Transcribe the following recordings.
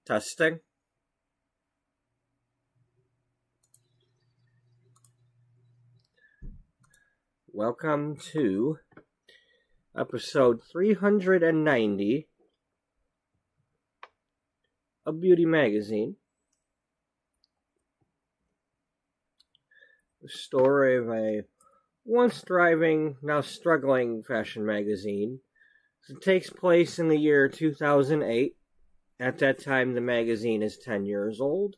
Testing. Welcome to episode 390 of Beauty Magazine. The story of a once thriving, now struggling fashion magazine. It takes place in the year 2008. At that time, the magazine is 10 years old.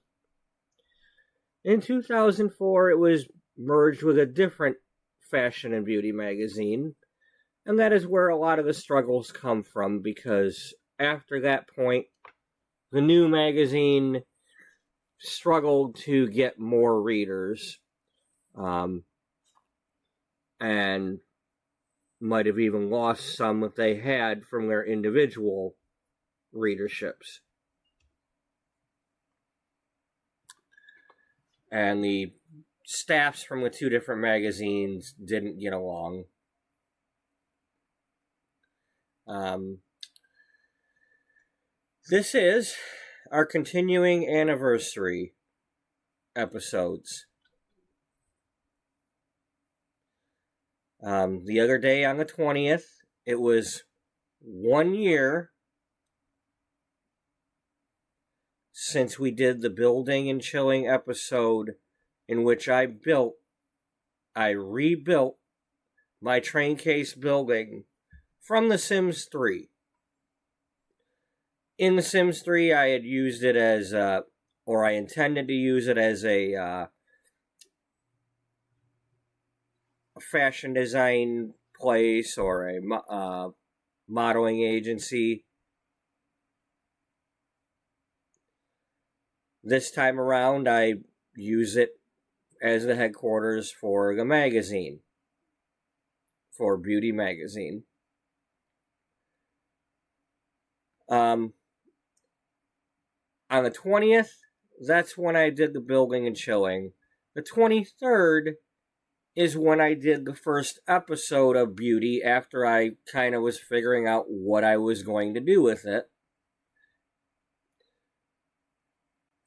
In 2004, it was merged with a different fashion and beauty magazine, and that is where a lot of the struggles come from, because after that point, the new magazine struggled to get more readers, and might have even lost some that they had from their individual readerships. And the staffs from the two different magazines didn't get along. This is our continuing anniversary episodes. The other day on the 20th, it was 1 year since we did the building and chilling episode in which I rebuilt my train case building from The Sims 3. In The Sims 3, I had used it as, or I intended to use it as a fashion design place or a modeling agency. This time around, I use it as the headquarters for the magazine, for Beauty Magazine. On the 20th, that's when I did the building and chilling. The 23rd is when I did the first episode of Beauty after I kind of was figuring out what I was going to do with it.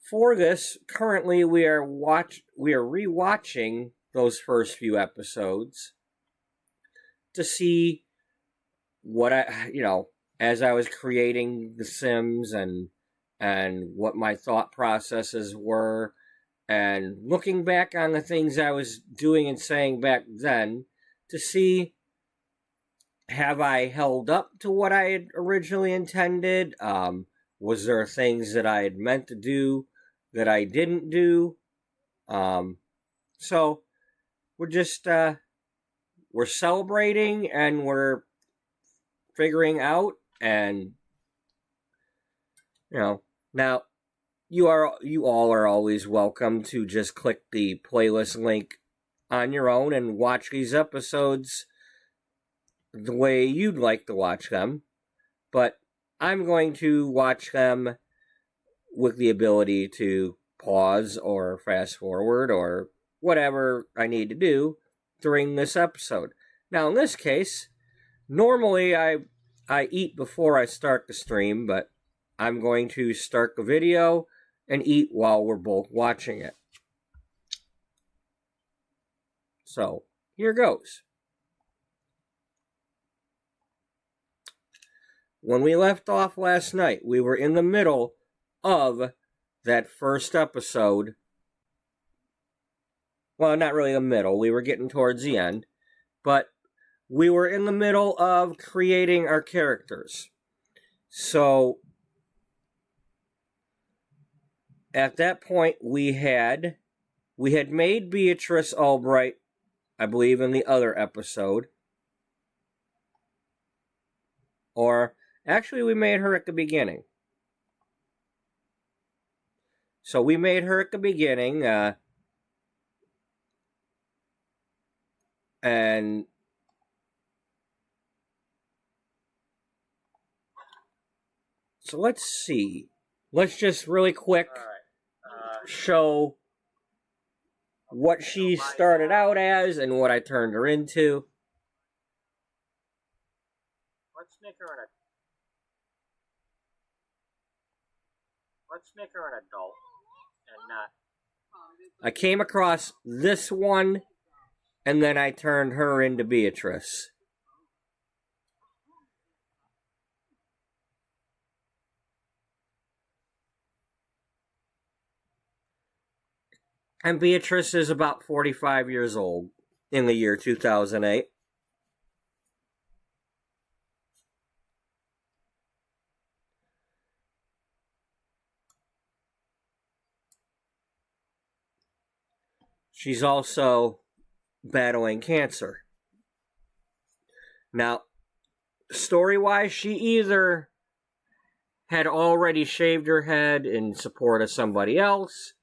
For this, currently we are rewatching those first few episodes to see what as I was creating The Sims and what my thought processes were, and looking back on the things I was doing and saying back then to see, have I held up to what I had originally intended? Was there things that I had meant to do that I didn't do? So we're just, we're celebrating and we're figuring out, and, now you all are always welcome to just click the playlist link on your own and watch these episodes the way you'd like to watch them. But I'm going to watch them with the ability to pause or fast forward or whatever I need to do during this episode. Now, in this case, normally I eat before I start the stream, but I'm going to start the video and eat while we're both watching it. So, here goes. When we left off last night, we were in the middle of that first episode. Well, not really the middle. We were getting towards the end. But we were in the middle of creating our characters. So, at that point, we had made Beatrice Ullbright, I believe, in the other episode. Or, actually, we made her at the beginning. So we made her at the beginning, and so let's see. Let's just really quick show what she started out as and what I turned her into. Let's Let's make her an adult and not... I came across this one, and then I turned her into Beatrice. And Beatrice is about 45 years old in the year 2008. She's also battling cancer. Now, story-wise, she either had already shaved her head in support of somebody else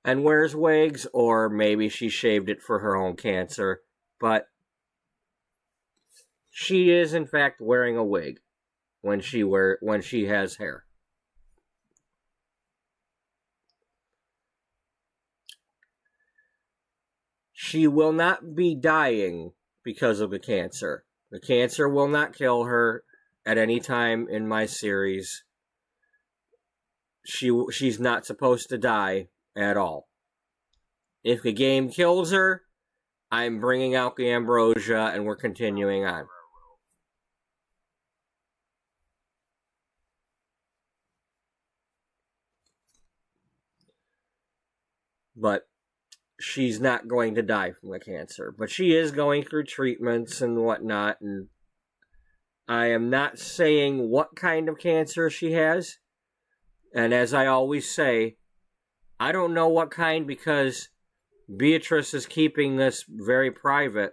and wears wigs, or maybe she shaved it for her own cancer, but she is in fact wearing a wig when she has hair. She will not be dying because of the cancer. The cancer will not kill her at any time in my series. She's not supposed to die at all. If the game kills her, I'm bringing out the ambrosia and we're continuing on. But she's not going to die from the cancer. But she is going through treatments and whatnot, and I am not saying what kind of cancer she has. And as I always say, I don't know what kind because Beatrice is keeping this very private.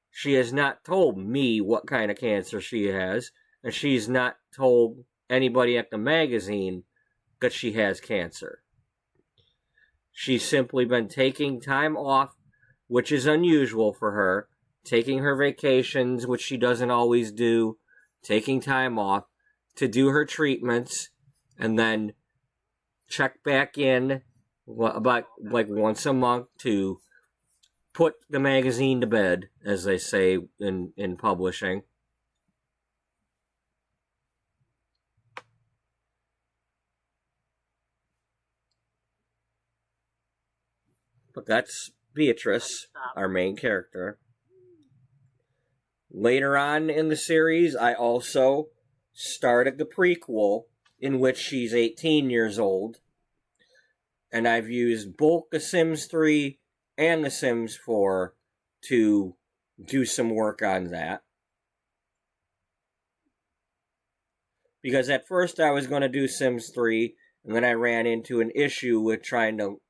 She has not told me what kind of cancer she has, and she's not told anybody at the magazine that she has cancer. She's simply been taking time off, which is unusual for her, taking her vacations, which she doesn't always do, taking time off to do her treatments, and then check back in about like once a month to put the magazine to bed, as they say in publishing. But that's Beatrice, our main character. Later on in the series, I also started the prequel, in which she's 18 years old. And I've used both The Sims 3 and The Sims 4 to do some work on that. Because at first I was going to do Sims 3, and then I ran into an issue with trying to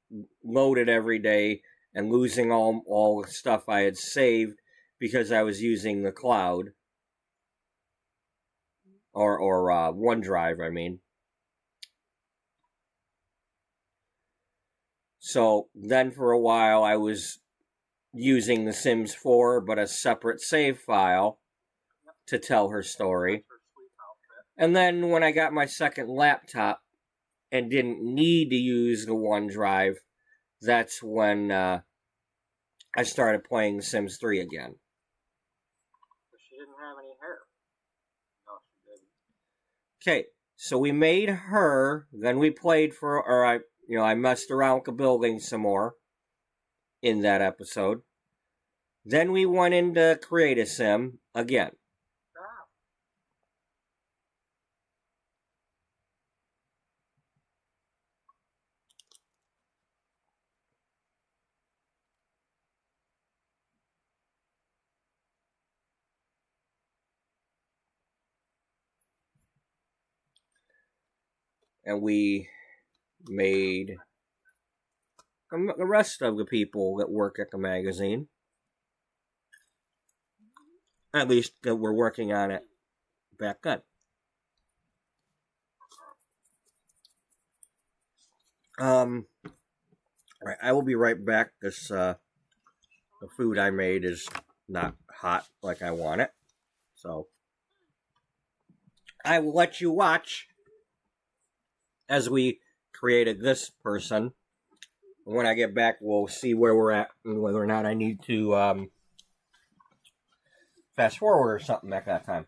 load it every day and losing all the stuff I had saved because I was using the cloud. Or OneDrive, I mean. So then for a while I was using The Sims 4, but a separate save file to tell her story. And then when I got my second laptop and didn't need to use the OneDrive, that's when I started playing Sims 3 again. But she didn't have any hair. No, she didn't. Okay, so we made her, then we played I messed around with the building some more in that episode. Then we went into Create a Sim again. And we made the rest of the people that work at the magazine. At least that were working on it back then. Right, I will be right back. This the food I made is not hot like I want it. So I will let you watch as we created this person. When I get back, we'll see where we're at and whether or not I need to fast forward or something at that time.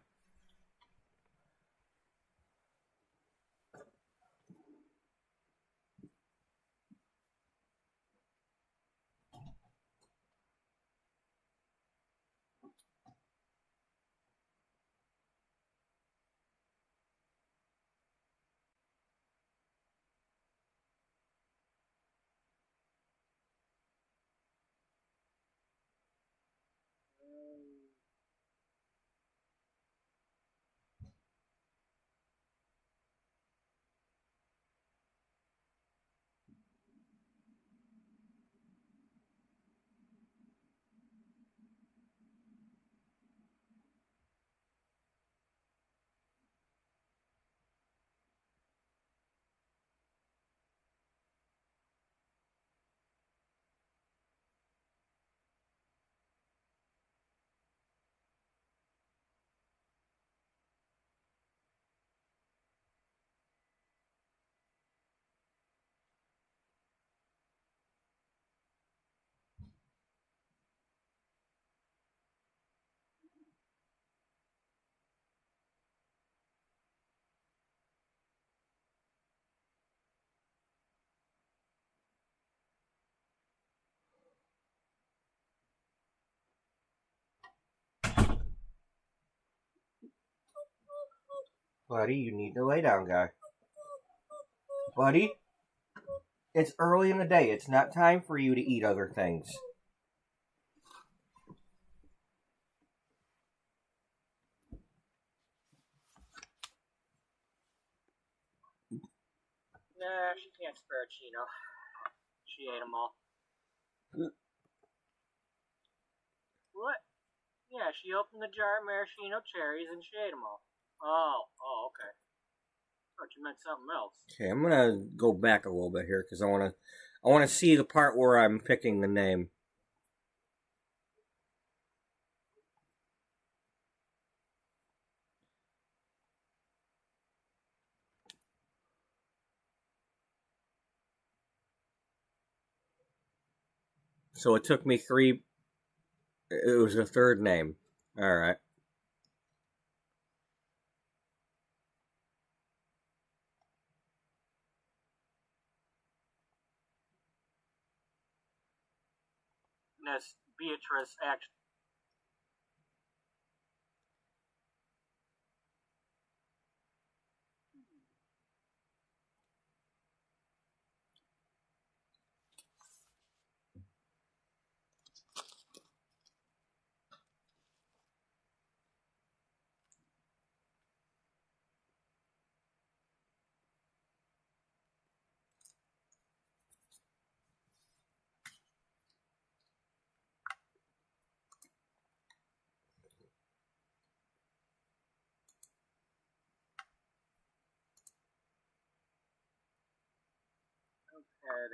Buddy, you need to lay down, guy. Buddy, it's early in the day. It's not time for you to eat other things. Nah, she can't spare a Chino. She ate them all. What? Yeah, she opened the jar of maraschino cherries and she ate them all. Oh, okay. Thought you meant something else. Okay, I'm gonna go back a little bit here because I wanna see the part where I'm picking the name. So it took me 3. It was the third name. All right. Miss Beatrice actually. Had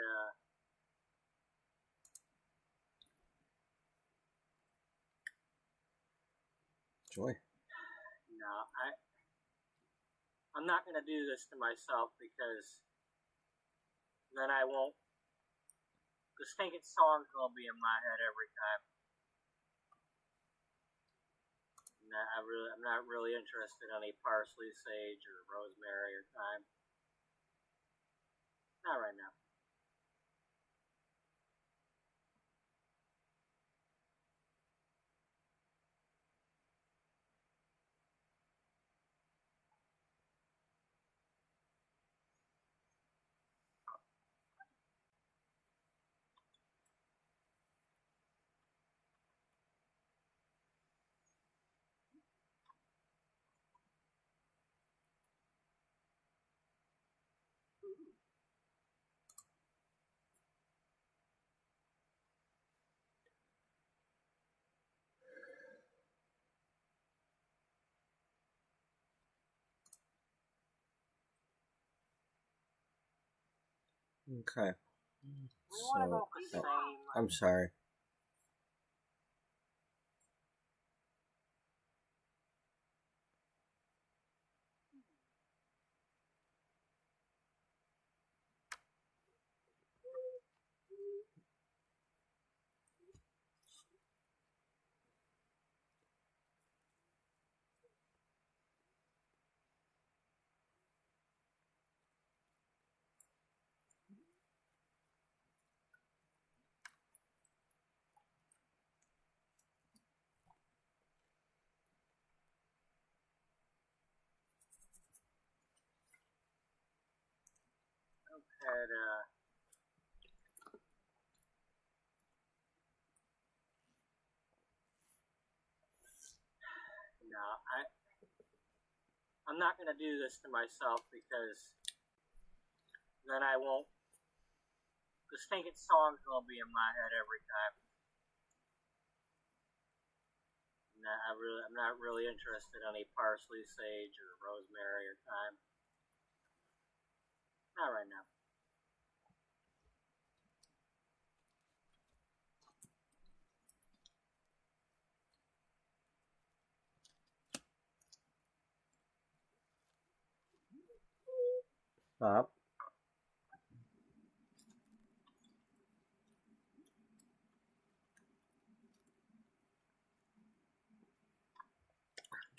Joy. no, I'm not gonna do this to myself because then I won't. The stinking song's gonna be in my head every time. Nah, I'm not really interested in any parsley, sage, or rosemary or thyme. Not right now. Okay. We want to go with the same. I'm sorry. Had no, I'm not gonna do this to myself because then I won't. The stinking song's gonna be in my head every time. Nah, I'm not really interested in any parsley, sage, or rosemary or thyme. Not right now. Stop.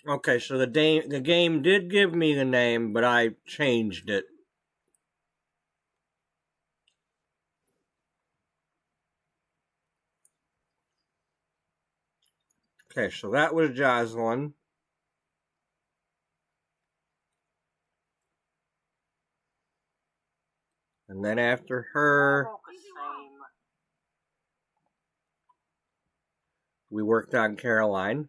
Okay, so the game did give me the name, but I changed it. Okay, so that was Jocelyn. And then after her, we worked on Caroline.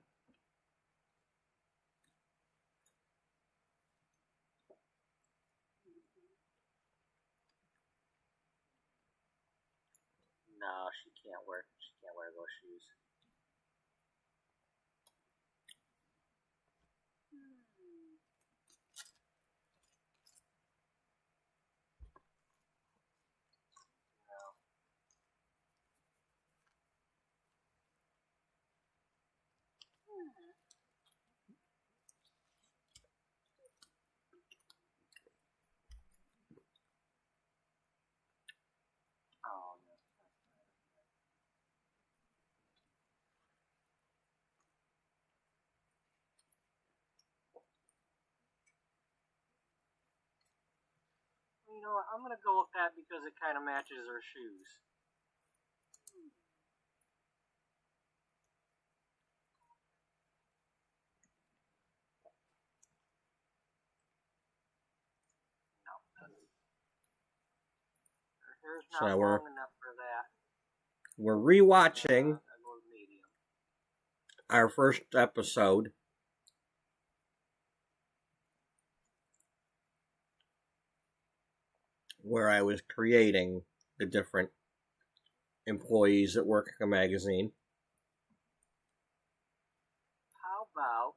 No, she can't wear those shoes. Oh, no. You know what? I'm gonna go with that because it kind of matches her shoes. No, her hair's not long enough for that. We're rewatching our first episode. Where I was creating the different employees that work at the magazine. How about...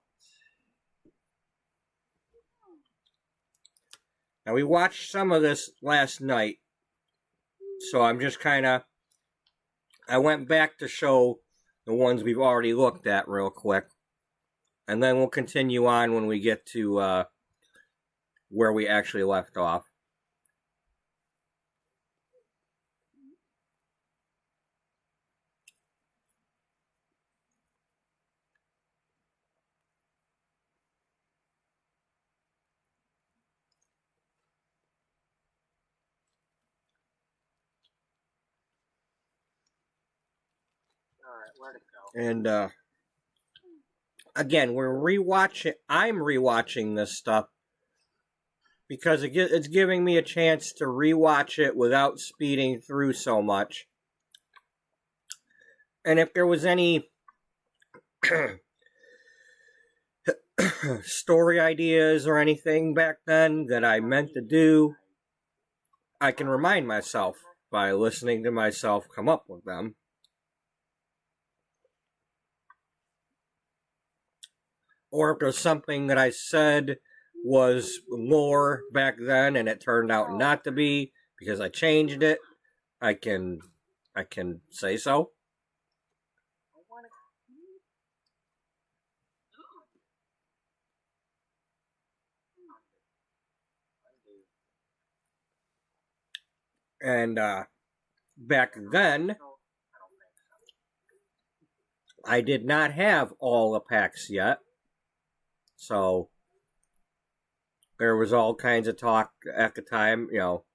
Now, we watched some of this last night, so I'm just kind of... I went back to show the ones we've already looked at real quick, and then we'll continue on when we get to where we actually left off. Alright, where'd it go? And, again, I'm rewatching this stuff because it's giving me a chance to rewatch it without speeding through so much. And if there was any story ideas or anything back then that I meant to do, I can remind myself by listening to myself come up with them. Or if there's something that I said was lore back then and it turned out not to be because I changed it, I can say so. And back then, I did not have all the packs yet. So there was all kinds of talk at the time, you know,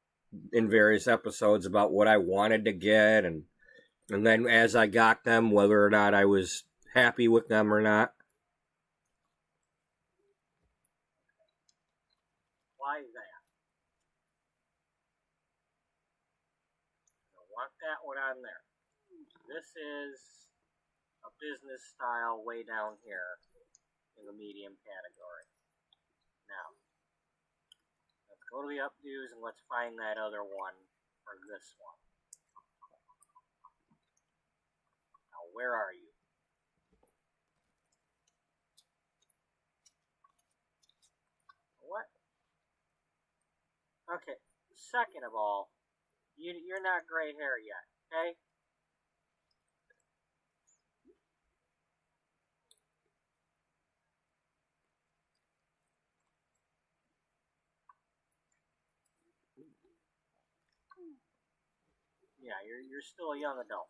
in various episodes about what I wanted to get, and then as I got them, whether or not I was happy with them or not. Why that? I want that one on there. This is a business style way down here in the medium category. Now, let's go to the updos and let's find that other one for this one. Now, where are you? What? Okay, second of all, you're not gray hair yet, okay? Yeah, you're still a young adult.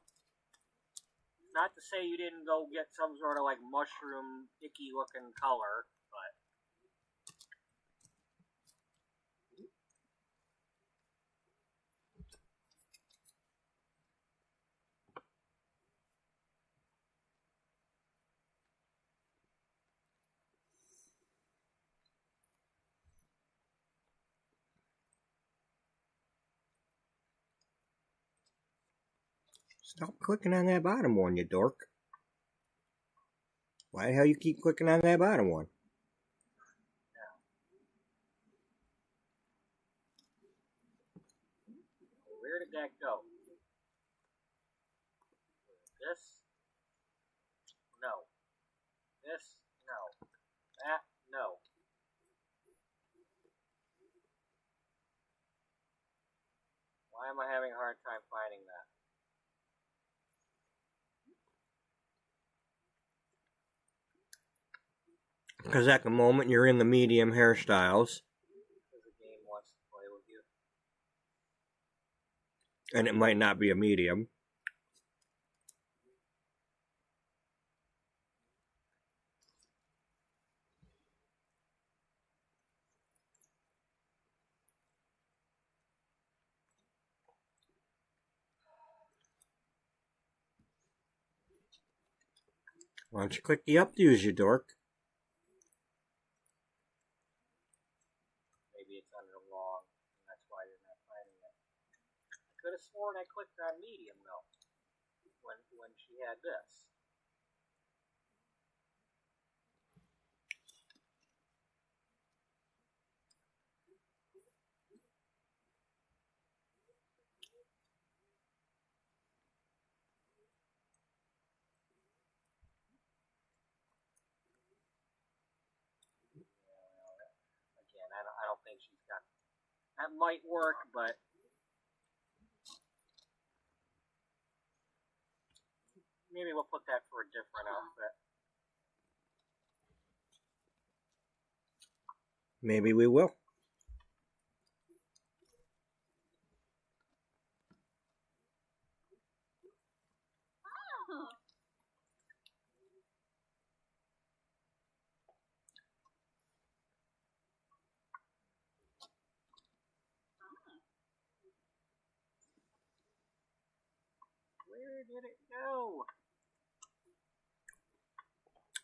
Not to say you didn't go get some sort of like mushroom, icky looking color, but Stop clicking on that bottom one, you dork. Why the hell you keep clicking on that bottom one? Where did that go? This? No. This? No. That? No. Why am I having a hard time finding that? Because at the moment you're in the medium hairstyles. Because the game wants to play with you. And it might not be a medium. Why don't you click the updos, you dork? Maybe it's under long, and that's why you're not finding it. I could have sworn I clicked on medium, though, when she had this. Again, I don't think she's got. That might work, but maybe we'll put that for a different outfit. Maybe we will. Where did it go?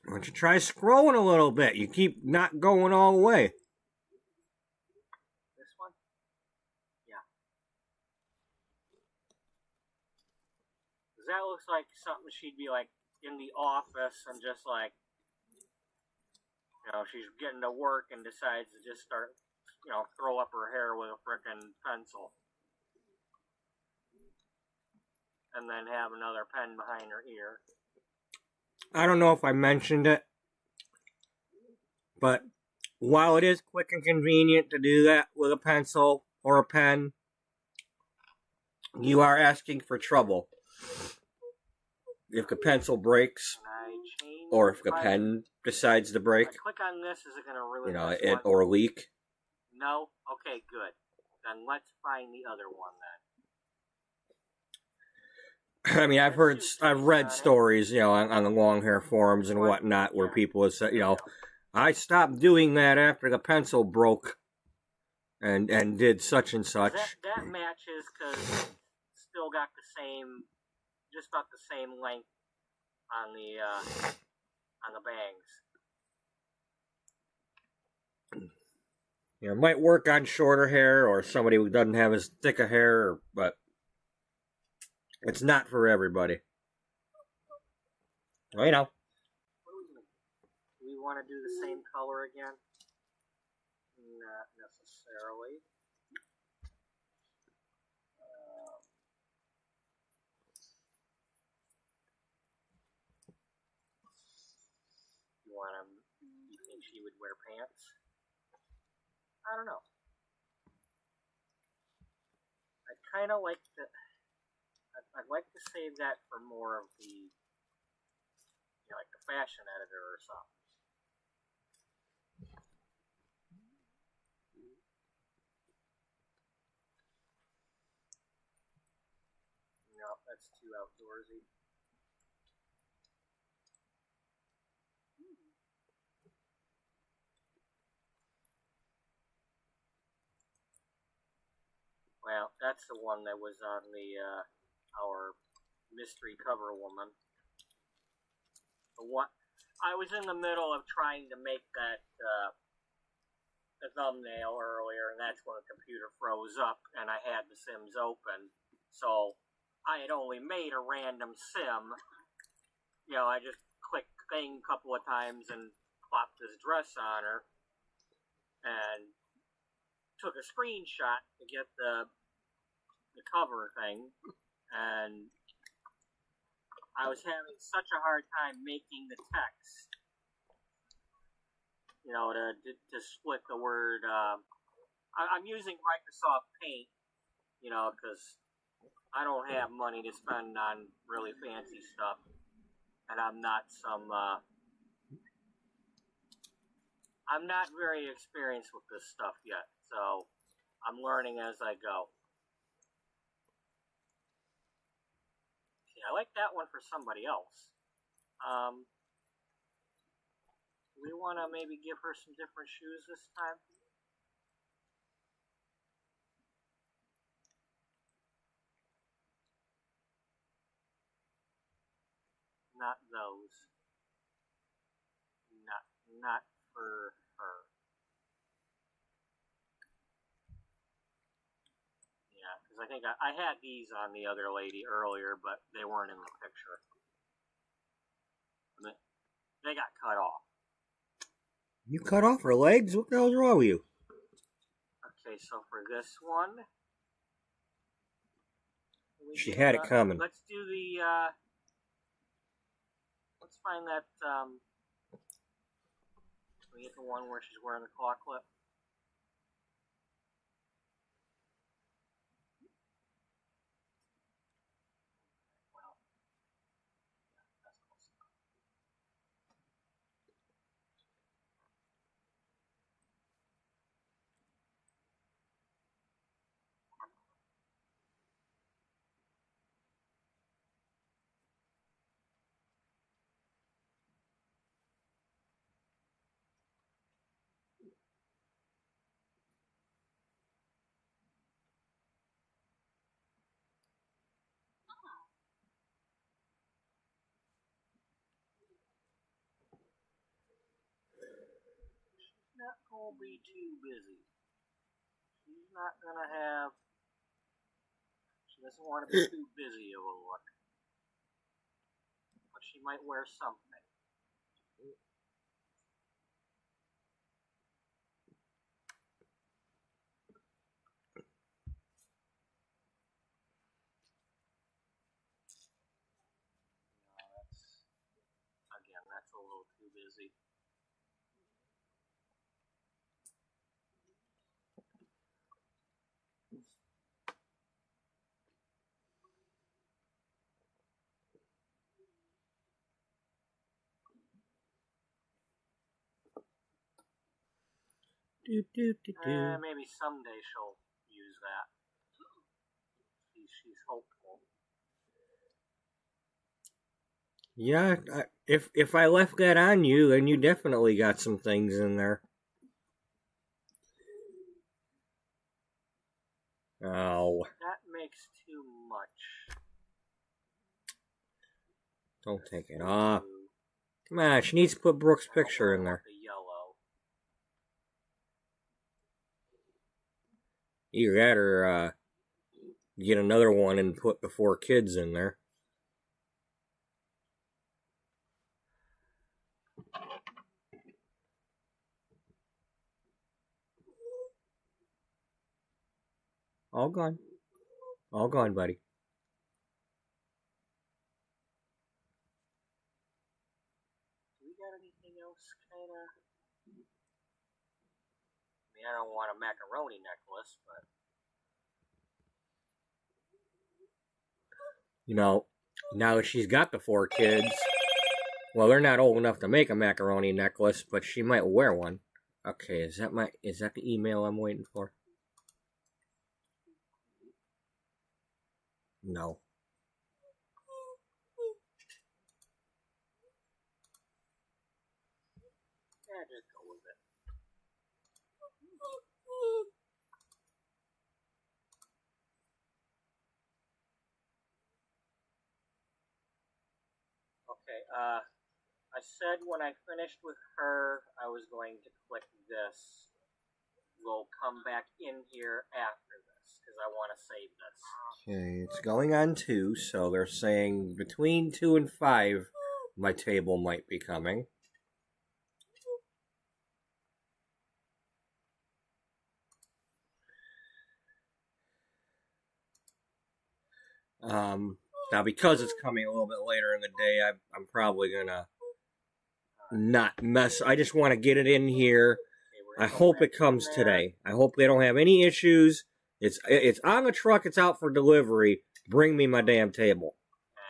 Why don't you try scrolling a little bit? You keep not going all the way. This one? Yeah. Because that looks like something she'd be like in the office and just like, you know, she's getting to work and decides to just start, you know, throw up her hair with a frickin' pencil. And then have another pen behind her ear. I don't know if I mentioned it, but while it is quick and convenient to do that with a pencil or a pen, you are asking for trouble. If the pencil breaks, or if the pen decides to break, if I click on this, is it going to really, you know, it or leak? No? Okay, good. Then let's find the other one then. I mean, I've read stories, you know, on the long hair forums and whatnot, where people have said, you know, I stopped doing that after the pencil broke, and did such and such. That matches because it's still got the same, just about the same length on the bangs. You know, it might work on shorter hair or somebody who doesn't have as thick a hair, but it's not for everybody. Well, you know. Do we want to do the same color again? Not necessarily. You think she would wear pants? I don't know. I kind of like to. I'd like to save that for more of the, you know, like the fashion editor or something. No, that's too outdoorsy. Well, that's the one that was on the our mystery cover woman. The one I was in the middle of trying to make that the thumbnail earlier, and that's when the computer froze up, and I had the Sims open. So I had only made a random sim. You know, I just clicked thing a couple of times and plopped this dress on her and took a screenshot to get the cover thing, and I was having such a hard time making the text, you know, to split the word. I'm using Microsoft Paint, you know, because I don't have money to spend on really fancy stuff, and I'm not I'm not very experienced with this stuff yet, so I'm learning as I go. See, I like that one for somebody else. Do we want to maybe give her some different shoes this time? Not those. Not for her. Yeah, because I think I had these on the other lady earlier, but they weren't in the picture. They got cut off. You cut off her legs? What the hell's wrong with you? Okay, so for this one, She had it coming. Let's do the. Let's find that. We get the one where she's wearing the claw clip. Well, yeah, that's close enough. Not gonna be too busy. She's not gonna have. She doesn't want to be too busy of a look, but she might wear something. No, that's a little too busy. Maybe someday she'll use that. She's hopeful. Yeah, if I left that on you, then you definitely got some things in there. Oh. That makes too much. Don't take it off. Come on, she needs to put Brooke's picture in there. The yellow. You got her get another one and put the 4 kids in there. All gone. All gone, buddy. Do we got anything else kind of... I mean, I don't want a macaroni necklace, but... You know, now that she's got the 4 kids, well, they're not old enough to make a macaroni necklace, but she might wear one. Okay, is that the email I'm waiting for? No. Yeah, just go with it. Okay, I said when I finished with her, I was going to click this. We'll come back in here after this. because I want to save this. Okay, it's going on 2, so they're saying between 2 and 5 my table might be coming. Now because it's coming a little bit later in the day, I'm probably gonna not mess. I just want to get it in here. I hope it comes today. I hope they don't have any issues. It's on the truck. It's out for delivery. Bring me my damn table. And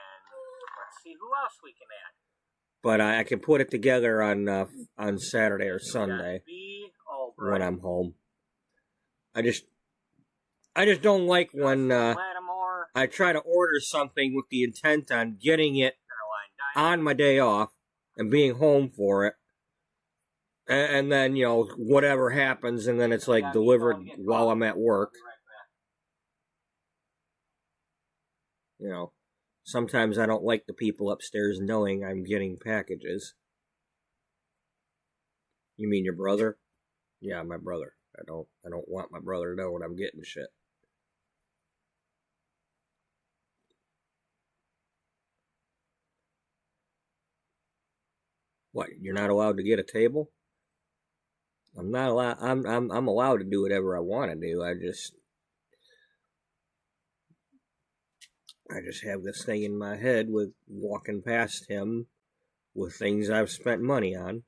let's see who else we can add. But I can put it together on Saturday or Sunday Bea Ullbright. when I'm home. I just don't like when I try to order something with the intent on getting it on my day off and being home for it. And then, you know, whatever happens, and then it's like delivered while I'm at work. You know, sometimes I don't like the people upstairs knowing I'm getting packages. You mean your brother? Yeah, my brother. I don't want my brother to know when I'm getting shit. What, you're not allowed to get a table? I'm not allowed. I'm allowed to do whatever I want to do. I just have this thing in my head with walking past him with things I've spent money on.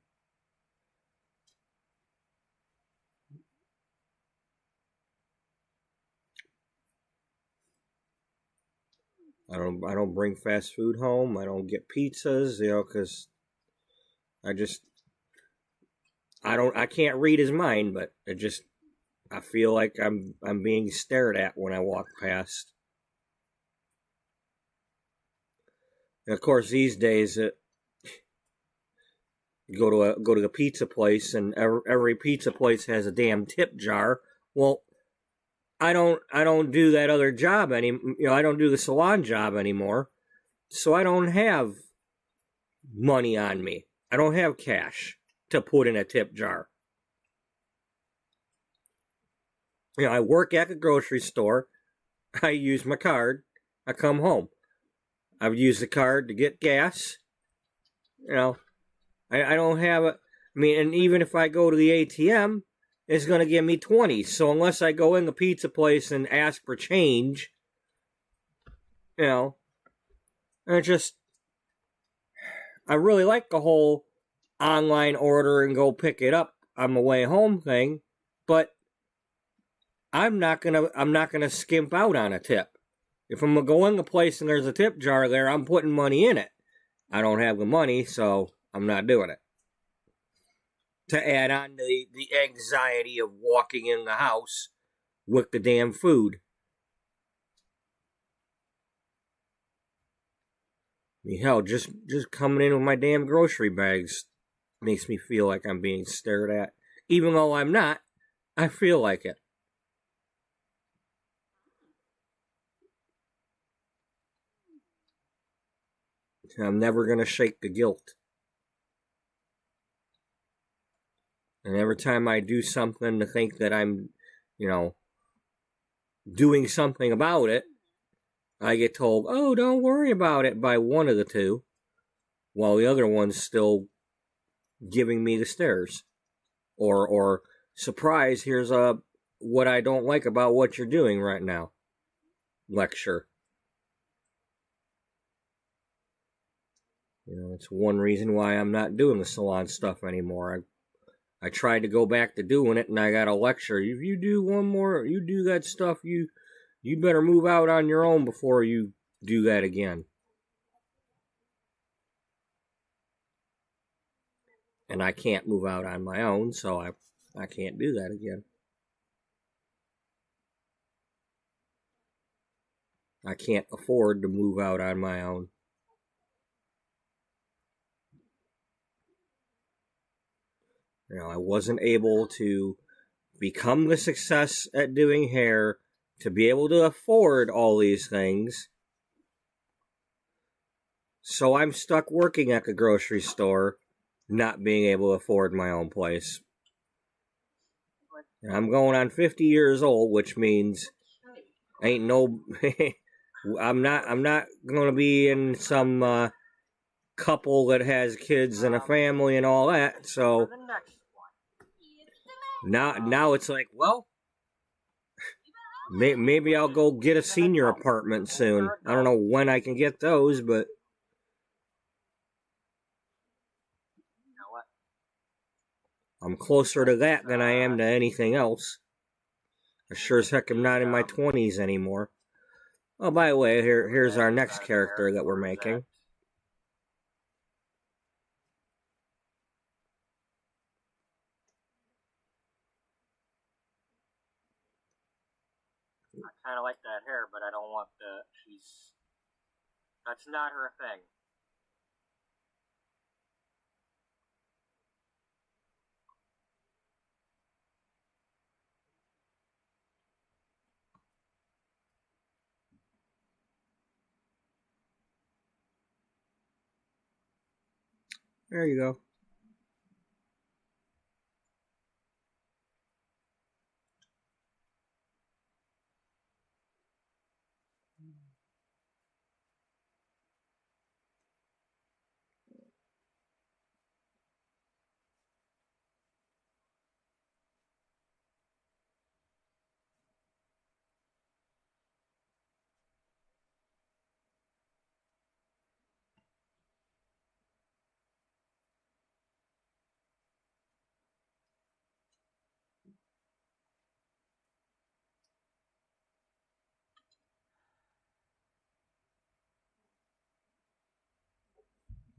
I don't bring fast food home. I don't get pizzas, you know, because I can't read his mind, but I feel like I'm being stared at when I walk past. And of course, these days, you go to a pizza place, and every pizza place has a damn tip jar. Well, I don't do that other job I don't do the salon job anymore, so I don't have money on me. I don't have cash to put in a tip jar. You know, I work at the grocery store. I use my card. I come home. I've used the card to get gas. You know, I don't have it. I mean, and even if I go to the ATM, it's going to give me 20. So unless I go in the pizza place and ask for change, you know, I really like the whole online order and go pick it up on the way home thing, but I'm not gonna skimp out on a tip. If I'm gonna go in the place and there's a tip jar there, I'm putting money in it. I don't have the money, so I'm not doing it. To add on to the anxiety of walking in the house with the damn food. I mean, hell, just coming in with my damn grocery bags makes me feel like I'm being stared at. Even though I'm not, I feel like it. I'm never going to shake the guilt. And every time I do something to think that I'm, you know, doing something about it, I get told, oh, don't worry about it by one of the two, while the other one's still giving me the stares. Or surprise, here's what I don't like about what you're doing right now. Lecture. You know, it's one reason why I'm not doing the salon stuff anymore. I tried to go back to doing it, and I got a lecture. If you do you do that stuff, you better move out on your own before you do that again. And I can't move out on my own, so I can't do that again. I can't afford to move out on my own. You know, I wasn't able to become the success at doing hair to be able to afford all these things. So I'm stuck working at the grocery store, not being able to afford my own place. And I'm going on 50 years old, which means Ain't no... I'm not gonna be in some couple that has kids and a family and all that, so... The next one. Now it's like, well... Maybe I'll go get a senior apartment soon. I don't know when I can get those, but... You know what? I'm closer to that than I am to anything else. I sure as heck am not in my 20s anymore. Oh, by the way, here's our next character that we're making. I kind of like that hair, but I don't want that's not her thing. There you go.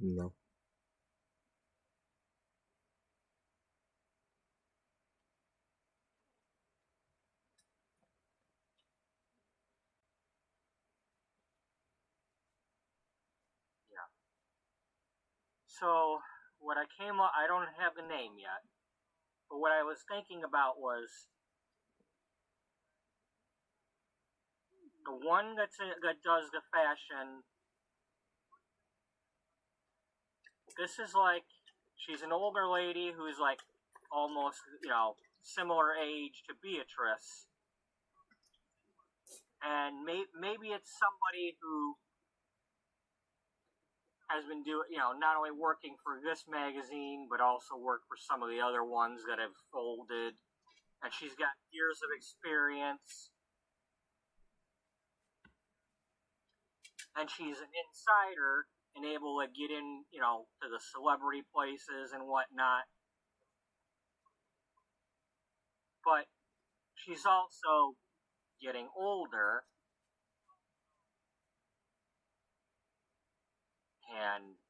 No. Yeah. So what I came up, I don't have the name yet, but what I was thinking about was the one that does the fashion. This is like, she's an older lady who's like almost, similar age to Beatrice. And maybe it's somebody who has been doing, not only working for this magazine, but also worked for some of the other ones that have folded. And she's got years of experience. And she's an insider and able to get in, to the celebrity places and whatnot. But she's also getting older. And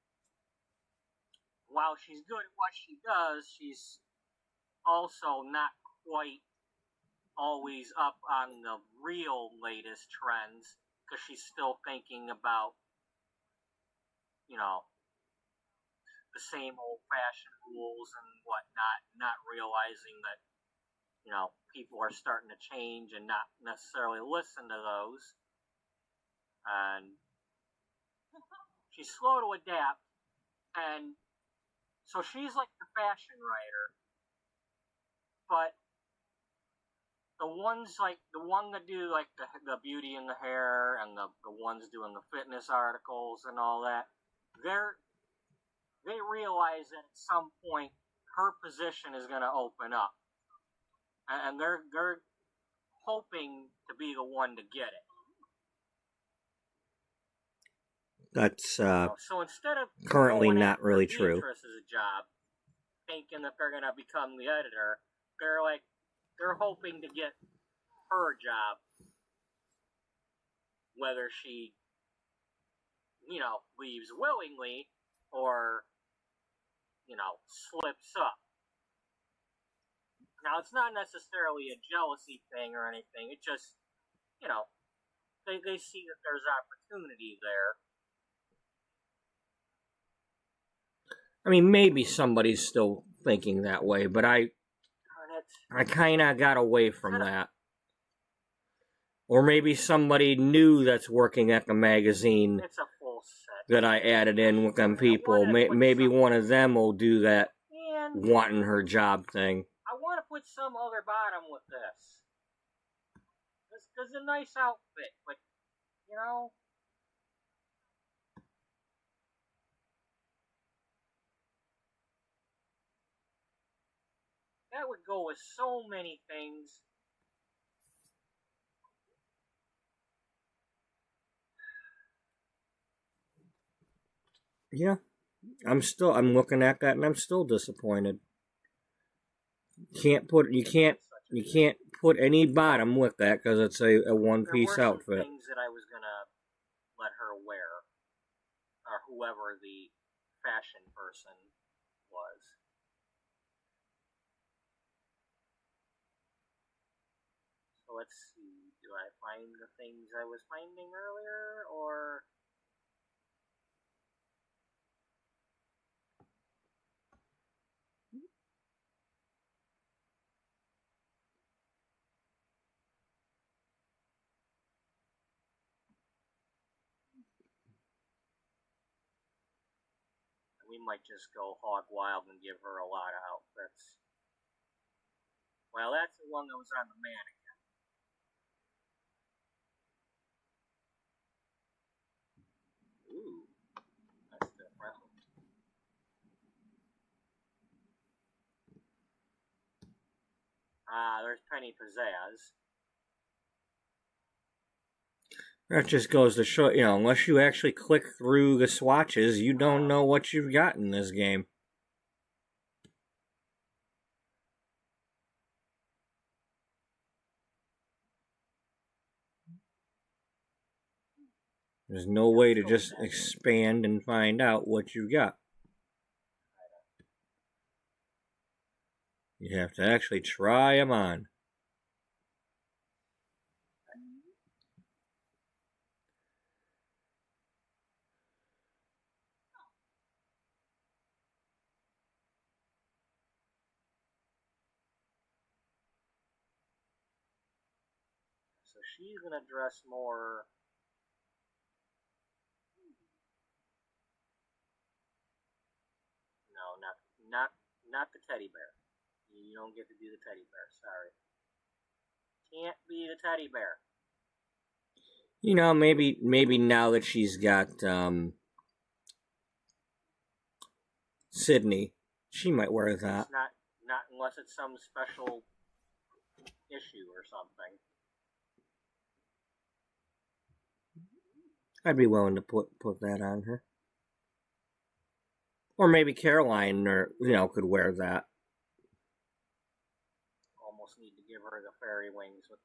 while she's good at what she does, she's also not quite always up on the real latest trends, because she's still thinking about, the same old-fashioned rules and whatnot, not realizing that, people are starting to change and not necessarily listen to those. And she's slow to adapt, and so she's like the fashion writer, but the ones like the one that do like the beauty and the hair, and the ones doing the fitness articles and all that, they realize that at some point her position is going to open up, and they're hoping to be the one to get it. That's so instead of currently not really true. Beatrice's job, thinking that they're going to become the editor, they're hoping to get her job, whether she, leaves willingly or, slips up. Now, it's not necessarily a jealousy thing or anything. It just, they see that there's opportunity there. I mean, maybe somebody's still thinking that way, but I kind of got away from that. Or maybe somebody new that's working at the magazine It's a full set that I added in with them people. Maybe one of them will do that wanting her job thing. I want to put some other bottom with this. This It's a nice outfit, but, you know, that would go with so many things. Yeah, I'm looking at that and I'm still disappointed. You can't put any bottom with that because it's a one piece outfit. There were some things that I was gonna let her wear, or whoever the fashion person was. So let's see, do I find the things I was finding earlier, or... We might just go hog wild and give her a lot of outfits. Well, that's the one that was on the mannequin. Ooh, that's different. There's Penny Pizzazz. That just goes to show, unless you actually click through the swatches, you don't know what you've got in this game. There's no way to just expand and find out what you've got. You have to actually try them on. So she's gonna dress more... No, not the teddy bear. You don't get to do the teddy bear, sorry. Can't be the teddy bear. Maybe now that she's got Sydney, she might wear that. It's not unless it's some special issue or something. I'd be willing to put that on her. Or maybe Caroline, could wear that. Almost need to give her the fairy wings with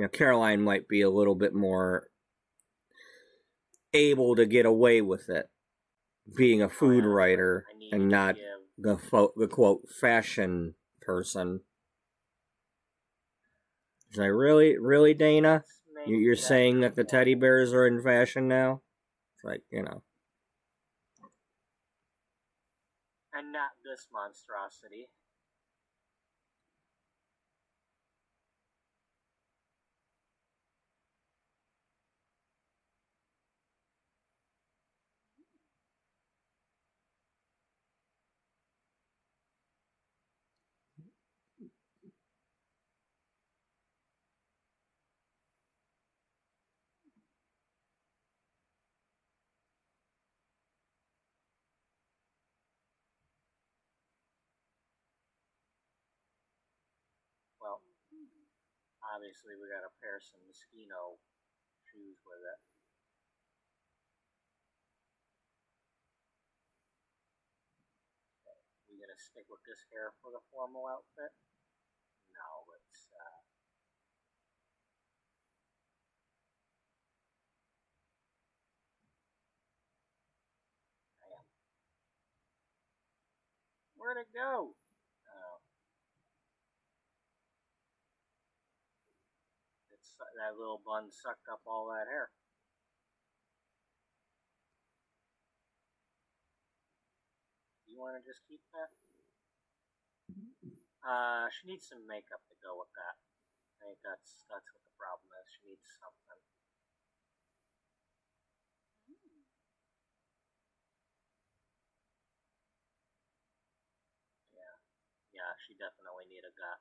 that. Caroline might be a little bit more able to get away with it, being a food writer and not the quote fashion person. Is I really, Dana? You're saying that the teddy bears are in fashion now? It's like, And not this monstrosity. Well, obviously we gotta pair some Moschino shoes with it. Okay, we gonna stick with this hair for the formal outfit? No, let's where'd it go? Oh. That little bun sucked up all that hair. You want to just keep that? She needs some makeup to go with that. I think that's what the problem is. She needs something. Yeah, she definitely needed that.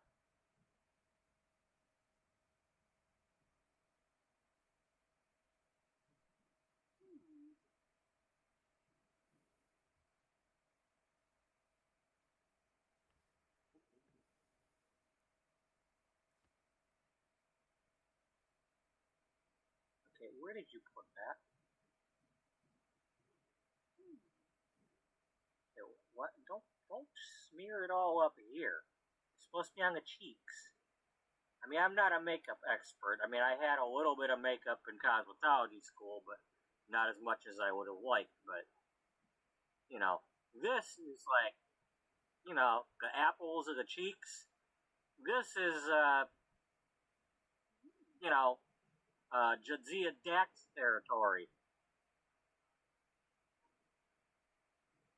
Okay, where did you put that? Okay, what? Don't smear it all up here. It's supposed to be on the cheeks. I mean, I'm not a makeup expert. I mean, I had a little bit of makeup in cosmetology school, but not as much as I would have liked. But, you know, this is like, you know, the apples of the cheeks. This is, you know, Jadzia Dax territory.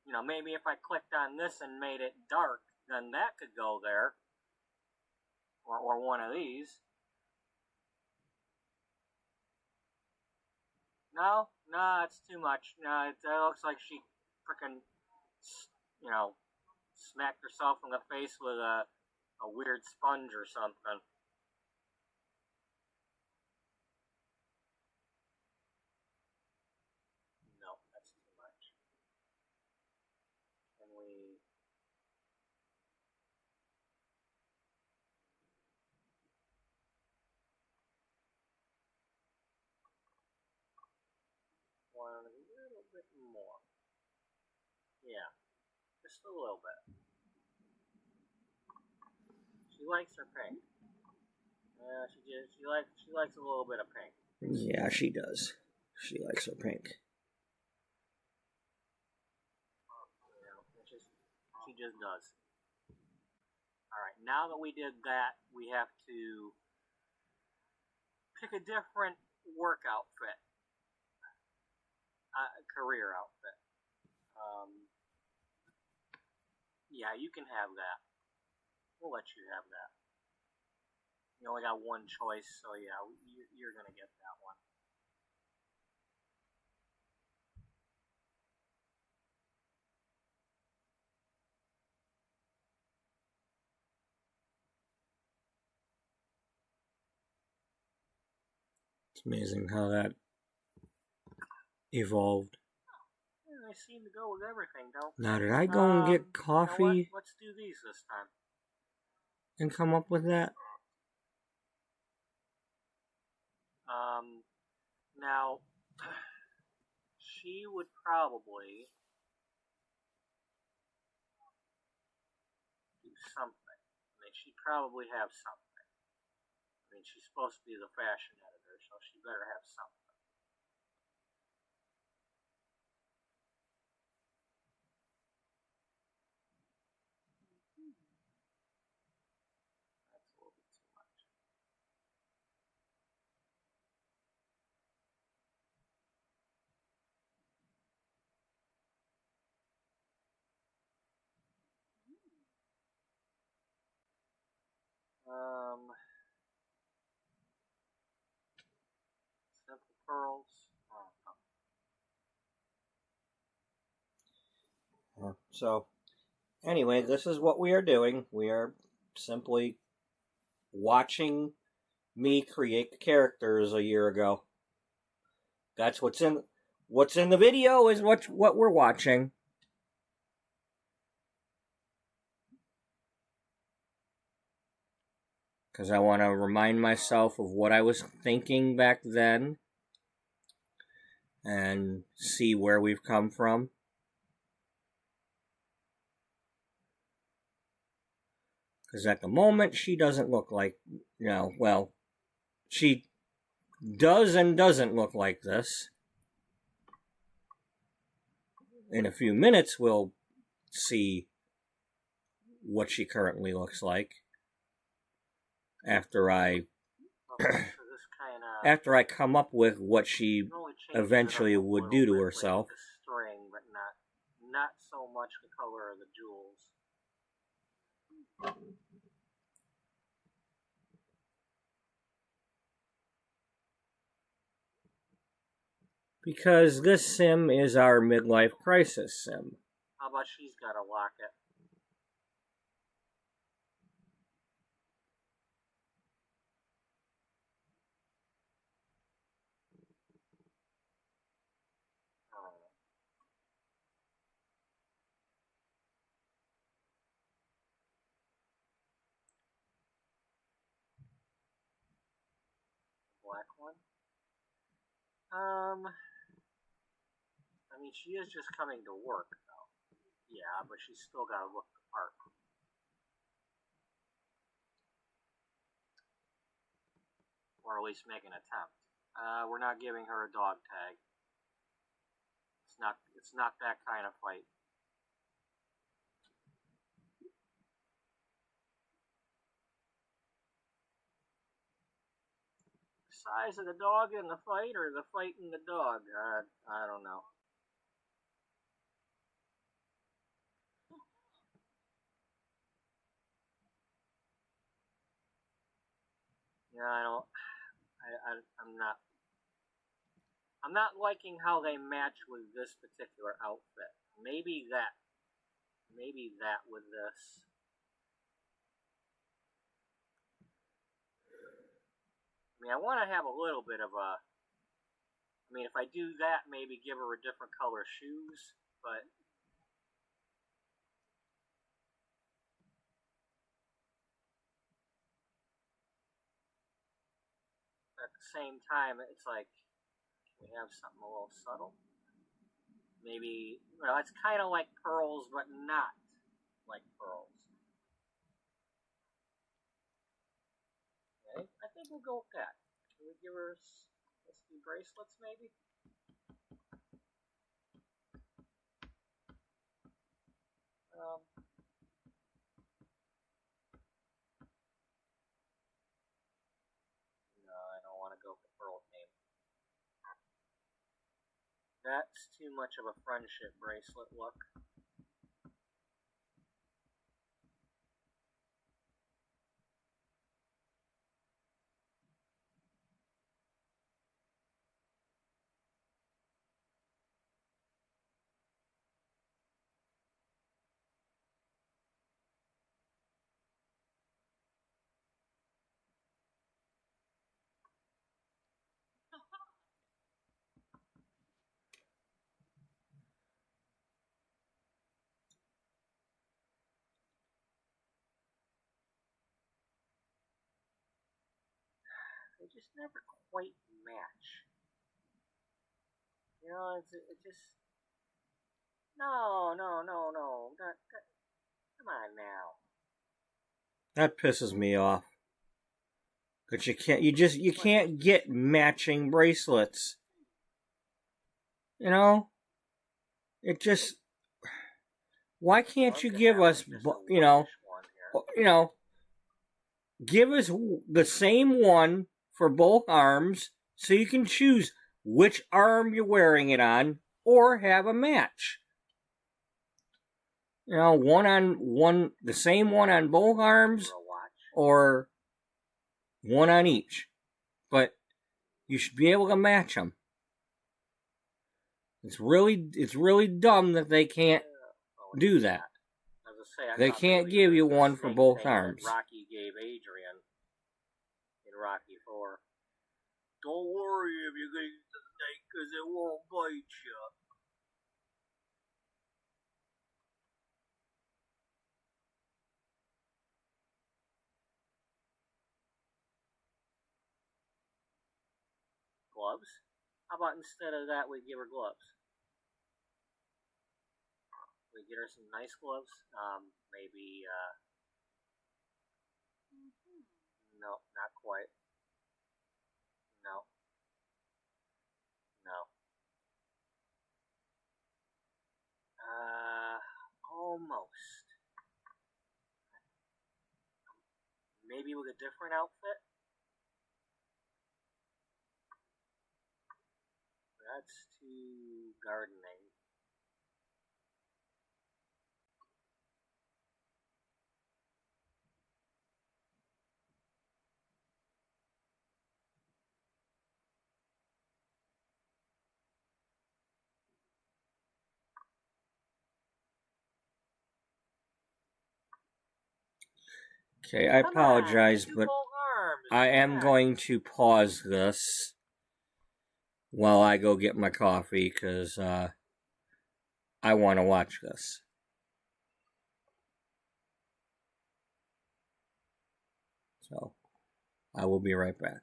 You know, maybe if I clicked on this and made it dark, then that could go there. Or one of these. No, it's too much. No, it looks like she frickin', you know, smacked herself in the face with a weird sponge or something. No, that's too much. Can we... one a little bit more. Yeah, just a little bit. She likes her pink. Yeah, she likes a little bit of pink. Yeah, she does. She likes her pink. Yeah, she just does. Alright, now that we did that, we have to pick a different work outfit. Career outfit. Yeah, you can have that. We'll let you have that. You only got one choice, so yeah, you're gonna get that one. It's amazing how that evolved. Yeah, they seem to go with everything, don't they? Now, did I go and get coffee? You know what? Let's do these this time. And come up with that? Now, she would probably do something. I mean, she'd probably have something. I mean, she's supposed to be the fashion editor, so she better have something. That's a little bit too much. Simple pearls. So, anyway, this is what we are doing. We are simply watching me create the characters a year ago. That's what's in the video is what we're watching. Because I want to remind myself of what I was thinking back then and see where we've come from. Because at the moment, she doesn't look like, well, she does and doesn't look like this. In a few minutes, we'll see what she currently looks like. After I come up with what she eventually would do to herself. The string, but not so much the color of the jewels. Because this sim is our midlife crisis sim. How about she's got a locket? black one. I mean, she is just coming to work, though. Yeah, but she's still got to look the part. Or at least make an attempt. We're not giving her a dog tag. It's not that kind of fight. Size of the dog in the fight, or the fight in the dog? I don't know. Yeah, I don't. I'm not liking how they match with this particular outfit. Maybe that with this. I mean, I want to have a little bit of a. I mean, if I do that, maybe give her a different color shoes, but. At the same time, it's like, can we have something a little subtle? Maybe, well, it's kind of like pearls, but not like pearls. Okay, I think we'll go with that. Can we give her, let's do bracelets maybe? No, I don't want to go with the pearl name. That's too much of a friendship bracelet look. They just never quite match. You know, it just. No. Come on now. That pisses me off. But you can't get matching bracelets. You know? It just. Why can't you give us, give us the same one for both arms so you can choose which arm you're wearing it on, or have a match. You know, the same one on both arms, or one on each. But you should be able to match them. It's really dumb that they can't do that. They can't give you one for both arms. Rocky gave Adrian in Rocky 4. Don't worry if you get the snake, because it won't bite you. Gloves? How about instead of that, we give her gloves? We get her some nice gloves. Maybe, no, not quite. No. Almost. Maybe with a different outfit? That's too gardening. Okay, I apologize, but I am going to pause this while I go get my coffee, because I want to watch this. So, I will be right back.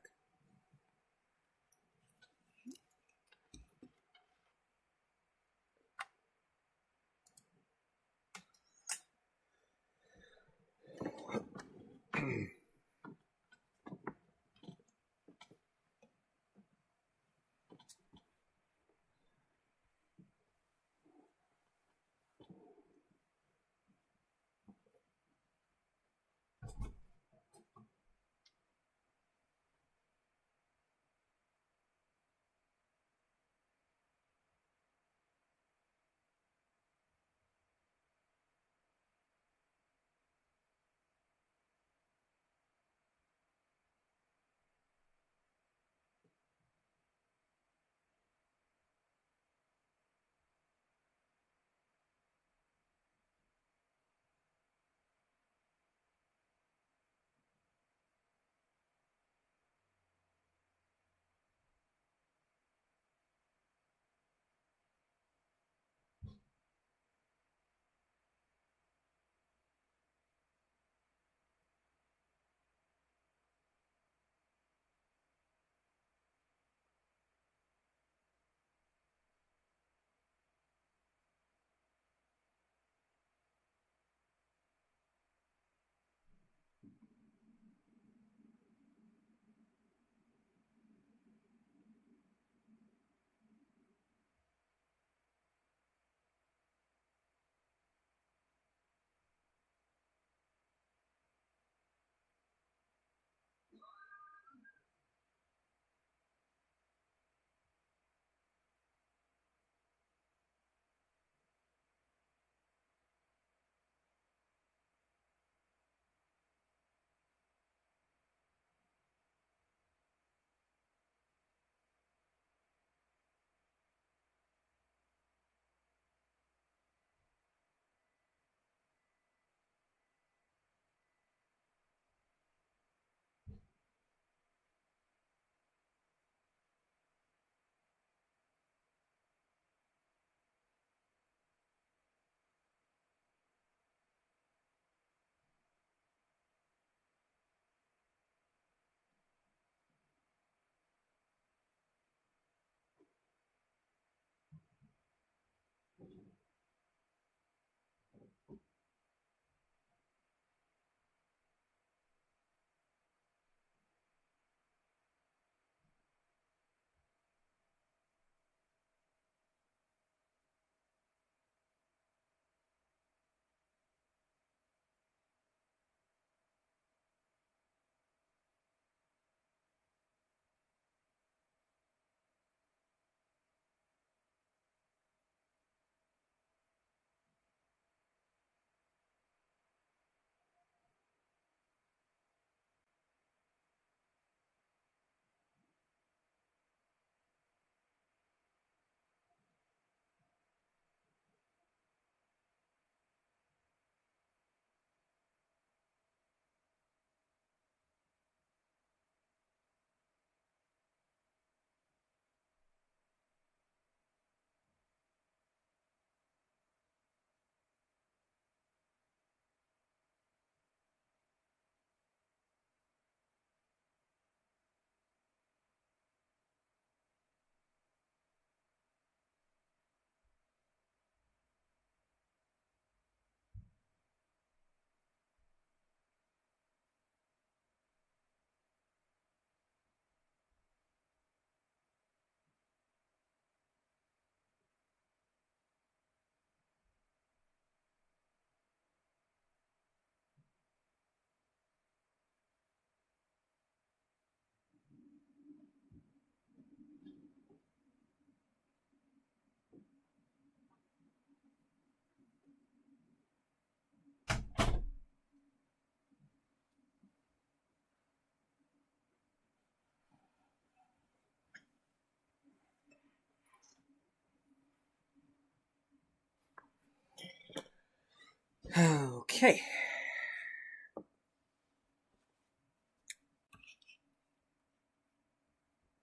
Okay.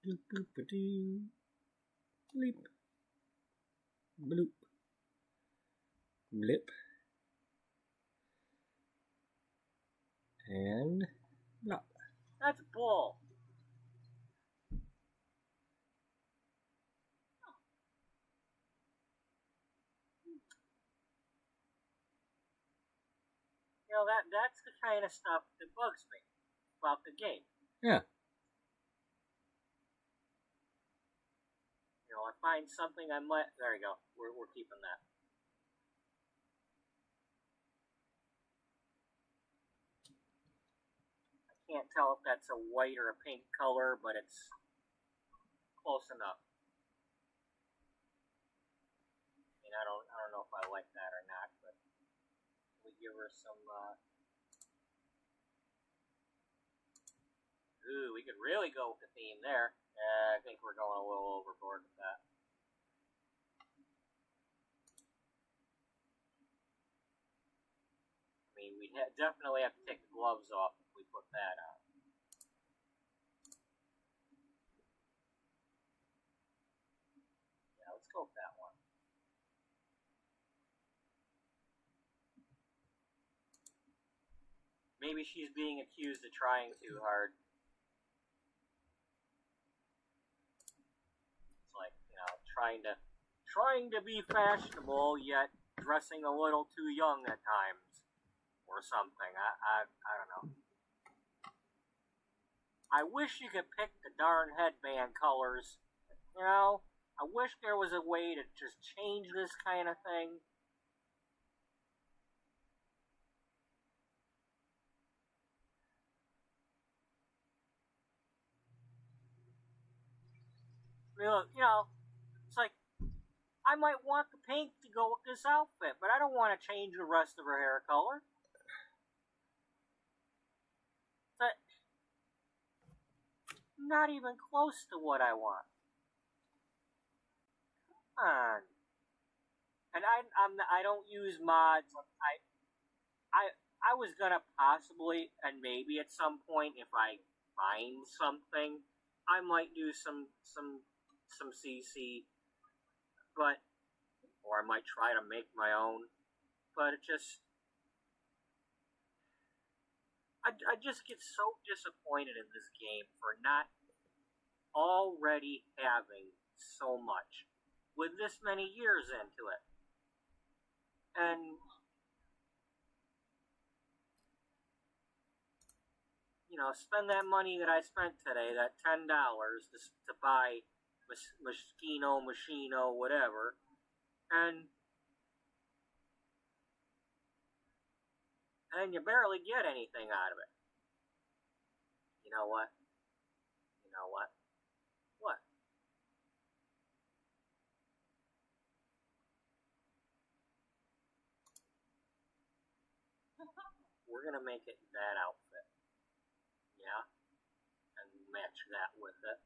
Bloop, bloop, ba-doo. Bleep. Bloop. Blip. And blop. That's bull. You know, that's the kind of stuff that bugs me about the game. Yeah. You know, I find something I might... There you go. We're keeping that. I can't tell if that's a white or a pink color, but it's close enough. I mean, I don't know if I like that or not, but we give her some... Ooh, we could really go with the theme there. I think we're going a little overboard with that. I mean, we'd definitely have to take the gloves off if we put that on. Yeah, let's go with that one. Maybe she's being accused of trying too hard. It's like, you know, trying to be fashionable, yet dressing a little too young at times. Or something. I don't know. I wish you could pick the darn headband colors. You know, I wish there was a way to just change this kind of thing. You know, it's like, I might want the pink to go with this outfit, but I don't want to change the rest of her hair color. But not even close to what I want. Come on. And I don't use mods. I was gonna possibly, and maybe at some point, if I find something, I might do some CC, but, or I might try to make my own, but it just, I just get so disappointed in this game for not already having so much with this many years into it. And, you know, spend that money that I spent today, that $10 to buy Machino, whatever, and you barely get anything out of it. You know what? You know what? What? We're gonna make it that outfit. Yeah? And match that with it.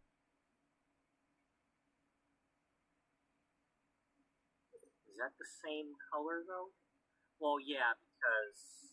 Is that the same color though? Well, yeah, because...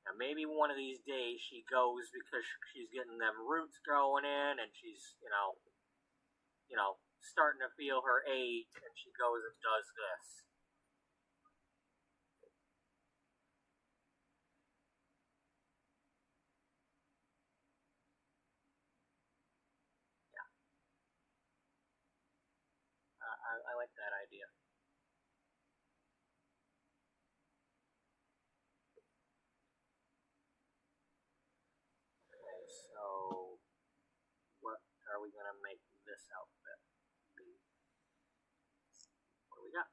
Now maybe one of these days she goes because she's getting them roots growing in and she's, you know, starting to feel her age and she goes and does this. Yeah. I like that idea. Okay, so what are we gonna make this outfit be? What do we got?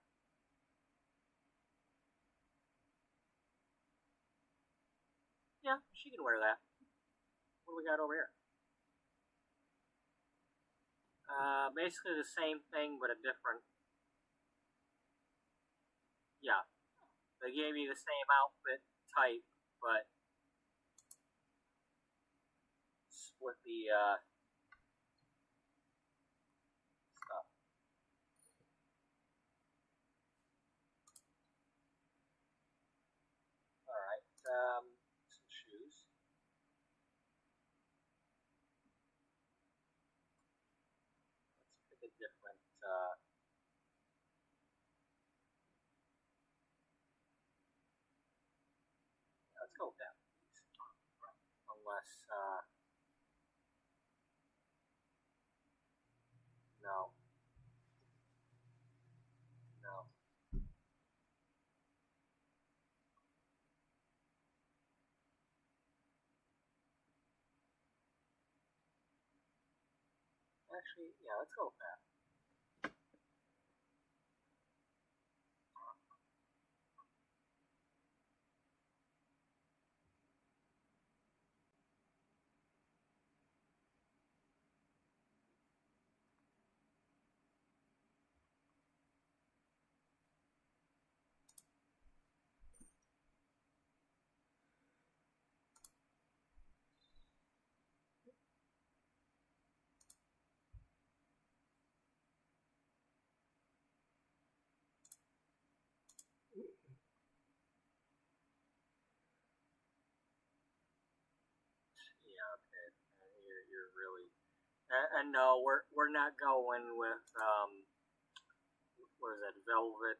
Yeah, she can wear that. What do we got over here? Basically the same thing, but a different. Yeah, they gave me the same outfit type, but with the stuff. All right, some shoes. Let's pick a different. Let's go with that. Unless no, no. Actually, yeah, let's go with that. Yeah, okay. You're really. And no, we're not going with what is that? Velvet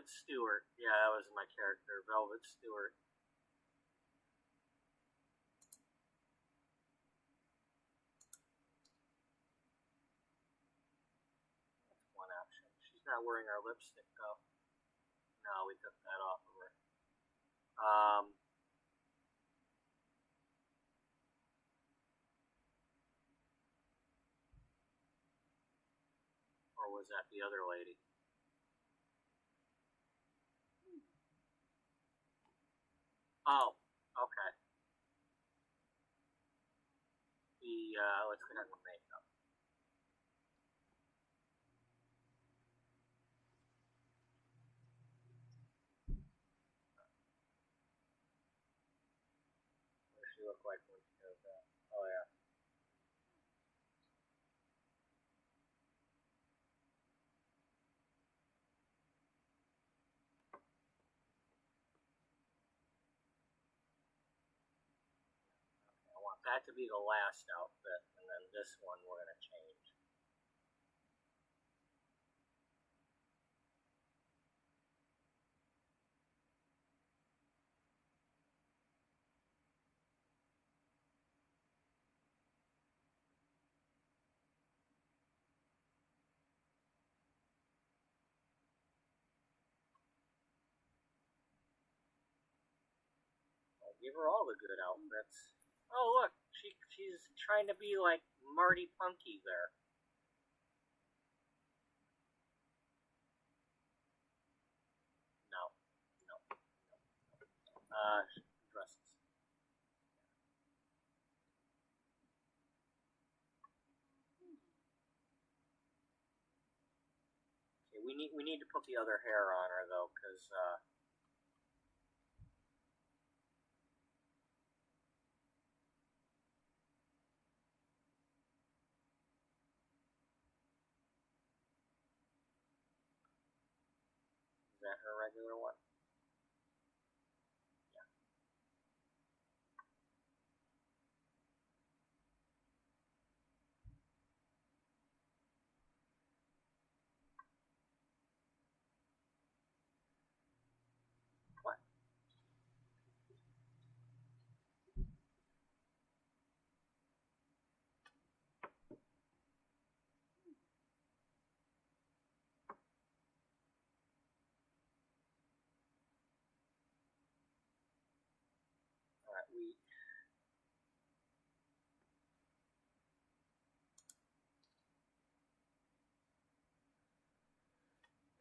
Stewart. Yeah, that was my character, Velvet Stewart. That's one option. She's not wearing our lipstick though. No, we took that off of her. Or was that the other lady? Oh, okay. Let's go ahead and makeup. What does she look like when she does that? Oh yeah. Okay, I want that to be the last outfit, and then this one we're gonna change. I'll give her all the good outfits. Oh look, she's trying to be like Marty Punky there. No, no, no. Dresses. Okay, we need to put the other hair on her though, because is that her regular one? Yeah. What? All right, we.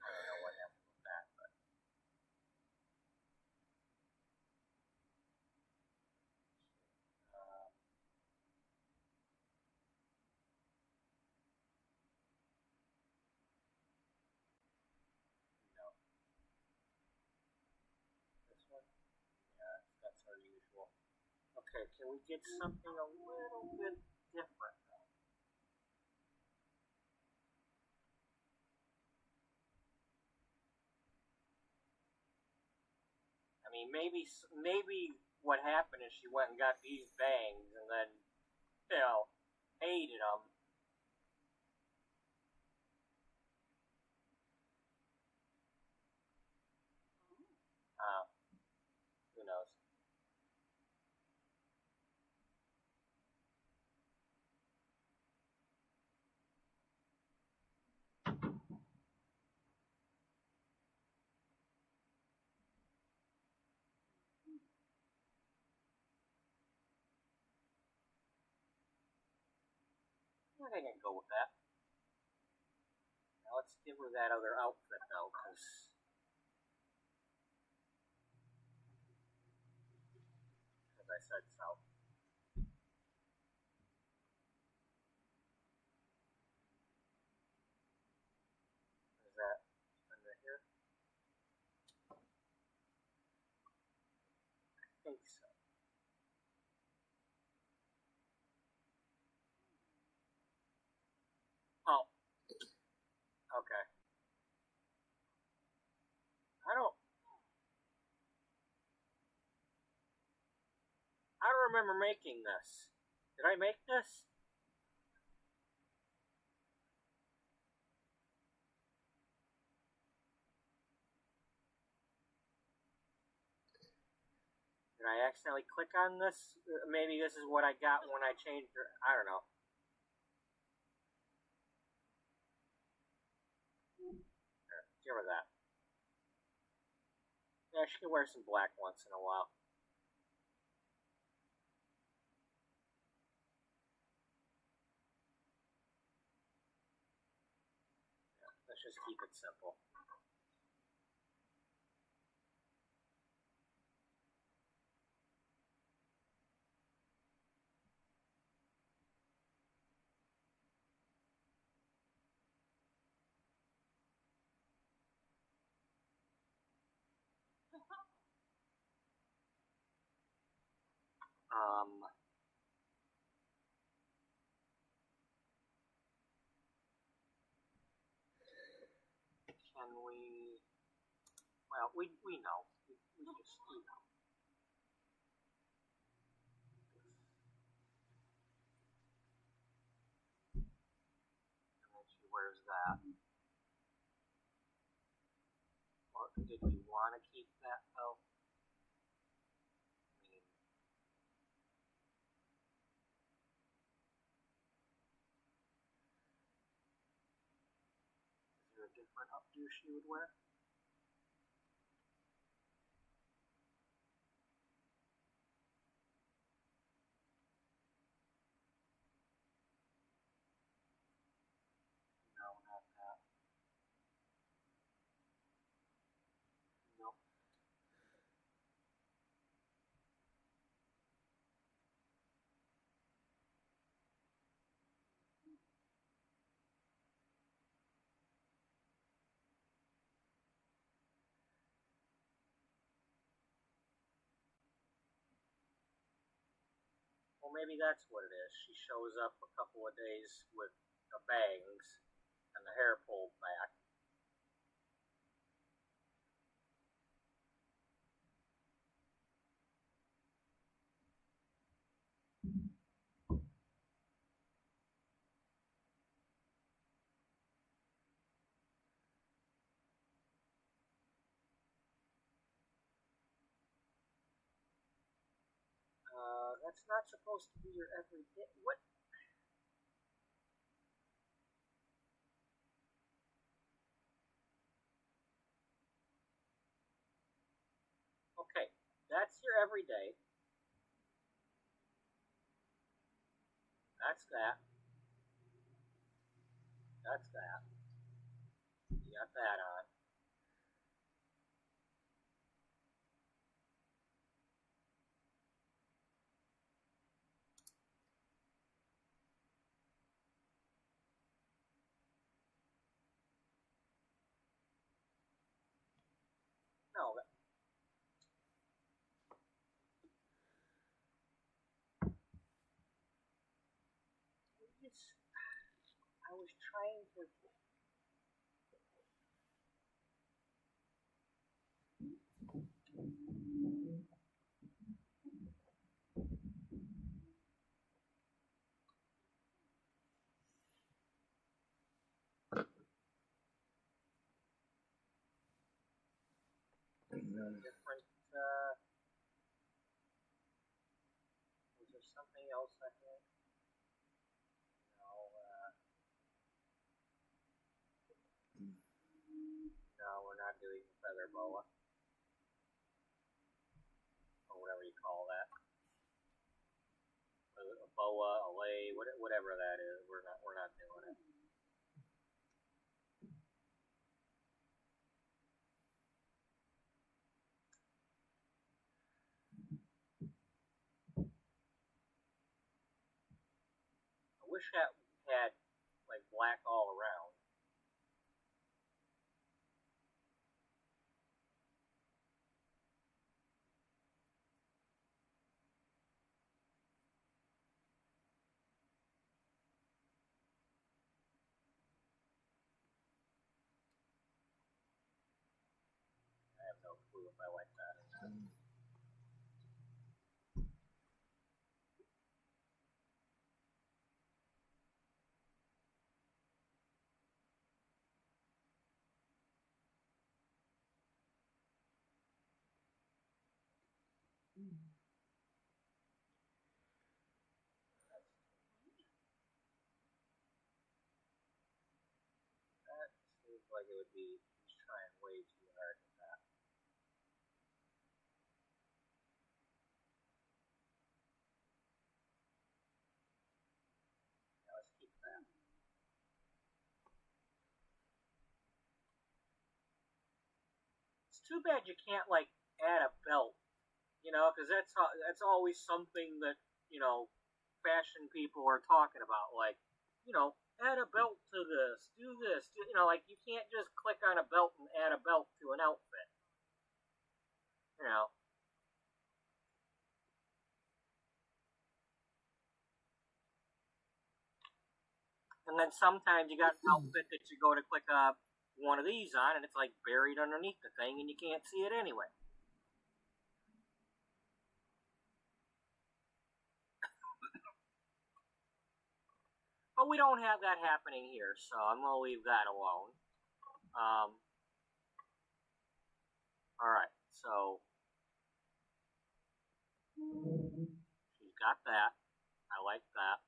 I don't know what happened with that, but uh, Okay, can we get something a little bit different? I mean, maybe what happened is she went and got these bangs and then, hated them. Who knows? I think I can go with that. Now let's give her that other outfit though, because I said so. Is that under here? I think so. Oh, okay. I don't remember making this. Did I make this? Did I accidentally click on this? Maybe this is what I got when I changed her. I don't know. Here, give her that. Yeah, she can wear some black once in a while. Yeah, let's just keep it simple. Can we? Well, we know. We just know. And then she wears that. Or did we want to keep that though? I mean, is there a different updo she would wear? No, not that. Nope. Well, maybe that's what it is. She shows up a couple of days with the bangs and the hair pulled back. That's not supposed to be your everyday. What? Okay, that's your everyday. That's that. That's that. You got that on. No, was trying to... different, was there something else I had? No, we're not doing the feather boa. Or whatever you call that. A boa, a lei, whatever that is. We're not doing it. I wish that had like black all around. I have no clue if I like that or not. That seems like it would be, he's trying way too hard with that. Yeah, let's keep that. It's too bad you can't like add a belt, you know, because that's always something that, you know, fashion people are talking about, like, you know, add a belt to this, do this, you know, like you can't just click on a belt and add a belt to an outfit, you know. And then sometimes you got an outfit that you go to click one of these on, and it's like buried underneath the thing, and you can't see it anyway. But we don't have that happening here, so I'm gonna leave that alone. All right, so she's got that. I like that.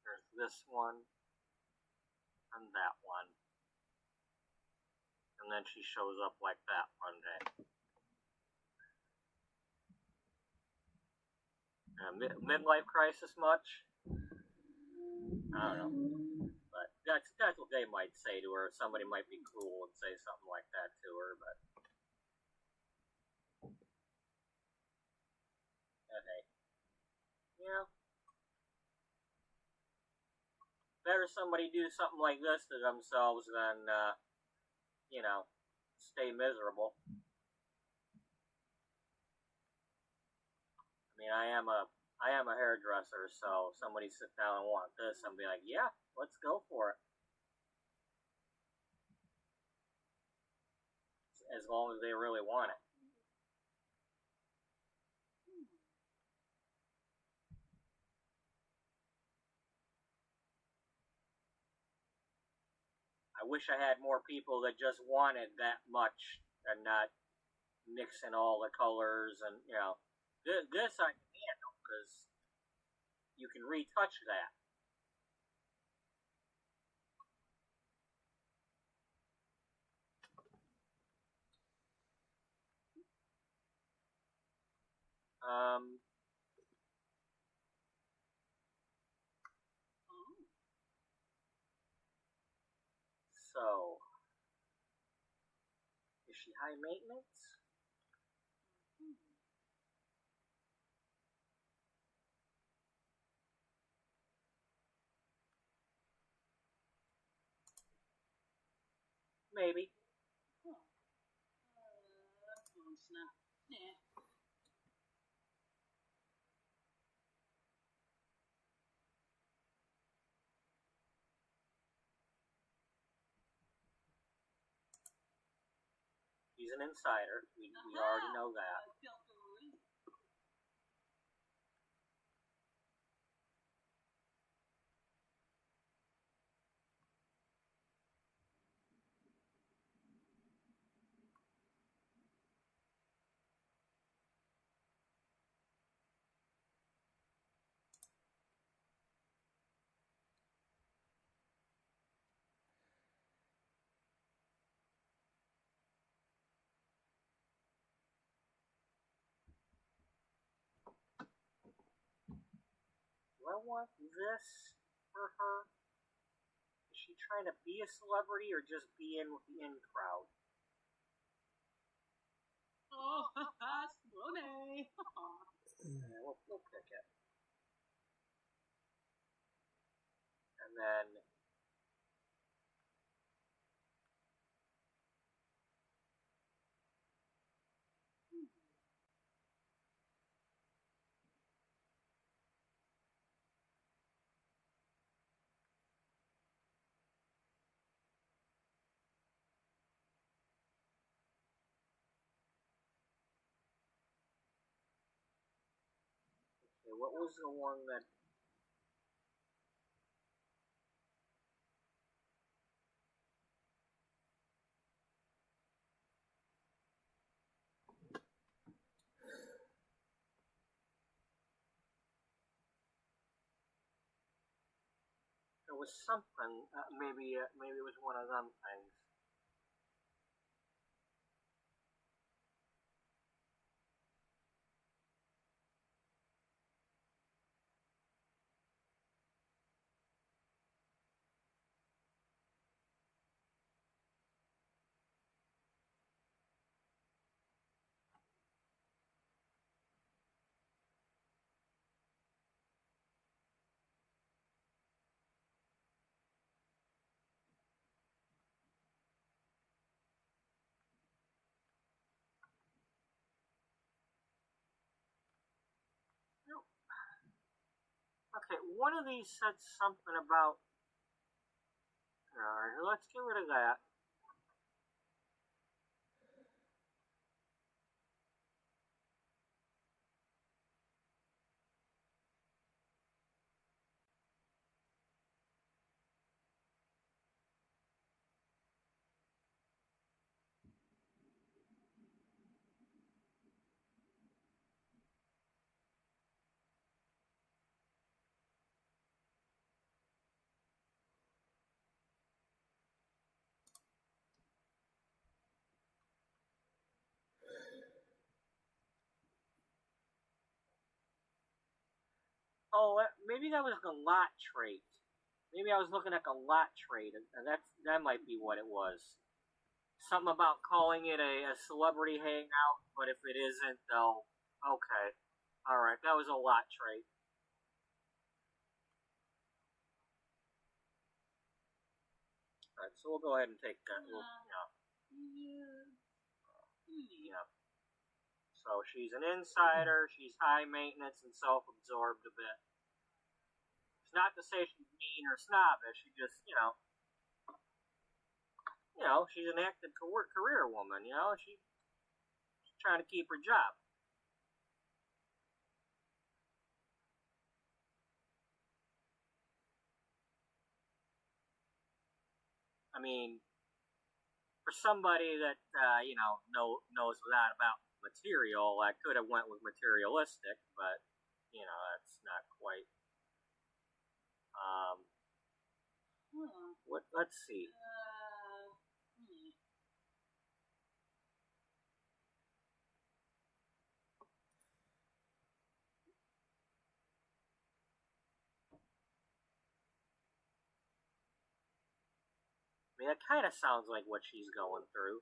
There's this one and that one. And then she shows up like that one day. Midlife crisis much? I don't know. But that's what they might say to her. Somebody might be cruel and say something like that to her, but... hey. You know? Better somebody do something like this to themselves than, you know, stay miserable. I mean, I am a hairdresser, so if somebody sit down and want this, I'm be like, yeah, let's go for it. As long as they really want it. I wish I had more people that just wanted that much and not mixing all the colors and, you know, this I can handle because you can retouch that. So, is she high maintenance? Maybe. an insider. We already know that. Do I want this for her? Is she trying to be a celebrity or just be in with the in crowd? Oh, slow day. Yeah, we'll pick it. And then okay, what was the one that there was something, maybe it was one of them things. Okay, one of these said something about. Alright, let's get rid of that. Oh, maybe that was the lot trait. Maybe I was looking at the lot trait, and that might be what it was. Something about calling it a celebrity hangout, but if it isn't, they'll. Okay. Alright, that was a lot trait. Alright, so we'll go ahead and take that. Yeah. So she's an insider, she's high maintenance and self-absorbed a bit. It's not to say she's mean or snobbish, she just, she's an active career woman, she's trying to keep her job. I mean, for somebody that, knows a lot about material, I could have went with materialistic, but, that's not quite. Let's see. I mean, that kind of sounds like what she's going through.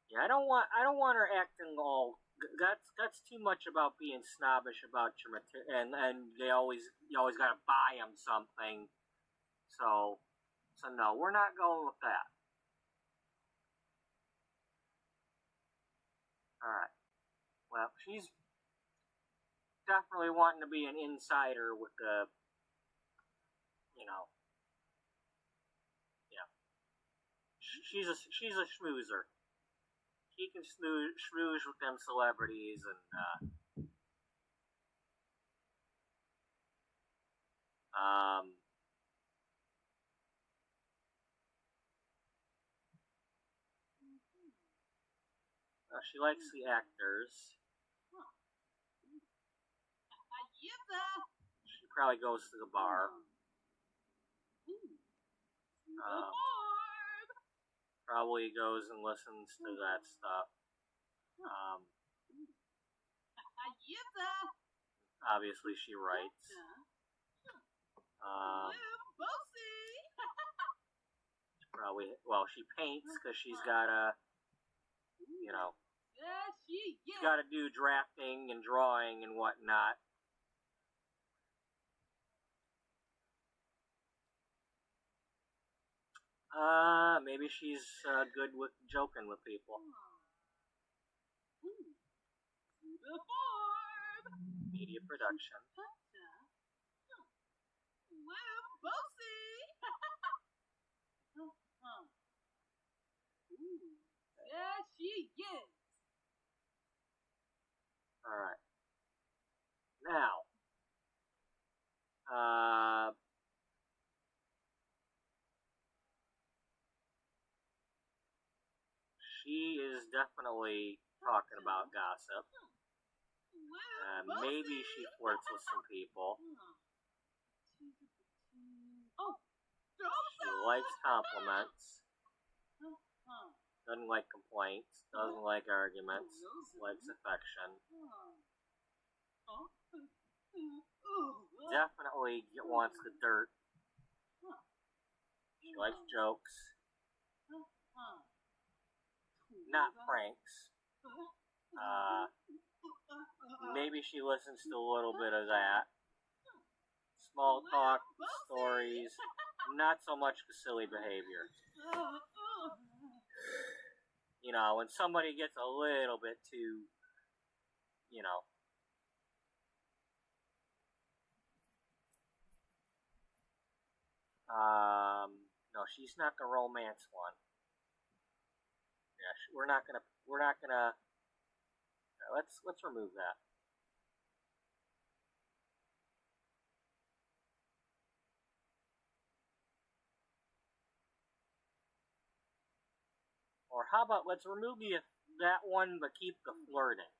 Yeah, I don't want her acting all. That's too much about being snobbish about your material, and you always got to buy them something. So no, we're not going with that. All right. Well, she's definitely wanting to be an insider with the, yeah. She's a schmoozer. She can schmooze with them celebrities and she likes the actors. She probably goes to the bar. Probably goes and listens to that stuff. Obviously, she writes. She paints because she's got she's got to do drafting and drawing and whatnot. Maybe she's good with joking with people. Media production. All right. Now, she is definitely talking about gossip. Maybe she flirts with some people. She likes compliments. Doesn't like complaints. Doesn't like arguments. Likes affection. Definitely wants the dirt. She likes jokes. Not pranks. Maybe she listens to a little bit of that. Small talk, stories, not so much the silly behavior. When somebody gets a little bit too, no, she's not the romance one. Yeah, we're not gonna, let's remove that. Or how about let's remove that one but keep the flirting.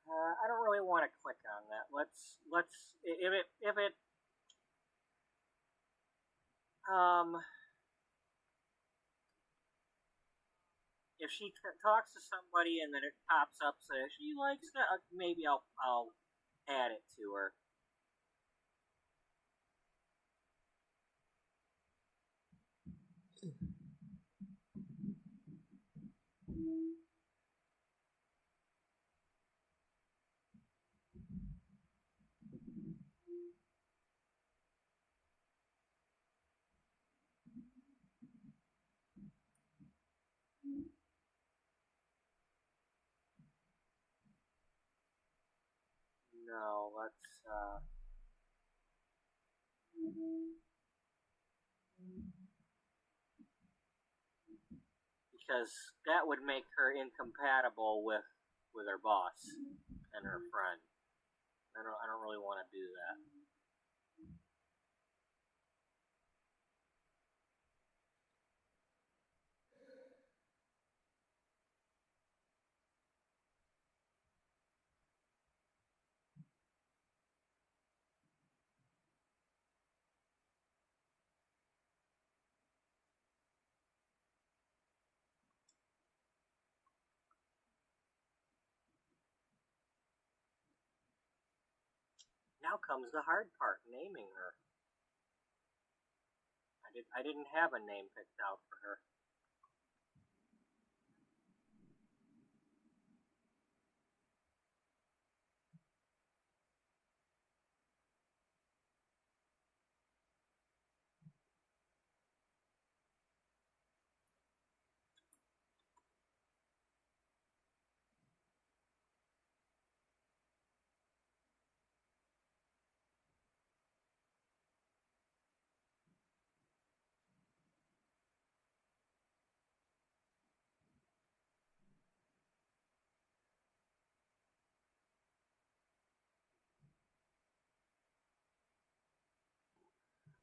I don't really want to click on that. If she talks to somebody and then it pops up says she likes that, maybe I'll add it to her. No, let's, because that would make her incompatible with her boss and her friend. I don't really want to do that. Now comes the hard part, naming her. I didn't have a name picked out for her.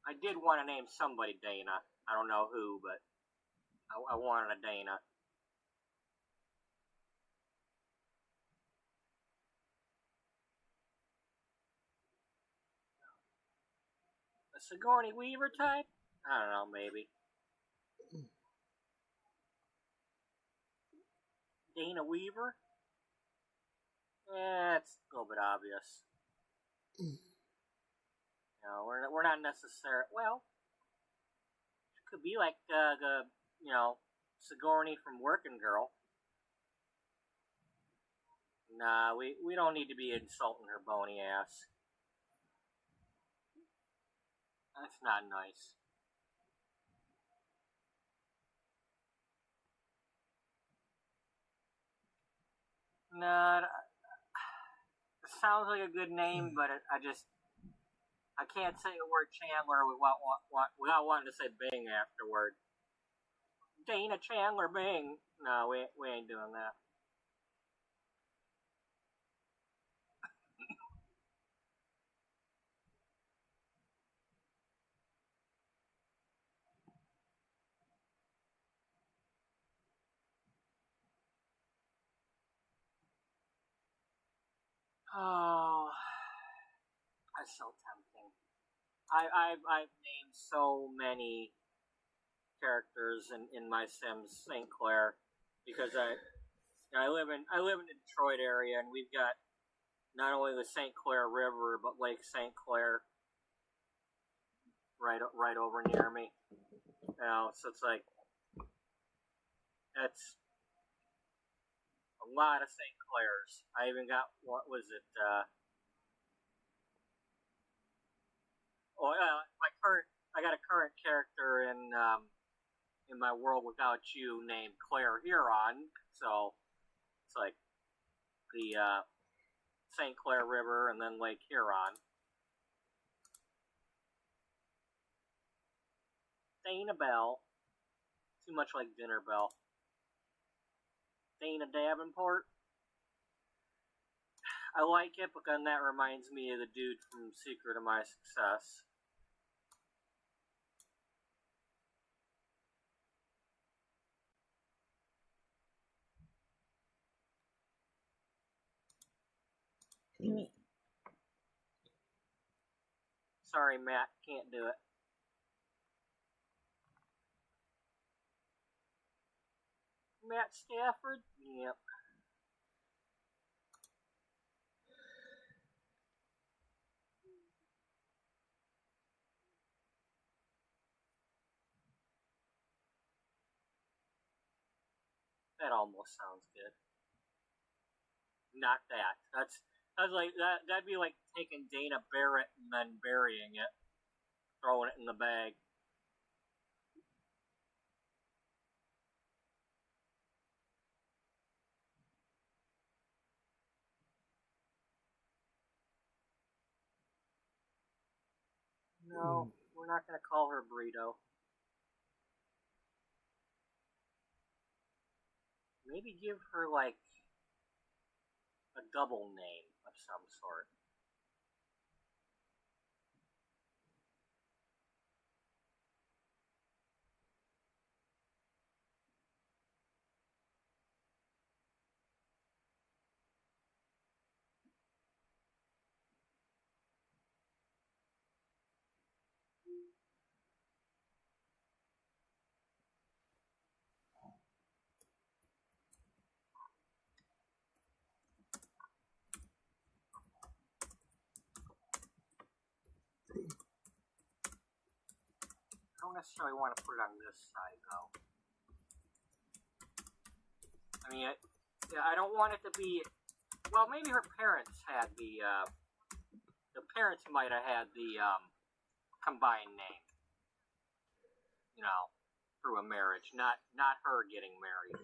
I did want to name somebody Dana. I don't know who, but I wanted a Dana. A Sigourney Weaver type? I don't know, maybe. Dana Weaver? Yeah, it's a little bit obvious. No, we're not necessarily. Well, it could be like the Sigourney from Working Girl. Nah, we don't need to be insulting her bony ass. That's not nice. Nah, it sounds like a good name, but I can't say the word Chandler without wanting to say Bing afterward. Dana Chandler Bing. No, we ain't doing that. Oh, that's so tempting. I've named so many characters in my Sims St. Clair because I live in the Detroit area, and we've got not only the St. Clair River but Lake St. Clair right over near me. So it's like that's a lot of St. Clairs. I even got, what was it? I got a current character in my World Without You named Claire Huron. So it's like the St. Clair River and then Lake Huron. Dana Bell. Too much like Dinner Bell. Dana Davenport. I like it, but then that reminds me of the dude from Secret of My Success. Sorry, Matt, can't do it. Matt Stafford? Yep. That almost sounds good. Not that. That'd be like taking Dana Barrett and then burying it, throwing it in the bag. No, we're not going to call her Burrito. Maybe give her, like, a double name of some sort. I don't necessarily want to put it on this side, though. I mean, I don't want it to be... Well, maybe her parents had the parents might have had the, combined name. You know, through a marriage, not her getting married.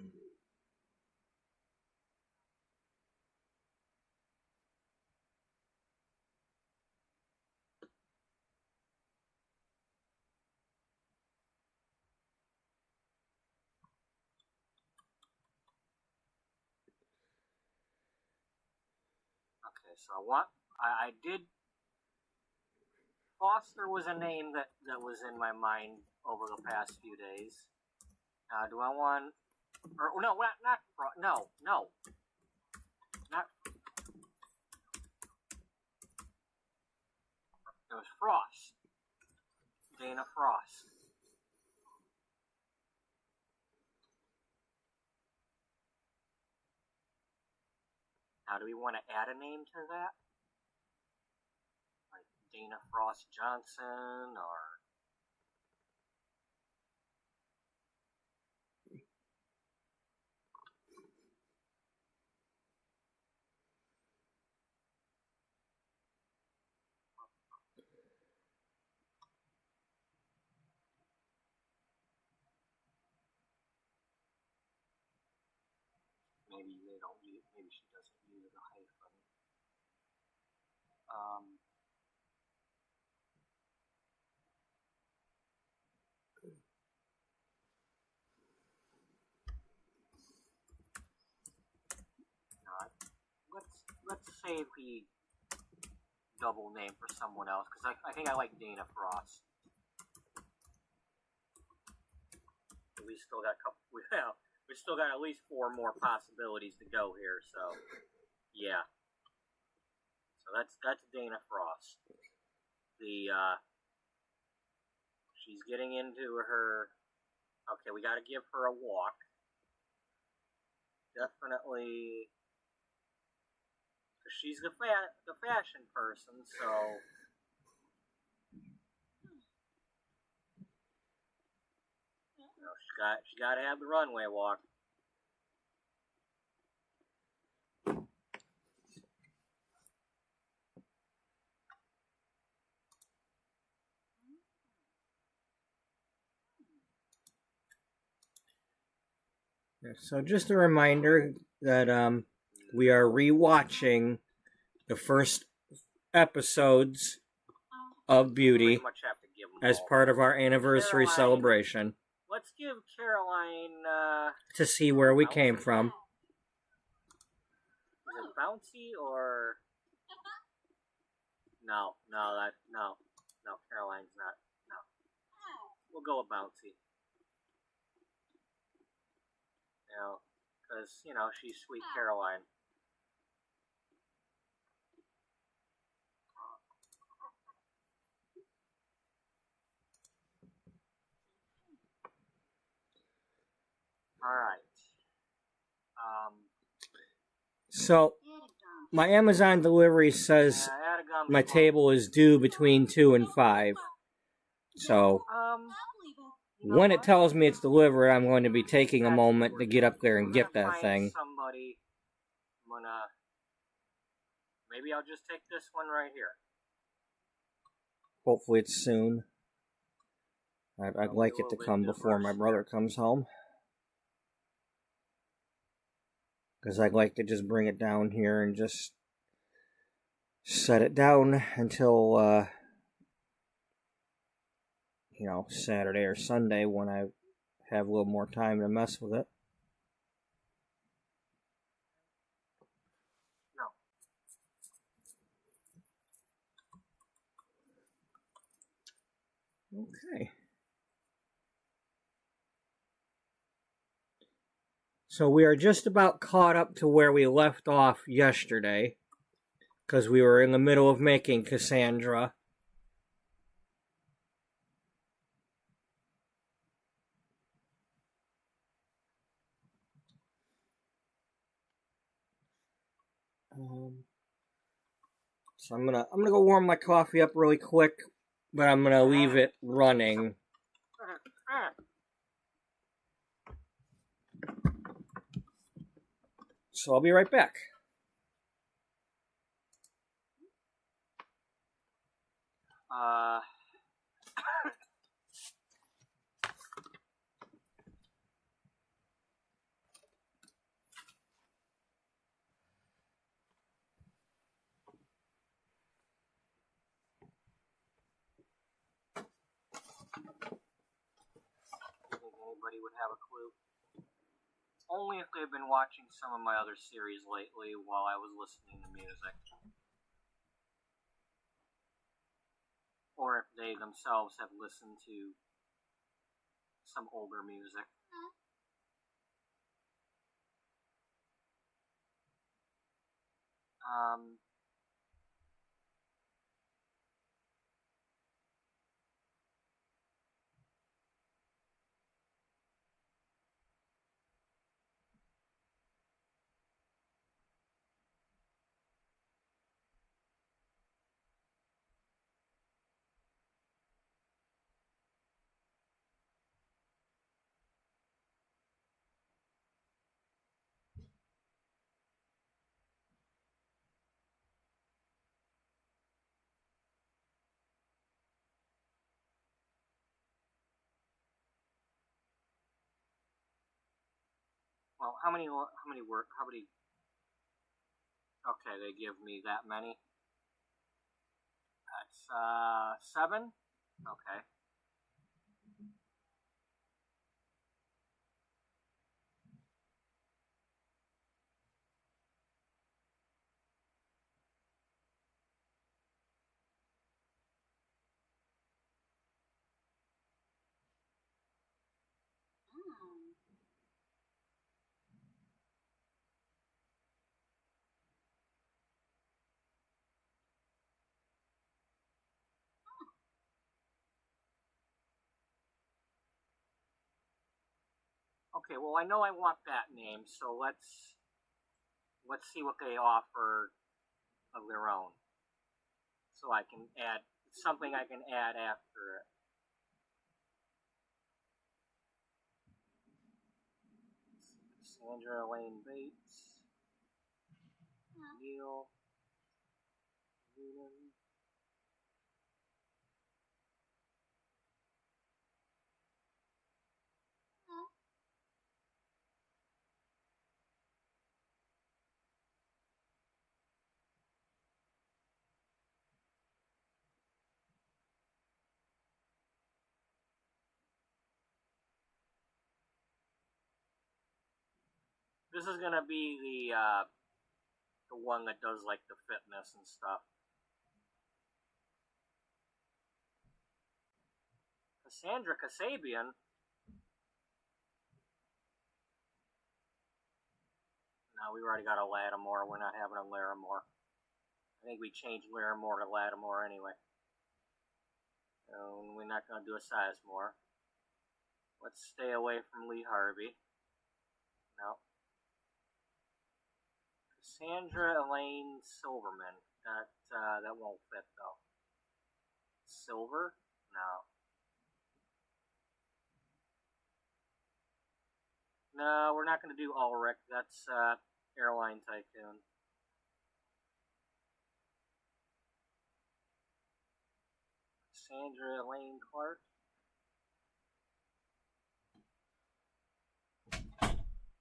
Okay, so I did... Foster was a name that was in my mind over the past few days. Do I want... Or, no, not no. Not... It was Frost. Dana Frost. Now, do we want to add a name to that? Like Dana Frost Johnson, or... Maybe they don't use... Maybe she doesn't use a hyphen. Let's save the double name for someone else, because I think I like Dana Frost. We still got a couple... We still got at least 4 more possibilities to go here, so... Yeah. So that's Dana Frost. She's getting into her... Okay, we gotta give her a walk. Definitely... She's the fashion person, so... You know, she gotta have the runway walk. So just a reminder that we are rewatching the first episodes of Beauty as part of our anniversary celebration. Let's give Caroline to see where we came from. Is it bouncy or no, Caroline's not. No. We'll go with bouncy. You know, because, you know, she's sweet Caroline. Alright. So, my Amazon delivery says my table is due between 2 and 5. So, when it tells me it's delivered, I'm going to be taking a moment to get up there and get that thing. Somebody, maybe I'll just take this one right here. Hopefully it's soon. I'd like it to come before my brother comes home. Because I'd like to just bring it down here and just set it down until Saturday or Sunday when I have a little more time to mess with it. No. Okay. So we are just about caught up to where we left off yesterday, because we were in the middle of making Cassandra. So I'm gonna go warm my coffee up really quick, but I'm gonna leave it running. So I'll be right back. Anybody would have a clue. Only if they've been watching some of my other series lately while I was listening to music. Or if they themselves have listened to some older music. Well, how many? Okay, they give me that many. That's 7. Okay. Okay, well I know I want that name, so let's see what they offer of their own. So I can add something I can add after it. Sandra Elaine Bates. Neil. Newman. This is gonna be the one that does like the fitness and stuff. Cassandra Kasabian. No, we've already got a Lattimore. We're not having a Larimore. I think we changed Larimore to Lattimore anyway. And we're not going to do a Sizemore. Let's stay away from Lee Harvey. No. Cassandra Elaine Silverman. That won't fit though. Silver? No. No, we're not going to do Ulrich. That's Airline Tycoon. Cassandra Elaine Clark.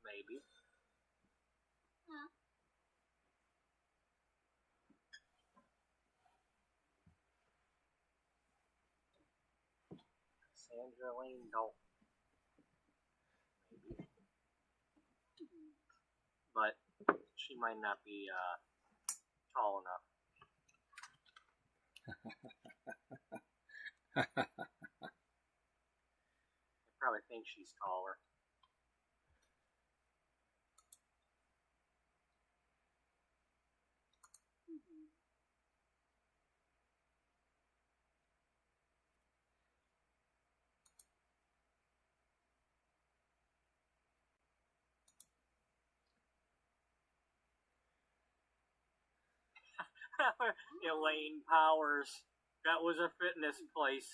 Maybe. Sandra Lane Dalton. Maybe. But she might not be tall enough. I probably think she's taller. Elaine Powers. That was a fitness place.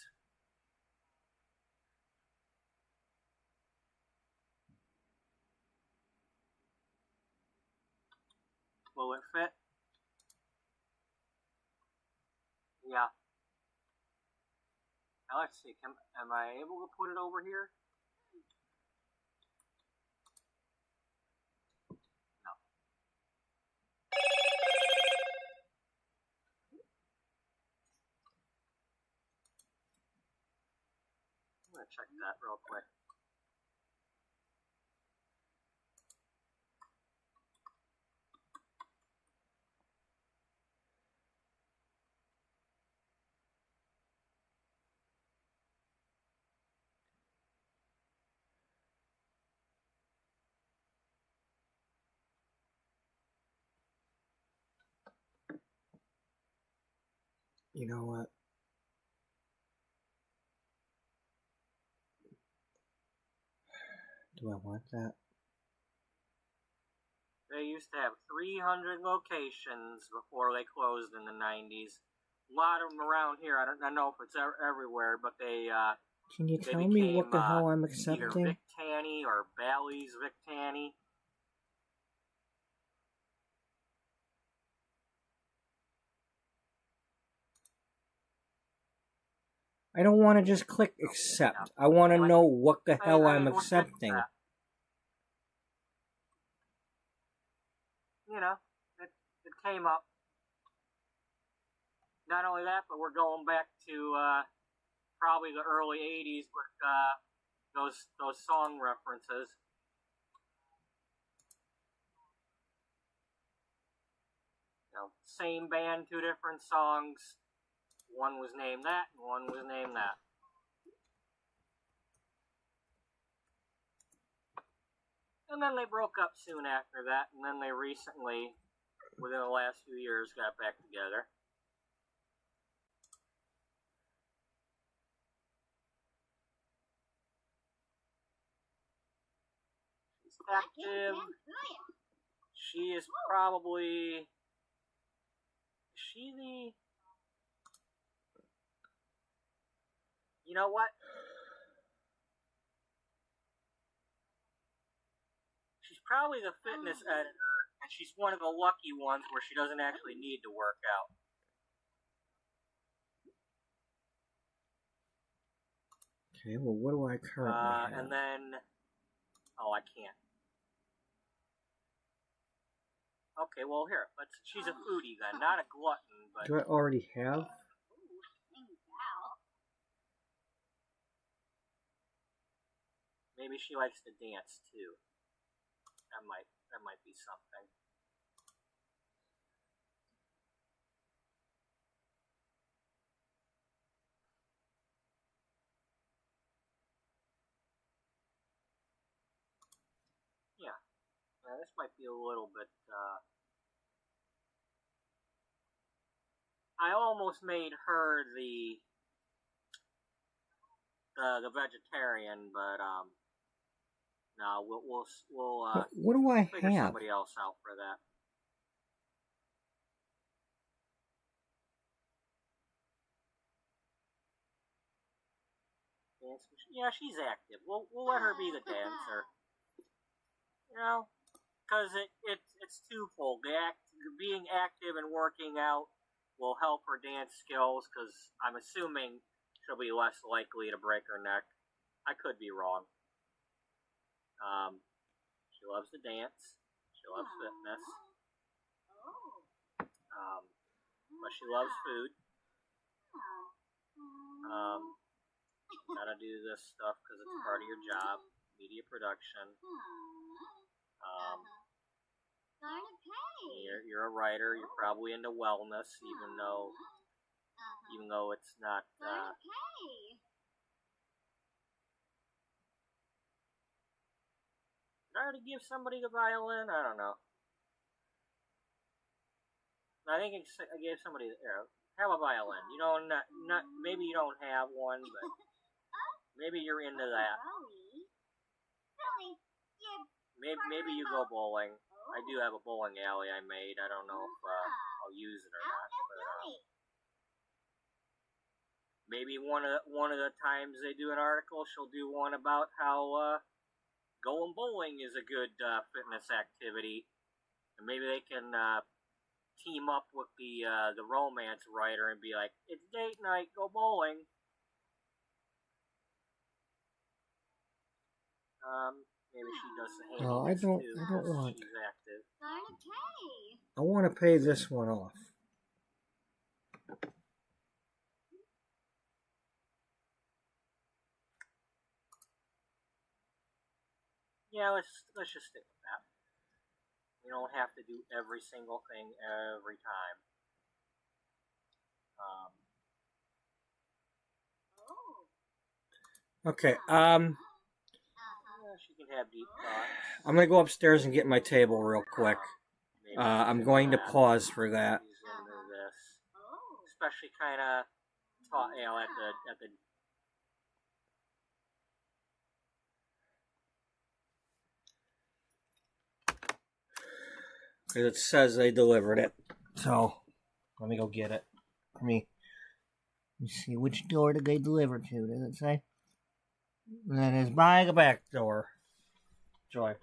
Will it fit? Yeah. Now let's see. Am I able to put it over here? No. I'm gonna check that real quick. You know what? Do I want that? They used to have 300 locations before they closed in the 90s. A lot of them around here. I don't know if it's everywhere, but they Can you they tell me became, what the hell I'm either accepting? Vic Tanny or Bally's Vic Tanny. I don't want to just click accept. I want to know what the hell I'm accepting. You know, it came up. Not only that, but we're going back to probably the early 80s with those song references. You know, same band, two different songs. One was named that, and one was named that. And then they broke up soon after that, and then they recently, within the last few years, got back together. She's active. She is probably... Is she the... You know what? She's probably the fitness editor, and she's one of the lucky ones where she doesn't actually need to work out. Okay, well, what do I currently have? And then... Oh, I can't. Okay, well, here. She's a foodie then, not a glutton, but... Do I already have? Maybe she likes to dance, too. That might be something. Yeah. This might be a little bit, I almost made her the vegetarian, but, no, we'll what do I figure have? somebody else out for that. Yeah, she's active. We'll let her be the dancer. You know, because it's twofold. Being active and working out will help her dance skills, because I'm assuming she'll be less likely to break her neck. I could be wrong. She loves to dance. She loves fitness. But she loves food. Gotta do this stuff because it's part of your job, media production. You're a writer. You're probably into wellness, even though it's not. Did I already give somebody the violin? I don't know. I think I gave somebody have a violin. You know, not maybe you don't have one, but maybe you're into that. Maybe you go bowling. I do have a bowling alley I made. I don't know if I'll use it or not. But, maybe one of the times they do an article, she'll do one about how going bowling is a good fitness activity, and maybe they can team up with the romance writer and be like, "It's date night, go bowling." Maybe she does the handle. Oh, I don't want. She's active. I want to pay this one off. Yeah, let's just stick with that. We don't have to do every single thing every time. Okay. She can have deep thoughts. I'm gonna go upstairs and get my table real quick. I'm going to pause for that. Especially kind of, at the. Because it says they delivered it. So, let me go get it. Let me see which door did they deliver to. Does it say? That is by the back door. Joy.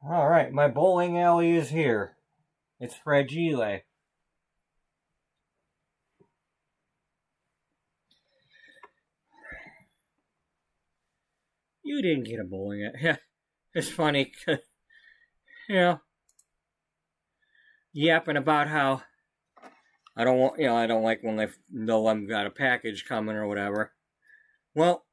Alright, my bowling alley is here. It's fragile. You didn't get a bowling alley. Yeah, it's funny. Yapping about how I don't want, I don't like when they know I've got a package coming or whatever. Well,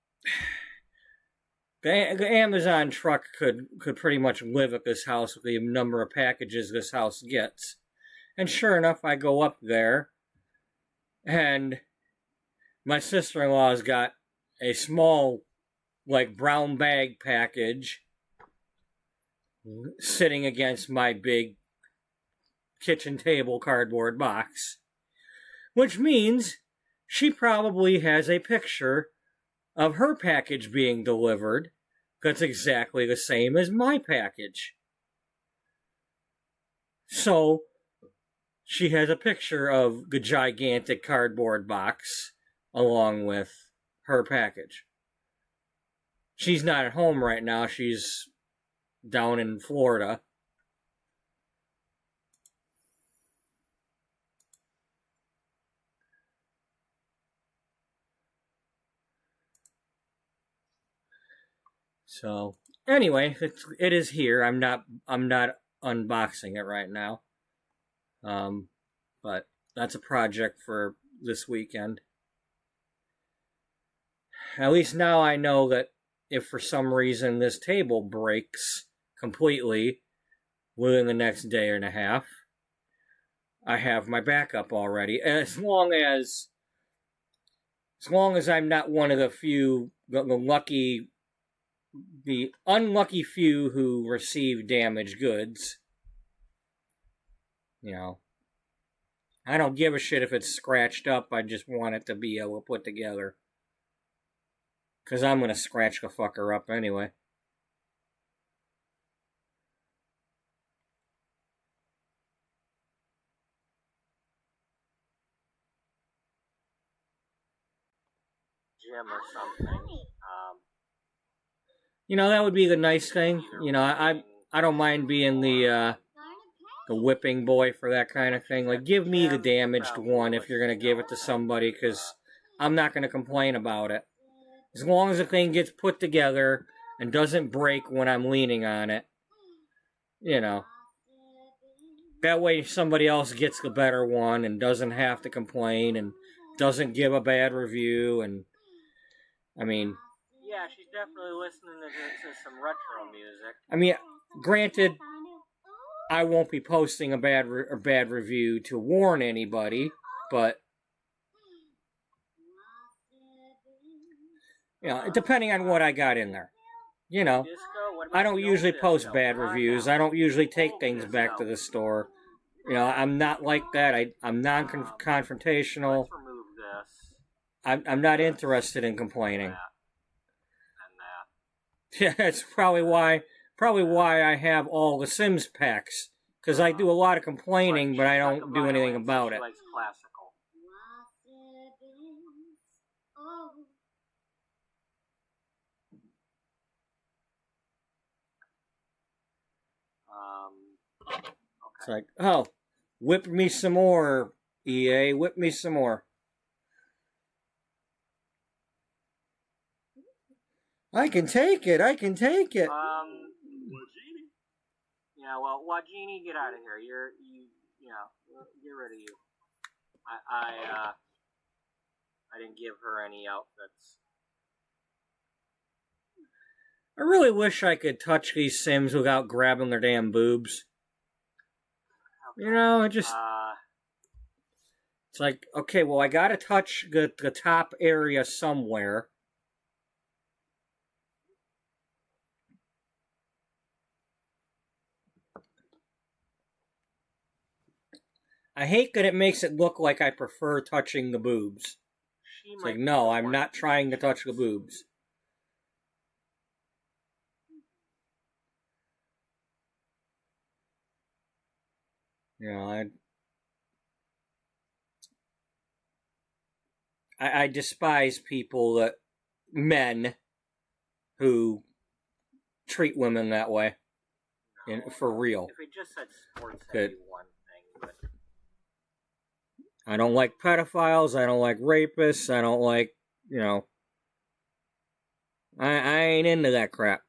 the Amazon truck could pretty much live at this house with the number of packages this house gets. And sure enough, I go up there, and my sister-in-law's got a small, brown bag package sitting against my big kitchen table cardboard box. Which means she probably has a picture of her package being delivered that's exactly the same as my package. So, she has a picture of the gigantic cardboard box along with her package. She's not at home right now. She's down in Florida. So, anyway, it is here. I'm not unboxing it right now. But that's a project for this weekend. At least now I know that if for some reason this table breaks completely within the next day and a half, I have my backup already. As long as I'm not one of the unlucky few who receive damaged goods. I don't give a shit if it's scratched up. I just want it to be able to put together. Because I'm going to scratch the fucker up anyway. Gym or something. That would be the nice thing. I don't mind being the whipping boy for that kind of thing. Give me the damaged one if you're going to give it to somebody, because I'm not going to complain about it. As long as the thing gets put together and doesn't break when I'm leaning on it. That way somebody else gets the better one and doesn't have to complain and doesn't give a bad review. And, yeah, she's definitely listening to some retro music. Granted, I won't be posting a bad review to warn anybody, but depending on what I got in there. I don't usually post bad reviews. I don't usually take things back to the store. I'm not like that. I'm non-confrontational. Let's remove this. I'm not interested in complaining. And Yeah, that's probably why I have all the Sims packs. Because I do a lot of complaining, but I don't do anything about it. She likes classical. Okay. It's like, oh, whip me some more, EA. Whip me some more. I can take it. Wajini. Yeah, well, Wajini, get out of here. Get rid of you. I didn't give her any outfits. I really wish I could touch these Sims without grabbing their damn boobs. Okay. It just... it's like, okay, well, I gotta touch the top area somewhere. I hate that it makes it look like I prefer touching the boobs. It's like, no, I'm not trying to touch the boobs. I despise men who treat women that way. for real. If we just said sports, Good. that'd be one thing, but I don't like pedophiles. I don't like rapists. I don't like, you know, I ain't into that crap.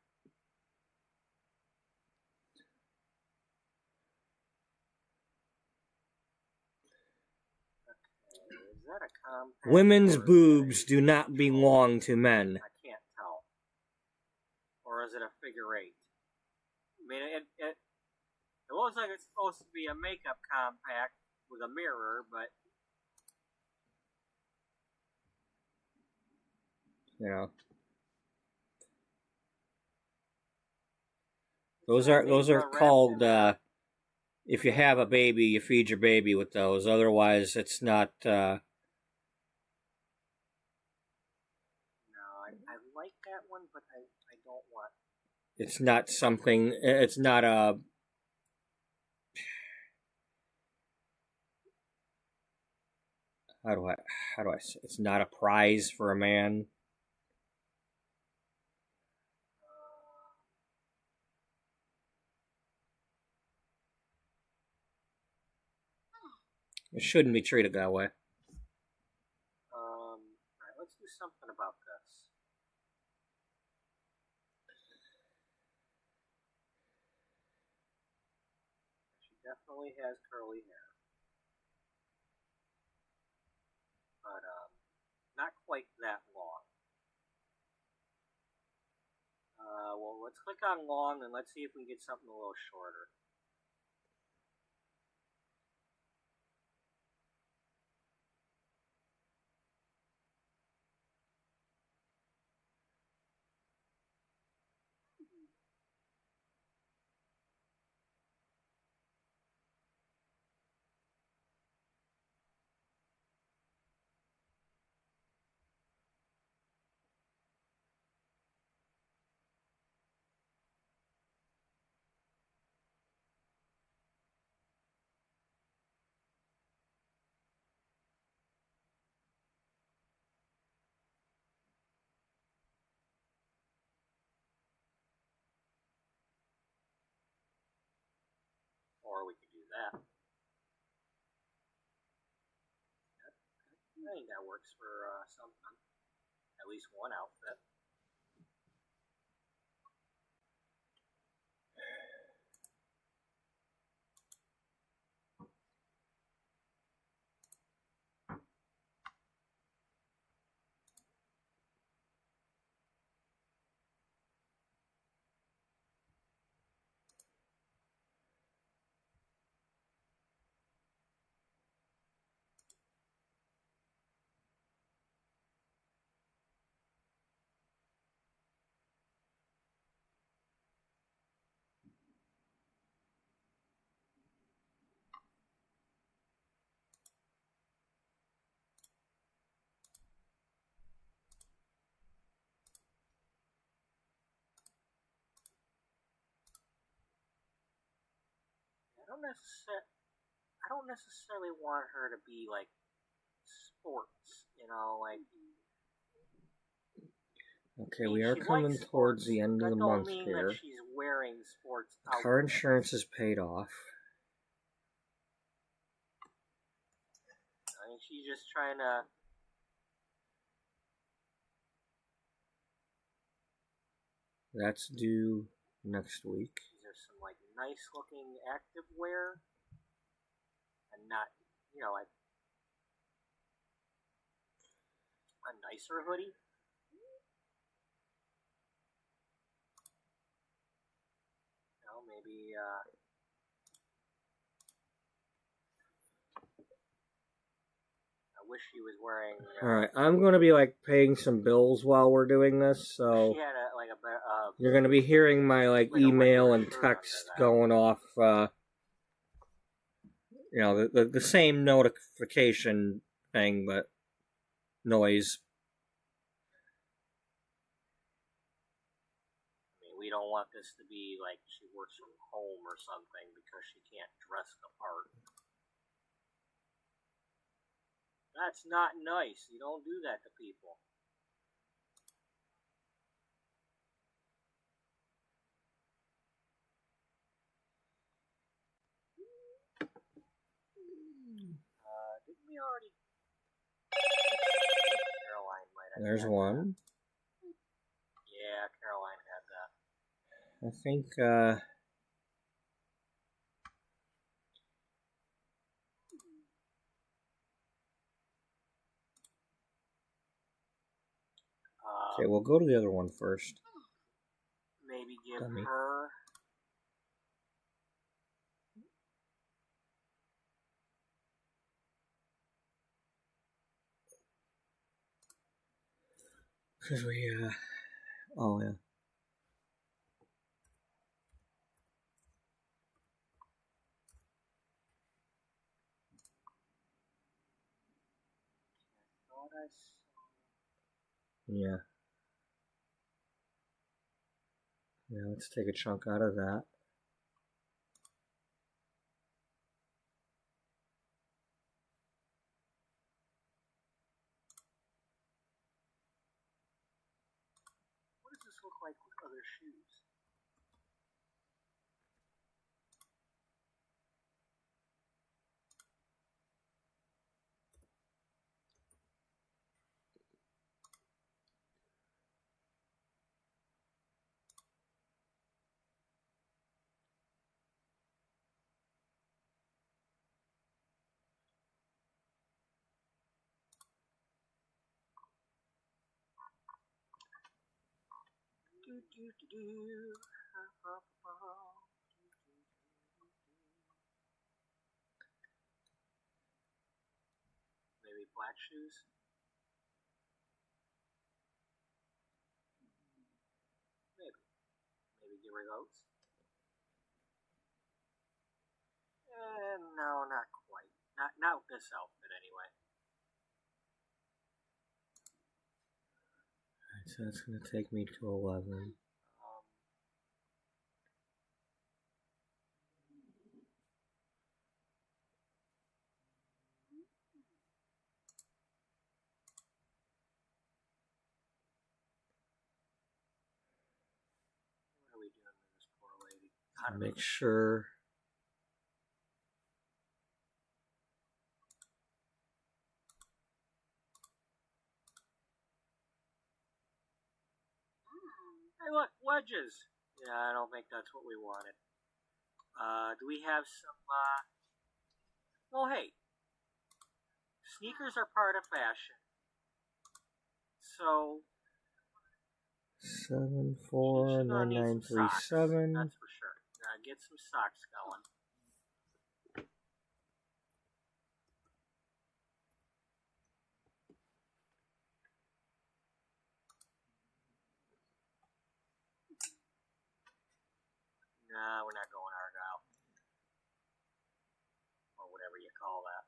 is that a compact? Women's boobs do not belong to men. I can't tell. Or is it a figure eight? I mean, it looks like it's supposed to be a makeup compact with a mirror, but You know, those are called. If you have a baby, you feed your baby with those. Otherwise, it's not. no, I like that one, but I don't want. It's not something. It's not a. How do I say? It's not a prize for a man. It shouldn't be treated that way. Alright, let's do something about this. She definitely has curly hair. But, not quite that long. Well, let's click on long and let's see if we can get something a little shorter. Or we could do that. I think that works for something. At least one outfit. I don't necessarily want her to be like sports, you know, like. Okay, we are coming towards the end of the month here. That she's wearing sports Car insurance is paid off. I mean, she's just trying to. That's due next week. These are some like nice looking active wear, and not, you know, like a nicer hoodie. You know, maybe. I wish she was wearing. Alright, I'm going to be like paying some bills while we're doing this, so she had you're going to be hearing my like email and text going off, you know, the same notification thing, but noise. I mean, we don't want this to be like she works from home or something because she can't dress the part. That's not nice. You don't do that to people. Didn't we already? Caroline might have. There's one. Yeah, Caroline had that. I think, okay, we'll go to the other one first. Maybe give Dummy. her. Because we, oh yeah. Thought I saw. Yeah. Yeah, let's take a chunk out of that. What does this look like with other shoes? Maybe black shoes. Maybe give her those. No, not quite. Not with this outfit anyway. Alright, so that's going to take me to 11. What are we doing with this poor lady? I don't Make sure. Hey, look, wedges. Yeah, I don't think that's what we wanted. Do we have some, well, hey. Sneakers are part of fashion. So 749937. that's for sure. Get some socks going. Nah, we're not going Argyle. Or whatever you call that.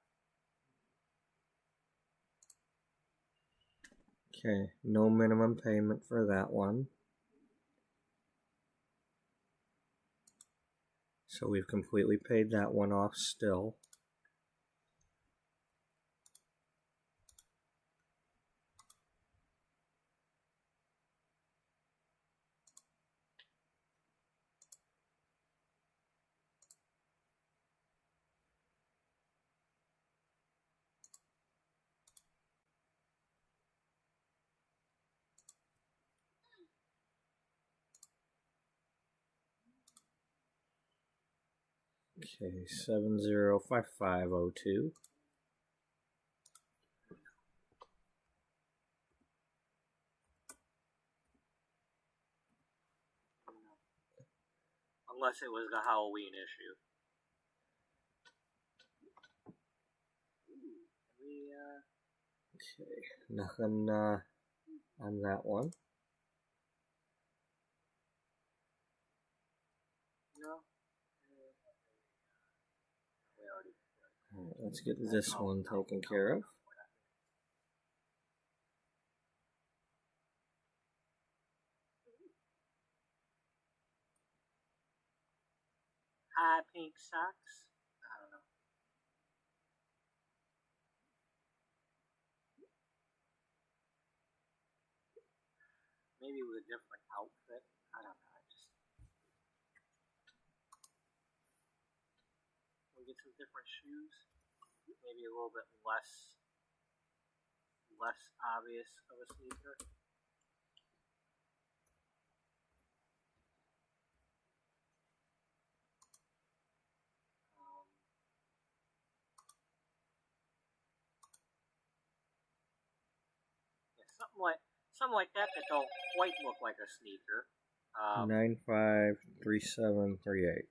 Okay, no minimum payment for that one. So we've completely paid that one off still. Okay, 705502. Unless it was the Halloween issue. Okay, nothing on that one. No. Alright, let's get this one taken care of. High pink socks. I don't know. Maybe with a different outfit. I don't know. We'll get some different shoes. maybe a little bit less obvious of a sneaker. Something like that don't quite look like a sneaker. 953738.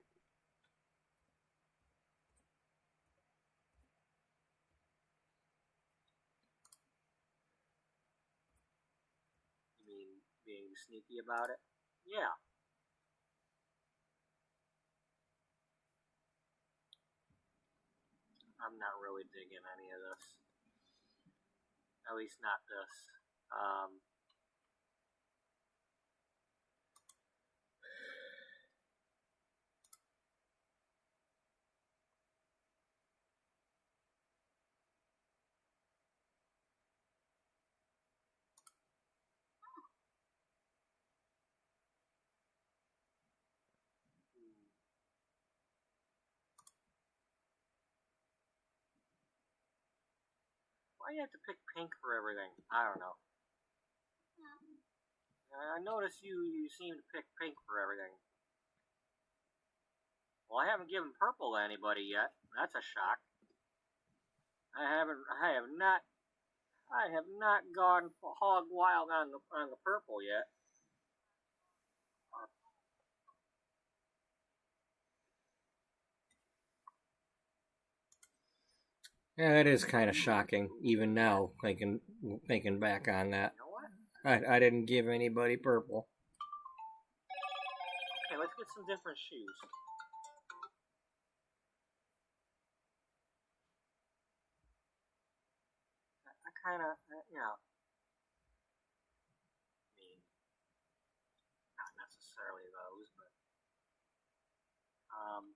You mean being sneaky about it? Yeah. I'm not really digging any of this. At least not this. Why do you have to pick pink for everything? I don't know. I noticed you seem to pick pink for everything. Well, I haven't given purple to anybody yet. That's a shock. I have not gone hog wild on the purple yet. Yeah, it is kind of shocking, even now, thinking back on that. You know what? I didn't give anybody purple. Okay, let's get some different shoes. I kind of, I mean, not necessarily those, but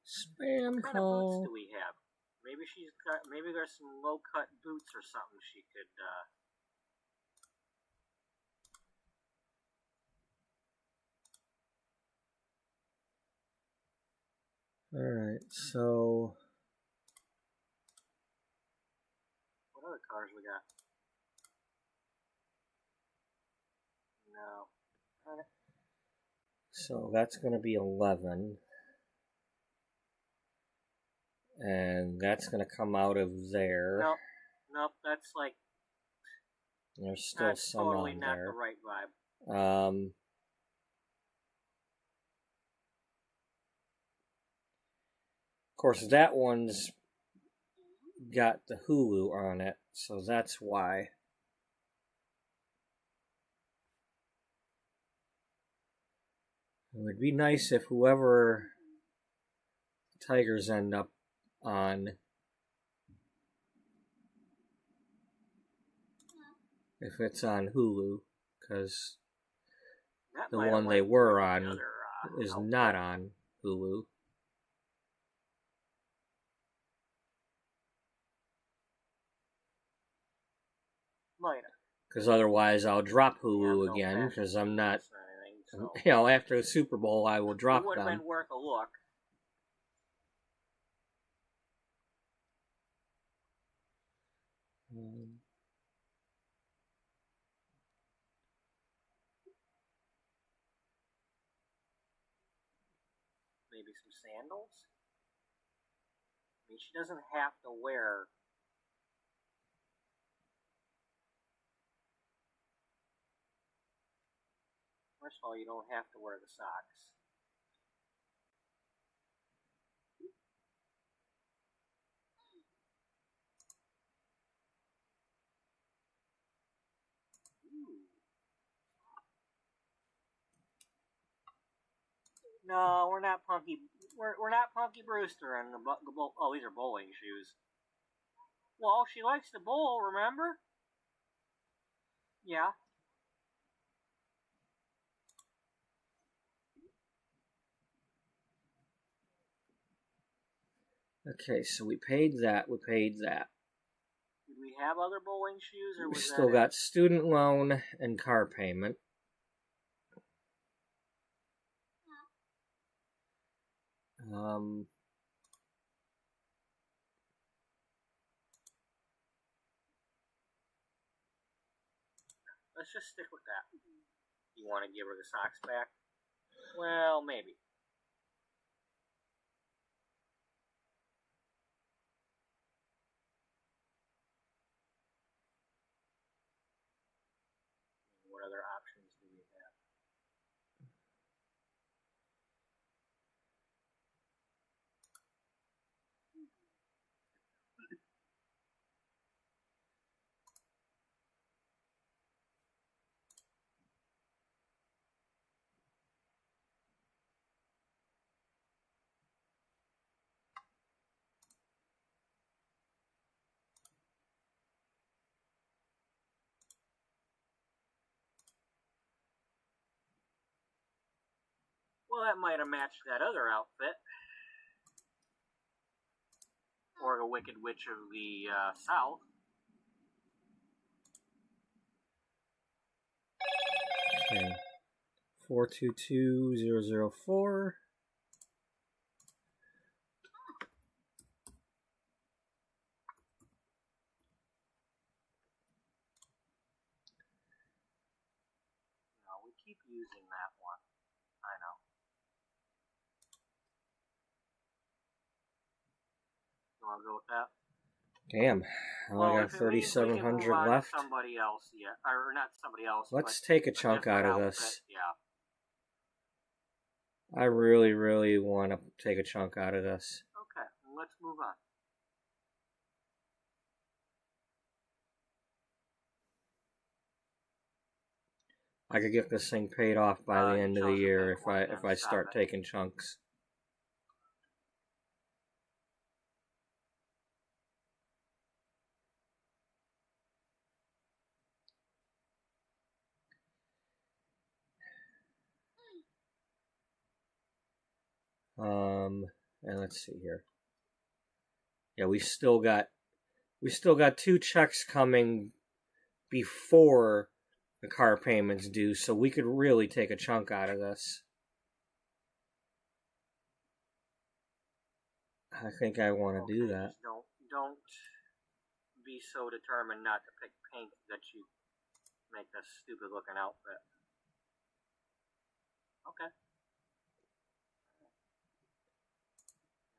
Spam what kind of boots call. do we have? Maybe there's some low cut boots or something she could. Alright, so What other colors we got? No. so that's going to be 11. And that's going to come out of there. Nope, that's like. There's still That's some totally on not there. the right vibe. Of course, that one's got the Hulu on it, so that's why. It would be nice if whoever Tigers end up on, if it's on Hulu, because the one they were on is not on Hulu. Because otherwise I'll drop Hulu again, because I'm not, after the Super Bowl I will drop them. It would have been worth a look. Maybe some sandals? I mean, she doesn't have to wear. First of all, you don't have to wear the socks. No, we're not Punky. We're not Punky Brewster and the oh, these are bowling shoes. Well, she likes to bowl, remember? Yeah. Okay, so we paid that. Did we have other bowling shoes, or We was still that got student loan and car payment. let's just stick with that. You want to give her the socks back? Well, maybe. What other options do we have? Well, that might have matched that other outfit. Or the Wicked Witch of the South. Okay. 422004. No, we keep using that one. I know. You want to go with that? Damn. I only got if it means we can 3,700 move on left. to somebody else, yeah, or not somebody else. Let's but take a chunk out of different this. outfit, yeah. I really, really want to take a chunk out of this. Okay, let's move on. I could get this thing paid off by the end of the chose a year big one, if I stop start it. taking chunks. And let's see here. Yeah, we still got 2 checks coming before the car payment's due, so we could really take a chunk out of this. I think I want to do that. Just don't be so determined not to pick pink that you make this stupid looking outfit. Okay.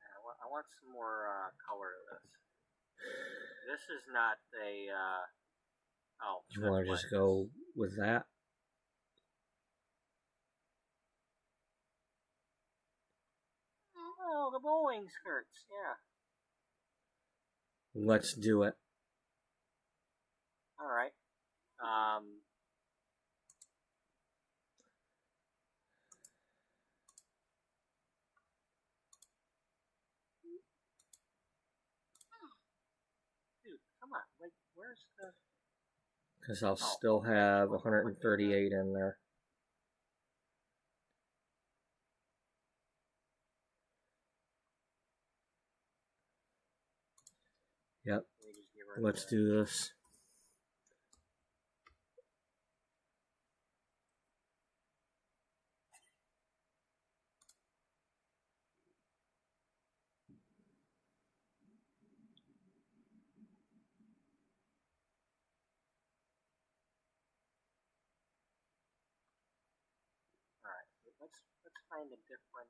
Yeah, I want some more color to this. This is not a. You want to just go with that? Oh, the bowling skirts, yeah. Let's do it. All right. Dude, come on. Like, where's the... Because I'll still have 138 in there. Yep. Let's do this. Alright, let's find a different,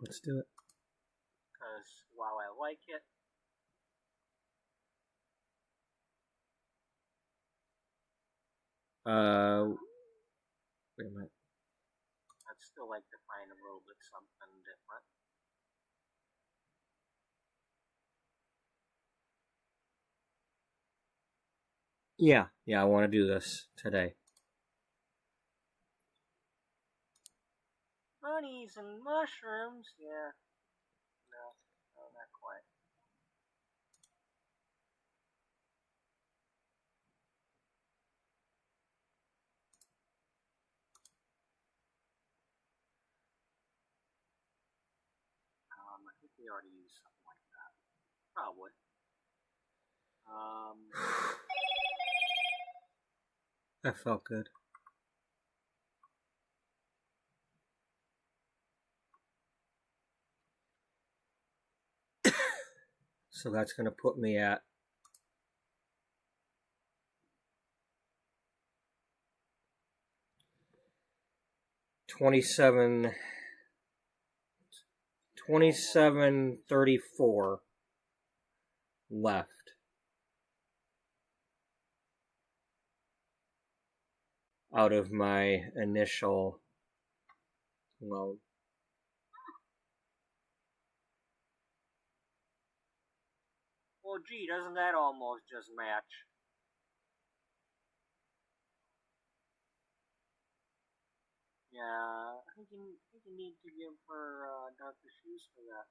Let's do it. because while I like it, wait a minute. I'd still like to find a little bit something different. Yeah, I want to do this today. Bunnies and mushrooms, yeah. No, not quite. I think we already used something like that. Probably. That felt good. So that's going to put me at 2734 left out of my initial loan. Well, gee, doesn't that almost just match? Yeah, I think you need to give her darker shoes for that.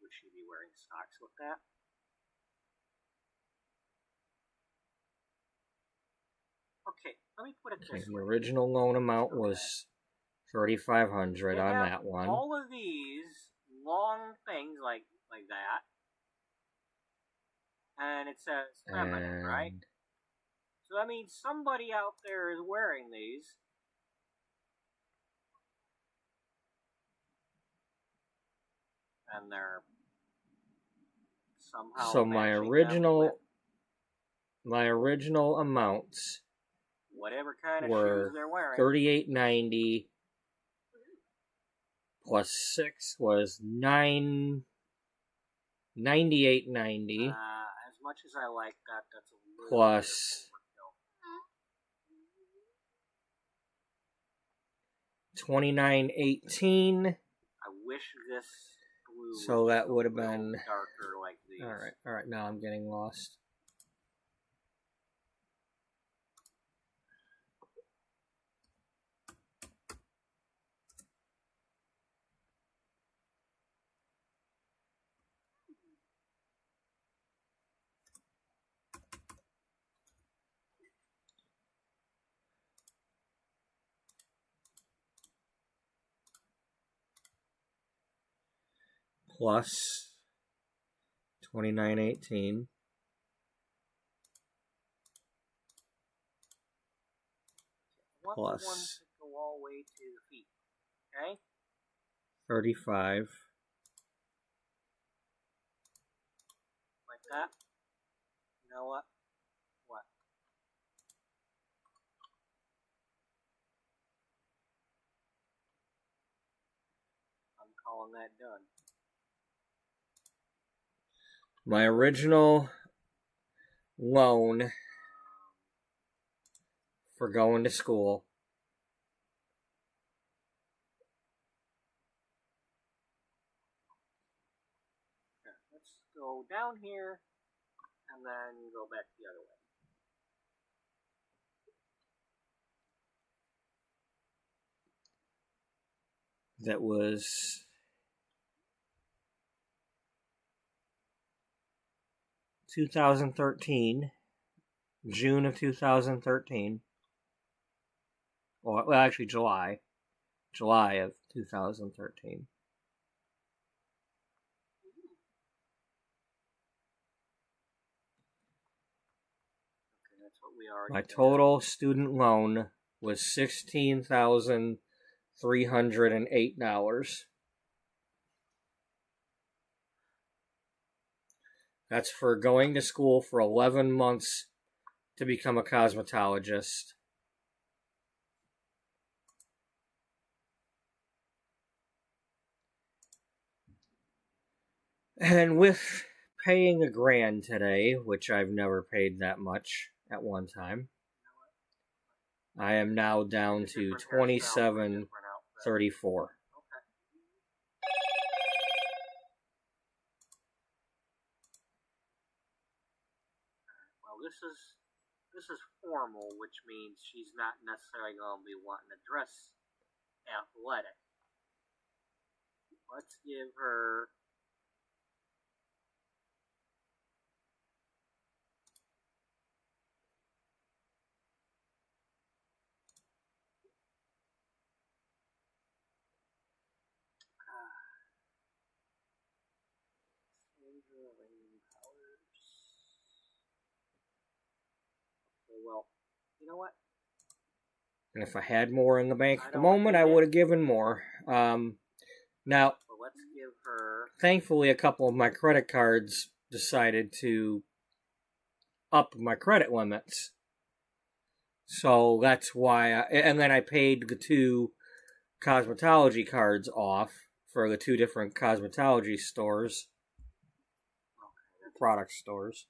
Would she be wearing socks with that? Okay, let me put it this The way. original loan amount was $3,500 on that one. All of these long things like that, and it says feminine, right? So that means somebody out there is wearing these. And they're somehow So my original amounts whatever kind of were shoes they're wearing. $38.90 plus 6 was $98.90. As much as I like that, that's a little plus $29.18. I wish this blue so that would have been darker like these. All right. Now I'm getting lost. Plus $29.18 plus the ones that go all the way to the feet. Okay? $35. Like that. You know what? What? I'm calling that done. My original loan for going to school Okay, let's go down here and then go back the other way. that was June of 2013. Well, actually July of 2013. Okay, that's what we already My did. total student loan was $16,308. That's for going to school for 11 months to become a cosmetologist. And with paying $1,000 today, which I've never paid that much at one time, I am now down to $27.34. This is formal, which means she's not necessarily going to be wanting to dress athletic. Let's give her well, you know what? And if I had more in the bank at the moment, I would have given more. Now, let's give her. Thankfully, a couple of my credit cards decided to up my credit limits. So that's why, and then I paid the 2 cosmetology cards off for the 2 different cosmetology stores, product stores.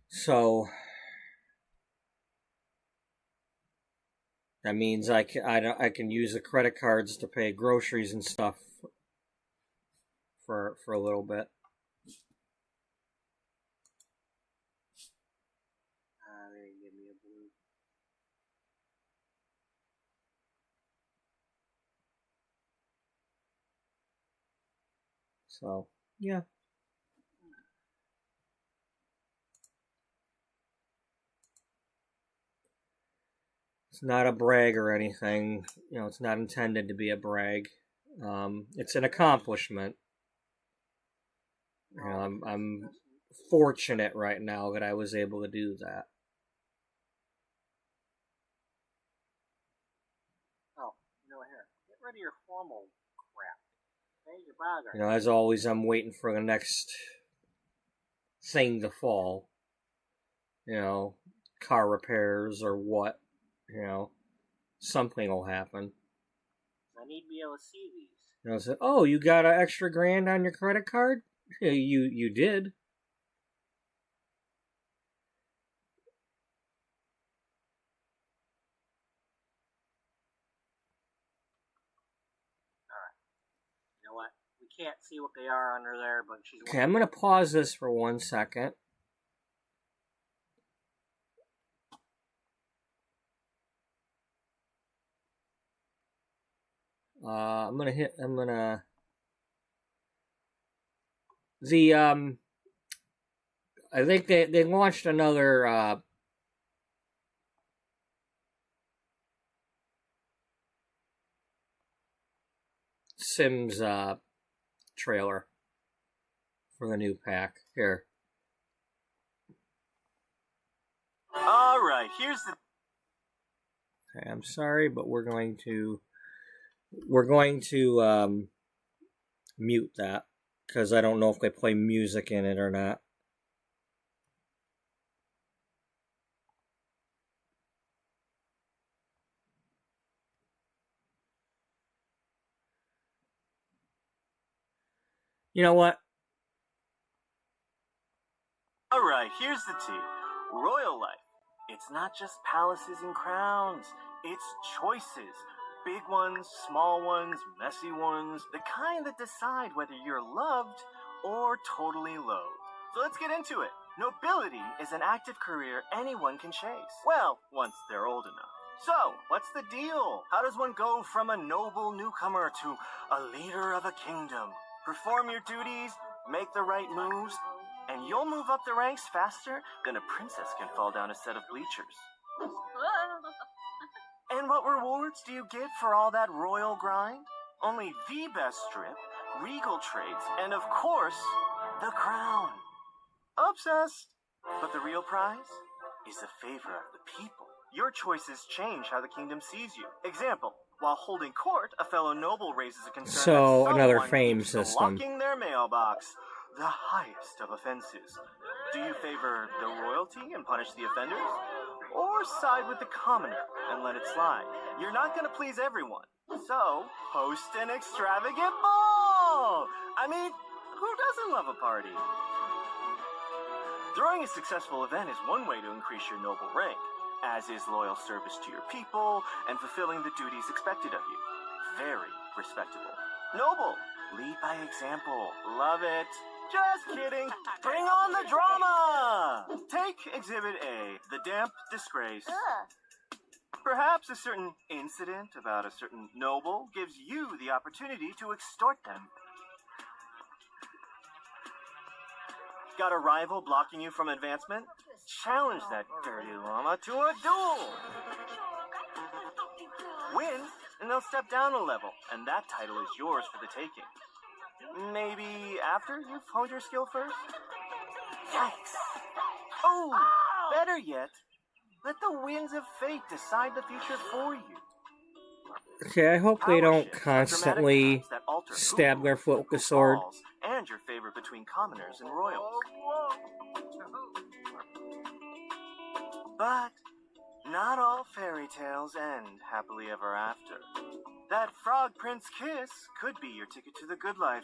So that means I can use the credit cards to pay groceries and stuff for a little bit. They give me a blue. So yeah. It's not a brag or anything. You know, it's not intended to be a brag. It's an accomplishment. You know, I'm fortunate right now that I was able to do that. Oh, here. Get rid of your formal crap. Hey, you're bothering. You know, as always, I'm waiting for the next thing to fall. You know, car repairs or what. You know, something will happen. I need to be able to see these. You know, say, oh, you got an extra grand on your credit card? You did. Alright. You know what? We can't see what they are under there, but she's... Okay, I'm going to pause this for 1 second. I'm gonna I think they launched another Sims trailer for the new pack. Here. Alright, here's the... Okay, I'm sorry, but we're going to mute that because I don't know if they play music in it or not. You know what? Alright, here's the tea. Royal life. It's not just palaces and crowns. It's choices. Big ones, small ones, messy ones. The kind that decide whether you're loved or totally loathed. So let's get into it. Nobility is an active career anyone can chase. Well, once they're old enough. So, what's the deal? How does one go from a noble newcomer to a leader of a kingdom? Perform your duties, make the right moves, and you'll move up the ranks faster than a princess can fall down a set of bleachers. And what rewards do you get for all that royal grind? Only the best strip, regal traits, and of course, the crown. Obsessed! But the real prize is the favor of the people. Your choices change how the kingdom sees you. Example, while holding court, a fellow noble raises a concern So, that another someone fame keeps system. locking their mailbox. The highest of offenses. Do you favor the royalty and punish the offenders? Or side with the commoner and let it slide? You're not going to please everyone. So, host an extravagant ball! I mean, who doesn't love a party? Throwing a successful event is one way to increase your noble rank, as is loyal service to your people and fulfilling the duties expected of you. Very respectable. Noble, lead by example. Love it. Just kidding. Bring on the drama! Take Exhibit A, the damp disgrace. Perhaps a certain incident about a certain noble gives you the opportunity to extort them. Got a rival blocking you from advancement? Challenge that dirty llama to a duel! Win, and they'll step down a level, and that title is yours for the taking. Maybe after you've honed your skill first? Yikes! Oh, better yet, let the winds of fate decide the future for you. Okay, I hope they Power don't shifts are constantly dramatic times that alter stab who, their foot with who a sword. falls, and your favor between commoners and royals. But not all fairy tales end happily ever after. That frog prince kiss could be your ticket to the good life.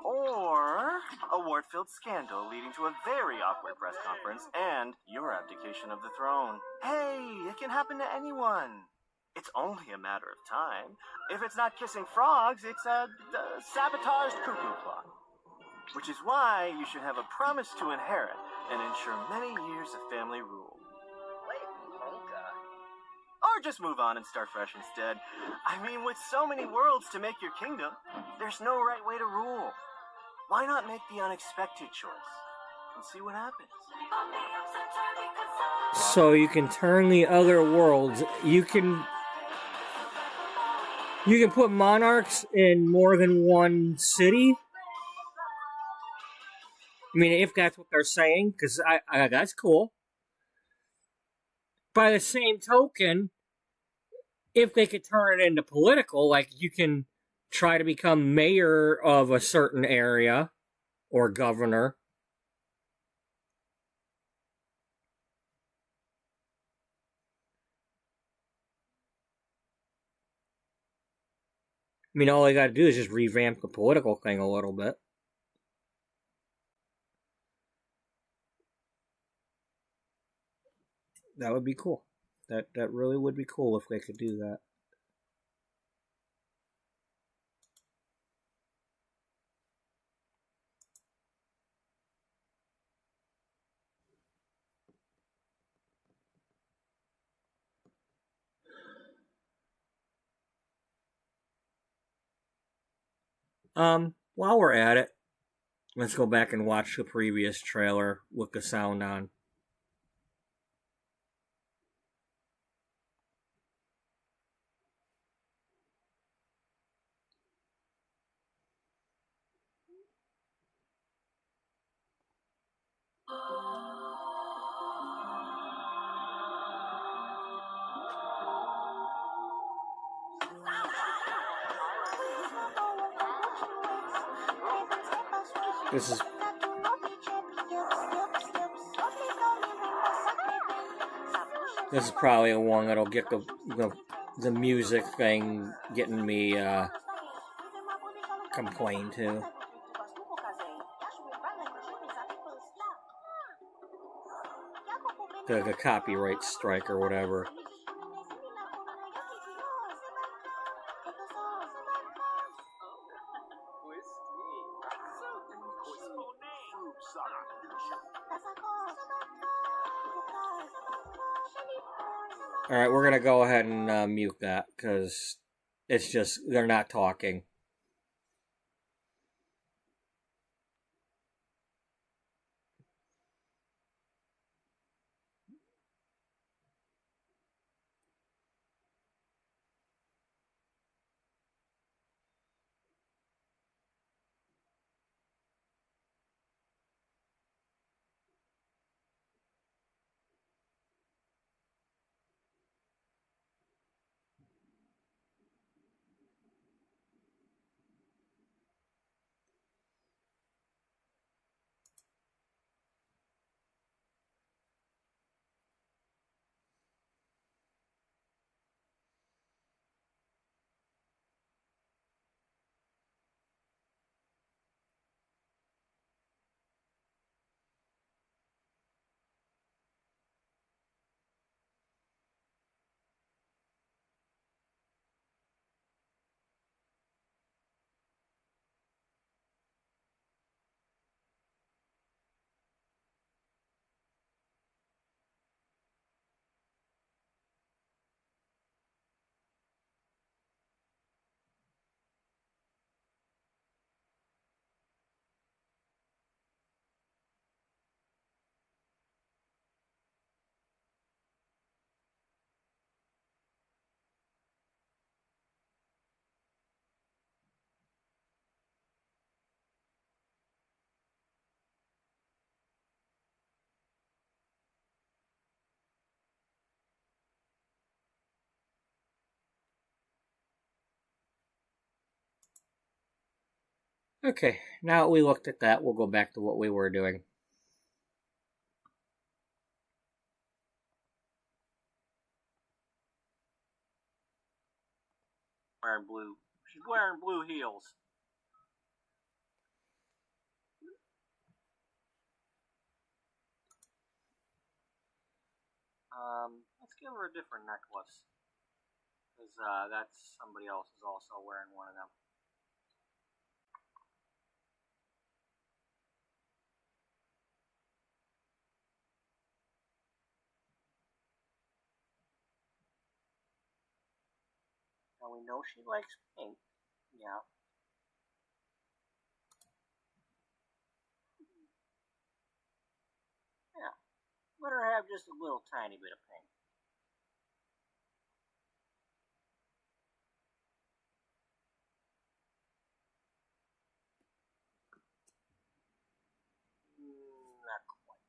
Or a wart-filled scandal leading to a very awkward press conference and your abdication of the throne. Hey, it can happen to anyone. It's only a matter of time. If it's not kissing frogs, it's a sabotaged cuckoo clock. Which is why you should have a promise to inherit and ensure many years of family rule. Or just move on and start fresh instead. I mean, with so many worlds to make your kingdom, there's no right way to rule. Why not make the unexpected choice and see what happens? So you can turn the other worlds. You can put monarchs in more than one city. I mean, if that's what they're saying, because I that's cool. By the same token, if they could turn it into political, like you can try to become mayor of a certain area or governor. I mean, all they got to do is just revamp the political thing a little bit. That would be cool. That really would be cool if they could do that. While we're at it, let's go back and watch the previous trailer with the sound on. This is probably the one that'll get the music thing getting me complained to. The copyright strike or whatever. Alright, we're gonna go ahead and mute that, because it's just, they're not talking. Okay, now that we looked at that, we'll go back to what we were doing. Wearing blue. She's wearing blue heels. Let's give her a different necklace. Because that's somebody else is also wearing one of them. Now we know she likes pink. Yeah. Yeah. Let her have just a little tiny bit of pink. Not quite.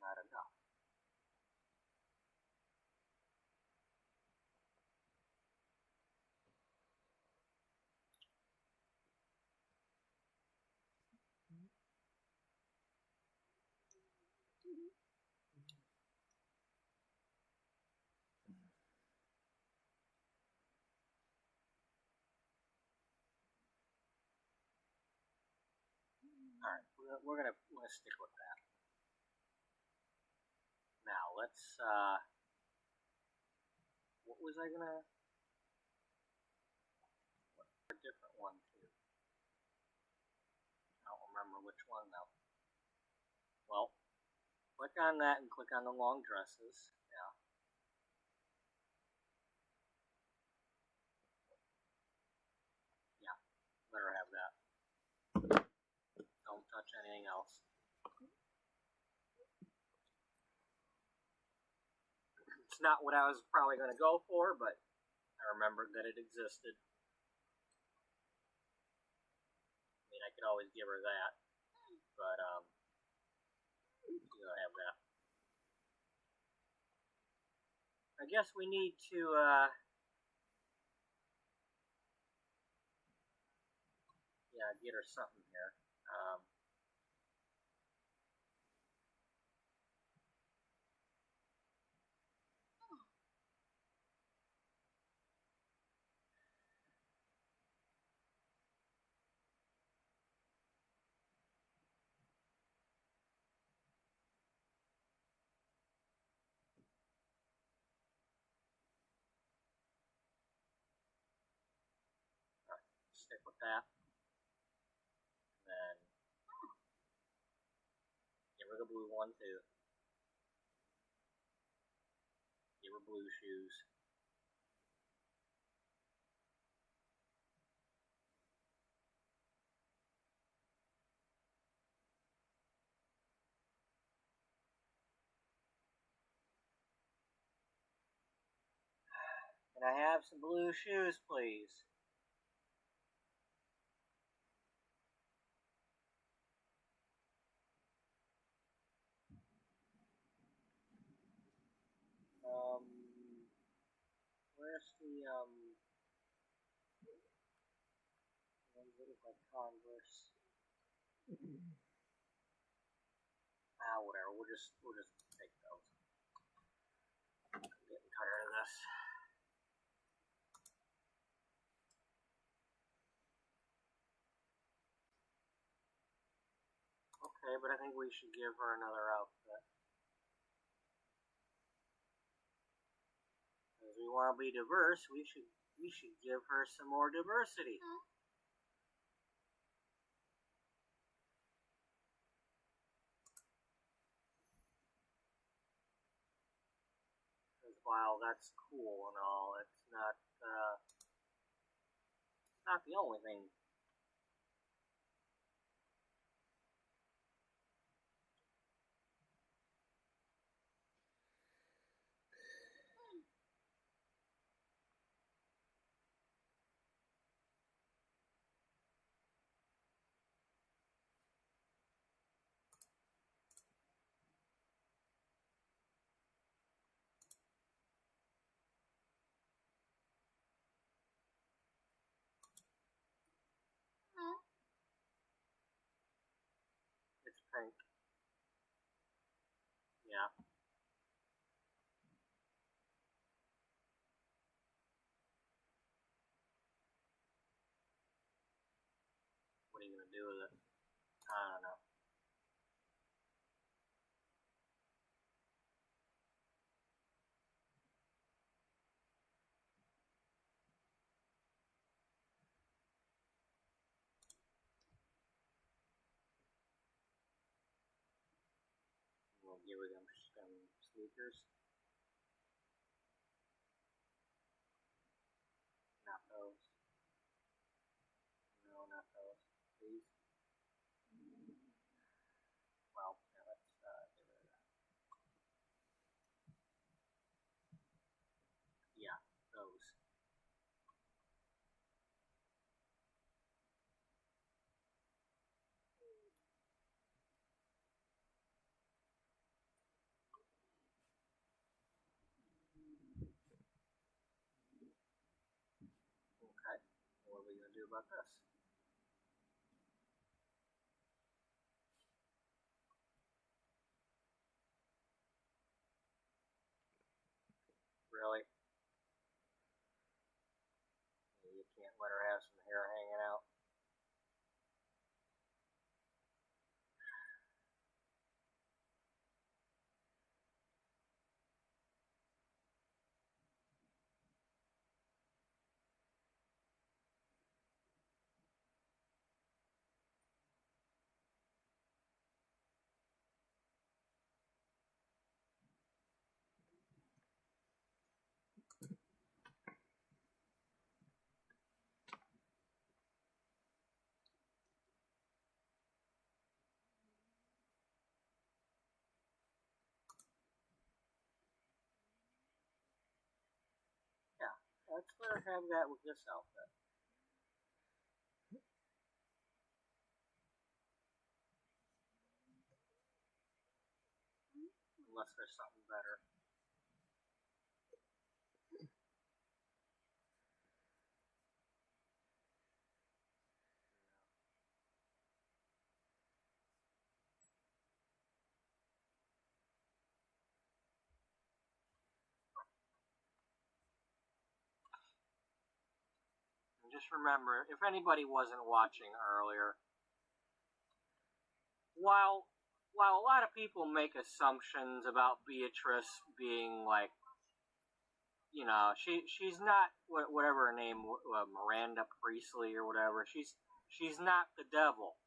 Not enough. Alright, we're gonna stick with that. Now let's what was I gonna a different one too. I don't remember which one though. Well, click on that and click on the long dresses. Yeah. Yeah. Let her have that. Don't touch anything else. It's not what I was probably going to go for, but I remembered that it existed. I mean, I could always give her that, but you don't have that. I guess we need to yeah, get her something here. Stick with that. And then give her the blue one too. Give her blue shoes. Can I have some blue shoes, please? Where's the ones that look like Converse? Whatever. We'll just take those. I'm getting tired of this. Okay, but I think we should give her another outfit. Because we want to be diverse, we should give her some more diversity. Because while that's cool and all, it's not the only thing. think. Yeah. What are you going to do with it? I don't know. We'll give her them sneakers. Not those. No, not those. These. Well, yeah, let's get rid of that. Yeah, those. Okay. What are we going to do about this? Really? You can't let her have some hair hanging out? Yeah. Let's let her have that with this outfit. Unless there's something better. And just remember, if anybody wasn't watching earlier, while a lot of people make assumptions about Beatrice being like, you know, she's not whatever her name, Miranda Priestley or whatever. She's not the devil.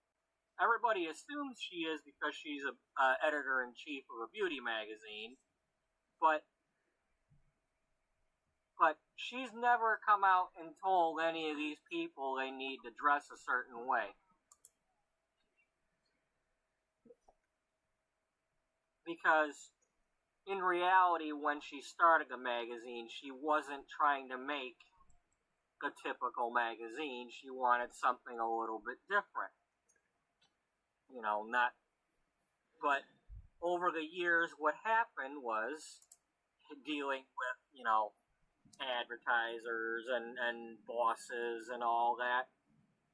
Everybody assumes she is because she's a editor in chief of a beauty magazine, but she's never come out and told any of these people they need to dress a certain way. Because in reality, when she started the magazine, she wasn't trying to make the typical magazine. She wanted something a little bit different. You know, not. But over the years, what happened was dealing with, you know, advertisers and bosses and all that.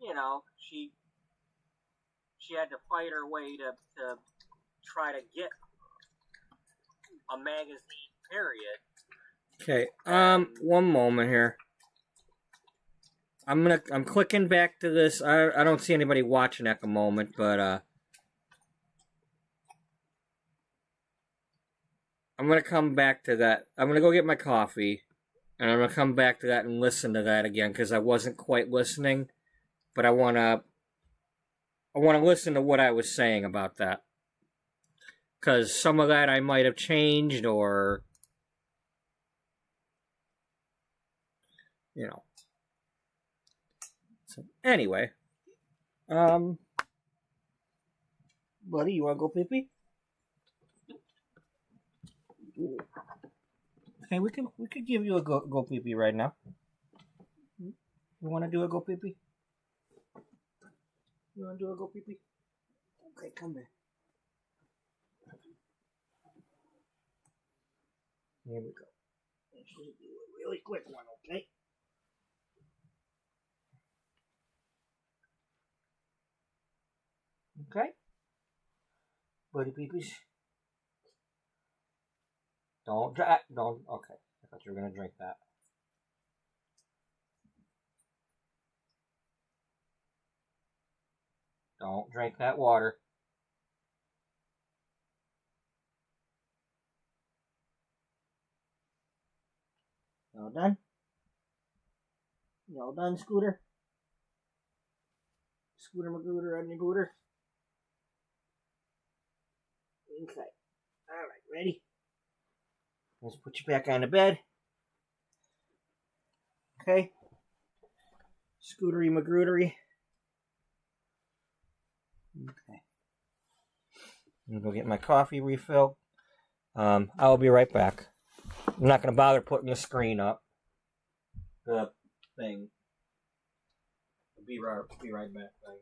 You know, she had to fight her way to try to get a magazine, period. Okay, one moment here. I'm clicking back to this. I don't see anybody watching at the moment, but I'm gonna come back to that. I'm gonna go get my coffee, and I'm gonna come back to that and listen to that again because I wasn't quite listening, but I wanna listen to what I was saying about that because some of that I might have changed or, you know. So anyway, buddy, you wanna go pee-pee? Okay, we could give you a go pee-pee right now. You wanna do a go pee-pee? You wanna do a go pee-pee? Okay, come here. Here we go. Let's just do a really quick one, okay? Okay? buddy peepees. Don't, okay. I thought you were going to drink that. Don't drink that water. You all done? You all done, Scooter? Scooter Magooter on your gooter? Okay. Alright, ready? Let's put you back on the bed. Okay. Scootery Magootery. Okay. I'm gonna go get my coffee refilled. I'll be right back. I'm not gonna bother putting the screen up. The thing. Be right back. Thing.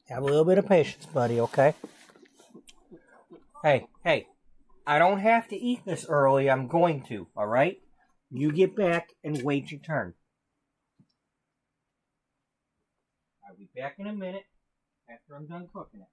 Have a little bit of patience, buddy, okay? Hey, I don't have to eat this early. I'm going to, alright? You get back and wait your turn. I'll be back in a minute after I'm done cooking it.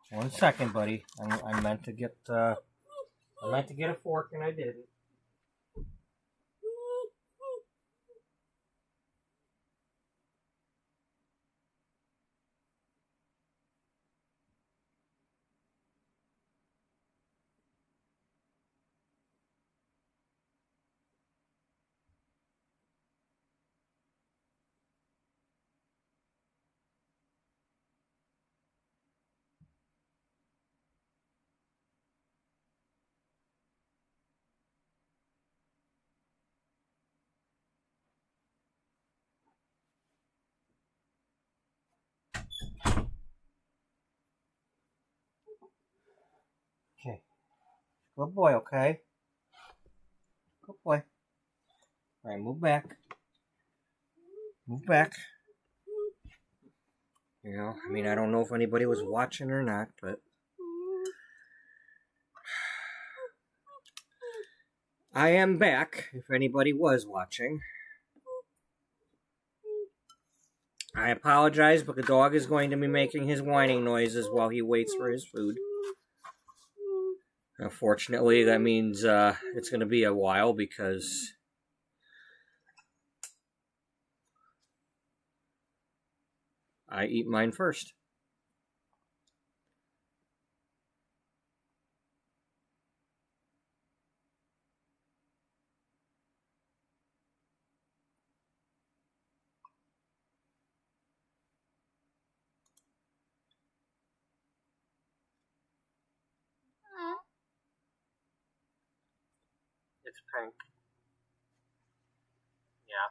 One second, buddy. I meant to get a fork and I didn't. Good boy, okay? Good boy. Alright, move back. Move back. You know, I mean, I don't know if anybody was watching or not, but I am back, if anybody was watching. I apologize, but the dog is going to be making his whining noises while he waits for his food. Unfortunately, that means it's going to be a while because I eat mine first. It's pink. Yeah.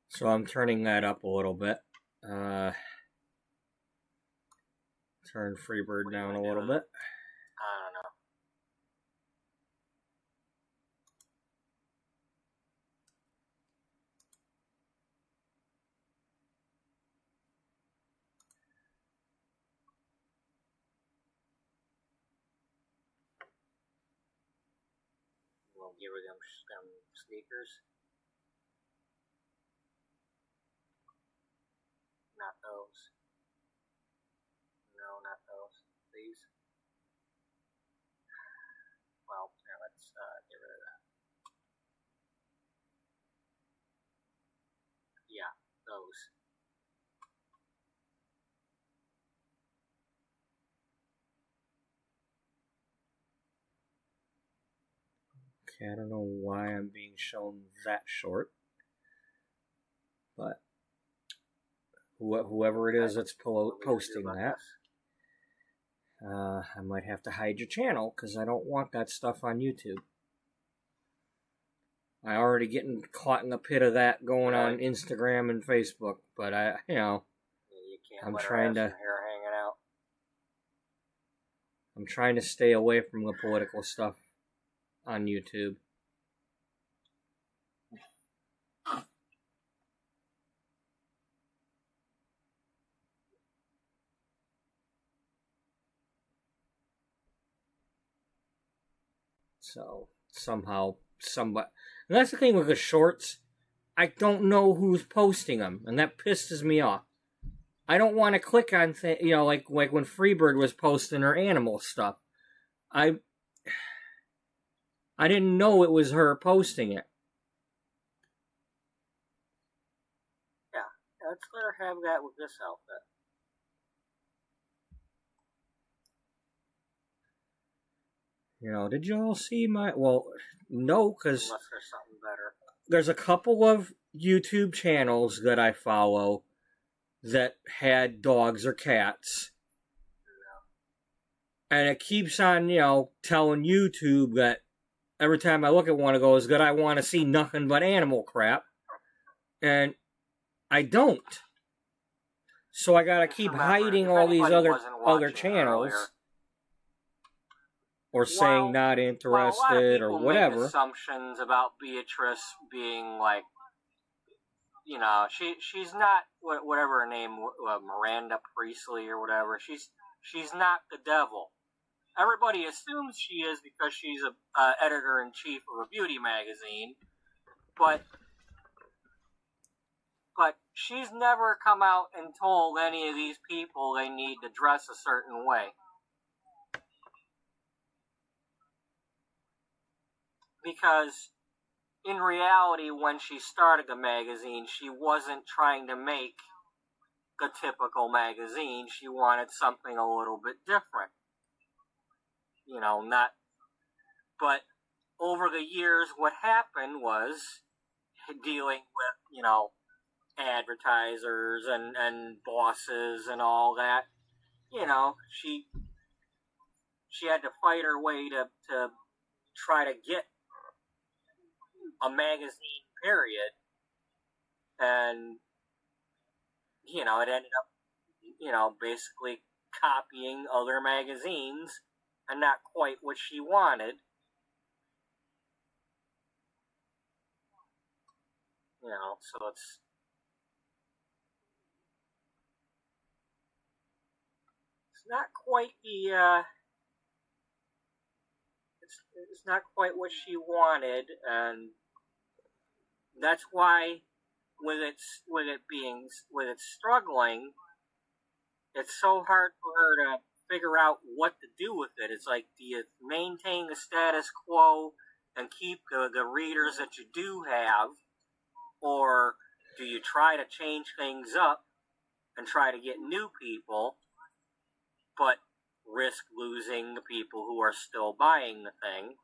So I'm turning that up a little bit. Turn Freebird down a little bit. I don't know. We'll give her them sneakers. Not those. No, not those. These. Well, here, let's get rid of that. Yeah, those. Okay, I don't know why I'm being shown that short, but whoever it is that's posting that, I might have to hide your channel because I don't want that stuff on YouTube. I already getting caught in the pit of that going on Instagram and Facebook, but you can't I'm let her trying have to some hair hanging out. I'm trying to stay away from the political stuff on YouTube. So somehow somebody, and that's the thing with the shorts, I don't know who's posting them, and that pisses me off. I don't want to click on like when Freebird was posting her animal stuff. I didn't know it was her posting it. Yeah, let's let her have that with this outfit. You know, did you all see my... Well, no, because unless there's something better. There's a couple of YouTube channels that I follow that had dogs or cats. Yeah. And it keeps on, telling YouTube that every time I look at one of those that I want to see nothing but animal crap. And I don't. So I gotta keep hiding all these other channels. Earlier, or saying not interested or whatever. Make assumptions about Beatrice being like, she's not whatever her name, Miranda Priestley or whatever. She's not the devil. Everybody assumes she is because she's a editor-in-chief of a beauty magazine, but she's never come out and told any of these people they need to dress a certain way. Because in reality, when she started the magazine, she wasn't trying to make the typical magazine. She wanted something a little bit different. But over the years, what happened was dealing with, advertisers and bosses and all that. She had to fight her way to try to get a magazine, period, and it ended up basically copying other magazines and not quite what she wanted. You know, so it's not quite the it's not quite what she wanted, and that's why with it struggling, it's so hard for her to figure out what to do with it. It's like, do you maintain the status quo and keep the readers that you do have, or do you try to change things up and try to get new people, but risk losing the people who are still buying the thing?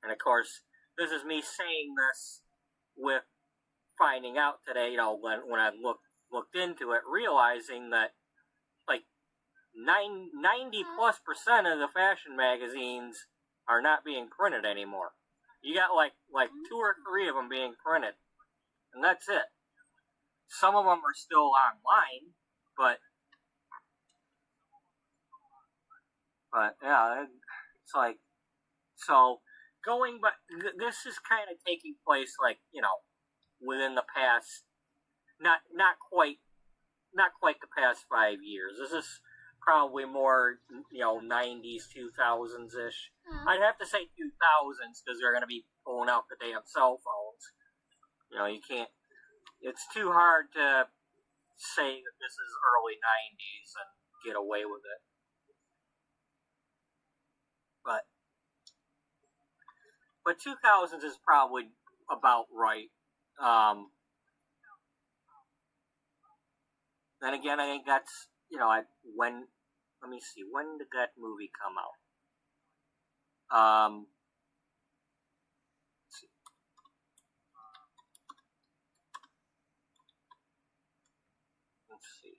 And of course, this is me saying this with finding out today, you know, when I looked into it, realizing that like 90+% of the fashion magazines are not being printed anymore. You got like 2 or 3 of them being printed, and that's it. Some of them are still online, but yeah, it's like, so going, but this is kind of taking place, like, you know, within the past, not quite the past 5 years. This is probably more, you know, 90s, 2000s ish. I'd have to say 2000s because they're going to be pulling out the damn cell phones. You know, you can't. It's too hard to say that this is early 90s and get away with it. But 2000s is probably about right. Then again, I think that's, you know, let me see, when did that movie come out? Let's see. Let's see.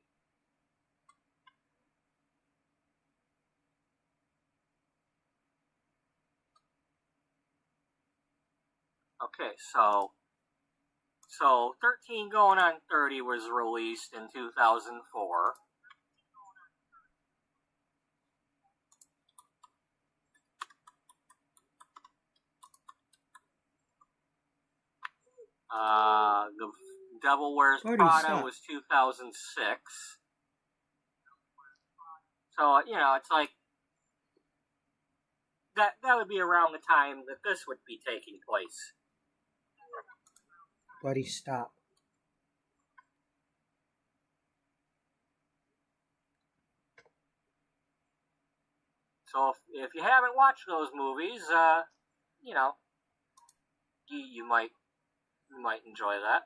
Okay, so 13 Going on 30 was released in 2004. The Devil Wears Prada was 2006. So, you know, it's like, that would be around the time that this would be taking place. Buddy, stop. So if you haven't watched those movies, you know, you might enjoy that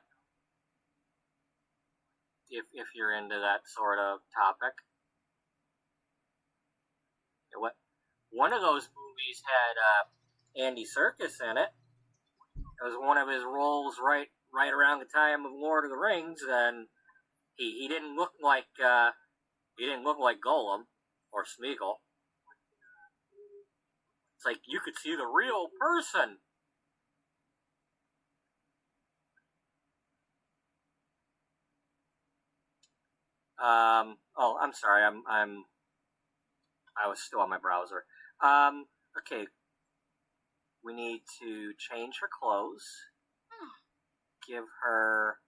if you're into that sort of topic. One of those movies had Andy Serkis in it. It was one of his roles right around the time of Lord of the Rings, and he didn't look like Gollum or Smeagol. It's like you could see the real person. Oh, I'm sorry. I was still on my browser. Okay. We need to change her clothes. Give her...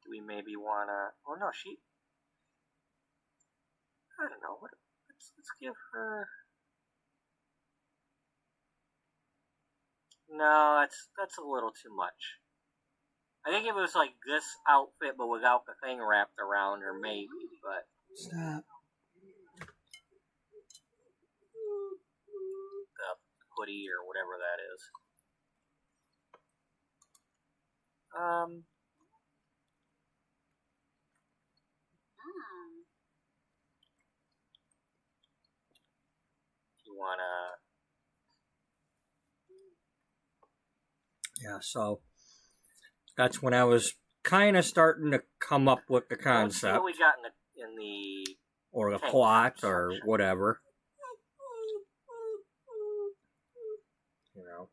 Do we maybe wanna... Oh no, she... I don't know. Let's give her... No, that's a little too much. I think if it was like this outfit but without the thing wrapped around her, maybe, but... Stop. The hoodie or whatever that is. If you wanna... Yeah, so that's when I was kind of starting to come up with the concept. What we got in the or the plot or whatever. You know.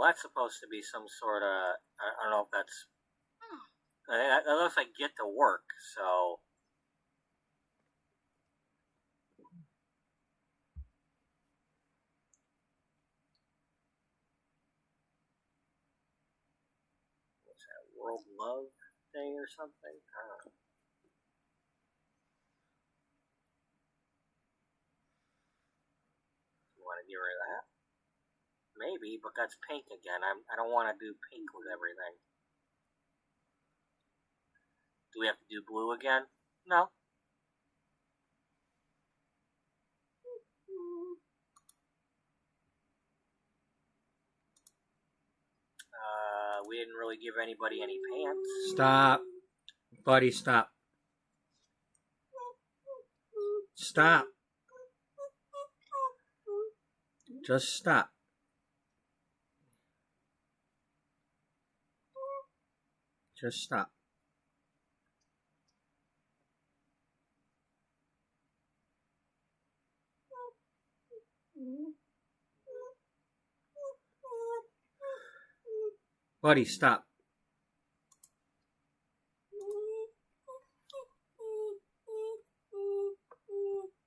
Well, that's supposed to be some sort of, I don't know if that's, that looks like get to work, so. What's that, World Love Day or something? I don't know. You want to get rid of that? Maybe, but that's pink again. I don't want to do pink with everything. Do we have to do blue again? No. We didn't really give anybody any pants. Stop. Buddy, stop. Stop. Just stop. Just stop. Buddy, stop.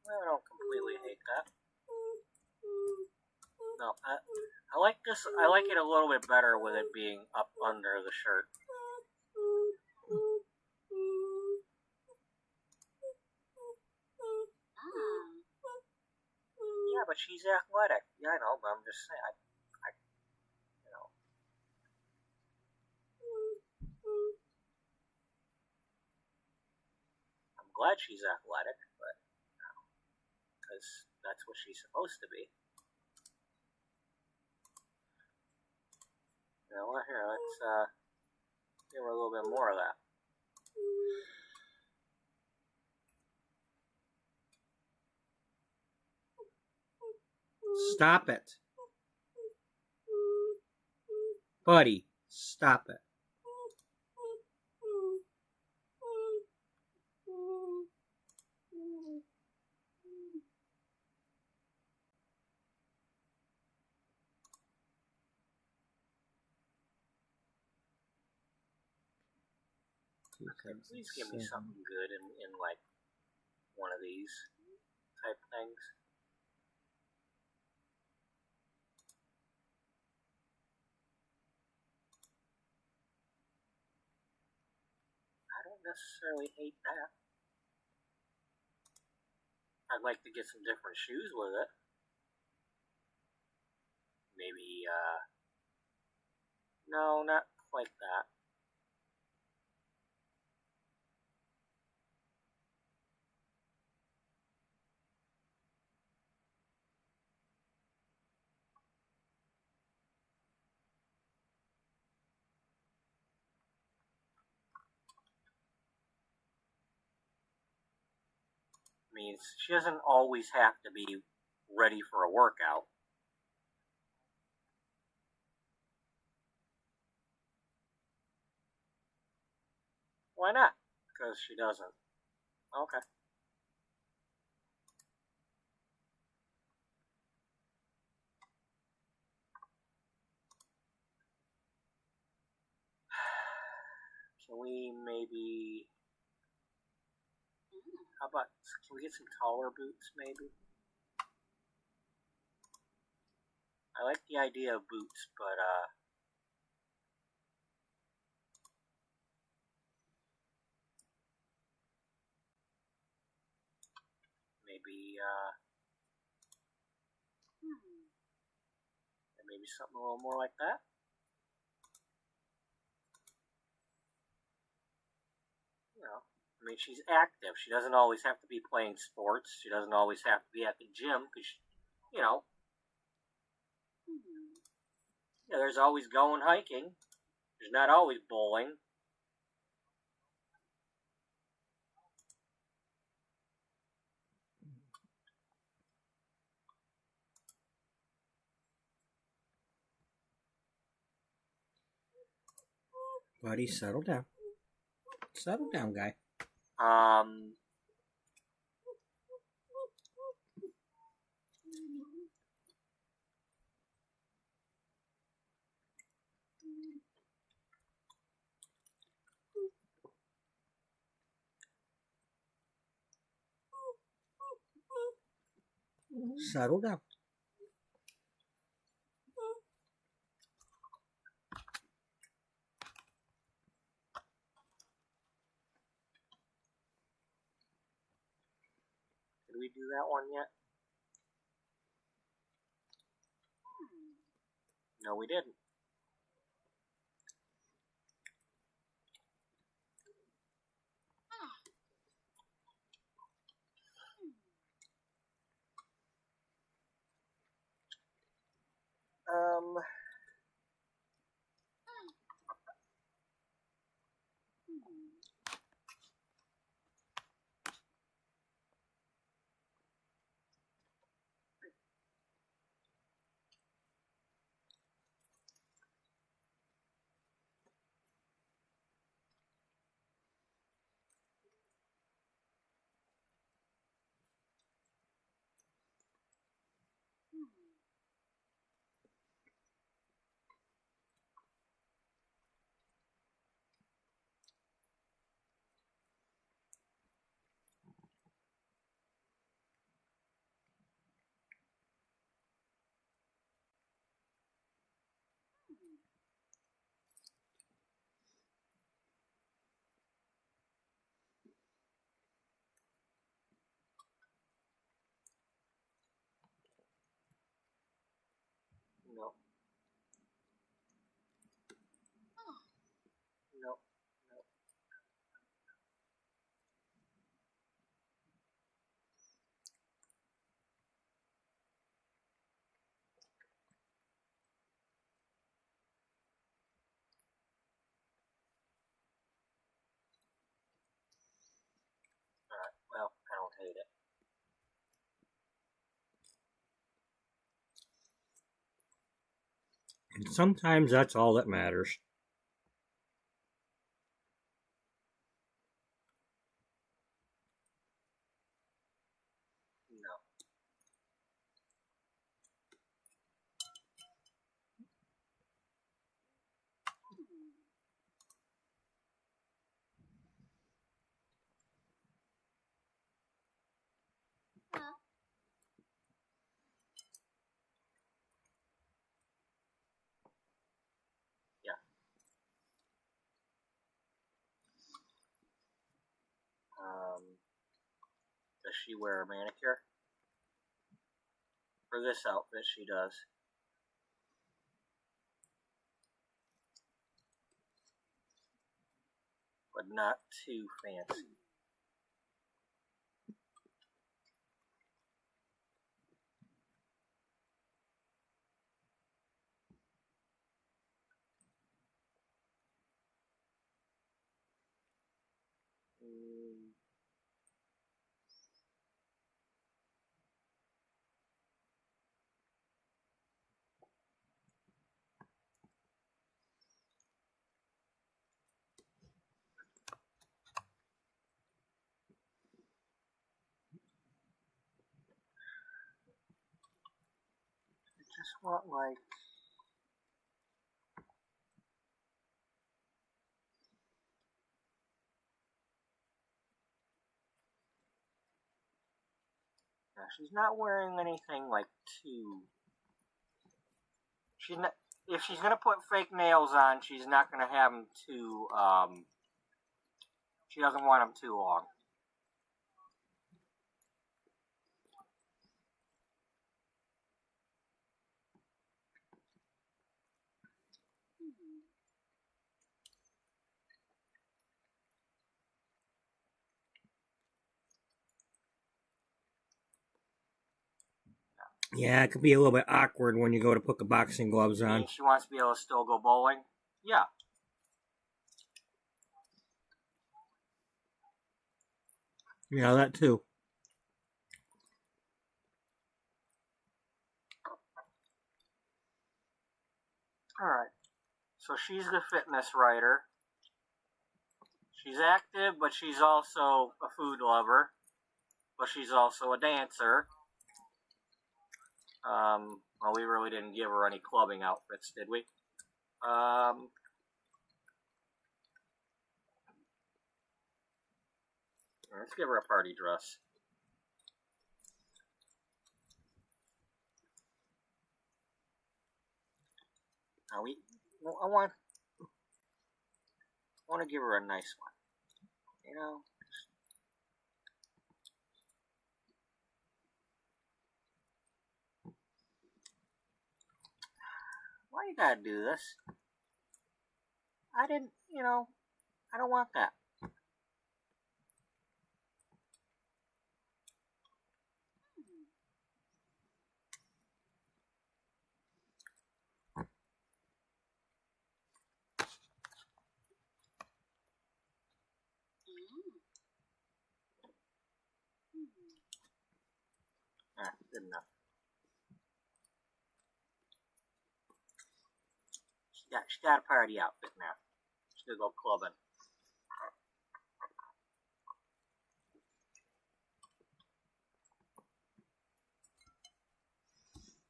I don't completely hate that. No, I like this. I like it a little bit better with it being up under the shirt. Yeah, but she's athletic. Yeah, I know, but I'm just saying. You know. I'm glad she's athletic, but because that's what she's supposed to be. You know what? Here, let's give her a little bit more of that. Stop it. Buddy, stop it. Okay, please give me something good in like one of these type things. I don't necessarily hate that. I'd like to get some different shoes with it. Maybe, no, not like that. I mean, she doesn't always have to be ready for a workout. Why not? Because she doesn't. Okay. Can we maybe... How about, can we get some taller boots, maybe? I like the idea of boots, but, maybe, maybe something a little more like that? You know, I mean, she's active. She doesn't always have to be playing sports. She doesn't always have to be at the gym, because, you know, yeah, there's always going hiking. There's not always bowling. Buddy, settle down. Settle down, guy. Settle down. Did we do that one yet? No, we didn't. No. No. No. Alright, well, I don't hate it. And sometimes that's all that matters. No. Yeah. Does she wear a manicure? For this outfit, she does. But not too fancy. I just want like... Now, she's not wearing anything like too... She's not... If she's gonna put fake nails on, she's not gonna have them too, she doesn't want them too long. Yeah, it can be a little bit awkward when you go to put the boxing gloves on. And she wants to be able to still go bowling? Yeah. Yeah, that too. Alright. So she's the fitness writer. She's active, but she's also a food lover. But she's also a dancer. Well, we really didn't give her any clubbing outfits, did we? Let's give her a party dress. Now I want to give her a nice one. You know. Why you gotta do this? I didn't, I don't want that. Good enough. She got a party outfit now. She's gonna go clubbing.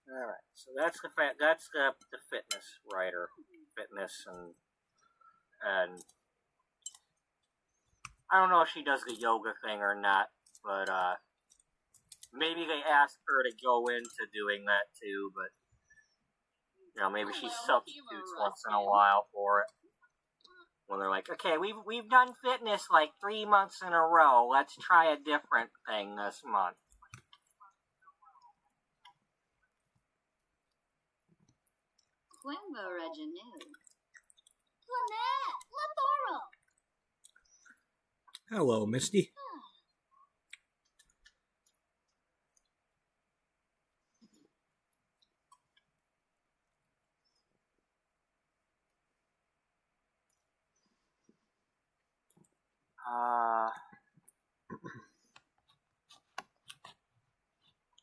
All right, so that's the fitness writer, fitness and I don't know if she does the yoga thing or not, but maybe they asked her to go into doing that too, but maybe she substitutes once in a while for it. When they're like, okay, we've done fitness like 3 months in a row. Let's try a different thing this month. Hello, Misty.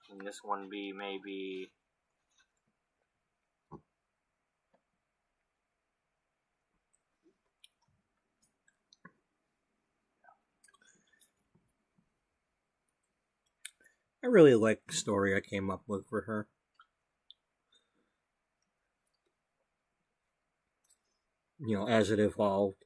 Can this one be maybe... I really like the story I came up with for her. As it evolved.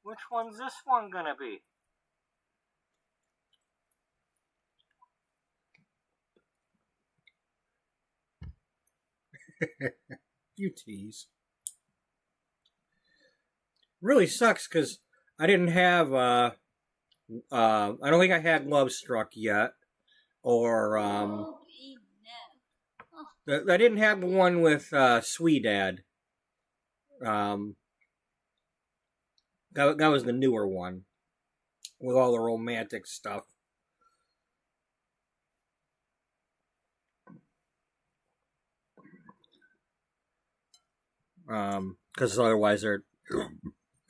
Which one's this one gonna be? You tease. Really sucks because I didn't have I don't think I had Love Struck yet, or I didn't have the one with Sweedad. That was the newer one with all the romantic stuff. Because otherwise there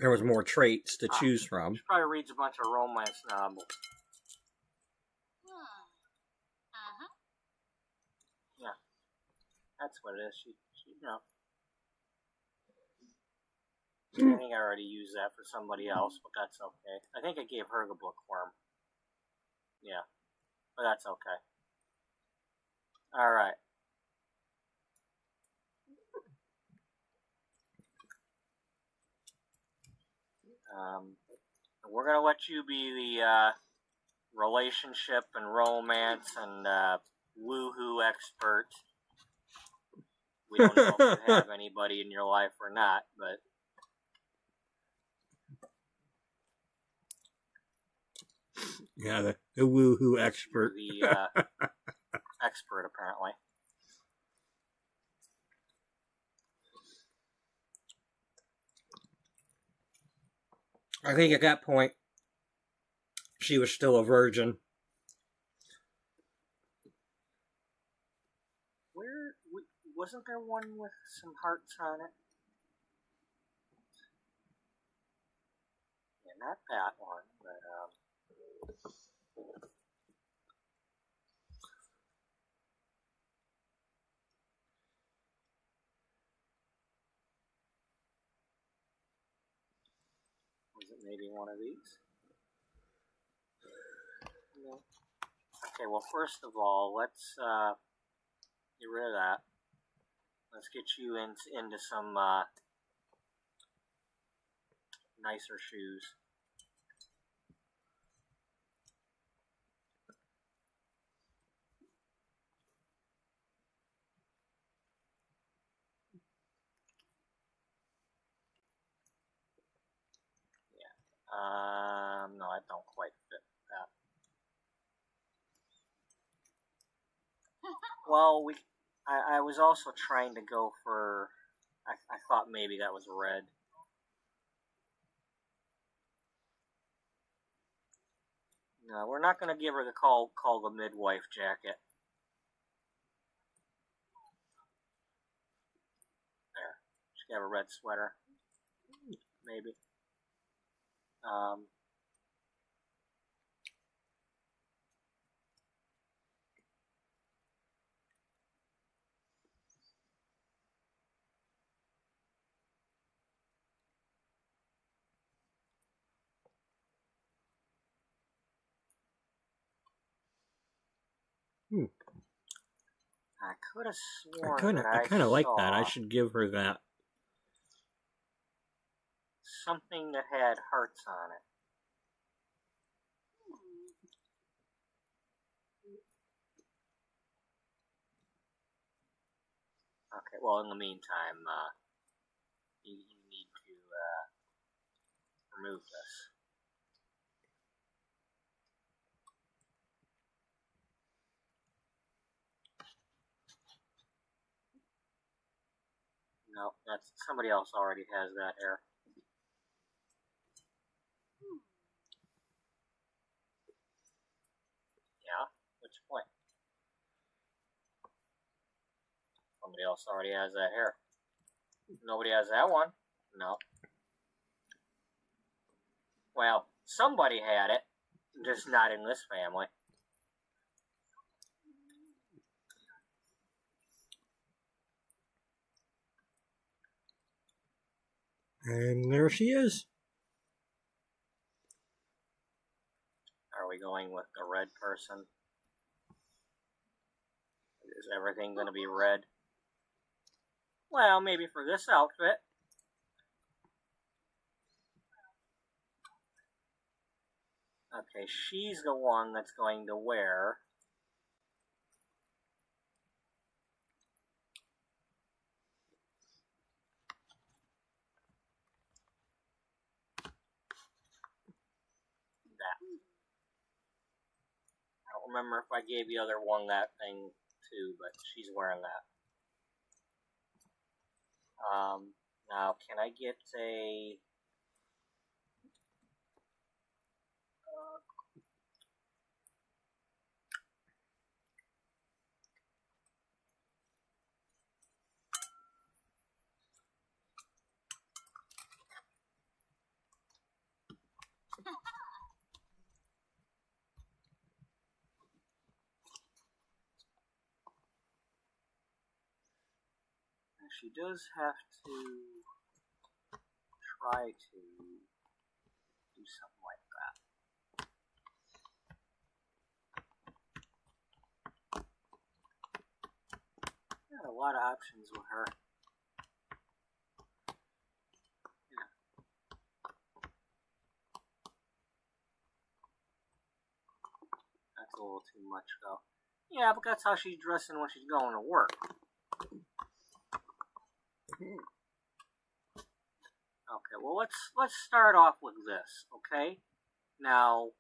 was more traits to choose from. She probably reads a bunch of romance novels. Yeah, that's what it is. She I think I already used that for somebody else, but that's okay. I think I gave her the bookworm. Yeah, but that's okay. All right. We're gonna let you be the relationship and romance and woohoo expert. We don't know if you have anybody in your life or not, but yeah, the woohoo expert. The expert, apparently. I think at that point, she was still a virgin. Wasn't there one with some hearts on it? Yeah, not that one, but was it maybe one of these? No. Okay, well, first of all, let's Get rid of that. Let's get you into some nicer shoes. No, I don't quite fit that. Well, I was also trying to go for, I thought maybe that was red. No, we're not going to give her the call the midwife jacket. There. She can have a red sweater. Maybe. I could have sworn I kind of like that. I should give her that. Something that had hearts on it. Okay, well, in the meantime, you need to remove this. No, that's somebody else already has that hair. Yeah, which point? Somebody else already has that hair. Nobody has that one? No. Well, somebody had it, just not in this family. And there she is. Are we going with the red person? Is everything going to be red? Well, maybe for this outfit. Okay, she's the one that's going to wear that. I don't remember if I gave the other one that thing too, but she's wearing that. Now, can I get a... She does have to try to do something like that. Got a lot of options with her. Yeah. That's a little too much, though. Yeah, but that's how she's dressing when she's going to work. Okay, well let's start off with this, okay? Now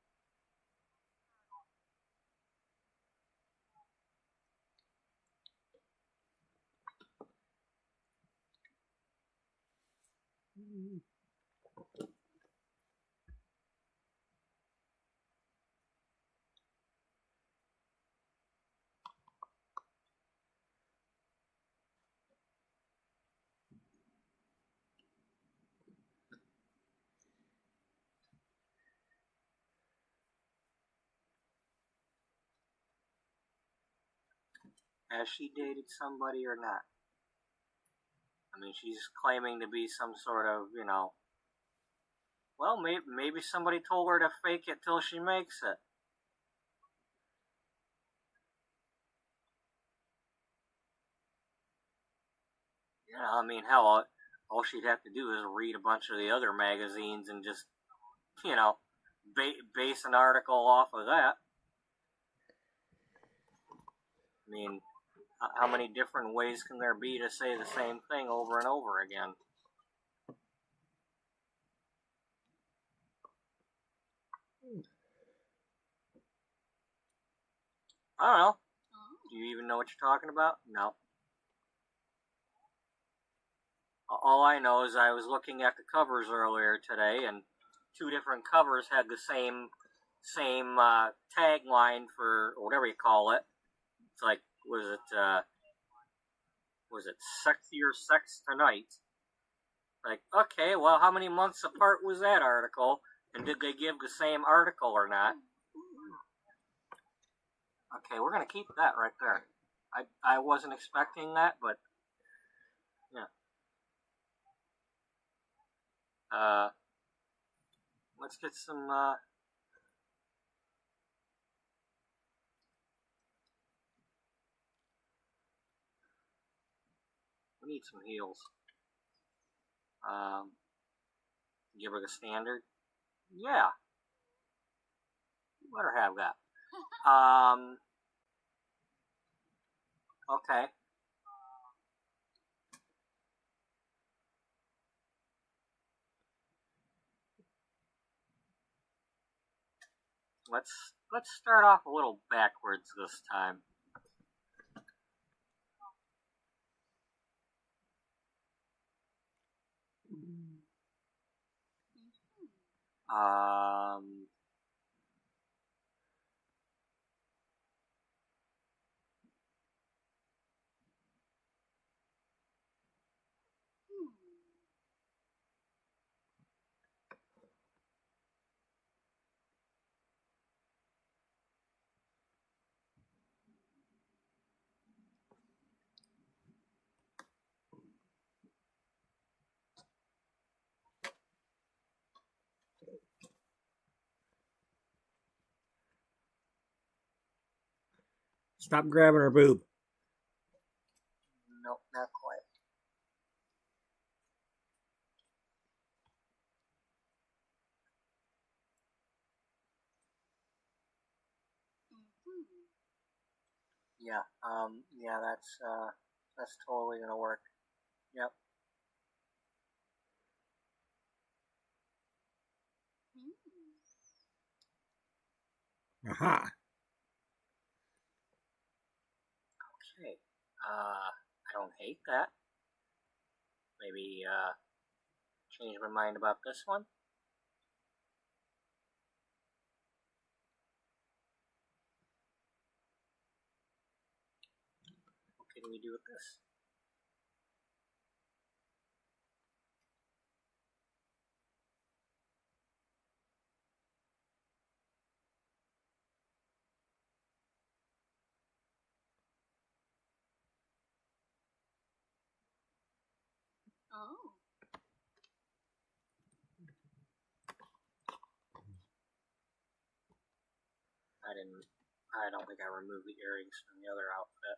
has she dated somebody or not? I mean, she's claiming to be some sort of, you know... Well, maybe somebody told her to fake it till she makes it. I mean, hell, all she'd have to do is read a bunch of the other magazines and just, base an article off of that. I mean, how many different ways can there be to say the same thing over and over again? I don't know. Do you even know what you're talking about? No. All I know is I was looking at the covers earlier today, and two different covers had the same tagline for whatever you call it. It's like, was it Sexier Sex Tonight? Like, okay, well, how many months apart was that article? And did they give the same article or not? Okay, we're going to keep that right there. I wasn't expecting that, but yeah. Let's get some, we need some heels. Give her the standard. Yeah. You better have that. Okay. Let's start off a little backwards this time. Stop grabbing her boob. Nope, not quite. Yeah, yeah, that's totally gonna work. Yep. Aha. Okay. I don't hate that. Maybe, change my mind about this one. What can we do with this? Oh. I don't think I removed the earrings from the other outfit.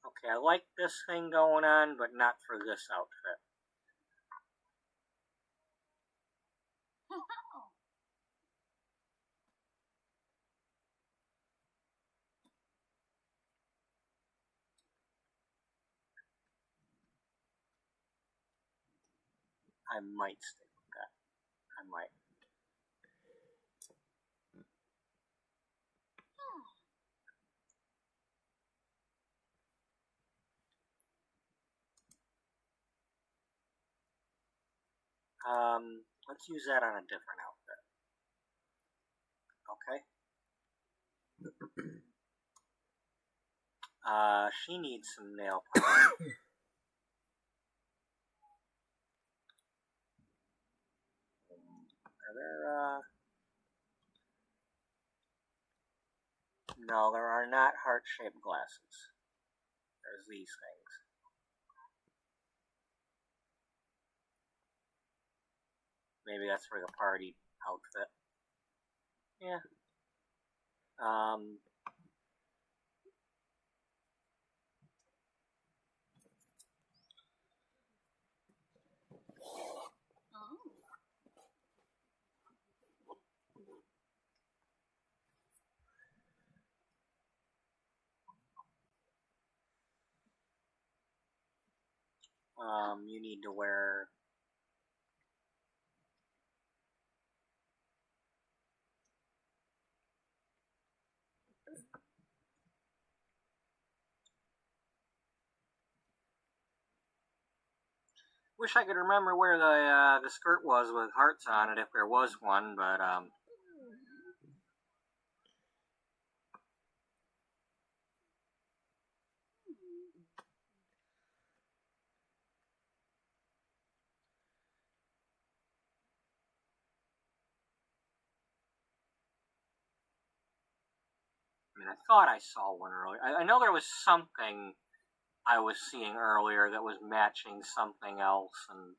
Okay, I like this thing going on, but not for this outfit. I might stick with that. I might. Let's use that on a different outfit. Okay. She needs some nail polish. Are there, no, there are not heart-shaped glasses. There's these things. Maybe that's for the party outfit. Yeah. Um, you need to wear wish I could remember where the skirt was with hearts on it if there was one, but I mean, I thought I saw one earlier. I know there was something I was seeing earlier that was matching something else, and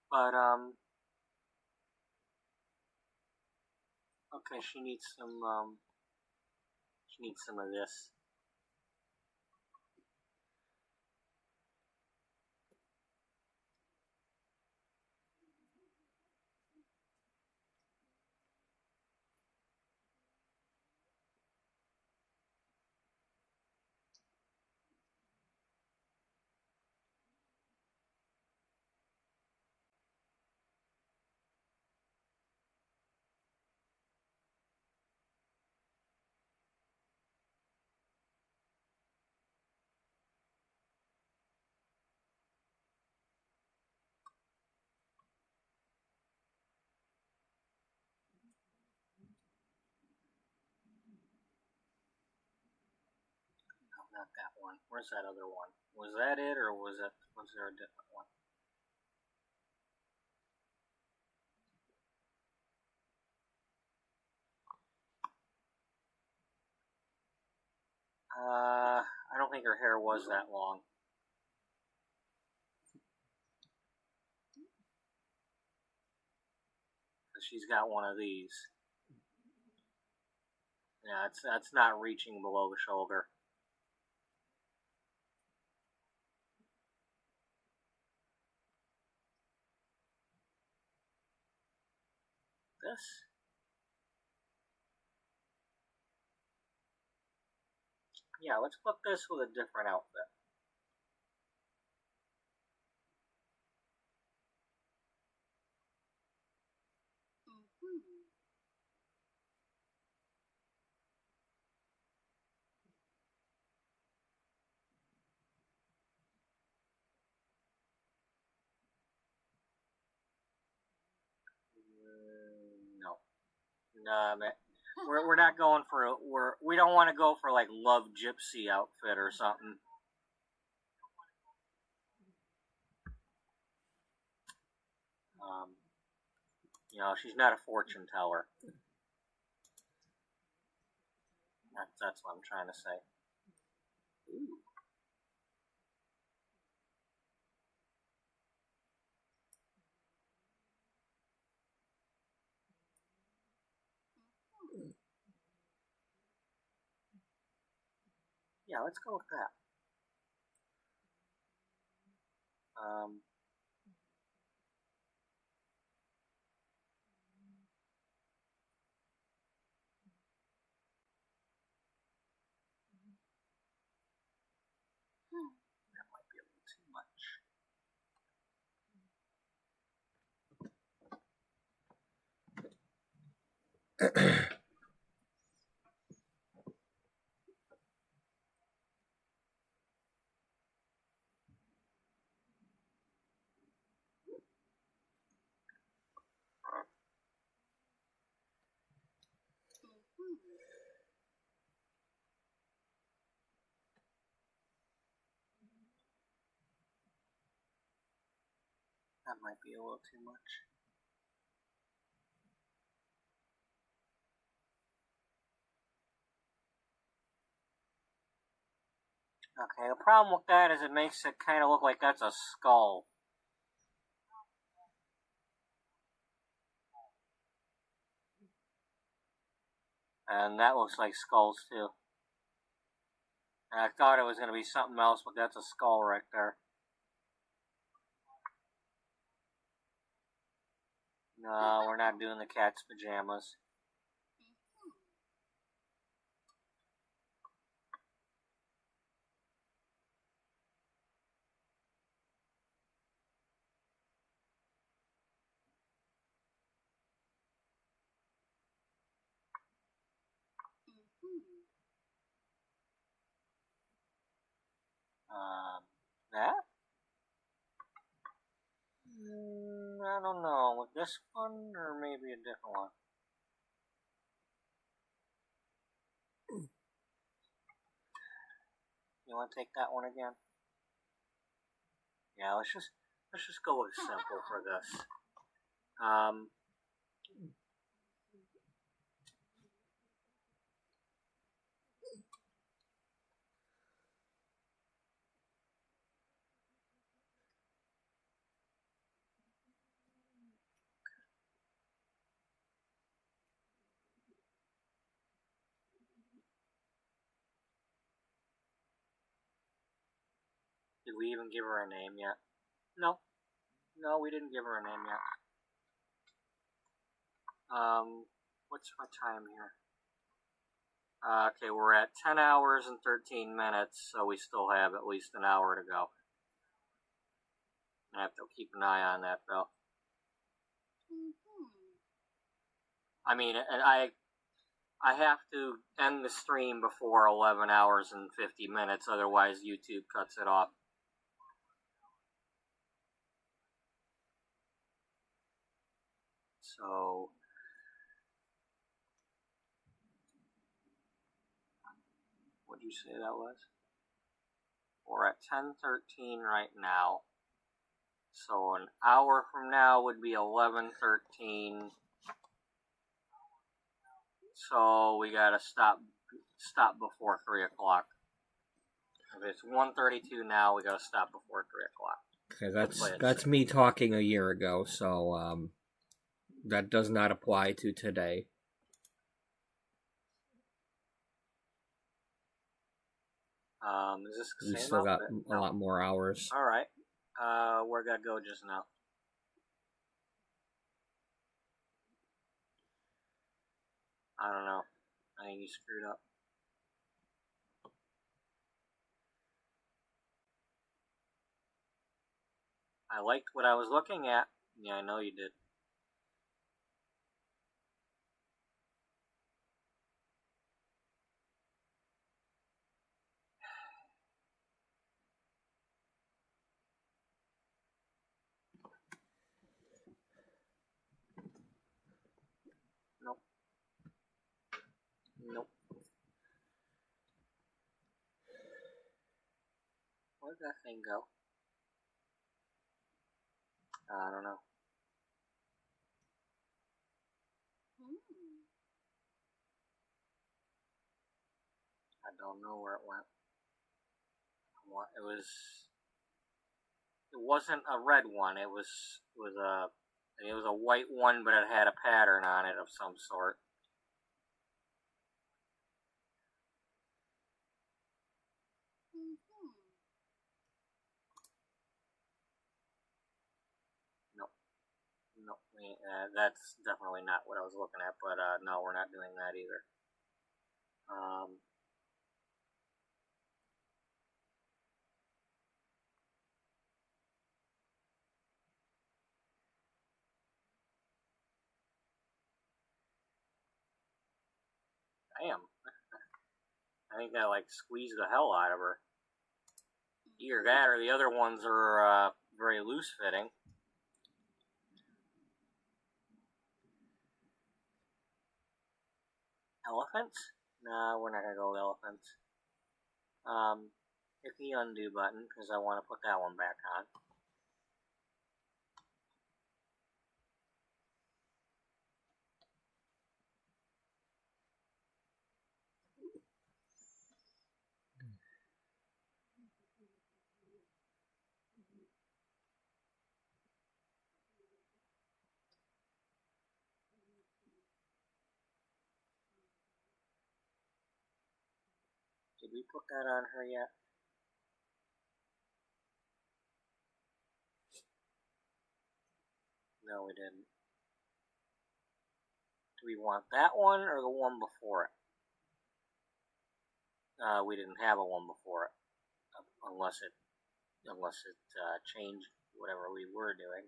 but okay, she needs some of this. No, not that one. Where's that other one? Was that it, or was there a different one? I don't think her hair was that long. She's got one of these. Yeah, that's not reaching below the shoulder. This? Yeah, let's put this with a different outfit. No, no, man. We're not going for we don't want to go for like Love Gypsy outfit or something. You know, she's not a fortune teller. That's what I'm trying to say. Ooh. Yeah, let's go with that. That might be a little too much. That might be a little too much. Okay, the problem with that is it makes it kind of look like that's a skull. And that looks like skulls too. And I thought it was going to be something else, but that's a skull right there. No, we're not doing the cat's pajamas. That? I don't know. With this one, or maybe a different one? You want to take that one again? Yeah, let's just go with simple for this. Did we even give her a name yet? No. No, we didn't give her a name yet. What's my time here? Okay, we're at 10 hours and 13 minutes, so we still have at least an hour to go. I have to keep an eye on that, though. I mean, and I have to end the stream before 11 hours and 50 minutes, otherwise YouTube cuts it off. So, what'd you say that was? We're at 10:13 right now. So an hour from now would be 11:13. So we gotta stop before 3 o'clock. If it's 1:32 now, we gotta stop before 3 o'clock. Okay, that's me talking a year ago, so that does not apply to today. Is this the We same still got outfit? a lot more hours. All right. Where gotta go just now? I don't know. I think you screwed up. I liked what I was looking at. Yeah, I know you did. Nope. Nope. Where'd that thing go? I don't know. I don't know where it went. It wasn't a red one. It was a white one, but it had a pattern on it of some sort. Nope. Nope. That's definitely not what I was looking at, but no, we're not doing that either. Damn. I think I squeezed the hell out of her. Either that or the other ones are very loose fitting. Elephants? No, we're not gonna go with elephants. Hit the undo button because I want to put that one back on. Did we put that on her yet? No, we didn't. Do we want that one or the one before it? We didn't have a one before it, unless it changed whatever we were doing.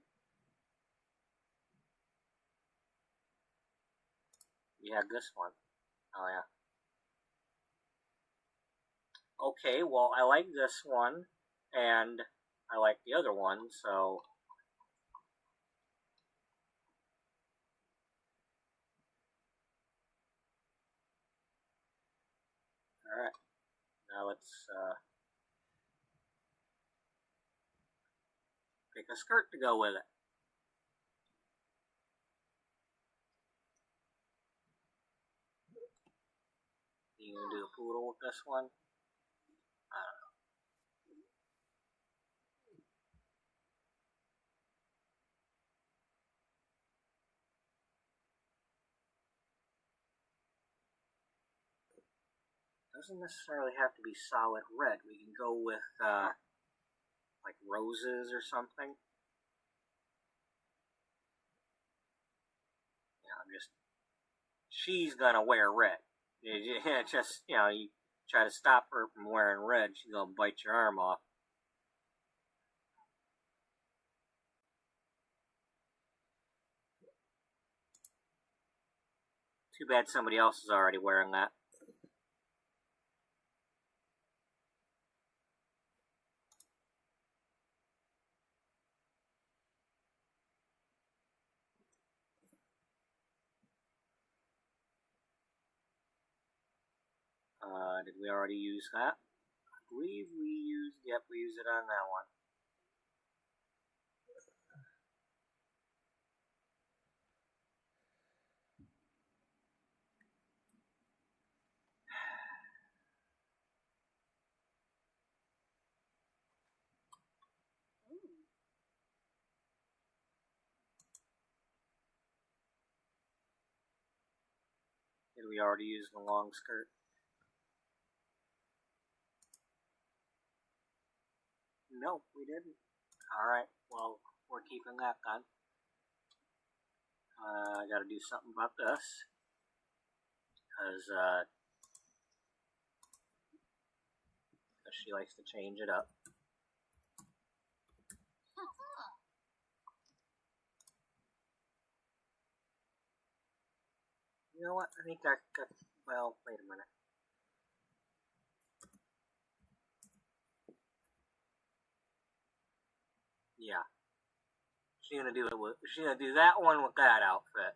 We had this one. Oh yeah. Okay, well I like this one, and I like the other one, so alright. Now let's pick a skirt to go with it. You gonna do a poodle with this one? I don't know. Doesn't necessarily have to be solid red. We can go with like roses or something. She's gonna wear red. Just, you try to stop her from wearing red, she's gonna bite your arm off. Too bad somebody else is already wearing that. Did we already use that? I believe we used it on that one. Did we already use the long skirt? No, we didn't. Alright, well, we're keeping that then. I gotta do something about this. Because she likes to change it up. You know what? I think well, wait a minute. Yeah. She's gonna do that one with that outfit.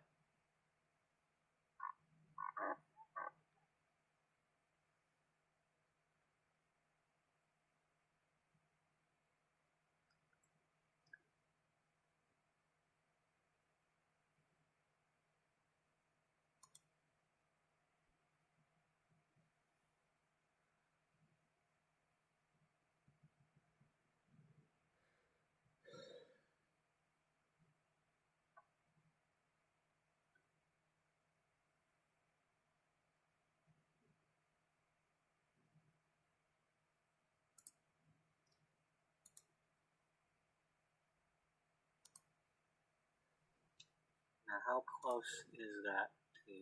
Now, how close is that to...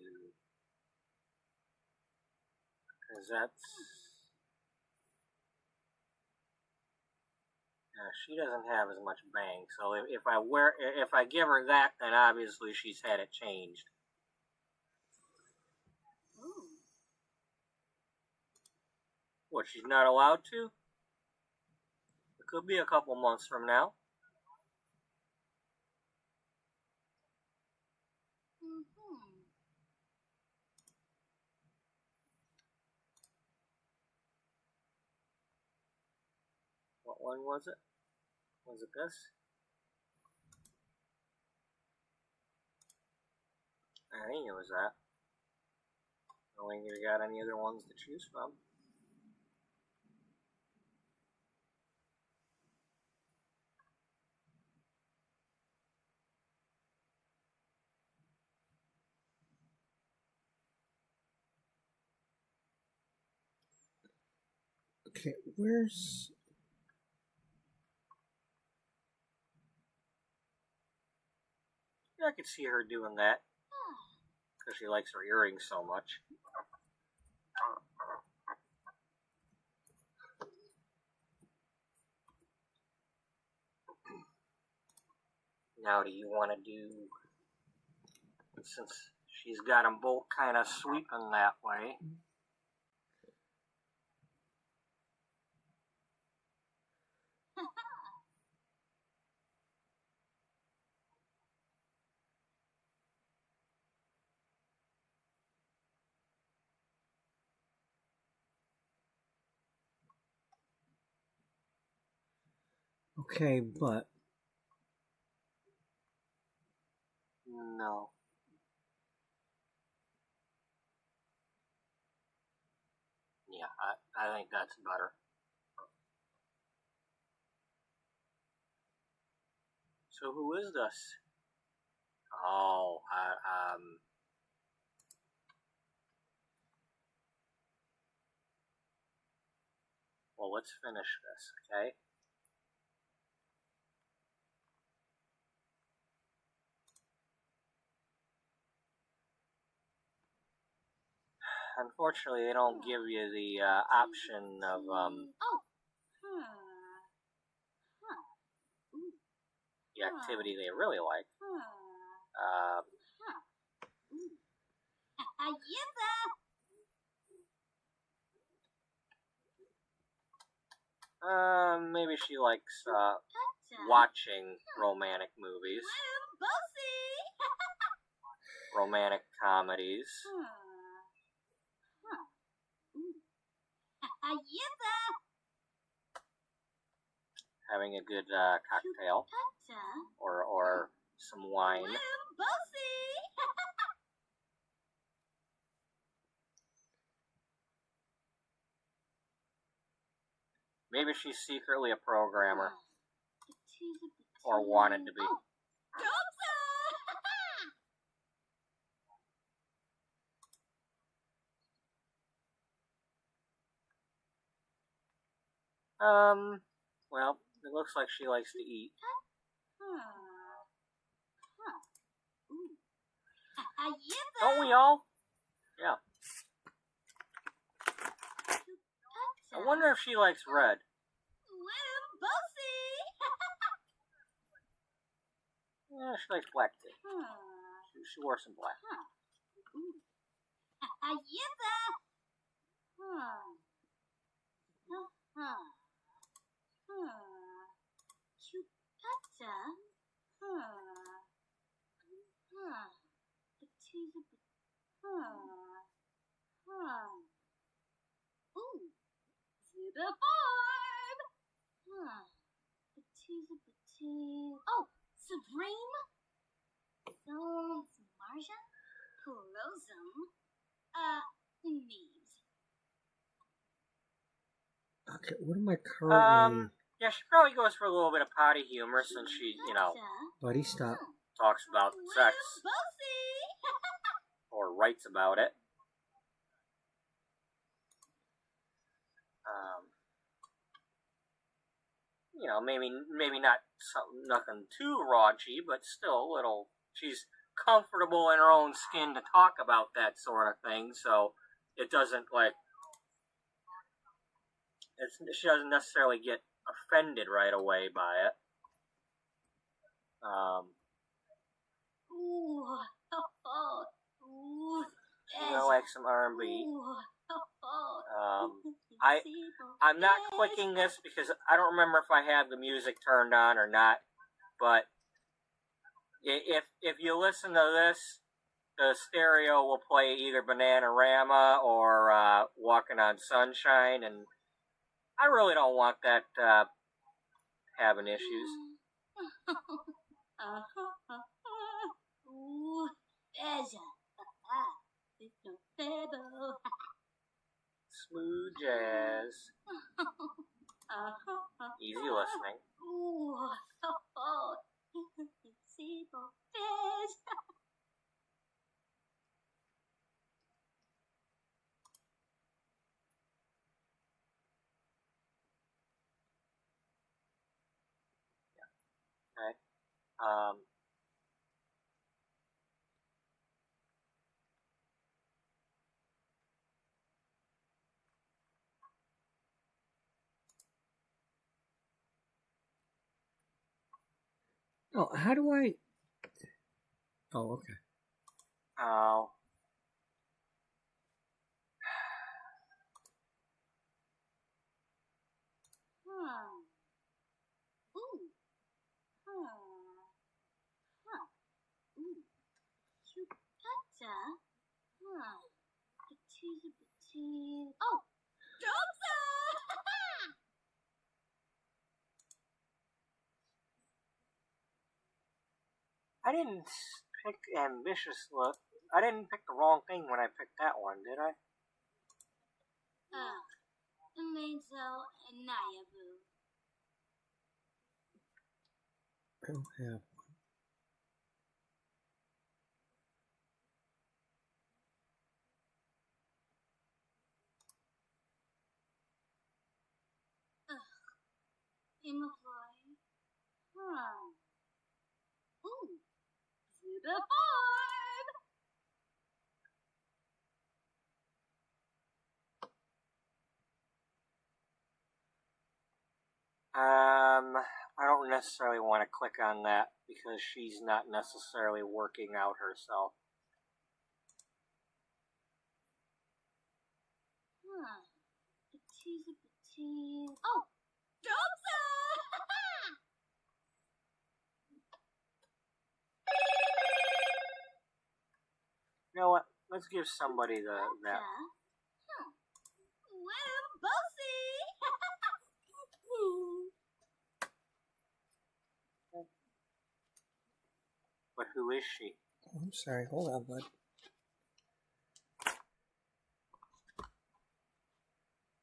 Because that's... she doesn't have as much bang, so if I give her that, then obviously she's had it changed. Ooh. What, she's not allowed to? It could be a couple months from now. What one was it? Was it this? I think it was that. I don't think we got any other ones to choose from. Okay, where's... Yeah, I could see her doing that. Because she likes her earrings so much. Now, do you want to do... Since she's got them both kind of sweeping that way... Okay, but... No. Yeah, I think that's better. So who is this? Oh, well, let's finish this, okay? Unfortunately, they don't give you the option of the activity they really like. Maybe she likes watching romantic movies, romantic comedies. Having a good cocktail or some wine. Maybe she's secretly a programmer or wanted to be. Well, it looks like she likes to eat. Don't we all? Yeah. I wonder if she likes red. Yeah, she likes black too. She wore some black. Oh, Supreme? Zones, Marja? Kurosum? Neves. Okay, what am I currently... Yeah, she probably goes for a little bit of potty humor since she, Buddy, stop. talks about sex or writes about it. Maybe not nothing too raunchy, but still a little. She's comfortable in her own skin to talk about that sort of thing, so it doesn't she doesn't necessarily get offended right away by it. Like some R&B. I'm not clicking this because I don't remember if I have the music turned on or not, but if you listen to this, the stereo will play either Bananarama or Walking on Sunshine, and I really don't want that having issues. Smooth jazz. Easy listening. Okay. Um, Oh, how do I... Oh, okay. oh. Ooh. Ooh. Chupetta. Petite. Oh, Dosa! I didn't pick ambitious look. I didn't pick the wrong thing when I picked that one, did I? Amazo and Nayabu. I don't have... Imafly. Ooh. Zuda 5. I don't necessarily want to click on that because she's not necessarily working out herself. Petite. Oh, Dosa! You know what? Let's give somebody that. Well, bossy! But who is she? Oh, I'm sorry. Hold on, bud.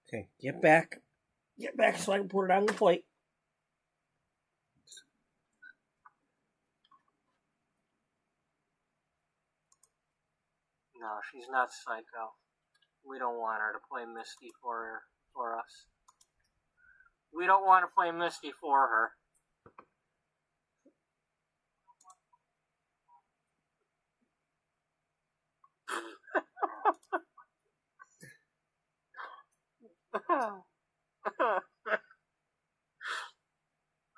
Okay, get back. Get back so I can put it on the plate. No, she's not Psycho. We don't want her to play Misty for us. We don't want to play Misty for her.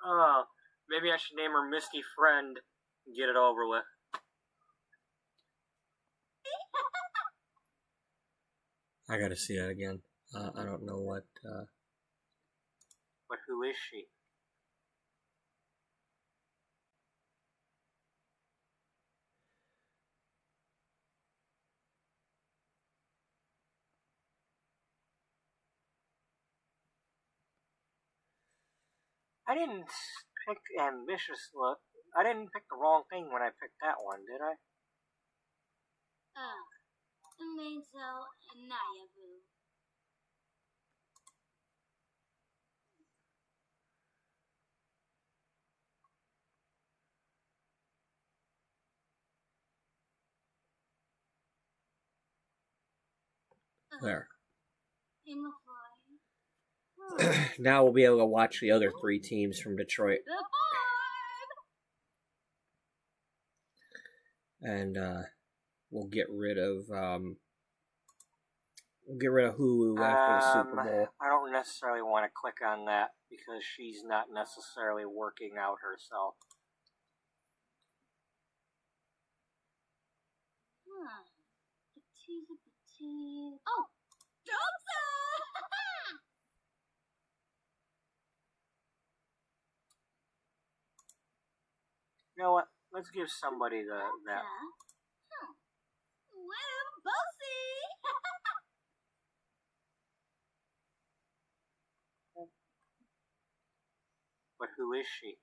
Oh, maybe I should name her Misty Friend and get it over with. I gotta see that again. I don't know what... But who is she? I didn't pick ambitious look. I didn't pick the wrong thing when I picked that one, did I? Amazo and Nayabu. There. Imafly. Now we'll be able to watch the other 3 teams from Detroit. The 5. And we'll get rid of Hulu after the Super Bowl. I don't necessarily want to click on that because she's not necessarily working out herself. Petite. Oh, Dosa! You know what? Let's give somebody that. Well, bossy! But who is she?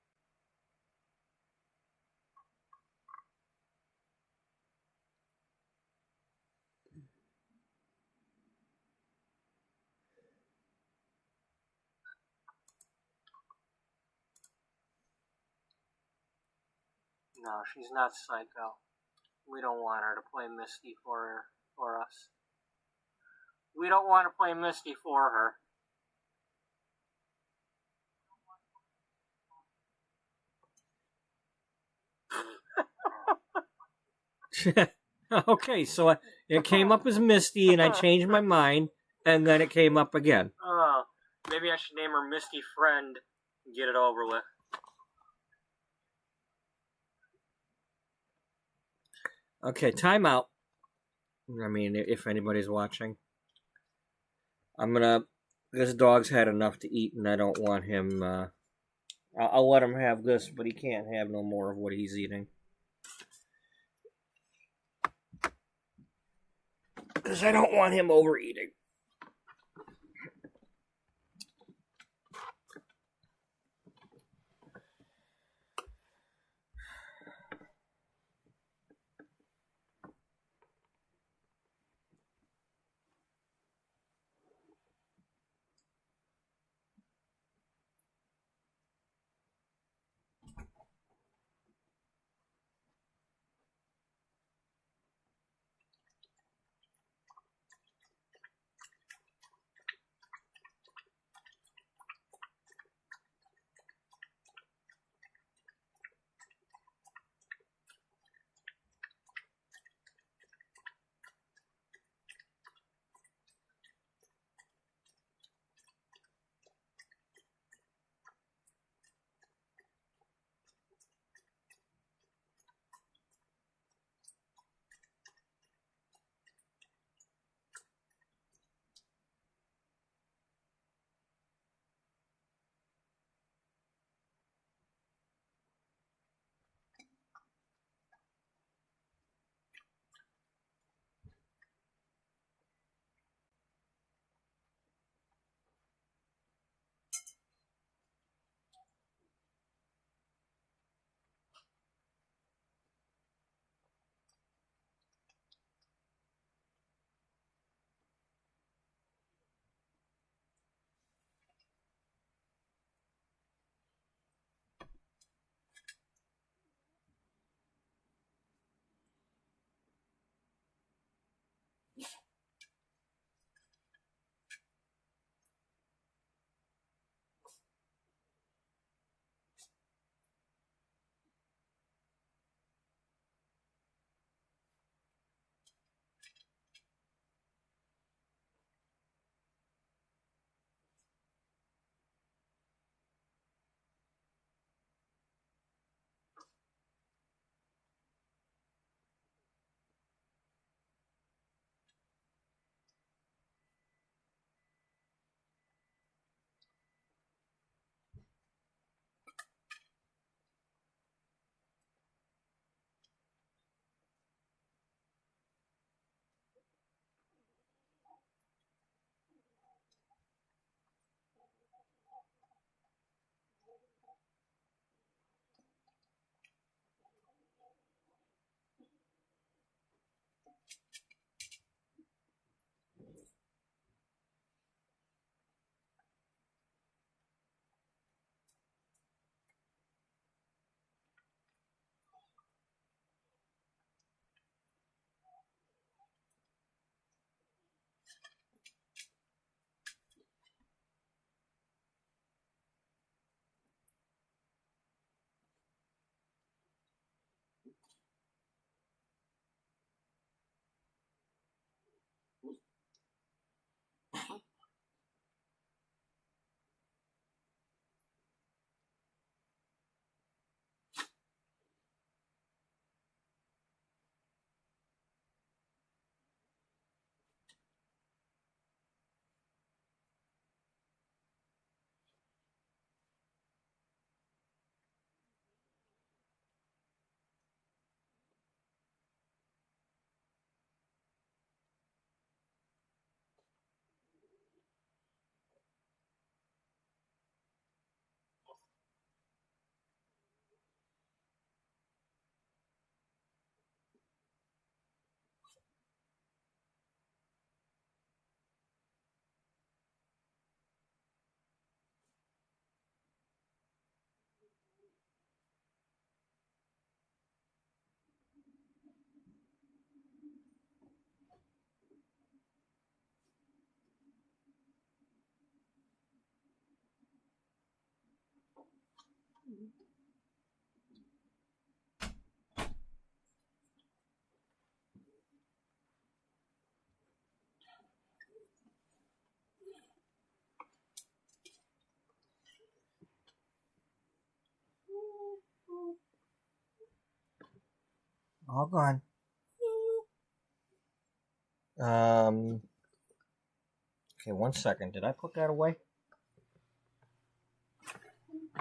No, she's not Psycho. We don't want her to play Misty for us. We don't want to play Misty for her. Okay, so it came up as Misty, and I changed my mind, and then it came up again. Oh, maybe I should name her Misty Friend and get it over with. Okay, time out. I mean, if anybody's watching. This dog's had enough to eat, and I don't want him, I'll let him have this, but he can't have no more of what he's eating. Because I don't want him overeating. All gone. Okay, 1 second. Did I put that away?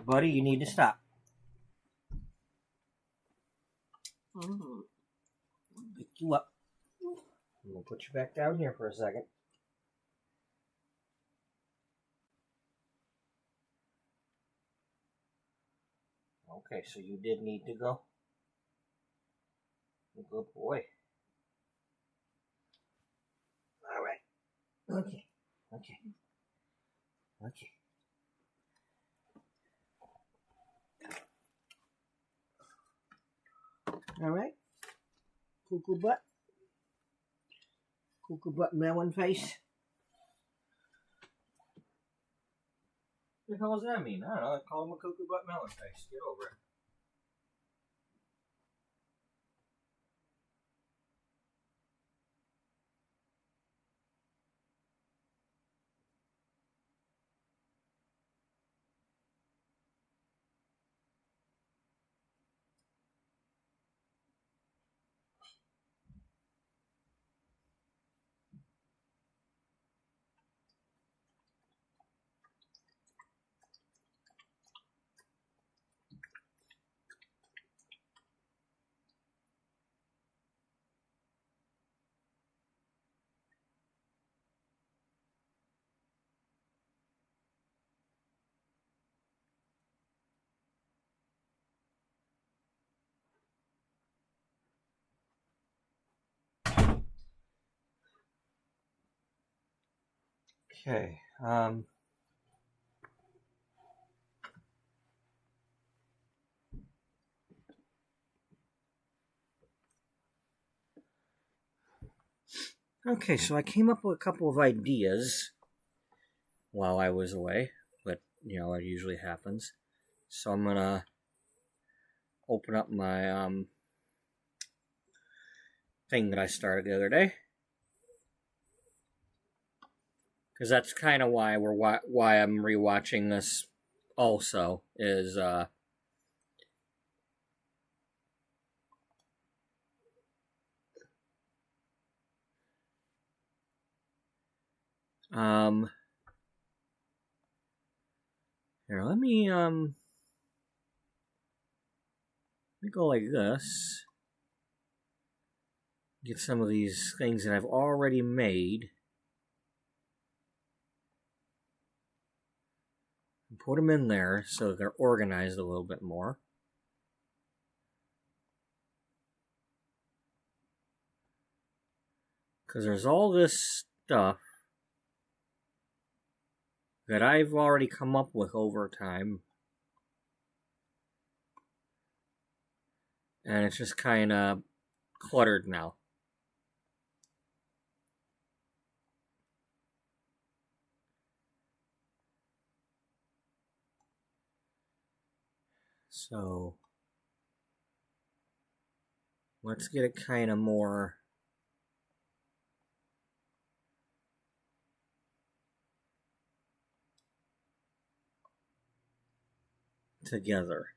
Buddy, you need to stop. Pick you up. I'm going to put you back down here for a second. Okay, so you did need to go. Good boy. All right. Okay. All right. Cuckoo butt. Cuckoo butt melon face. What the hell does that mean? I don't know. I call him a cuckoo butt melon face. Get over it. Okay. Okay, so I came up with a couple of ideas while I was away, but it usually happens. So I'm gonna open up my thing that I started the other day, because that's kind of why why I'm rewatching this. Also, is here, let me go like this. Get some of these things that I've already made and put them in there so that they're organized a little bit more. Because there's all this stuff that I've already come up with over time. And it's just kind of cluttered now. So let's get it kind of more together.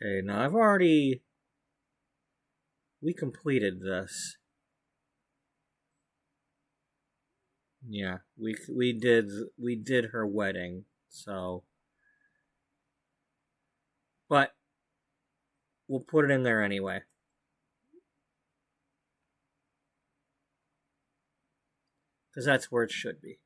Okay, now we completed this. Yeah, we did her wedding, so, but we'll put it in there anyway. Because that's where it should be.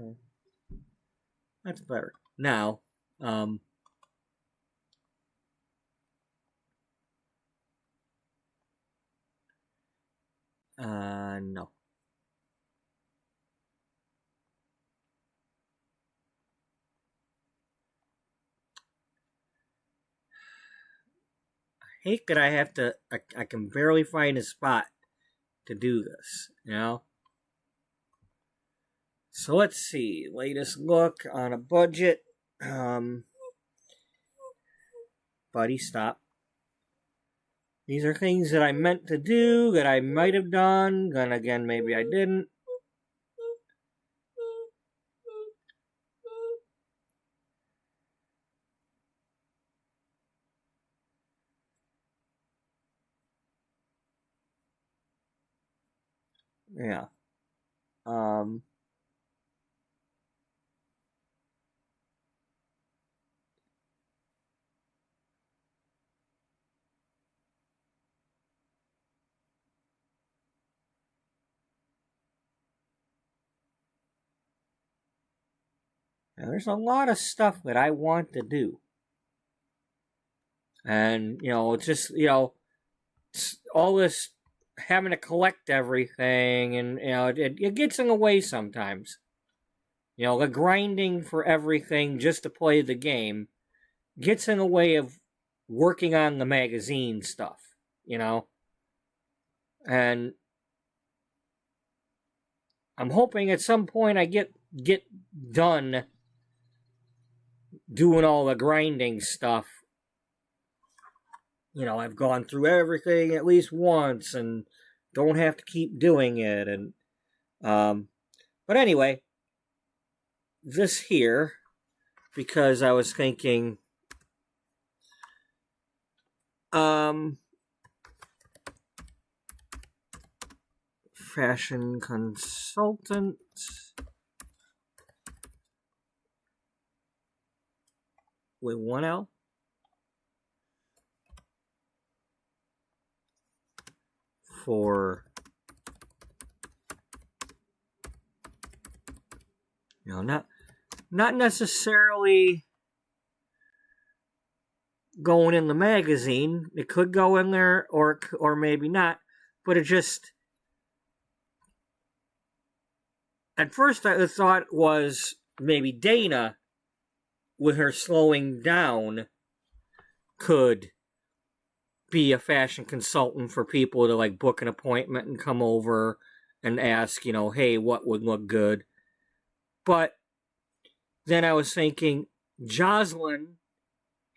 Okay. That's better. Now, no. I hate that I have to, I can barely find a spot to do this, you know? So let's see. Latest look on a budget. Buddy, stop. These are things that I meant to do, that I might have done, then again, maybe I didn't. Yeah. Now, there's a lot of stuff that I want to do. And, it's just, all this having to collect everything, and, it gets in the way sometimes. The grinding for everything just to play the game gets in the way of working on the magazine stuff, And I'm hoping at some point I get done doing all the grinding stuff. I've gone through everything at least once and don't have to keep doing it. And but anyway, this here, because I was thinking, fashion consultant. With one L. For not necessarily going in the magazine. It could go in there, or maybe not. But it just, at first I thought was maybe Dana, with her slowing down, could be a fashion consultant for people to book an appointment and come over and ask, hey, what would look good? But then I was thinking, Jocelyn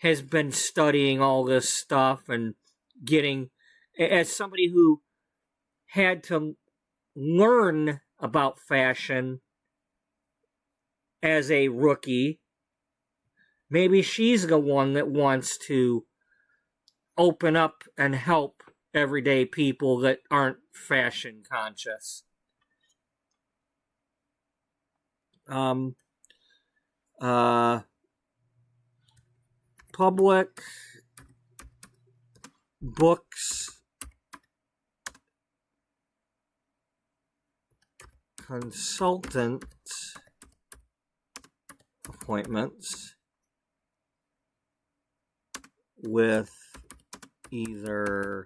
has been studying all this stuff and getting, as somebody who had to learn about fashion as a rookie, maybe she's the one that wants to open up and help everyday people that aren't fashion conscious. Public books consultant appointments with either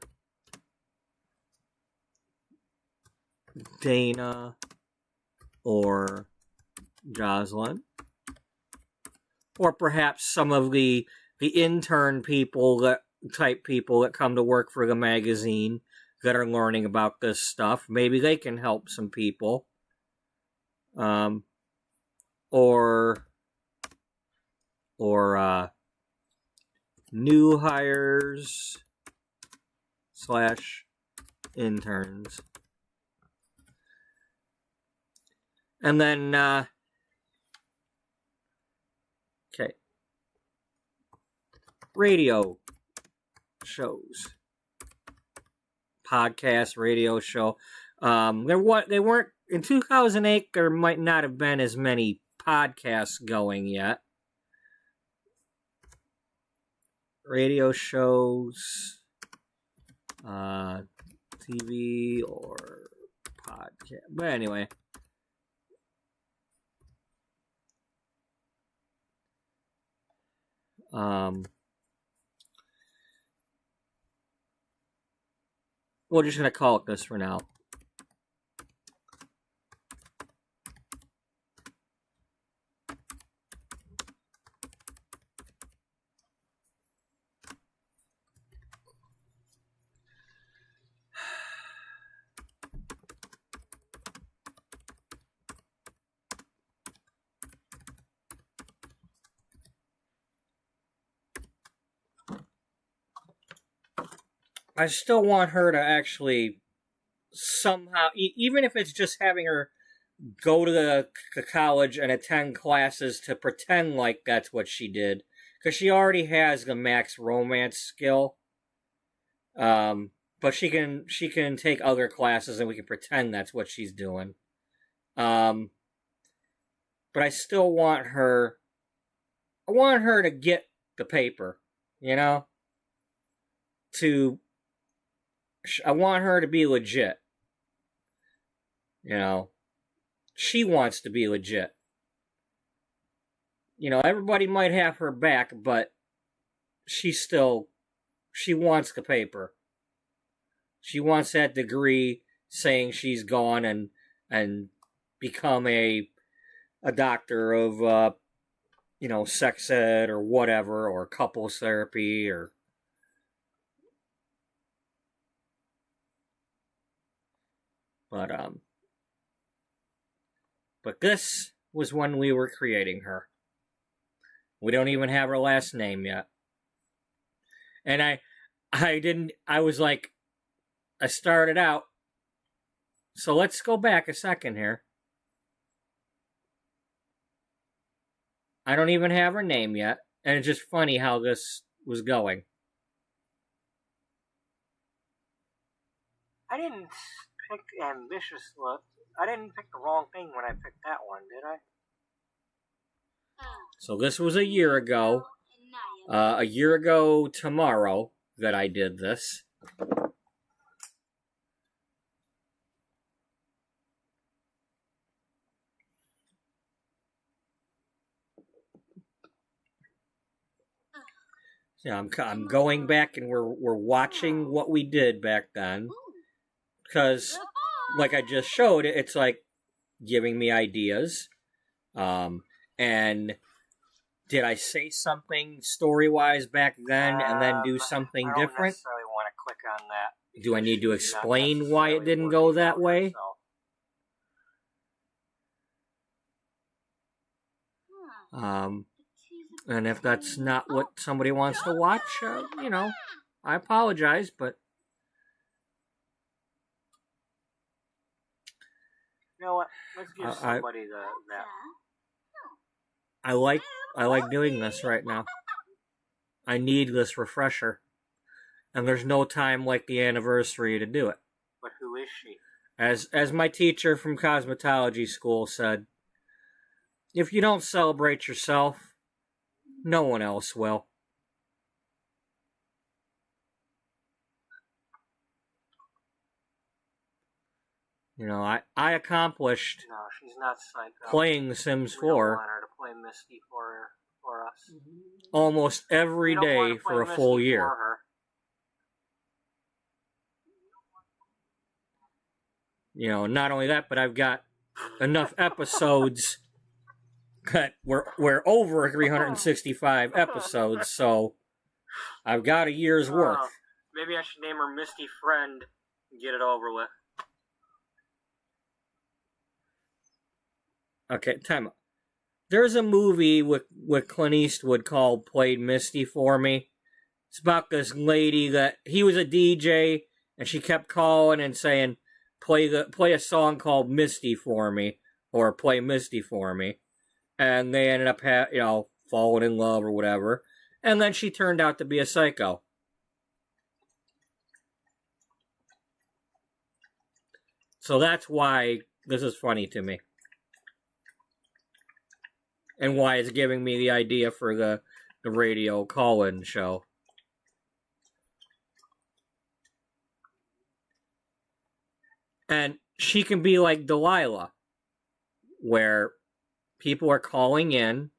Dana or Jocelyn, or perhaps some of the intern type people that come to work for the magazine that are learning about this stuff. Maybe they can help some people. Or new hires / interns. And then, okay, radio shows, podcast, radio show. They weren't in 2008. There might not have been as many podcasts going yet. Radio shows, TV or podcast. But anyway, We're just going to call it this for now. I still want her to actually somehow, even if it's just having her go to the college and attend classes to pretend like that's what she did, because she already has the max romance skill. But she can take other classes and we can pretend that's what she's doing. But I still want her. I want her to get the paper, you know. I want her to be legit. You know, she wants to be legit. You know, everybody might have her back, but she wants the paper. She wants that degree saying she's gone and become a doctor of, sex ed or whatever, or couples therapy or... But this was when we were creating her. We don't even have her last name yet. And I started out. So let's go back a second here. I don't even have her name yet. And it's just funny how this was going. I didn't pick ambitious look. I didn't pick the wrong thing when I picked that one, did I? So this was a year ago. A year ago tomorrow that I did this. So I'm going back and we're watching what we did back then. Because, like I just showed, it's like giving me ideas. And did I say something story-wise back then and then do something different? I don't necessarily want to click on that. Do I need to explain why it didn't go that way? And if that's not what somebody wants to watch, I apologize, but... You know what? Let's give somebody that. I like doing this right now. I need this refresher. And there's no time like the anniversary to do it. But who is she? As my teacher from cosmetology school said, if you don't celebrate yourself, no one else will. You know, I accomplished she's not psycho. Playing The Sims 4. We don't want her to play Misty for us. Almost every day for a full year. You know, not only that, but I've got enough episodes that we're over 365 episodes, so I've got a year's worth. Maybe I should name her Misty Friend and get it over with. Okay, time out. There's a movie with Clint Eastwood called Played Misty for Me. It's about this lady that he was a DJ and she kept calling and saying, play a song called Misty for me, or play Misty for me. And they ended up falling in love or whatever. And then she turned out to be a psycho. So that's why this is funny to me. And why it's giving me the idea for the radio call-in show. And she can be like Delilah, where people are calling in,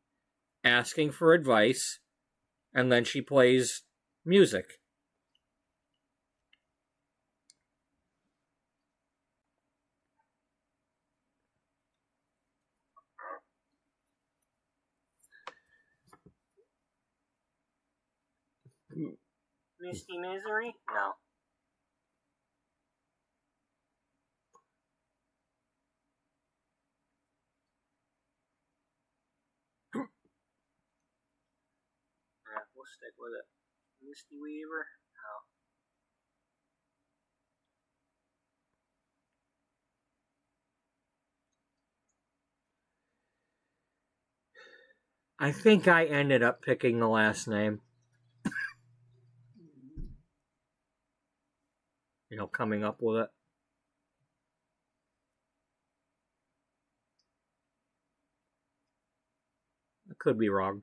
asking for advice, and then she plays music. Misty Misery? No. Yeah, we'll stick with it. Misty Weaver? No. I think I ended up picking the last name. Coming up with it. I could be wrong.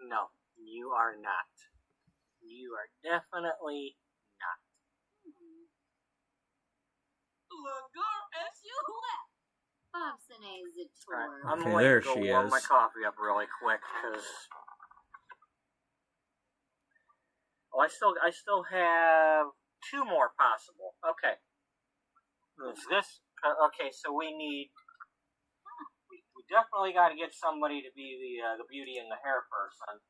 No, you are not. You are definitely not. Alright, I'm Okay, going there to go she warm my is. coffee up really quick because I still have two more possible. Okay. Is this okay? So we definitely got to get somebody to be the beauty and the hair person.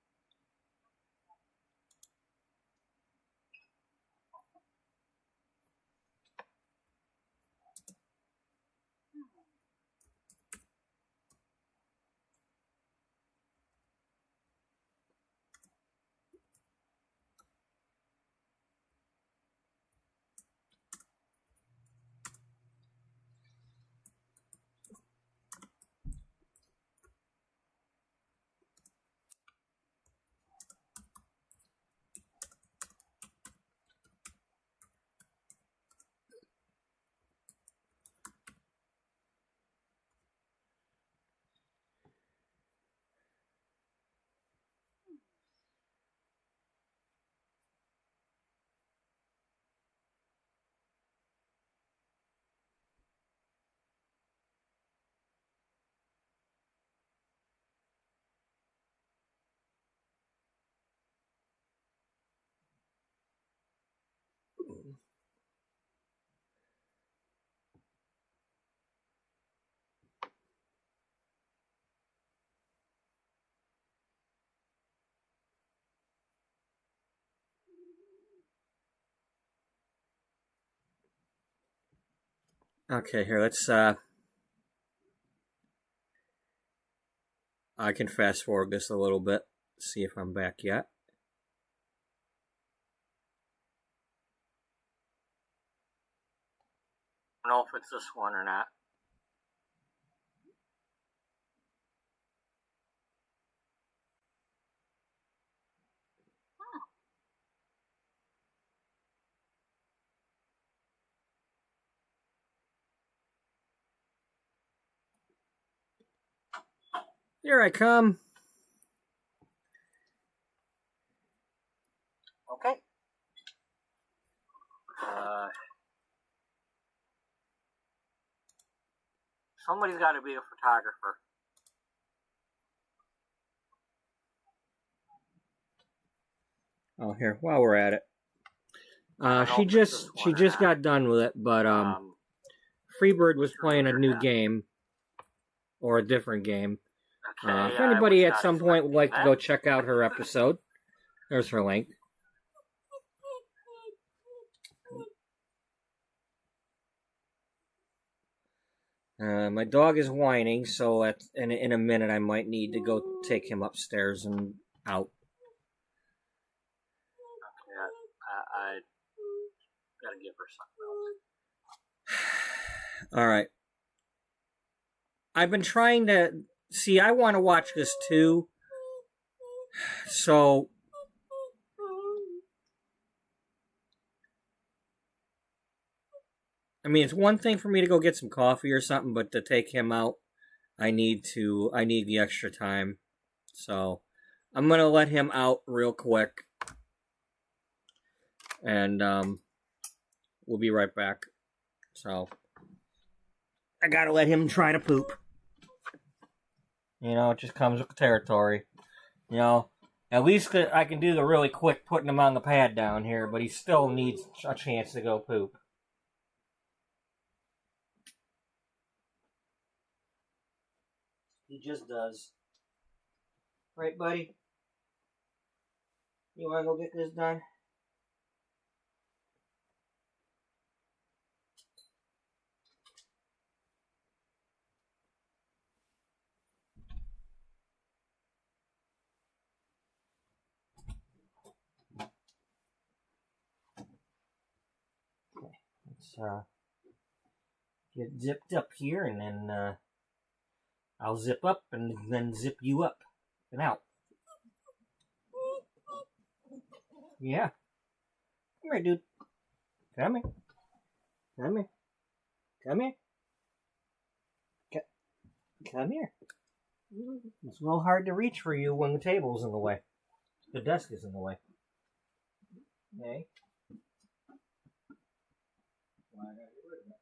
Okay, here, let's, I can fast forward this a little bit, see if I'm back yet. I don't know if it's this one or not. Here I come. Okay. Somebody's got to be a photographer. Oh, here, while we're at it. She just got done with it, but Freebird was playing a new game, or a different game. Okay, If anybody at some point would like to go check out her episode, there's her link. My dog is whining, so in a minute I might need to go take him upstairs and out. Okay, I gotta give her something else. All right. I've been trying to see. I want to watch this too. So I mean, it's one thing for me to go get some coffee or something, but to take him out, I need the extra time. So I'm gonna let him out real quick, and we'll be right back. So I gotta let him try to poop. You know, it just comes with the territory. You know, at least I can do the really quick putting him on the pad down here, but he still needs a chance to go poop. He just does. Right, buddy? You wanna go get this done? Let's get zipped up here, and then I'll zip up and then zip you up and out. Yeah. Come here, dude. Come here. Come here. Come here. Come here. It's a little hard to reach for you when the table's in the way. The desk is in the way. Okay. Well, I gotta get rid of it.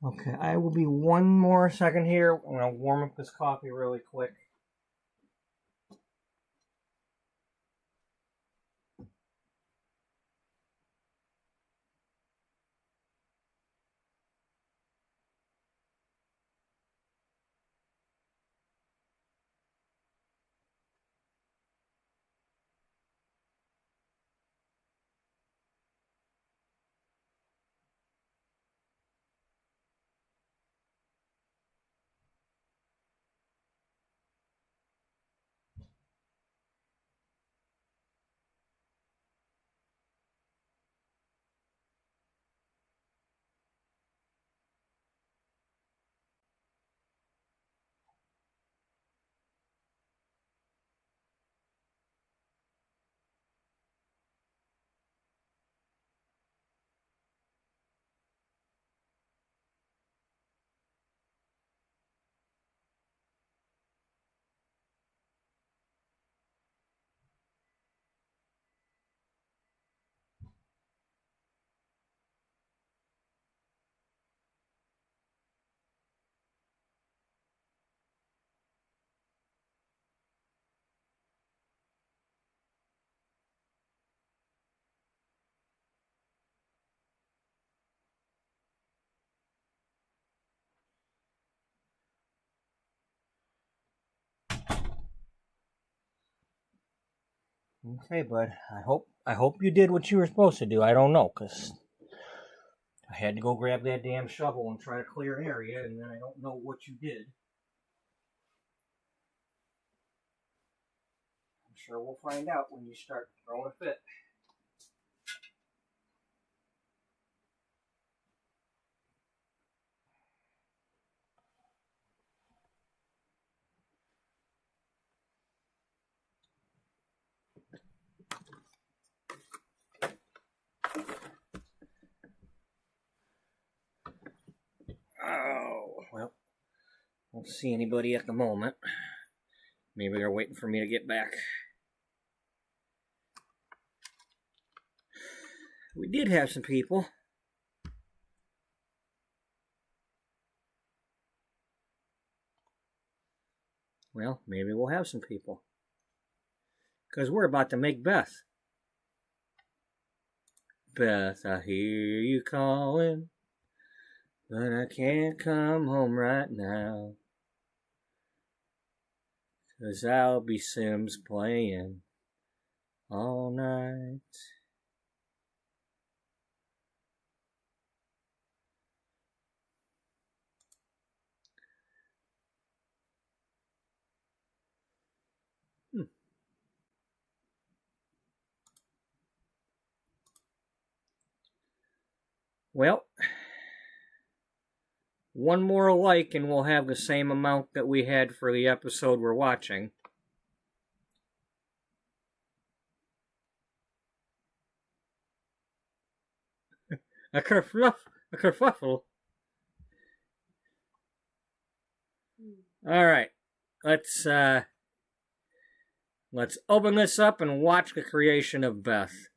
Okay, I will be one more second here. I'm going to warm up this coffee really quick. Okay, bud. I hope you did what you were supposed to do. I don't know, because I had to go grab that damn shovel and try to clear an area, and then I don't know what you did. I'm sure we'll find out when you start throwing a fit. Oh, well, I don't see anybody at the moment. Maybe they're waiting for me to get back. We did have some people. Well, maybe we'll have some people. Because we're about to make Beth. Beth, I hear you calling, but I can't come home right now. 'Cause I'll be Sims playing all night. Well, one more like and we'll have the same amount that we had for the episode we're watching. A kerfuffle. All right, let's open this up and watch the creation of Beth.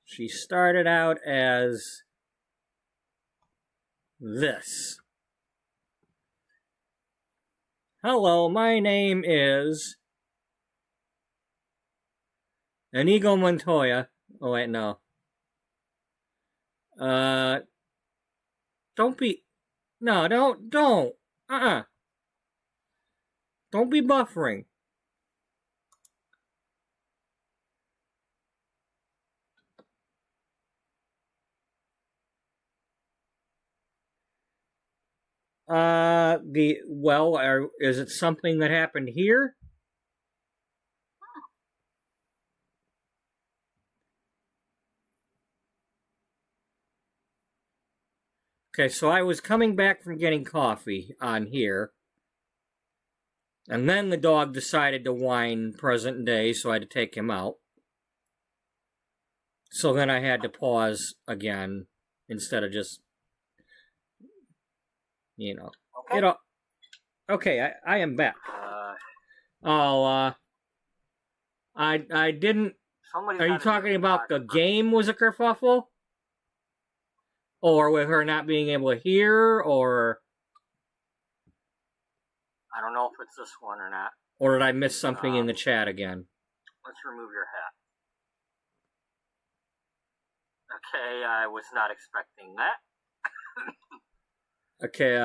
She started out as this. Hello, my name is Inigo Montoya. Oh, wait, no. Don't be... No, don't. Don't be buffering. Is it something that happened here? Okay, so I was coming back from getting coffee on here, and then the dog decided to whine present day, so I had to take him out. So then I had to pause again, instead of just, Okay. get off. Okay, I am back. I didn't... Are you talking about the game was a kerfuffle? Or with her not being able to hear, or... I don't know if it's this one or not. Or did I miss something in the chat again? Let's remove your hat. Okay, I was not expecting that. Okay,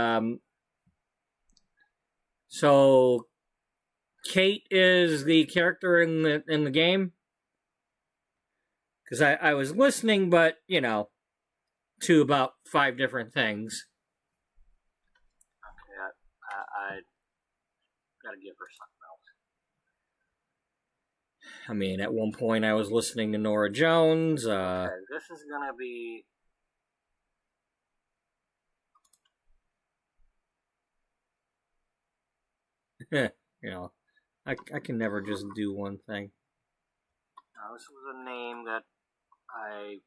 so Kate is the character in the game? Because I was listening, but, you know, to about 5 different things. Okay, I gotta give her something else. I mean, at one point I was listening to Norah Jones. Okay, this is gonna be... you know, I can never just do one thing. Now, this was a name that I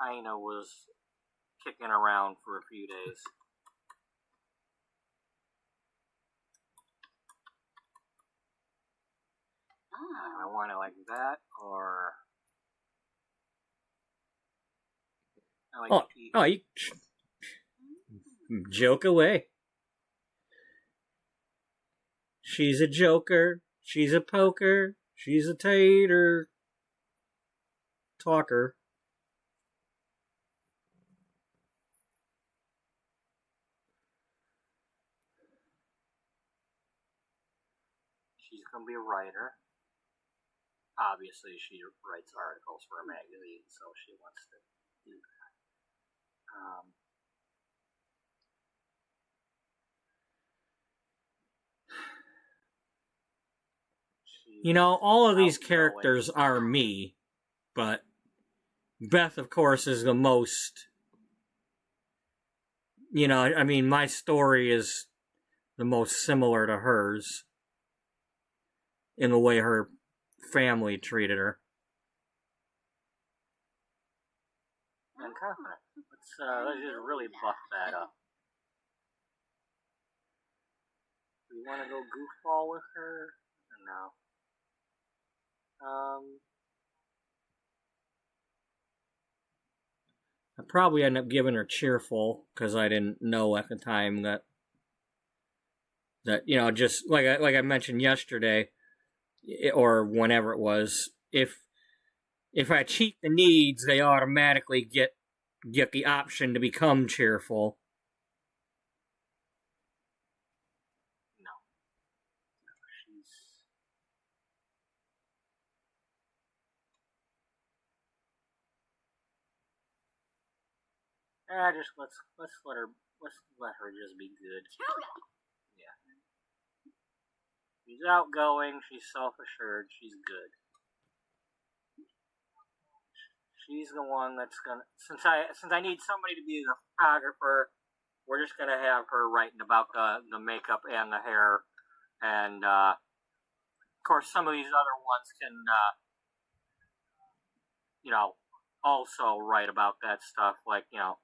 kinda was kicking around for a few days. I want it like that, or... I like you joke away. She's a joker. She's a poker. She's a tater. Talker. She's gonna be a writer. Obviously, she writes articles for a magazine, so she wants to do that. You know, all of these characters are me, but Beth, of course, is the most... You know, I mean, my story is the most similar to hers in the way her family treated her. I'm confident. Let's just really buff that up. Do you want to go goofball with her? Or no. I probably end up giving her cheerful because I didn't know at the time that you know, just like I mentioned yesterday or whenever it was, if I cheat the needs, they automatically get the option to become cheerful. No. Just let's let her just be good. Yeah. She's outgoing, she's self-assured, she's good. She's the one that's gonna... Since I need somebody to be the photographer, we're just gonna have her writing about the makeup and the hair. And, of course, some of these other ones can, you know, also write about that stuff. Like, you know,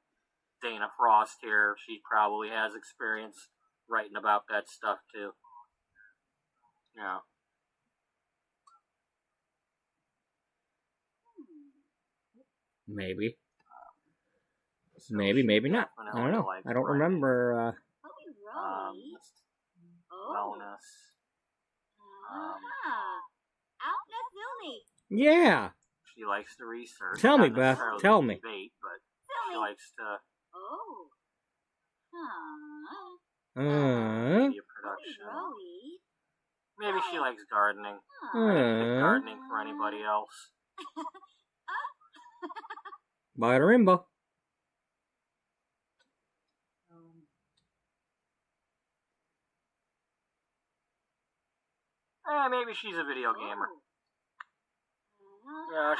Dana Frost here, she probably has experience writing about that stuff, too. Yeah. Maybe. Maybe not. I don't know. I don't remember. Wellness. Yeah. She likes to research. Tell me, Beth. Tell me. Debate, but she likes to. Media production. Maybe she likes gardening. Gardening for anybody else. Bye, Rimbo. Maybe she's a video gamer.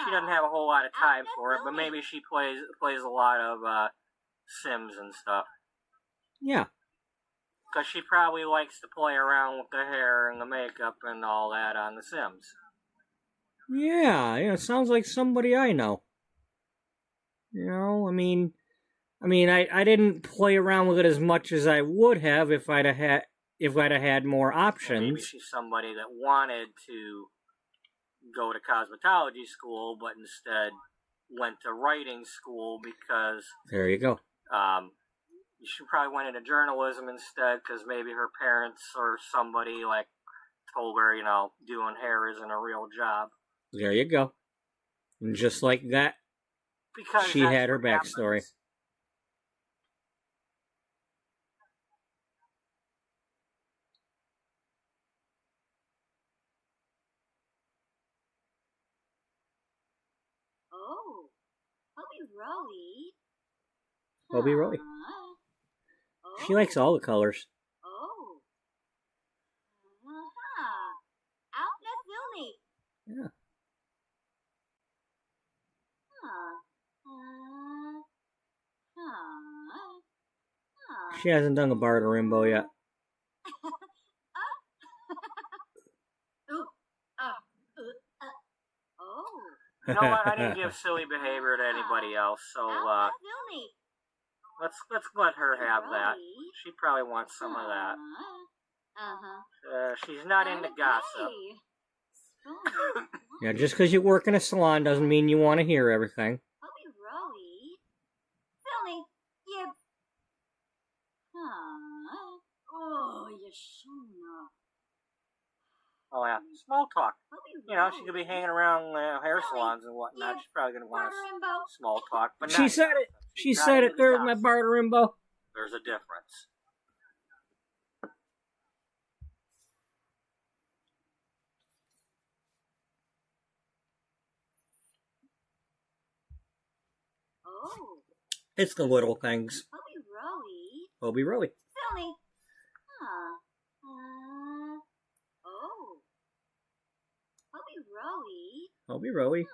She doesn't have a whole lot of time for it, but maybe she plays a lot of Sims and stuff. Yeah. Because she probably likes to play around with the hair and the makeup and all that on The Sims. Yeah, it sounds like somebody I know. You know, I mean, I didn't play around with it as much as I would have if I'd have if I'd have had more Or maybe options. she's somebody that wanted to go to cosmetology school, but instead went to writing school because There you go. she probably went into journalism instead because maybe her parents or somebody like told her, doing hair isn't a real job. There you go. And just like that, Because she that's had her what backstory. happens. Oh, Holy Roly. Hobie Roy. Oh. She likes all the colors. Oh. Out Nazuli. Yeah. She hasn't done the Barterimbo yet. Oh. You know what? I didn't give silly behavior to anybody else, so Out Nazuli. let's let her have that. She probably wants some of that. She's not into gossip. Yeah, just because you work in a salon doesn't mean you want to hear everything. Holy Roly. Silly. Yib. Oh, Yashuna. Oh yeah, small talk. Holy She could be hanging around hair salons and whatnot. She's probably gonna want Barterimbo. small talk, but She not said gossip. it. She Not said into it. There's my gossip. Barterimbo. There's a difference. Oh. It's the little things. Holy Roly. Hobie Roy. Silly. Oh. Holy Roly. Hobie Roy.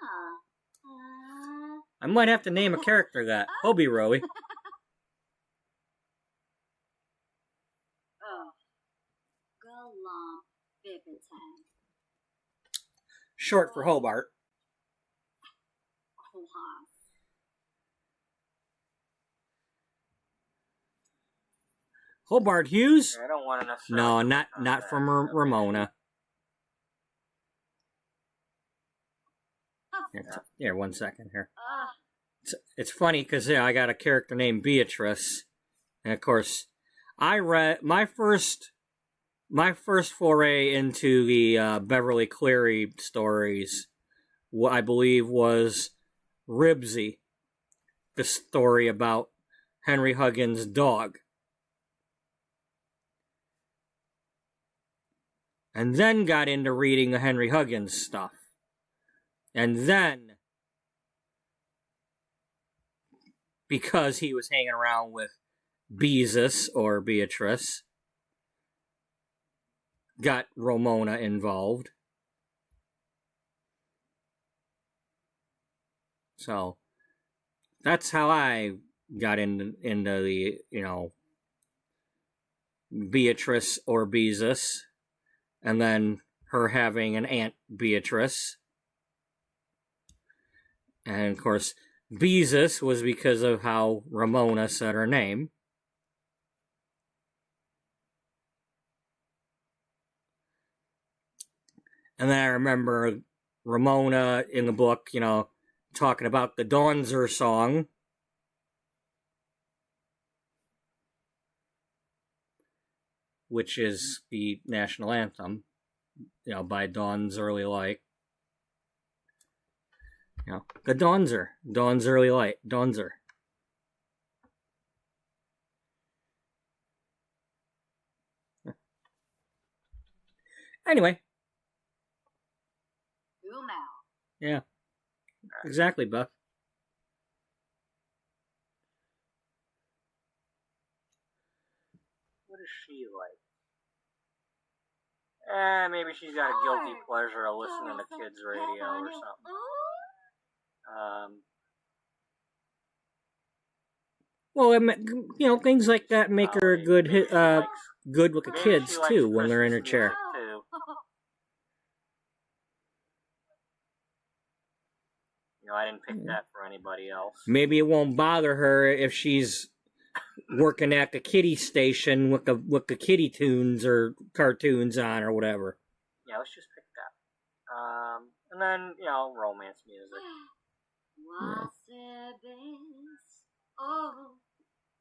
I might have to name a character that. Hobie Roy. Oh. Galam Bibitan. Short for Hobart. Hoha. Hobart Hughes? I don't want to necessarily. No, not from Ramona. Here, 1 second here. It's funny because I got a character named Beatrice, and of course, I read my first foray into the Beverly Cleary stories. I believe was Ribsy, the story about Henry Huggins' dog, and then got into reading the Henry Huggins stuff. And then, because he was hanging around with Beezus or Beatrice, got Ramona involved. So, that's how I got into the, Beatrice or Beezus. And then her having an Aunt Beatrice. And of course, Beezus was because of how Ramona said her name. And then I remember Ramona in the book, talking about the Dawnzer song. Which is the national anthem, by Dawn's Early Light. The Dawnzer. Dawn's Early Light. Dawnzer. Anyway. Yeah. Exactly, Buff. What is she like? Maybe she's got a guilty pleasure of listening to kids' radio or something. Well, things like that make her a good hit, good with the Maybe kids she likes too when they're in her Christmas chair. music, too. I didn't pick that for anybody else. Maybe it won't bother her if she's working at the kiddie station with the kiddie tunes or cartoons on or whatever. Yeah, let's just pick that. And then, you know, romance music.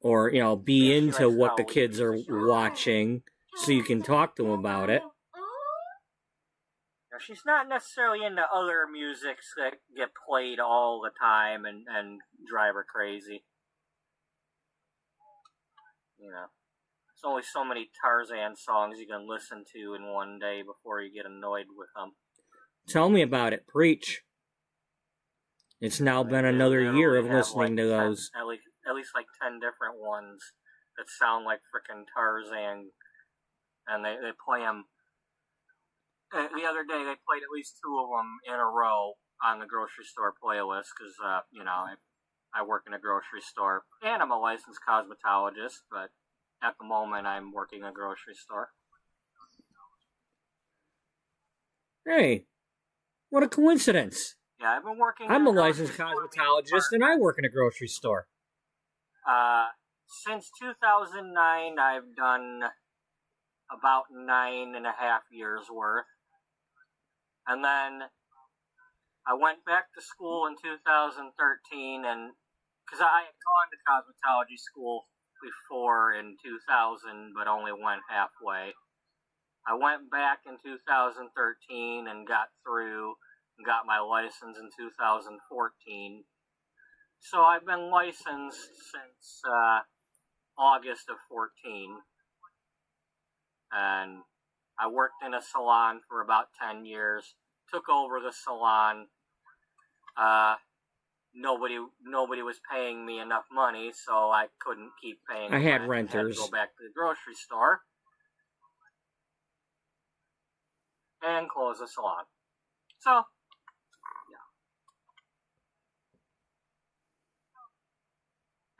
Or, you know, be Yeah, she into likes what the Halloween kids are music. watching so you can talk to them about it. Now, she's not necessarily into other musics that get played all the time and drive her crazy. You know, there's only so many Tarzan songs you can listen to in one day before you get annoyed with them. Tell me about it. Preach. It's now been another year of listening to those. At least like 10 different ones that sound like frickin' Tarzan. And they play them. The other day they played at least 2 of them in a row on the grocery store playlist because, you know, I work in a grocery store and I'm a licensed cosmetologist, but at the moment I'm working a grocery store. Hey, what a coincidence. Yeah, I've been working. I'm a licensed cosmetologist and I work in a grocery store. Since 2009, I've done about 9.5 years worth. And then I went back to school in 2013, and because I had gone to cosmetology school before in 2000, but only went halfway. I went back in 2013 and got through and got my license in 2014. So I've been licensed since August of 14. And I worked in a salon for about 10 years, took over the salon. Nobody was paying me enough money, so I couldn't keep paying. I had rent. renters. I had to go back to the grocery store and close the salon. So, yeah.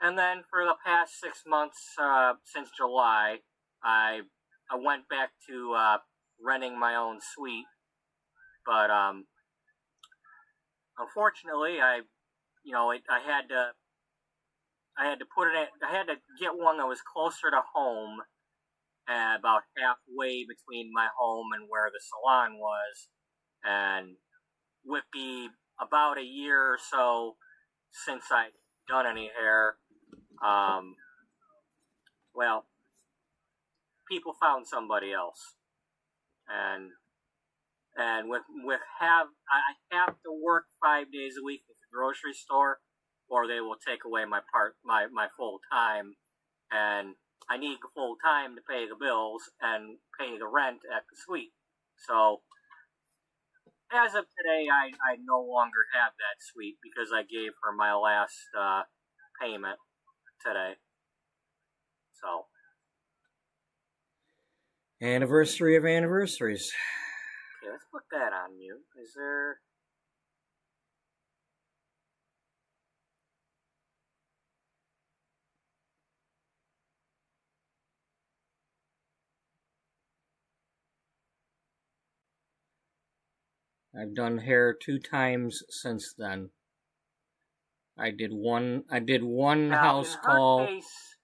And then for the past 6 months, since July, I went back to renting my own suite, but unfortunately, I had to put it. I had to get one that was closer to home, about halfway between my home and where the salon was, and with the about a year or so since I'd done any hair, well, people found somebody else, and I have to work 5 days a week at the grocery store, or they will take away my full time, and I need the full time to pay the bills and pay the rent at the suite. So as of today, I no longer have that suite because I gave her my last payment today. So. Anniversary of anniversaries. Okay, let's put that on you. Is there... I've done hair 2 times since then. I did one now, house call case,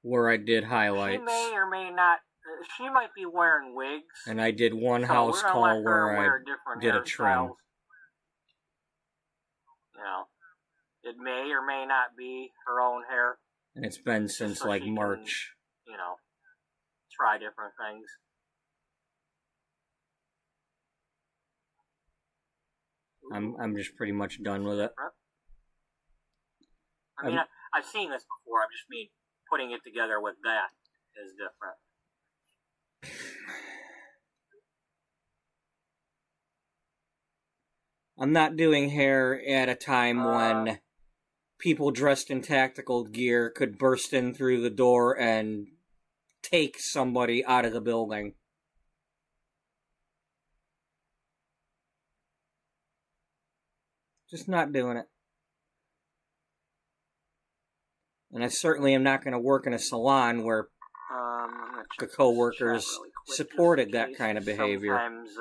where I did highlights. She may or may not... She might be wearing wigs. And I did one house call where I did a trim. You know, it may or may not be her own hair. And it's been since so like March. Can, you know, try different things. I'm just pretty much done with it. I mean, I've seen this before. I just mean putting it together with that is different. I'm not doing hair at a time when people dressed in tactical gear could burst in through the door and take somebody out of the building. Just not doing it. And I certainly am not going to work in a salon where the co-workers supported that kind of behavior. Sometimes,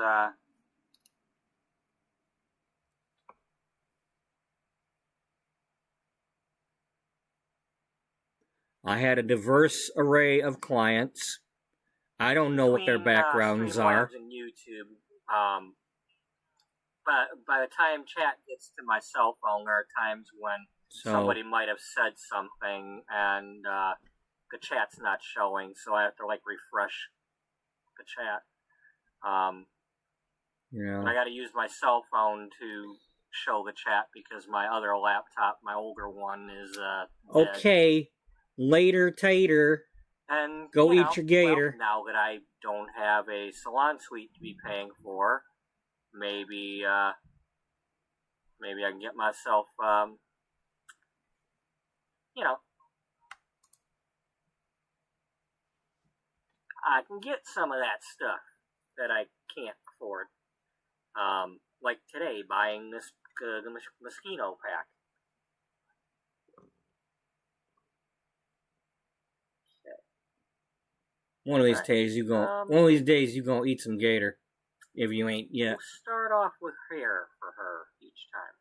I had a diverse array of clients. I don't know what their backgrounds are. Streamlabs and YouTube, but by the time chat gets to my cell phone, there are times when somebody might have said something and the chat's not showing, so I have to like refresh the chat. And I got to use my cell phone to show the chat because my other laptop, my older one, is dead. Okay, later tater. And go eat your gator. Well, now that I don't have a salon suite to be paying for, maybe I can get myself, I can get some of that stuff that I can't afford. Like today, buying this the mosquito pack. One of these days you gonna eat some gator, if you ain't yet. We'll start off with hair for her each time.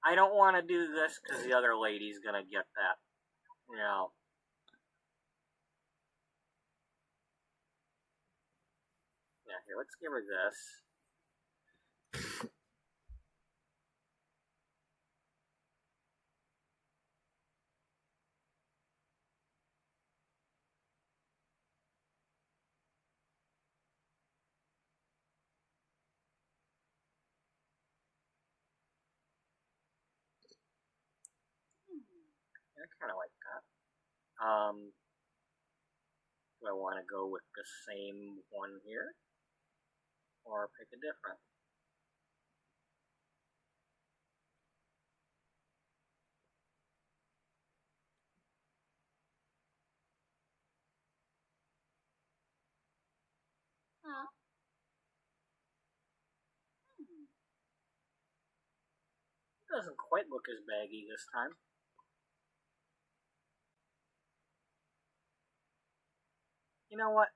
I don't want to do this because the other lady's gonna get that. Yeah, here, let's give her this. I kind of like that. Do I want to go with the same one here? Or pick a different? It doesn't quite look as baggy this time. You know what?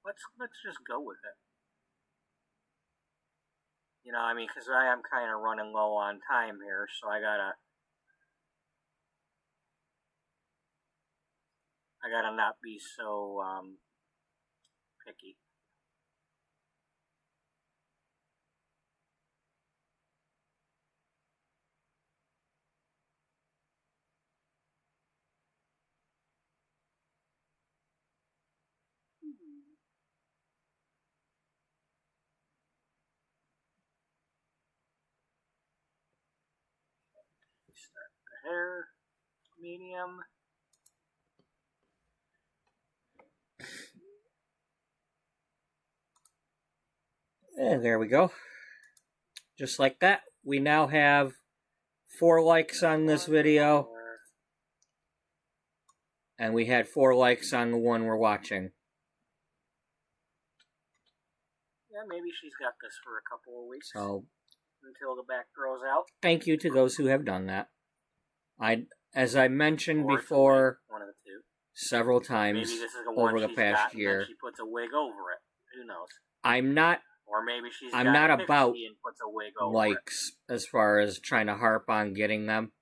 Let's just go with it. You know, I mean, because I am kind of running low on time here, so I gotta not be so picky. Start the hair, medium. And there we go. Just like that, we now have 4 likes on this video. And we had 4 likes on the one we're watching. Yeah, maybe she's got this for a couple of weeks. So, until the back grows out. Thank you to those who have done that. As I mentioned before, one of the two. Several times over the past year, she puts a wig over it. Who knows? I'm not about and puts a wig over likes as far as trying to harp on getting them.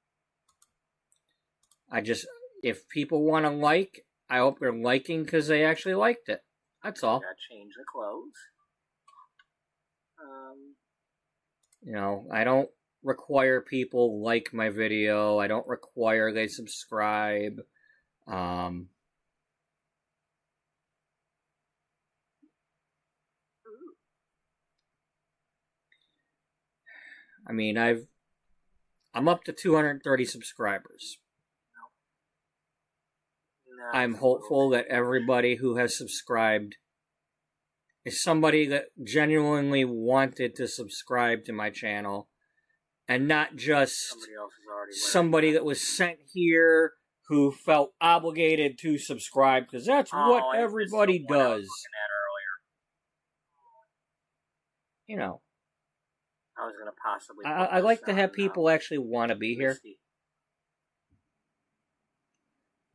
If people want to like, I hope they're liking because they actually liked it. That's all. Gotta change the clothes. I don't require people like my video. I don't require they subscribe. I mean, I'm up to 230 subscribers. No, I'm hopeful that everybody who has subscribed is somebody that genuinely wanted to subscribe to my channel and not just somebody that was sent here who felt obligated to subscribe because that's what everybody does. I was going to possibly. I like to have people actually want to be here.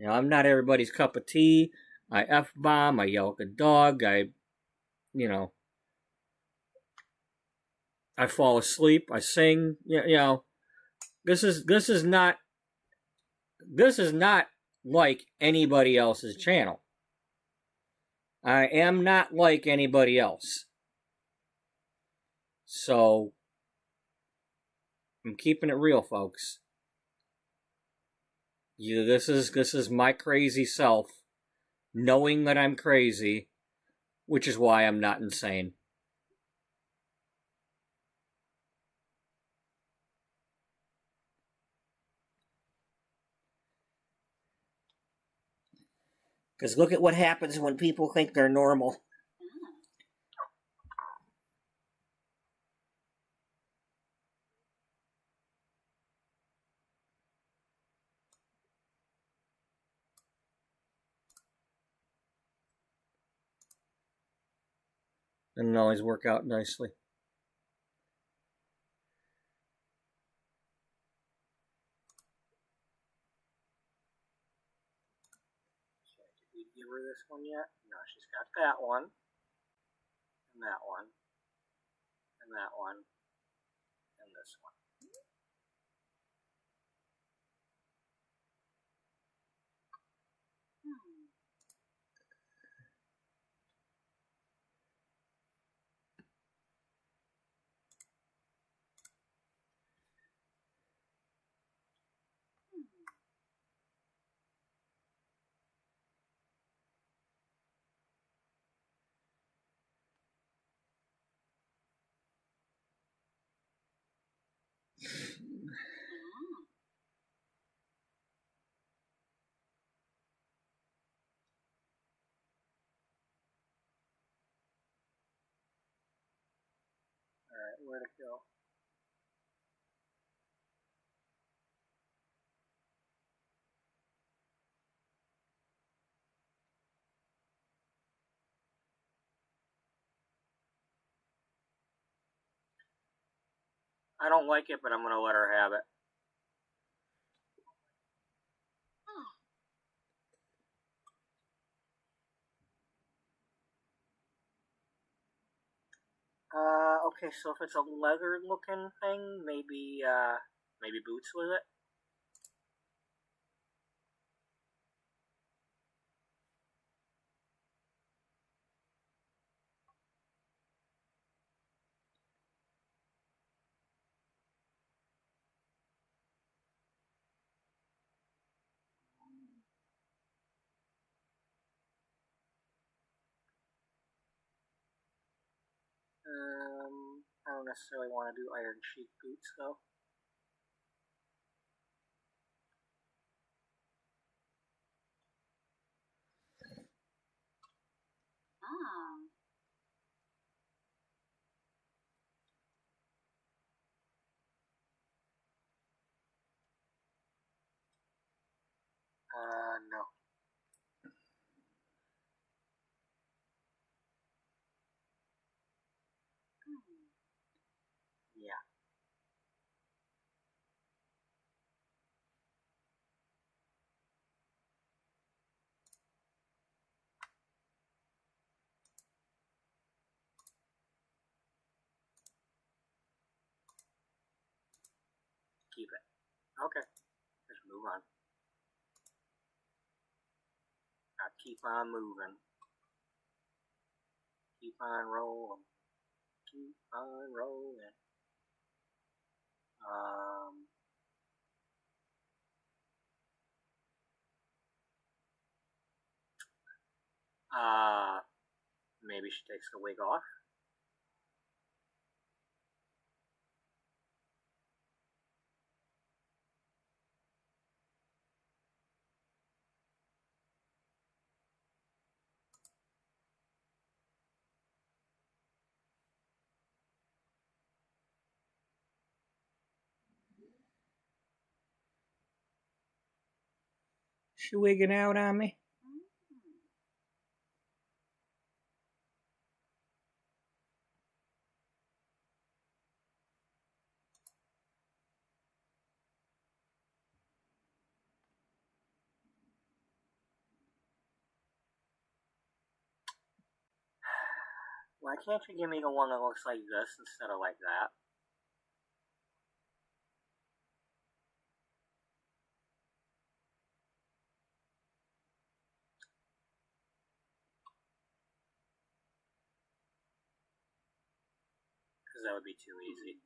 I'm not everybody's cup of tea. I F-bomb, I yell at the dog, I you know, I fall asleep, I sing, you know, this is not like anybody else's channel. I am not like anybody else. So I'm keeping it real, folks. This is my crazy self, knowing that I'm crazy, which is why I'm not insane. Because look at what happens when people think they're normal. Doesn't always work out nicely. Did we give her this one yet? No, she's got that one. And that one. And that one. And this one. Alright, where'd it go? I don't like it, but I'm gonna let her have it. Okay, so if it's a leather looking thing, maybe boots with it? I don't necessarily want to do iron chic boots though. No. Yeah. Keep it. Okay. Just move on. Now keep on moving. Keep on rolling. Keep on rolling. Maybe she takes the wig off. She wigging out on me? Why can't you give me the one that looks like this instead of like that? Because that would be too easy.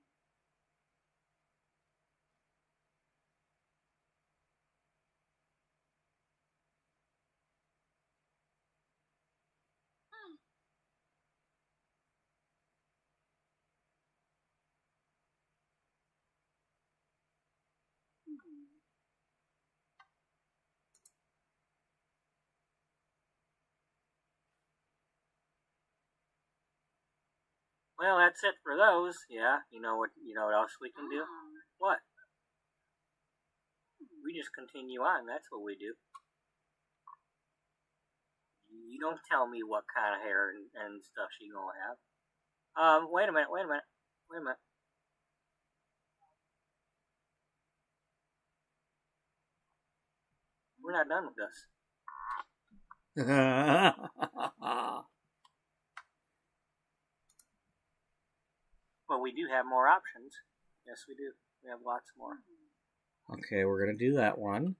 Well, that's it for those. Yeah, you know what else we can do? What? We just continue on. That's what we do. You don't tell me what kind of hair and stuff she gonna have. Wait a minute. We're not done with this. But we do have more options. Yes, we do. We have lots more. Okay, we're going to do that one.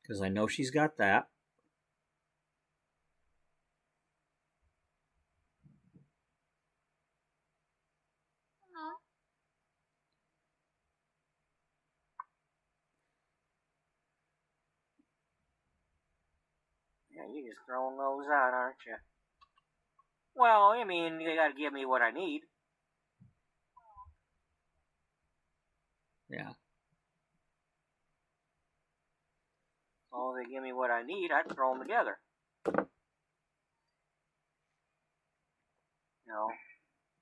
Because I know she's got that. Yeah, you're just throwing those on, aren't you? Well, I mean, you gotta give me what I need. Yeah. As long as they give me what I need, I'd throw them together. You know,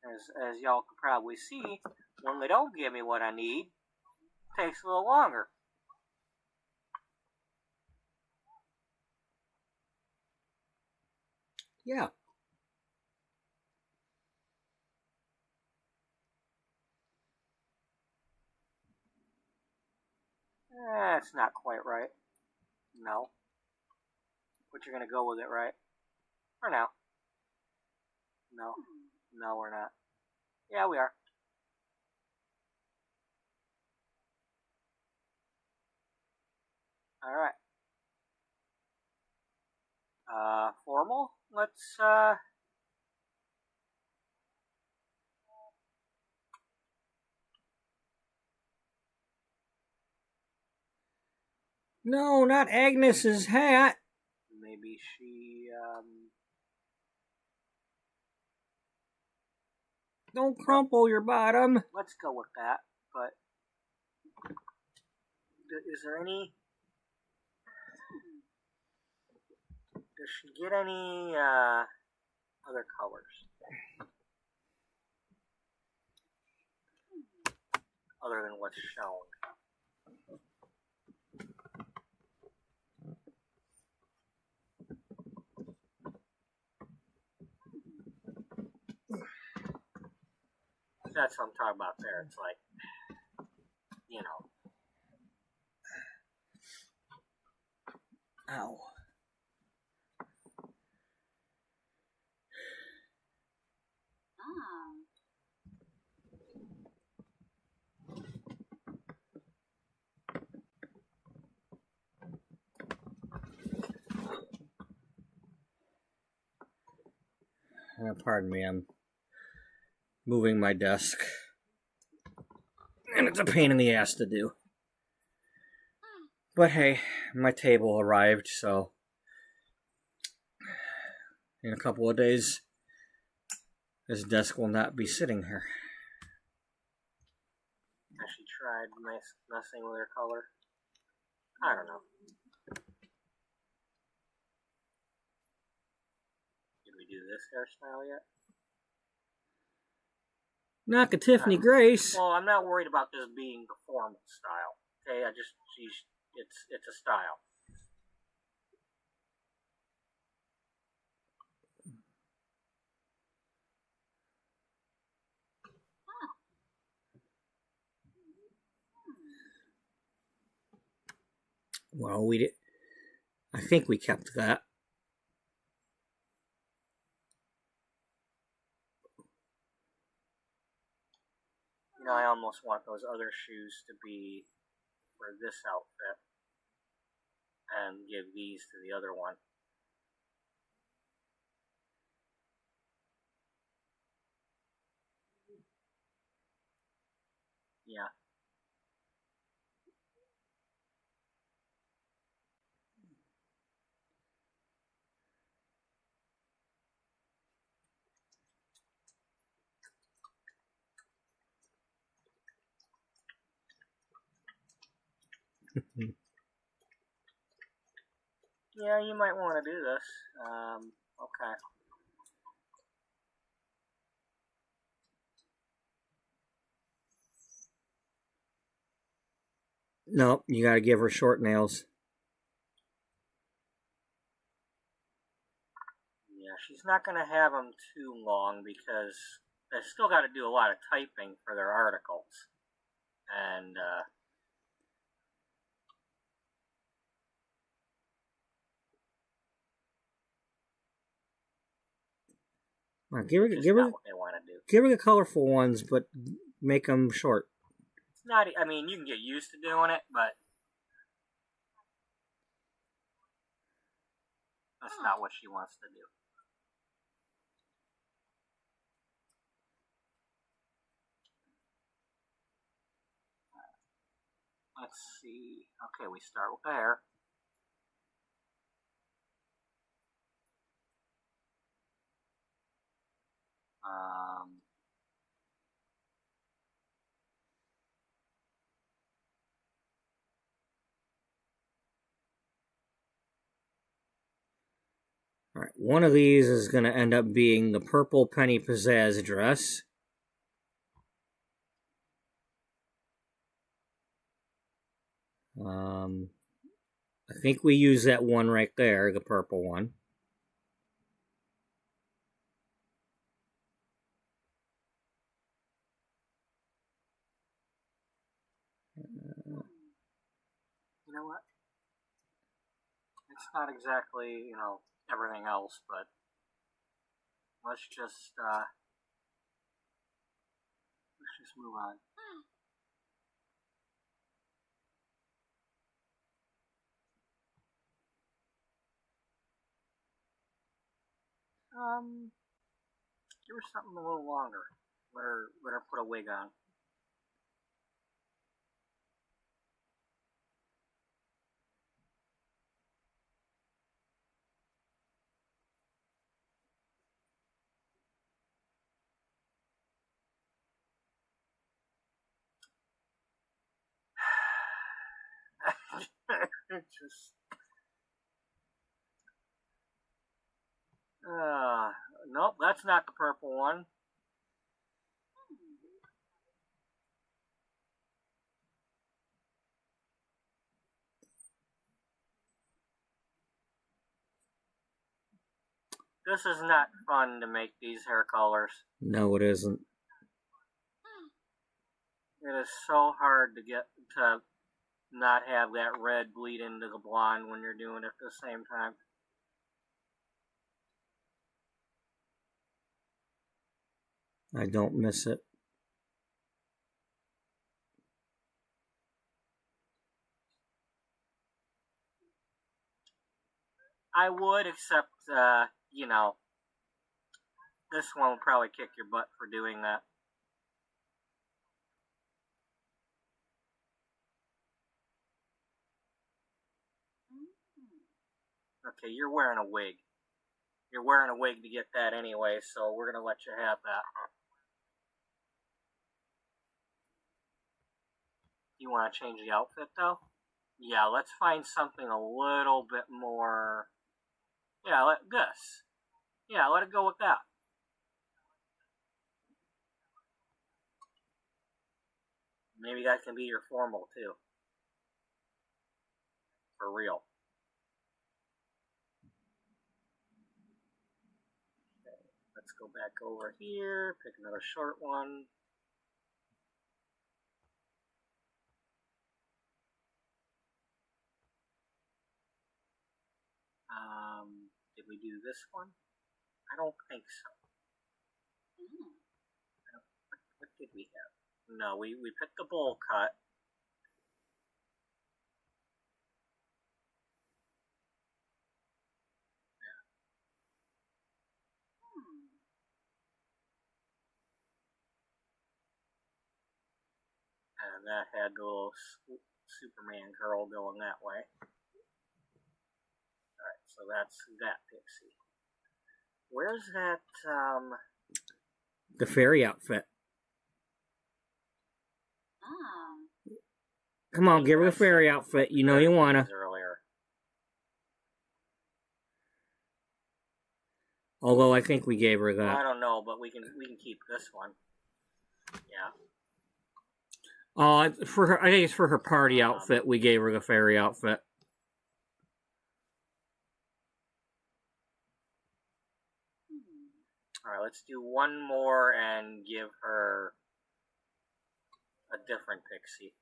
as y'all can probably see, when they don't give me what I need, it takes a little longer. Yeah. That's not quite right. No. But you're gonna go with it, right? For now. No. No, we're not. Yeah, we are. Alright. Formal? Let's, No, not Agnes's hat. maybe she, Don't crumple your bottom. let's go with that, but is there any... Does she get any, other colors? Other than what's shown. That's what I'm talking about there. It's like, you know. Ow. Pardon me, I'm moving my desk. And it's a pain in the ass to do. But hey, my table arrived, so in a couple of days, this desk will not be sitting here. Has she tried messing with her color? I don't know. Did we do this hairstyle yet? Not the Tiffany Grace. Well, I'm not worried about this being the formal style. Okay, it's a style. Well, we did. I think we kept that. Now I almost want those other shoes to be for this outfit and give these to the other one. Yeah. Yeah, you might want to do this. Okay. Nope, you gotta give her short nails. Yeah, she's not going to have them too long because they still got to do a lot of typing for their articles. And, Give her not what they want to do. Give her the colorful ones, but make them short. It's not, I mean, you can get used to doing it, but that's not what she wants to do. Let's see. Okay, we start with the hair. All right, one of these is going to end up being the purple penny pizzazz dress. I think we use that one right there, the purple one. You know what? It's not exactly, everything else, but let's just move on. Give her something a little longer. Let her put a wig on. Just nope, that's not the purple one. This is not fun to make these hair colors. No, it isn't. It is so hard to get to not have that red bleed into the blonde when you're doing it at the same time. I don't miss it. I would, except, this one will probably kick your butt for doing that. Okay, you're wearing a wig. You're wearing a wig to get that anyway, so we're going to let you have that. You want to change the outfit, though? Yeah, let's find something a little bit more... Yeah, let it go with that. Maybe that can be your formal, too. For real. Okay, let's go back over here, pick another short one. Did we do this one? I don't think so. What did we have? No, we picked the bowl cut. And that had the little Superman curl going that way. Alright, so that's that pixie. Where's that, The fairy outfit. Ah. Come on, give her the fairy outfit. You know you wanna. Earlier. Although I think we gave her I that. don't know, but we can keep this one. Yeah. For her, I think it's for her party outfit. We gave her the fairy outfit. Alright, let's do one more and give her a different pixie.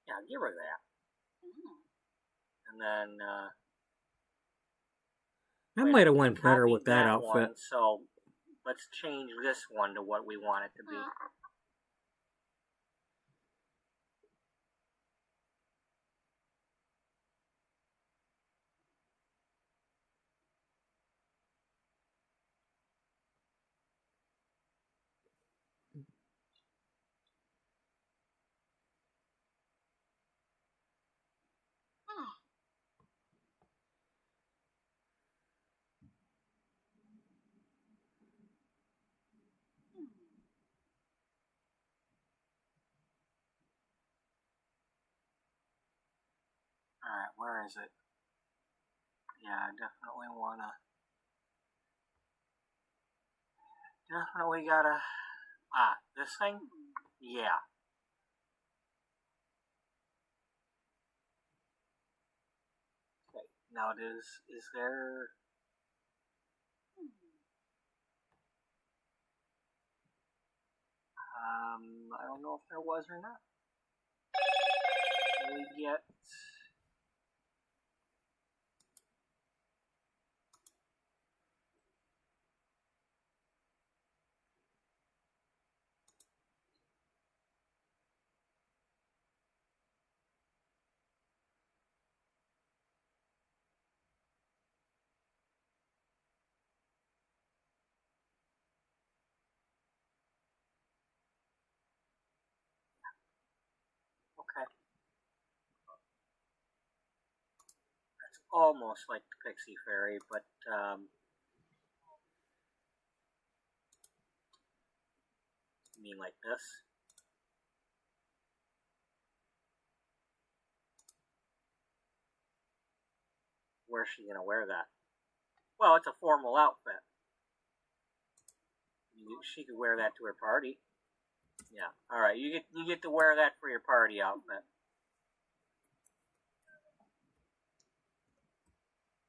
Yeah, give her that. And then, I might have went better with that outfit. One, so let's change this one to what we want it to be. Alright, where is it? Yeah, I definitely wanna... Definitely gotta... Ah, this thing? Yeah. Okay, now is there... I don't know if there was or not. We get... Okay. That's almost like the Pixie Fairy, but, you mean like this? Where's she gonna wear that? Well, it's a formal outfit. She could wear that to her party. Yeah. All right. You get to wear that for your party outfit.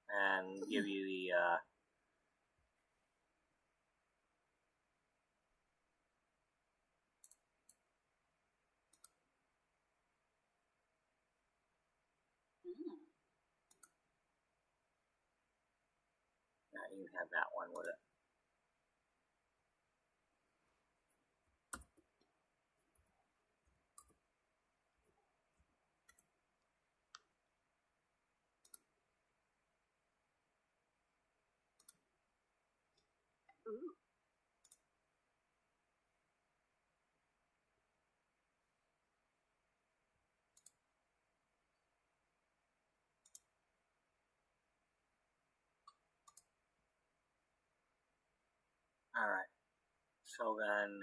And give you the yeah, you can have that one with it. All right. So then,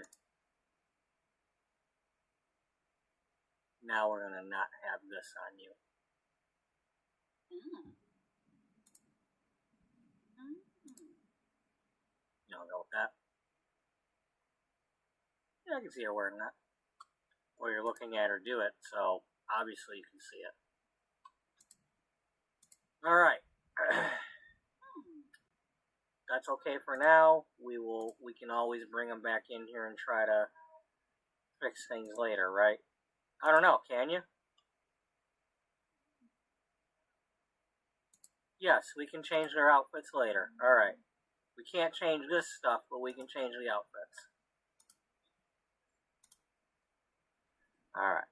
now we're gonna not have this on you. You don't go with that? Yeah, I can see her wearing that. Or you're looking at her do it, so obviously you can see it. Alright. That's okay for now. We can always bring them back in here and try to fix things later, right? I don't know, can you? Yes, we can change their outfits later. Alright. We can't change this stuff, but we can change the outfits. Alright.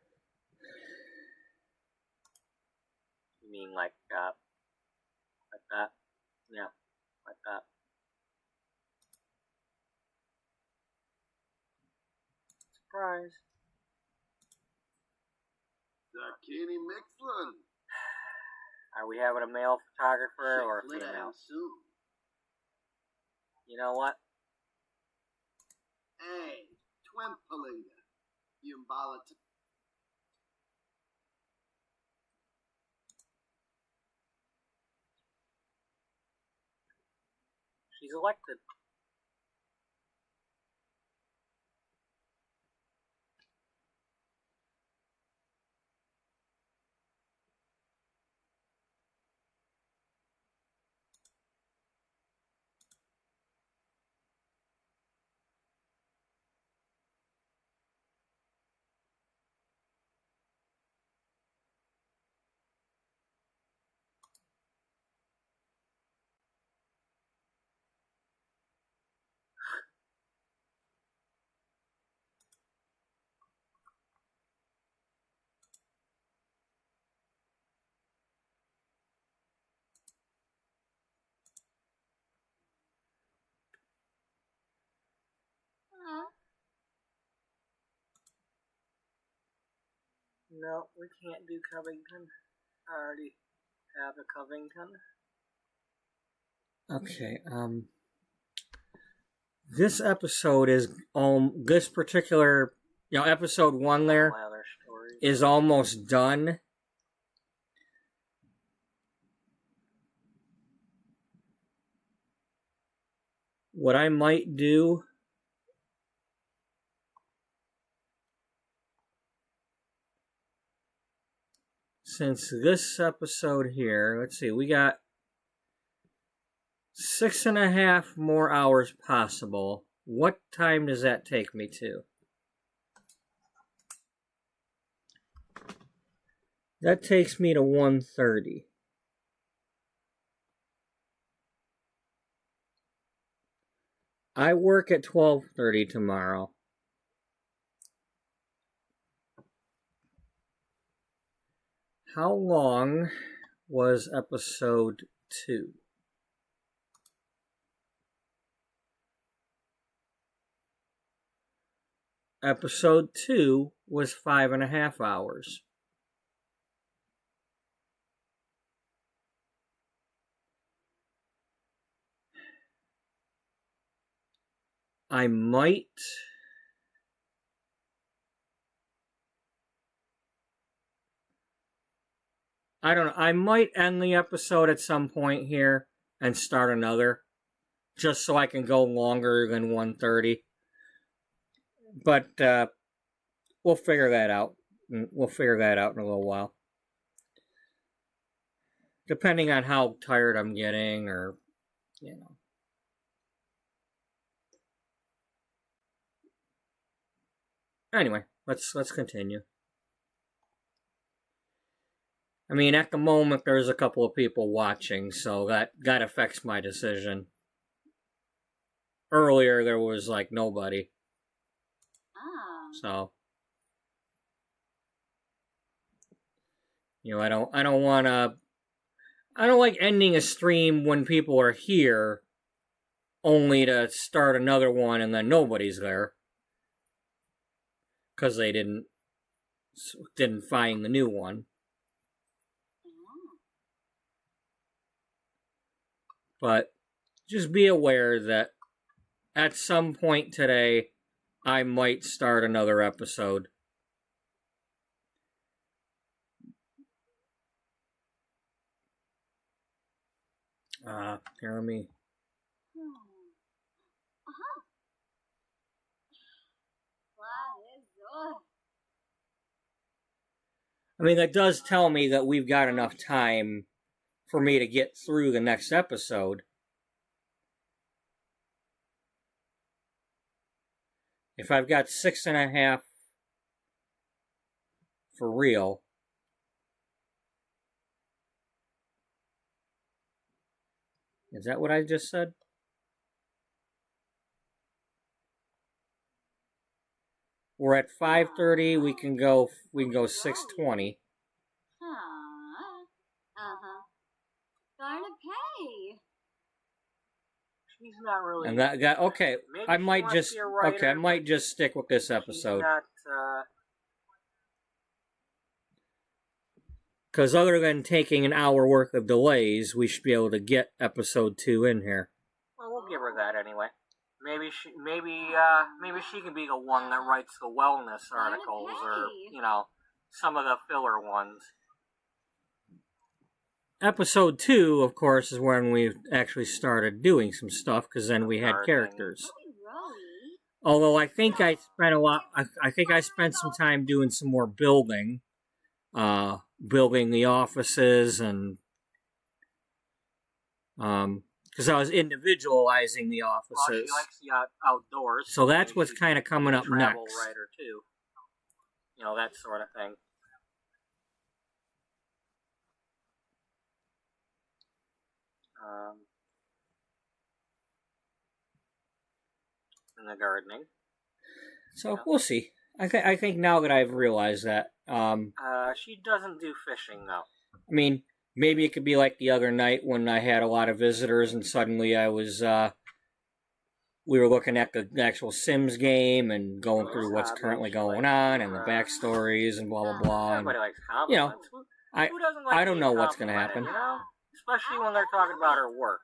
You mean like that? Yeah, like that. Surprise. Kenny Mixlin. Are we having a male photographer or a female? You know what? Hey, Twempalina. Yumbala. She's elected. No, we can't do Covington. I already have a Covington. Okay, this episode is, this particular, episode 1 there is almost done. What I might do, since this episode here, let's see, we got 6.5 more hours possible. What time does that take me to? That takes me to 1:30. I work at 12:30 tomorrow. How long was episode 2? Episode 2 was 5.5 hours. I might... I don't know. I might end the episode at some point here and start another, just so I can go longer than 1:30. But we'll figure that out. We'll figure that out in a little while. Depending on how tired I'm getting, or, Anyway, let's continue. I mean, at the moment, there's a couple of people watching, so that affects my decision. Earlier, there was, nobody. So, I don't want to... I don't like ending a stream when people are here, only to start another one and then nobody's there. Because they didn't find the new one. But just be aware that at some point today, I might start another episode. Here, let me... I mean, that does tell me that we've got enough time for me to get through the next episode. If I've got 6.5 for real, is that what I just said? We're at 5:30. We can go 6:20. Gonna pay. She's not really. And that okay. Maybe I she might wants just to be a writer, okay. I might just stick with this She's episode not. because other than taking an hour worth of delays, we should be able to get episode 2 in here. Well, we'll give her that anyway. Maybe she can be the one that writes the wellness articles, or some of the filler ones. Episode 2, of course, is when we actually started doing some stuff, because then we had characters. Although I think I spent some time doing some more building the offices, and because I was individualizing the offices. Well, she likes the outdoors. So that's what's kind of coming up next. Travel writer too. That sort of thing. And the gardening. So we'll see. I think now that I've realized that. She doesn't do fishing though. I mean, maybe it could be like the other night when I had a lot of visitors and suddenly I was, we were looking at the actual Sims game and going through what's currently going on and the backstories and blah, blah, blah. Everybody likes compliments. Who doesn't like I don't know what's going to happen. Especially when they're talking about her work,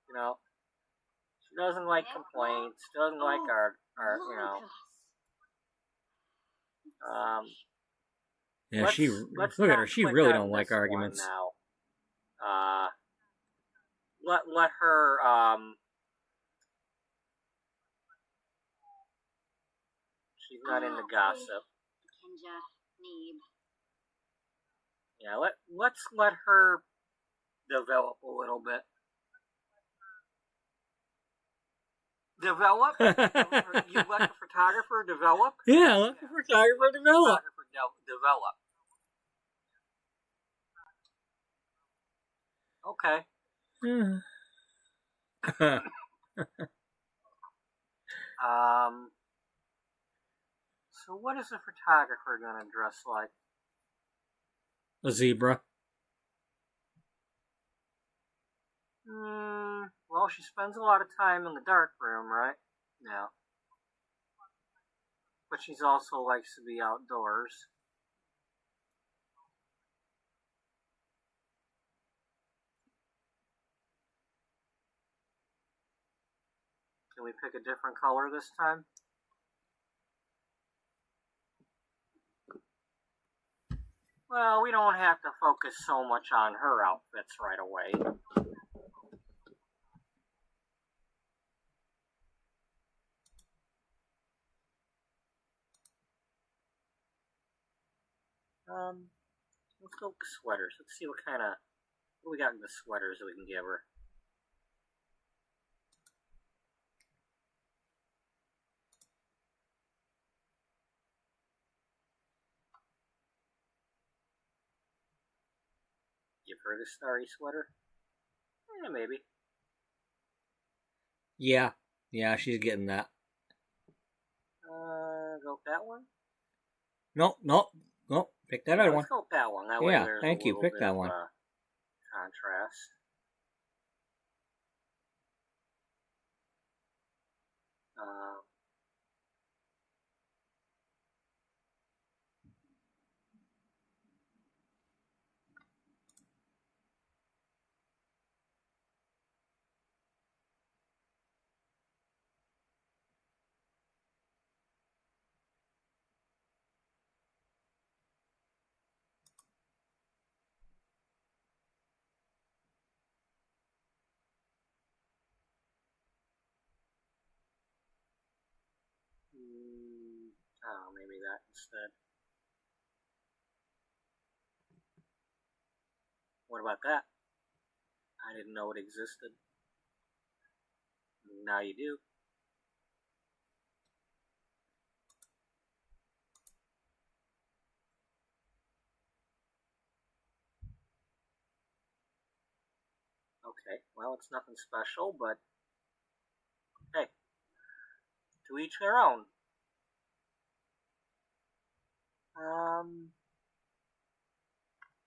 She doesn't like complaints, doesn't like our Yeah, let's look at her. She really don't like arguments. Now. Let her. She's not into gossip. Yeah, let's let her develop a little bit. Develop? You let the photographer develop? Yeah, let the photographer develop. Develop. Okay. So what is the photographer gonna dress like? A zebra. Well, she spends a lot of time in the dark room, right? Yeah. But she's also likes to be outdoors. Can we pick a different color this time? Well, we don't have to focus so much on her outfits right away. Let's go with sweaters. Let's see what we got in the sweaters that we can give her. Give her the starry sweater? Yeah, maybe. Yeah, she's getting that. Go with that one? Nope. Pick that other one. Let's go with that one. That way there's thank you. Pick that one. Contrast. that instead. What about that? I didn't know it existed. Now you do. Okay, well, it's nothing special, but hey, to each their own.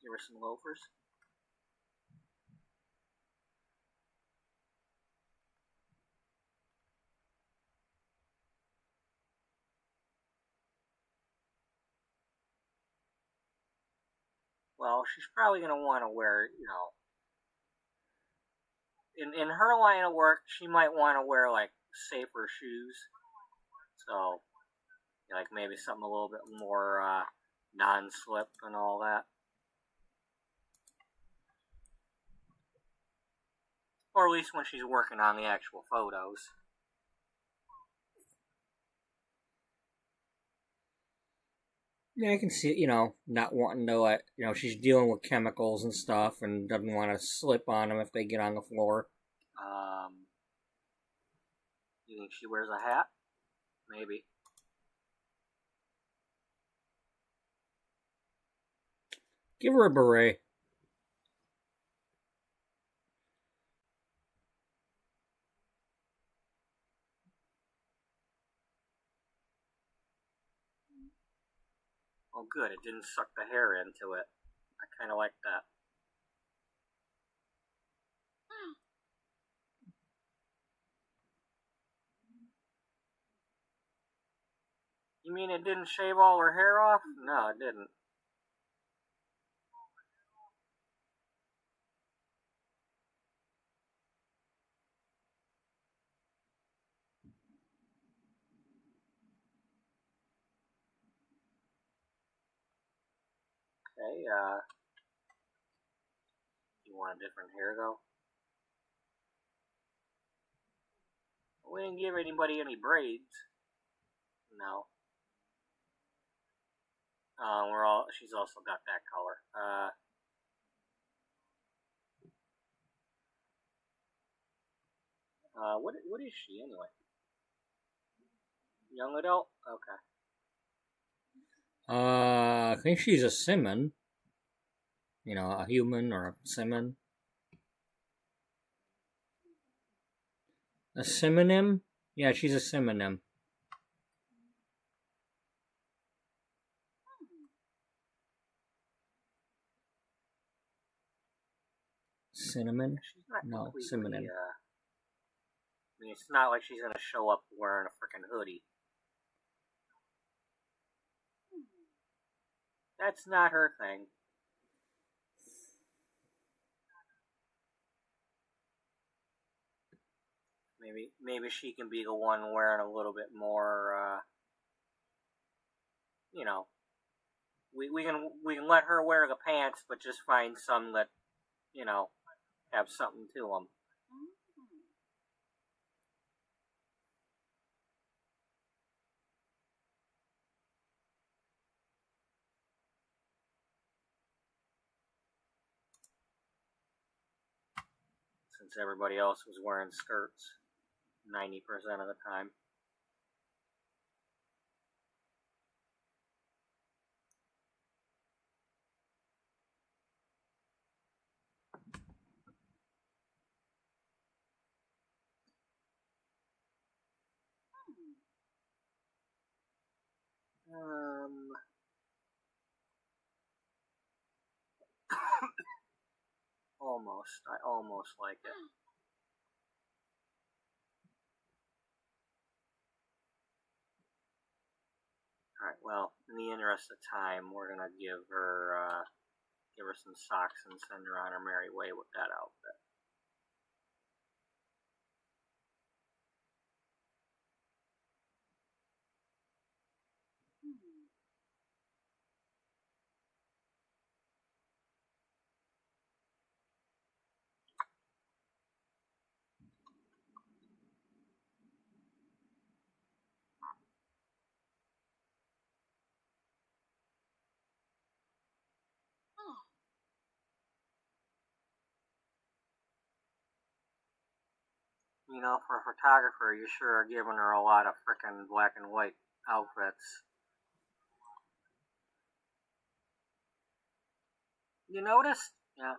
Give her some loafers. Well, she's probably going to want to wear, in her line of work, she might want to wear, like, safer shoes. So, like, maybe something a little bit more non-slip and all that. Or at least when she's working on the actual photos. Yeah, I can see, not wanting to let, she's dealing with chemicals and stuff and doesn't want to slip on them if they get on the floor. You think she wears a hat? Maybe. Give her a beret. Oh, good. It didn't suck the hair into it. I kind of like that. You mean it didn't shave all her hair off? No, it didn't. Okay, you want a different hair, though? We didn't give anybody any braids. No. She's also got that color. What is she, anyway? Young adult? Okay. I think she's a simon. A human or a simon. A synonym? Yeah, she's a synonym. Cinnamon? She's not No, completely, synonym. I mean, it's not like she's gonna show up wearing a freaking hoodie. That's not her thing. Maybe she can be the one wearing a little bit more, we can let her wear the pants, but just find some that, have something to them. Since everybody else was wearing skirts 90% of the time. Almost. I almost like it. Alright, well, in the interest of time, we're gonna give her some socks and send her on her merry way with that outfit. You know, for a photographer, you sure are giving her a lot of frickin' black and white outfits. You noticed? Yeah.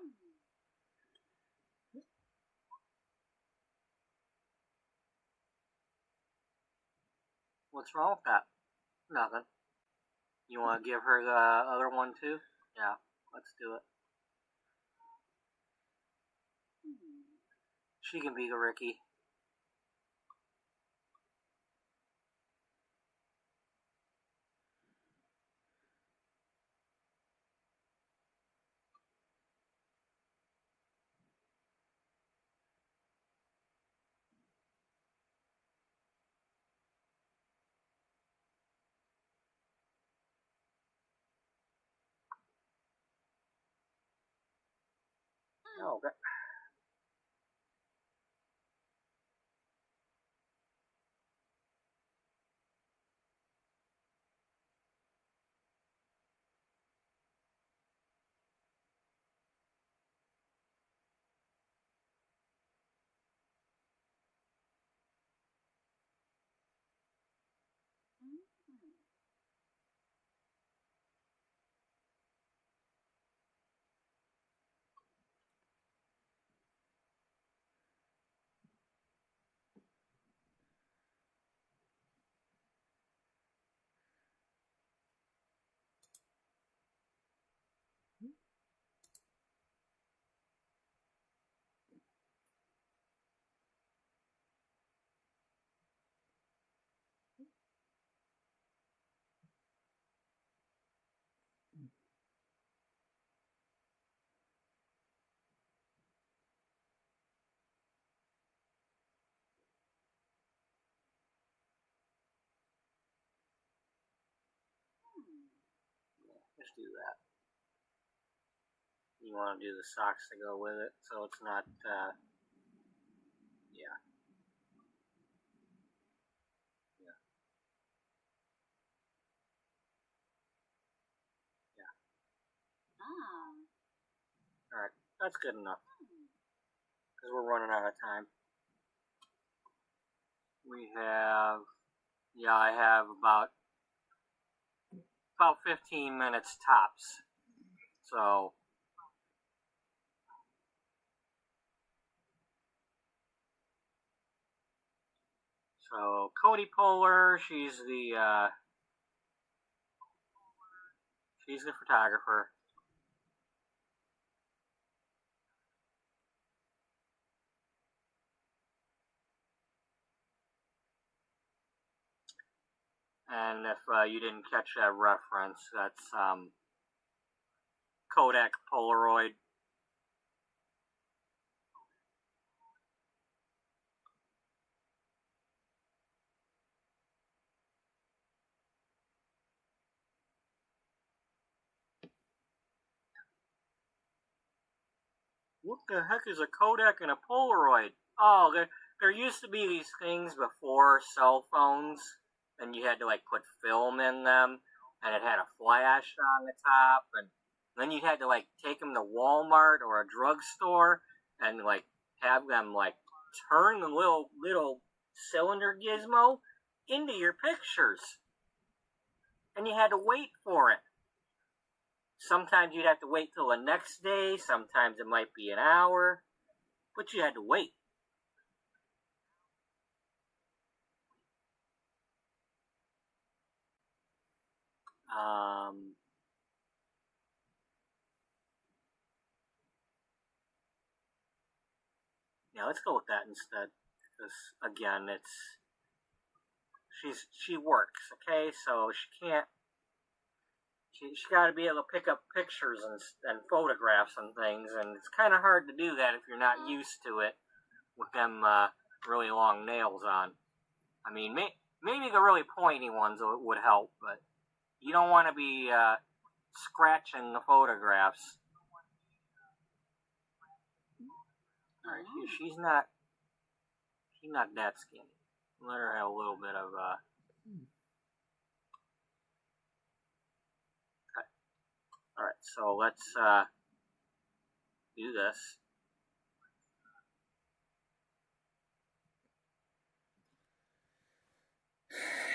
What's wrong with that? Nothing. You want to give her the other one too? Yeah, let's do it. She can be the Ricky. Oh, okay. Let's do that. You want to do the socks to go with it, so it's not, yeah. Yeah. Yeah. Alright, that's good enough. Because we're running out of time. We have, yeah, I have about 15 minutes tops. So, Cody Poehler, she's the photographer. And if you didn't catch that reference, that's Kodak Polaroid. What the heck is a Kodak and a Polaroid? Oh, there used to be these things before cell phones, and you had to like put film in them, and it had a flash on the top, and then you had to like take them to Walmart or a drugstore and like have them like turn the little cylinder gizmo into your pictures, and you had to wait for it. Sometimes you'd have to wait till the next day, sometimes it might be an hour, but you had to wait. Yeah, let's go with that instead, because again, she works, okay, so she can't, she got to be able to pick up pictures and photographs and things, and it's kind of hard to do that if you're not used to it with them really long nails on. I mean, maybe the really pointy ones would help, but you don't want to be scratching the photographs. Alright, she's not that skinny. Let her have a little bit of cut. Alright, so let's do this.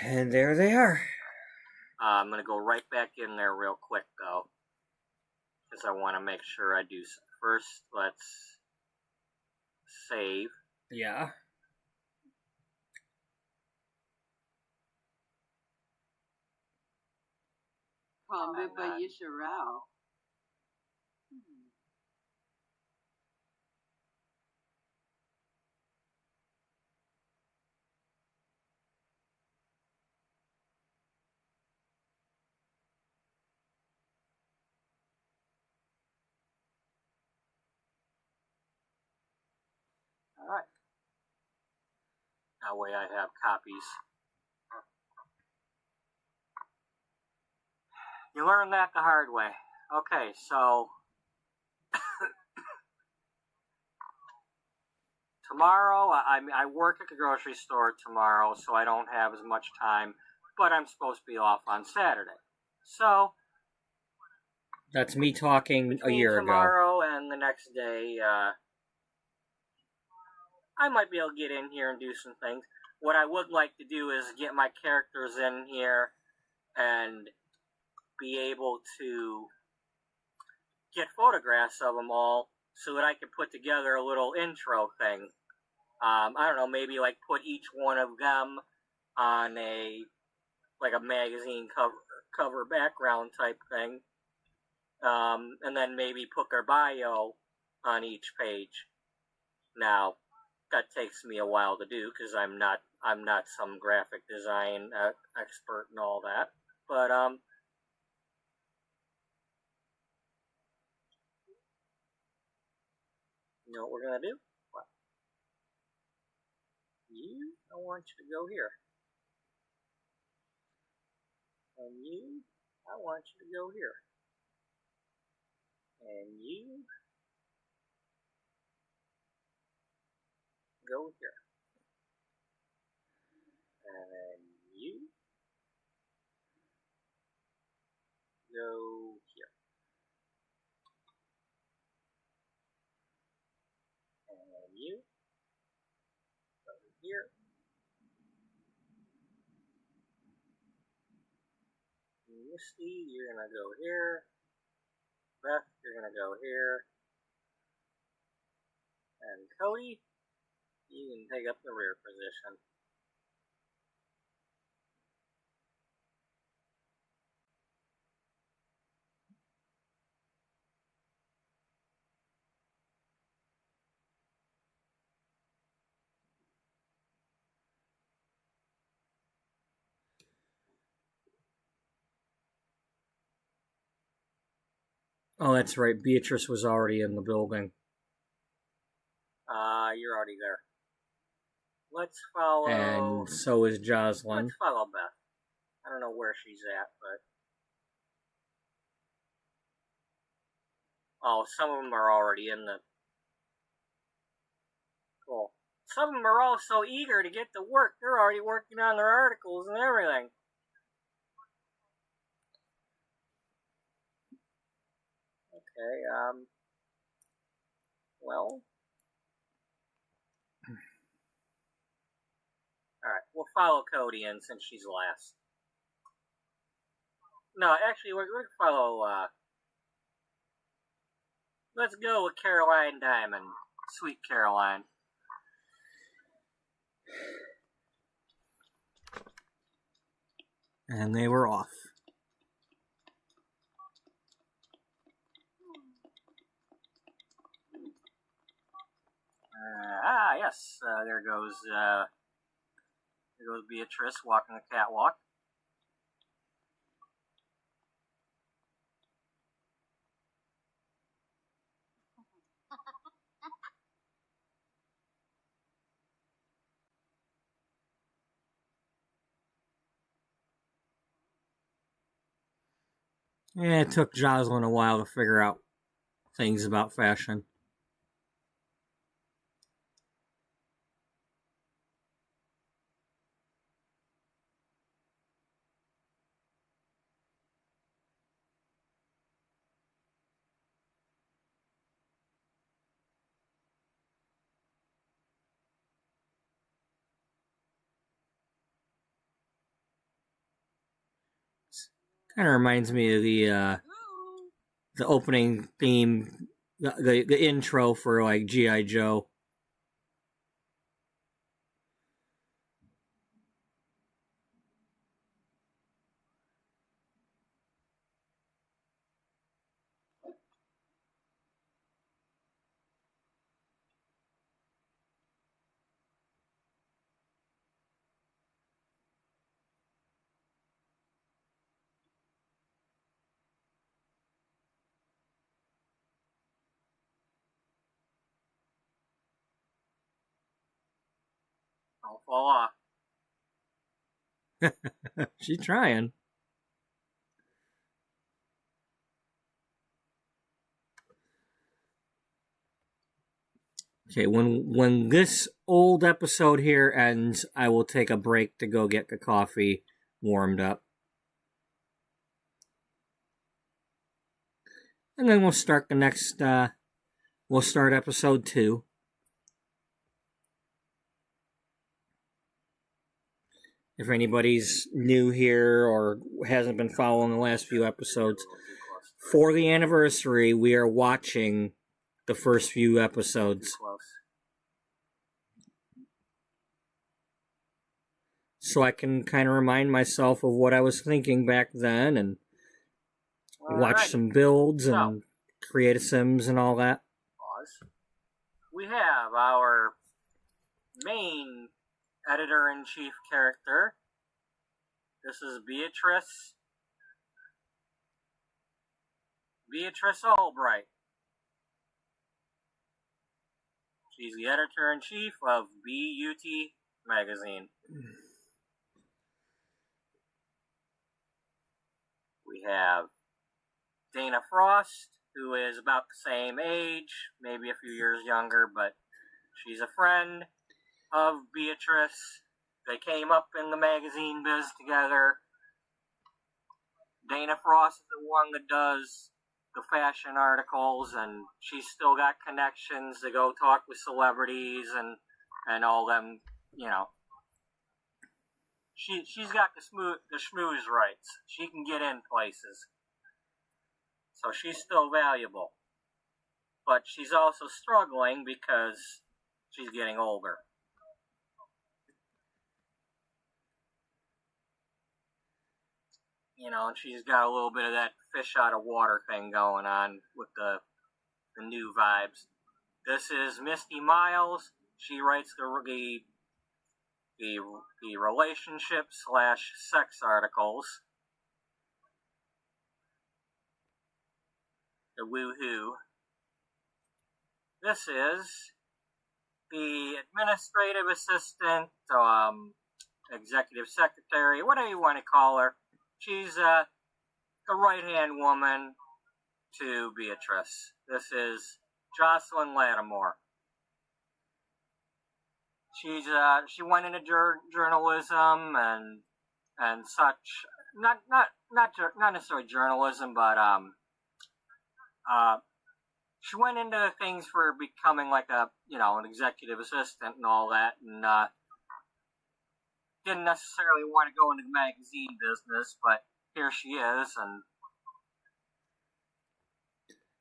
And there they are. I'm going to go right back in there real quick, though, because I want to make sure I do. First, let's save. Yeah. Pambipa Yisharao. All right. That way I have copies. You learn that the hard way. Okay, so tomorrow, I work at the grocery store tomorrow, so I don't have as much time, but I'm supposed to be off on Saturday. So That's me talking a year ago. Tomorrow and the next day, I might be able to get in here and do some things. What I would like to do is get my characters in here and be able to get photographs of them all so that I can put together a little intro thing. I don't know, maybe like put each one of them on a magazine cover background type thing. And then maybe put their bio on each page. Now, that takes me a while to do because I'm not some graphic design expert and all that. But you know what we're gonna do? What? I want you to go here. And I want you to go here. And go here. And go here. And go here. Misty, you're gonna go here. Beth, you're gonna go here. And Cody, you can take up the rear position. Oh, that's right. Beatrice was already in the building. You're already there. Let's follow. And so is Jocelyn. Let's follow Beth. I don't know where she's at, but. Oh, some of them are already in the. Cool. Some of them are all so eager to get to work, they're already working on their articles and everything. Okay, well. Alright, we'll follow Cody in since she's last. No, actually, we're going to follow, let's go with Caroline Diamond. Sweet Caroline. And they were off. Yes, there goes Beatrice walking the catwalk. Yeah, it took Jocelyn a while to figure out things about fashion. Kind of reminds me of the opening theme, the intro for like G.I. Joe. Don't fall off. She's trying. Okay, when this old episode here ends, I will take a break to go get the coffee warmed up. And then we'll start the next, we'll start episode 2. If anybody's new here or hasn't been following the last few episodes, for the anniversary, we are watching the first few episodes. So I can kind of remind myself of what I was thinking back then and watch some builds and create sims and all that. We have our main editor-in-chief character. This is Beatrice Ullbright. She's the editor-in-chief of Bea uty magazine. We have Dana Frost, who is about the same age, maybe a few years younger, but she's a friend of Beatrice. They came up in the magazine biz together. Dana Frost is the one that does the fashion articles, and she's still got connections to go talk with celebrities and all them, you know. She's got the schmooze rights. She can get in places. So she's still valuable. But she's also struggling because she's getting older. You know, and she's got a little bit of that fish out of water thing going on with the new vibes. This is Misty Miles. She writes the relationship / sex articles. The woohoo. This is the administrative assistant, executive secretary, whatever you want to call her. She's the right-hand woman to Beatrice. This is Jocelyn Lattimore. She went into journalism and such. Not necessarily journalism, but she went into things for becoming like an executive assistant and all that, and didn't necessarily want to go into the magazine business, but here she is, and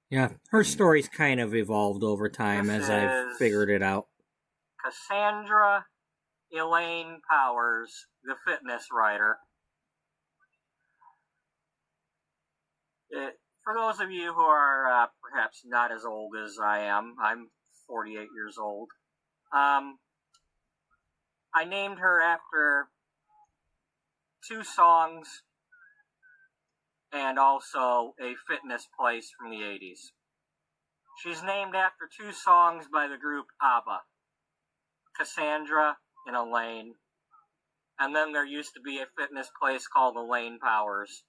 yeah, her story's kind of evolved over time as I've figured it out. Cassandra Elaine Powers, the fitness writer. For those of you who are perhaps not as old as I am, I'm 48 years old. I named her after 2 songs and also a fitness place from the 80s. She's named after 2 songs by the group ABBA, Cassandra and Elaine. And then there used to be a fitness place called Elaine Powers.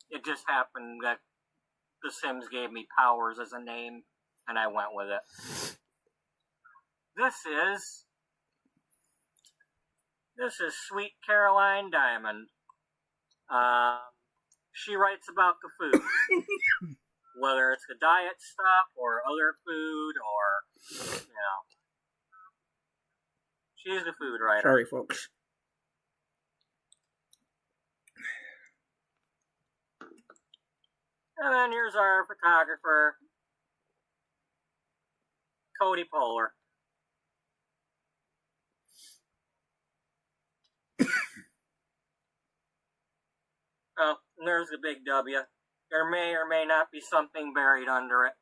It just happened that The Sims gave me Powers as a name, and I went with it. This is Sweet Caroline Diamond. She writes about the food. Whether it's the diet stuff or other food or, she's the food writer. Sorry, folks. And then here's our photographer, Cody Polar. Oh, and there's the big W. There may or may not be something buried under it.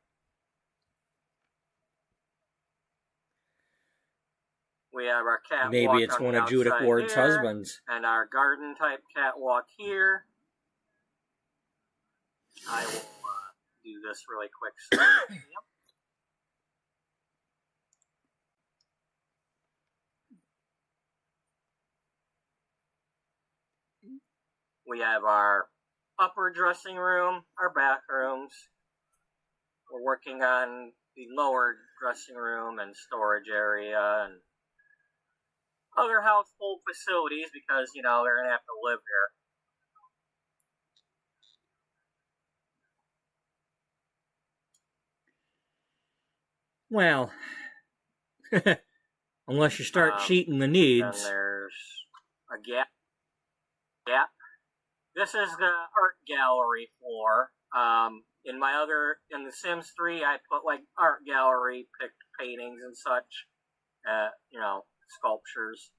We have our catwalk. Maybe it's one of Judith Ward's husbands. And our garden type catwalk here. I will do this really quick. Yep. We have our upper dressing room, our bathrooms. We're working on the lower dressing room and storage area and other household facilities because, you know, they're going to have to live here. Well, unless you start cheating the needs. Then there's a gap. This is the art gallery floor. In The Sims 3, I put like art gallery paintings and such, sculptures.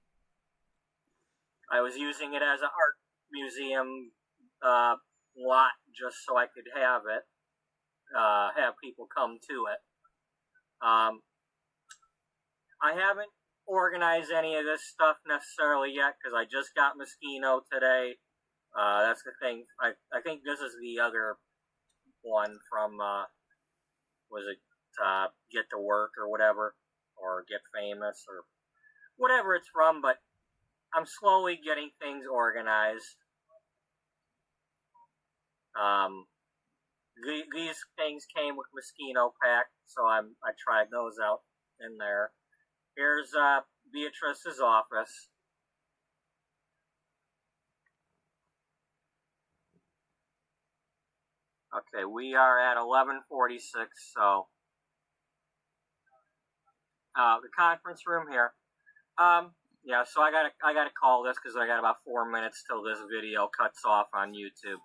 I was using it as an art museum lot just so I could have it, have people come to it. I haven't organized any of this stuff necessarily yet because I just got Moschino today. That's the thing. I think this is the other one from, Get to Work or whatever, or Get Famous or whatever it's from, but I'm slowly getting things organized. These things came with Moschino pack, so I tried those out in there. Here's Beatrice's office. Okay, we are at 11:46, so the conference room here. Yeah, so I gotta call this because I got about 4 minutes till this video cuts off on YouTube.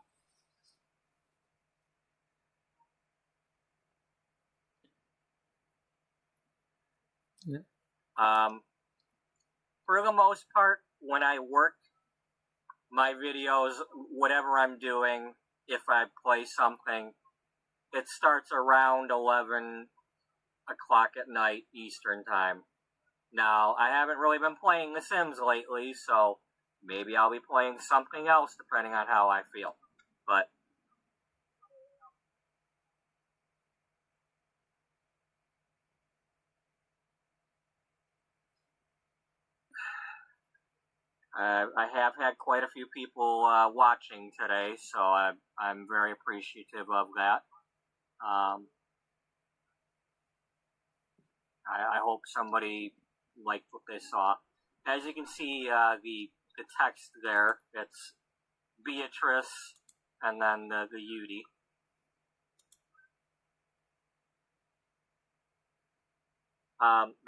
Yeah. For the most part, when I work my videos, whatever I'm doing, if I play something, it starts around 11 o'clock at night Eastern time. Now, I haven't really been playing The Sims lately, so maybe I'll be playing something else depending on how I feel. But I have had quite a few people watching today, so I'm very appreciative of that. I hope somebody liked what they saw. As you can see, the text there, it's Beatrice and then the Uty.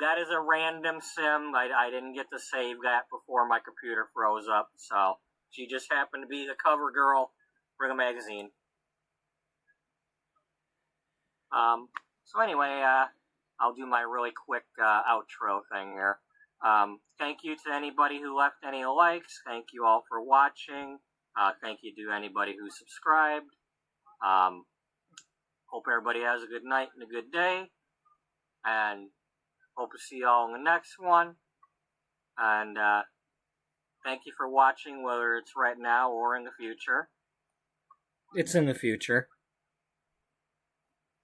That is a random sim. I didn't get to save that before my computer froze up, so she just happened to be the cover girl for the magazine. So anyway, I'll do my really quick outro thing here. Thank you to anybody who left any likes. Thank you all for watching. Thank you to anybody who subscribed. Hope everybody has a good night and a good day. And hope to see you all in the next one. And thank you for watching, whether it's right now or in the future. It's in the future.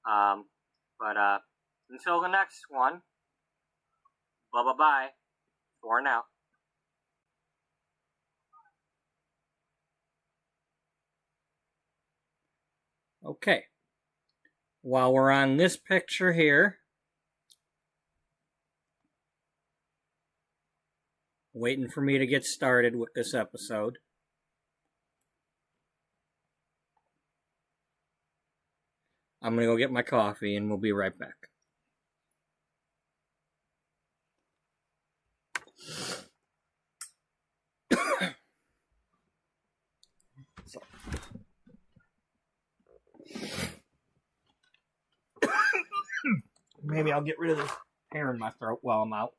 But until the next one, bye-bye for now. Okay. While we're on this picture here, waiting for me to get started with this episode. I'm going to go get my coffee and we'll be right back. Maybe I'll get rid of this hair in my throat while I'm out.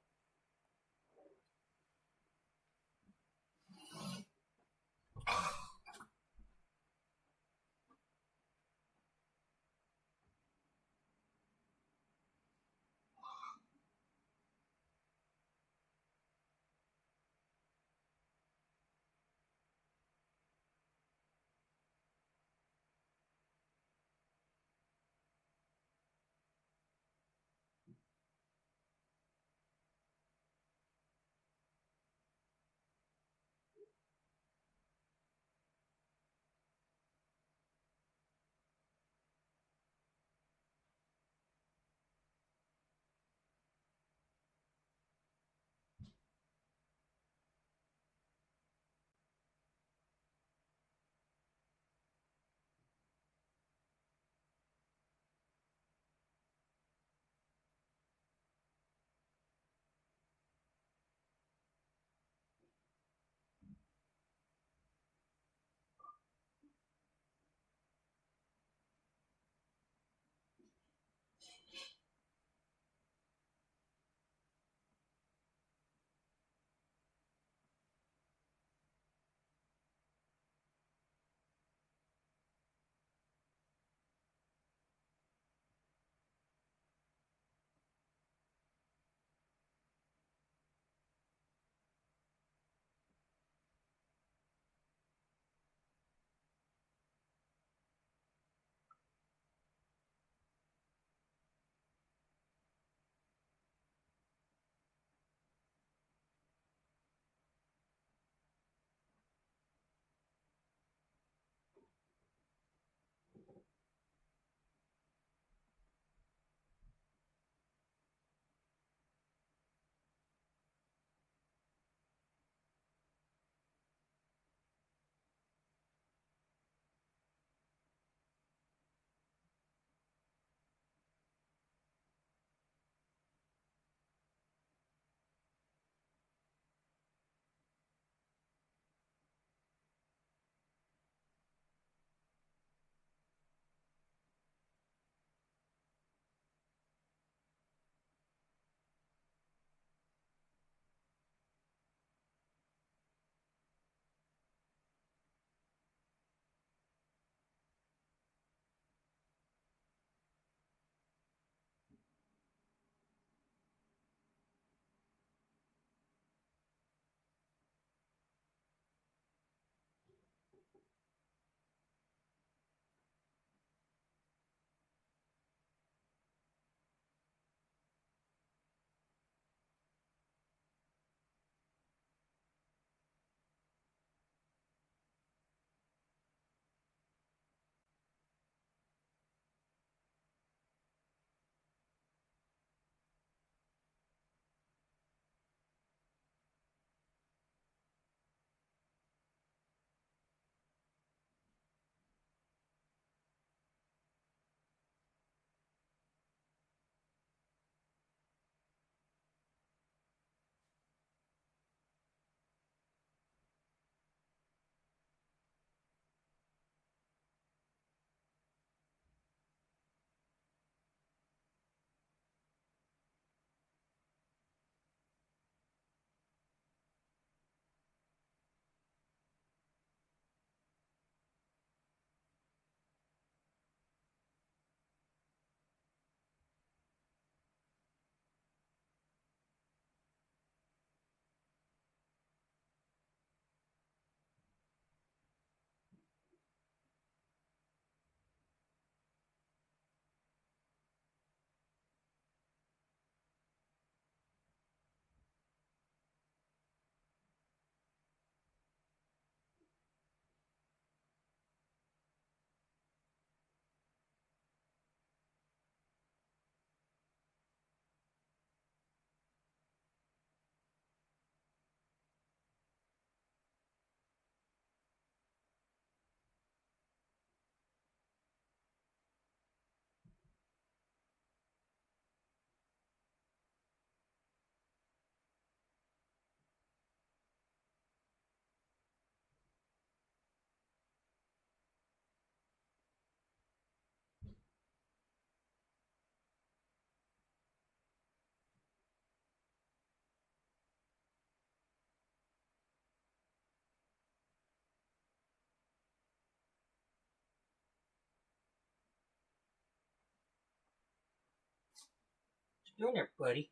you doing there, buddy?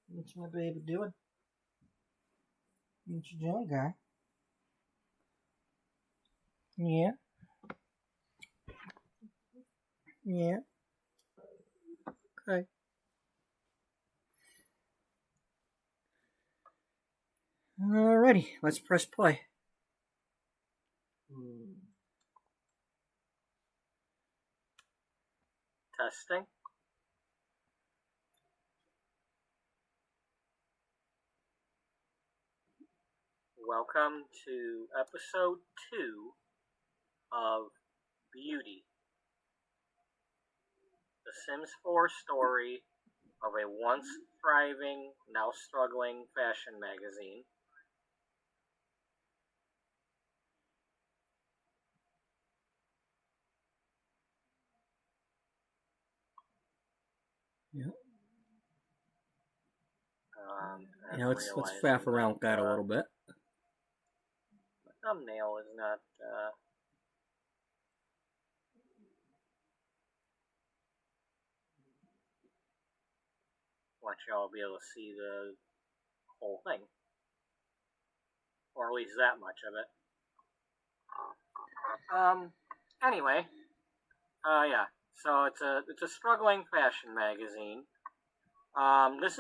What's my baby doing? What you doing, guy? Yeah? Yeah? Okay. Alrighty, let's press play. Testing. Welcome to episode 2 of Bea Uty, the Sims 4 story of a once thriving, now struggling fashion magazine. Yep. Let's realizing faff around with that a that, little bit. The thumbnail is not want y'all be able to see the whole thing, or at least that much of it. Anyway, yeah. So it's a struggling fashion magazine. This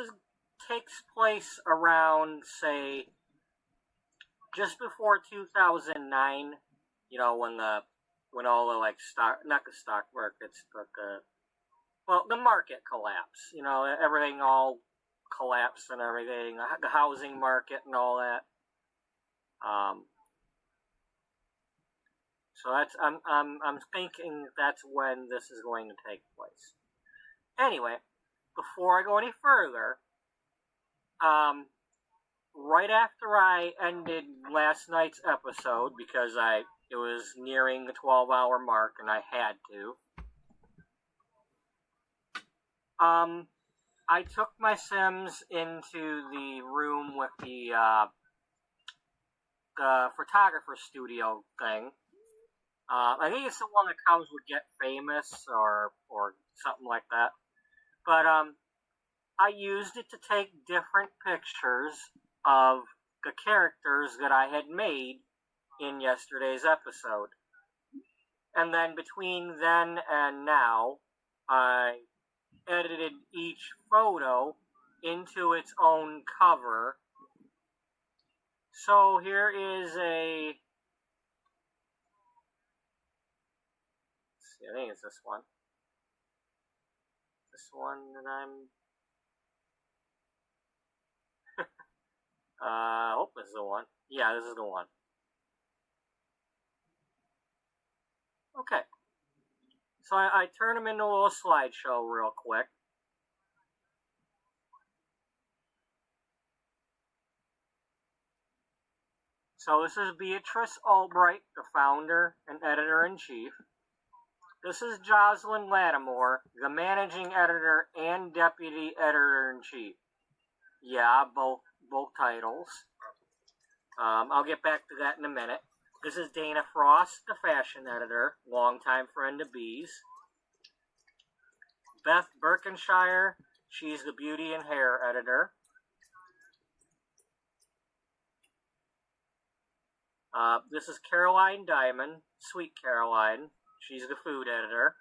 takes place around, say, just before 2009. You know, when all the not the stock markets, but the market collapsed. You know, everything all collapsed and everything. The housing market and all that. So I'm thinking that's when this is going to take place. Anyway, before I go any further, right after I ended last night's episode, because it was nearing the 12-hour mark and I had to, I took my Sims into the room with the photographer studio thing. I think it's the one that comes with Get Famous or something like that. But I used it to take different pictures of the characters that I had made in yesterday's episode. And then between then and now, I edited each photo into its own cover. So here is a... I think it's this one. This one that I'm... hope this is the one. Yeah, this is the one. Okay. So I turn them into a little slideshow real quick. So this is Beatrice Ullbright, the founder and editor-in-chief. This is Jocelyn Lattimore, the managing editor and deputy editor-in-chief. Yeah, both titles. I'll get back to that in a minute. This is Dana Frost, the fashion editor, longtime friend of Bee's. Beth Birkenshire, she's the beauty and hair editor. This is Caroline Diamond, Sweet Caroline. She's the food editor.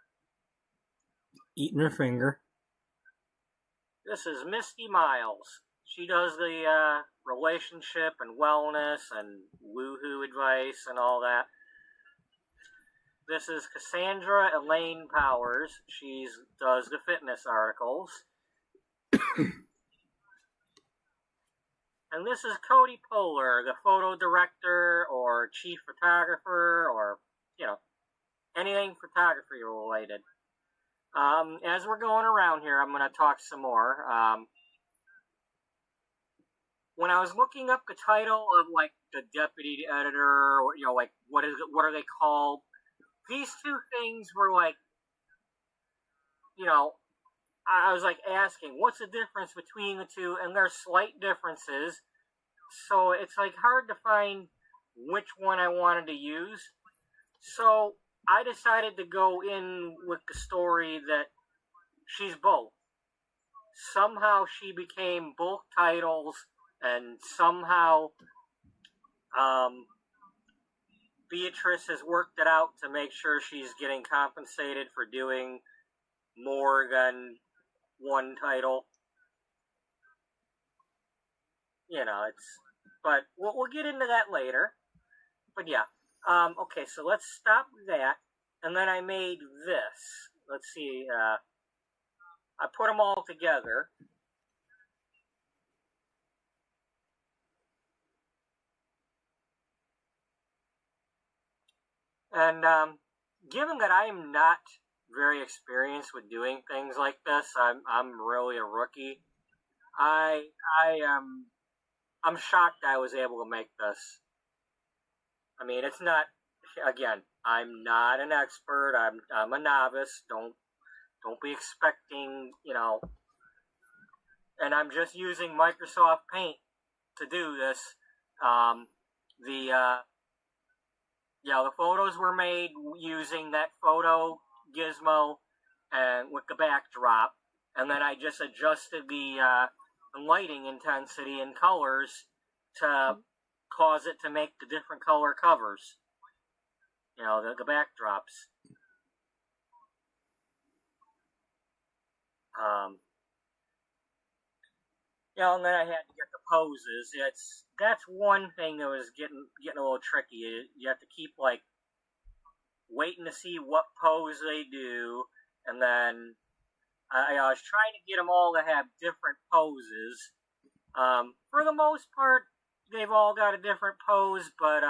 Eating her finger. This is Misty Miles. She does the relationship and wellness and woohoo advice and all that. This is Cassandra Elaine Powers. She does the fitness articles. And this is Cody Poehler, the photo director or chief photographer or, anything photography related. As we're going around here, I'm going to talk some more. When I was looking up the title of, the deputy editor, or, what are they called? These two things were, I was, asking, what's the difference between the two? And there's slight differences. So it's, hard to find which one I wanted to use. So I decided to go in with the story that she's both. Somehow she became both titles, and somehow Beatrice has worked it out to make sure she's getting compensated for doing more than one title. You know, but we'll get into that later. But yeah, okay, so let's stop that. And then I made this. Let's see, I put them all together. And given that I am not very experienced with doing things like this, I'm really a rookie. I'm shocked I was able to make this. I mean, it's not. Again, I'm not an expert. I'm a novice. Don't be expecting, you know. And I'm just using Microsoft Paint to do this. The photos were made using that photo gizmo and with the backdrop, and then I just adjusted the lighting intensity and colors to cause it to make the different color covers. You know, the backdrops. You know, and then I had to get the poses. That's one thing that was getting a little tricky. You have to keep like waiting to see what pose they do, and then I was trying to get them all to have different poses. For the most part, they've all got a different pose, but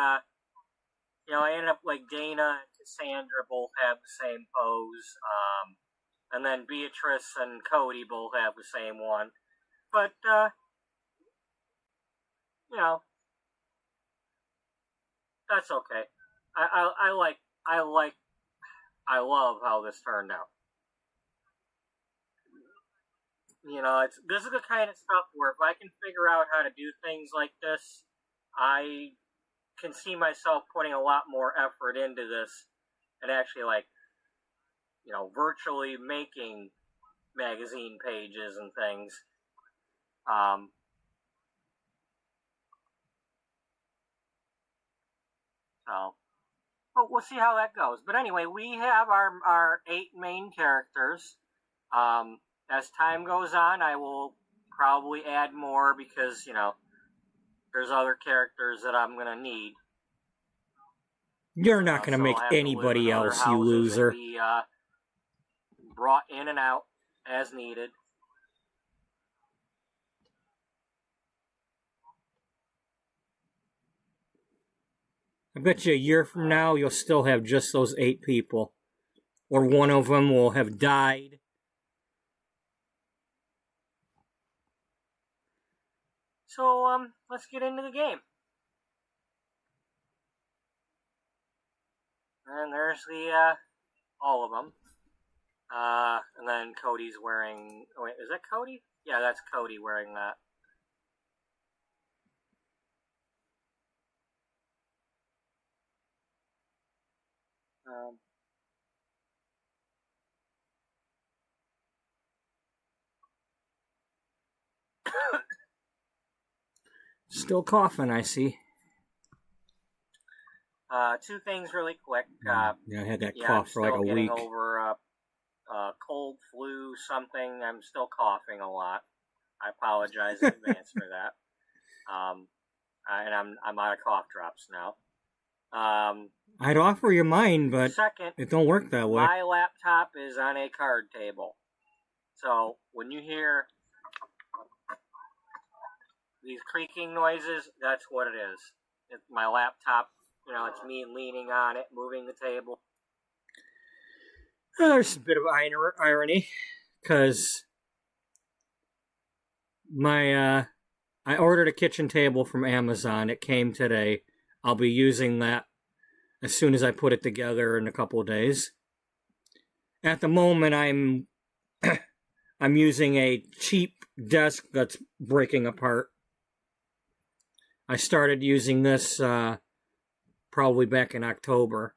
you know, I ended up like Dana and Cassandra both have the same pose, and then Beatrice and Cody both have the same one. But you know, that's okay. I love how this turned out. You know, this is the kind of stuff where if I can figure out how to do things like this, I can see myself putting a lot more effort into this and actually, like, you know, virtually making magazine pages and things. So, but we'll see how that goes. But anyway, we have our 8 main characters. As time goes on, I will probably add more because, you know, there's other characters that I'm going to need. You're not going to make anybody else, you loser. Be, brought in and out as needed. I bet you a year from now, you'll still have just those 8 people. Or one of them will have died. So, let's get into the game. And there's the, all of them. And then Cody's wearing, wait, is that Cody? Yeah, that's Cody wearing that. Still coughing, I see. 2 things really quick. Yeah, I had that cough for like a week. I'm still getting over cold, flu, something. I'm still coughing a lot. I apologize in advance for that. And I'm out of cough drops now. I'd offer you mine, but second, it don't work that way. My laptop is on a card table. So when you hear these creaking noises, that's what it is. It's my laptop, you know, it's me leaning on it, moving the table. There's a bit of irony, because I ordered a kitchen table from Amazon. It came today. I'll be using that as soon as I put it together in a couple of days. At the moment, I'm using a cheap desk that's breaking apart. I started using this probably back in October.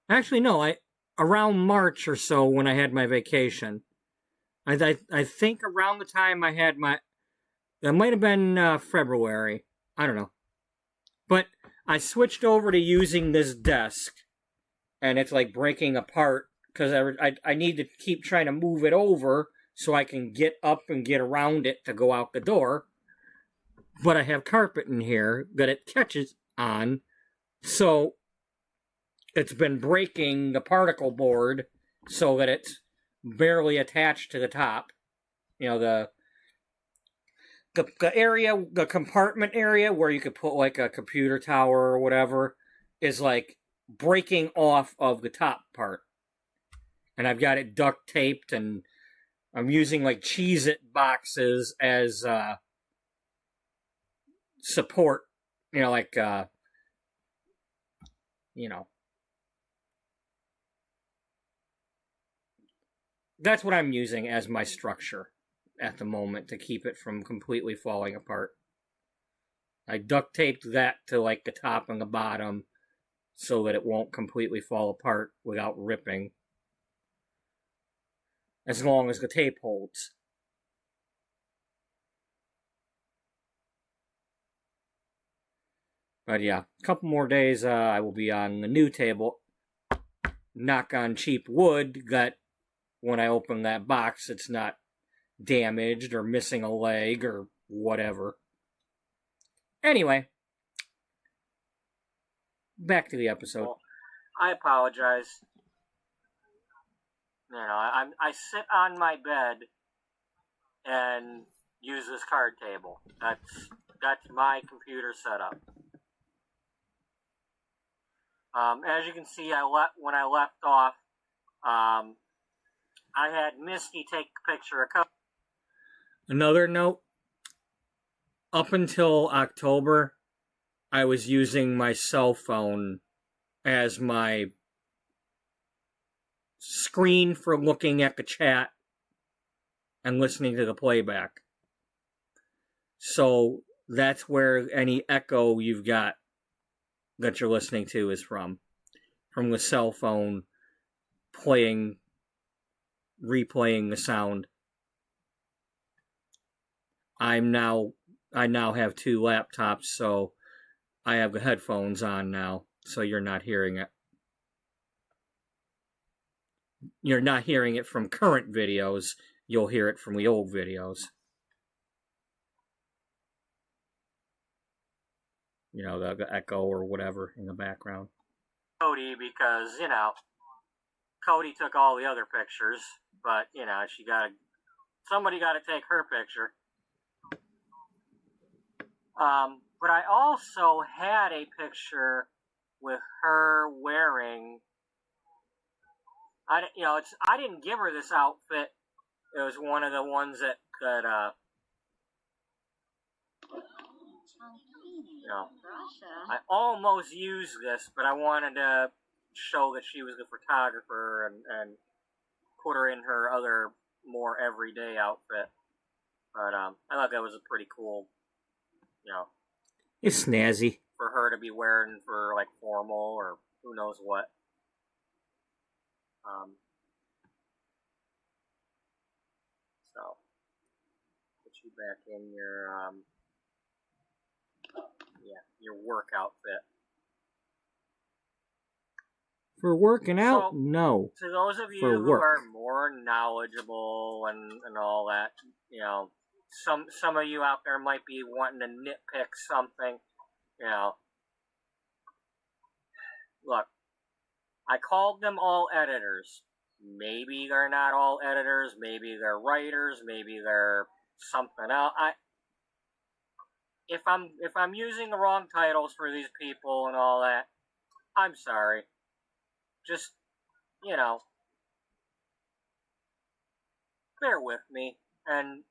Actually, no, around March or so when I had my vacation. I think around the time I had my... That might have been February. I don't know. But I switched over to using this desk, and it's like breaking apart because I need to keep trying to move it over so I can get up and get around it to go out the door. But I have carpet in here that it catches on, so it's been breaking the particle board so that it's barely attached to the top. You know, the area, the compartment area where you could put like a computer tower or whatever is like breaking off of the top part. And I've got it duct taped, and I'm using like Cheez-It boxes as support. You know, like, you know. That's what I'm using as my structure at the moment to keep it from completely falling apart. I duct taped that to like the top and the bottom so that it won't completely fall apart without ripping. As long as the tape holds. But yeah, a couple more days I will be on the new table. Knock on cheap wood that when I open that box it's not damaged or missing a leg or whatever. Anyway, back to the episode. Well, I apologize. You know, I sit on my bed and use this card table. That's my computer setup. As you can see, when I left off, I had Misty take a picture of. Another note, up until October, I was using my cell phone as my screen for looking at the chat and listening to the playback. So that's where any echo you've got that you're listening to is from the cell phone replaying the sound. I now have 2 laptops, so I have the headphones on now, so you're not hearing it. You're not hearing it from current videos, you'll hear it from the old videos. You know, the echo or whatever in the background. Cody, because, you know, Cody took all the other pictures, but, you know, somebody got to take her picture. But I also had a picture with her wearing, I didn't give her this outfit. It was one of the ones that you know, I almost used this, but I wanted to show that she was the photographer and put her in her other more everyday outfit. But I thought that was a pretty cool, you know. It's snazzy. For her to be wearing for like formal or who knows what. So put you back in your work outfit. For working out? So, no. To those of you For who work. are more knowledgeable and all that, you know, some of you out there might be wanting to nitpick something, you know. Look, I called them all editors. Maybe they're not all editors, maybe they're writers, maybe they're something else. If I'm using the wrong titles for these people and all that, I'm sorry. Just, you know, bear with me and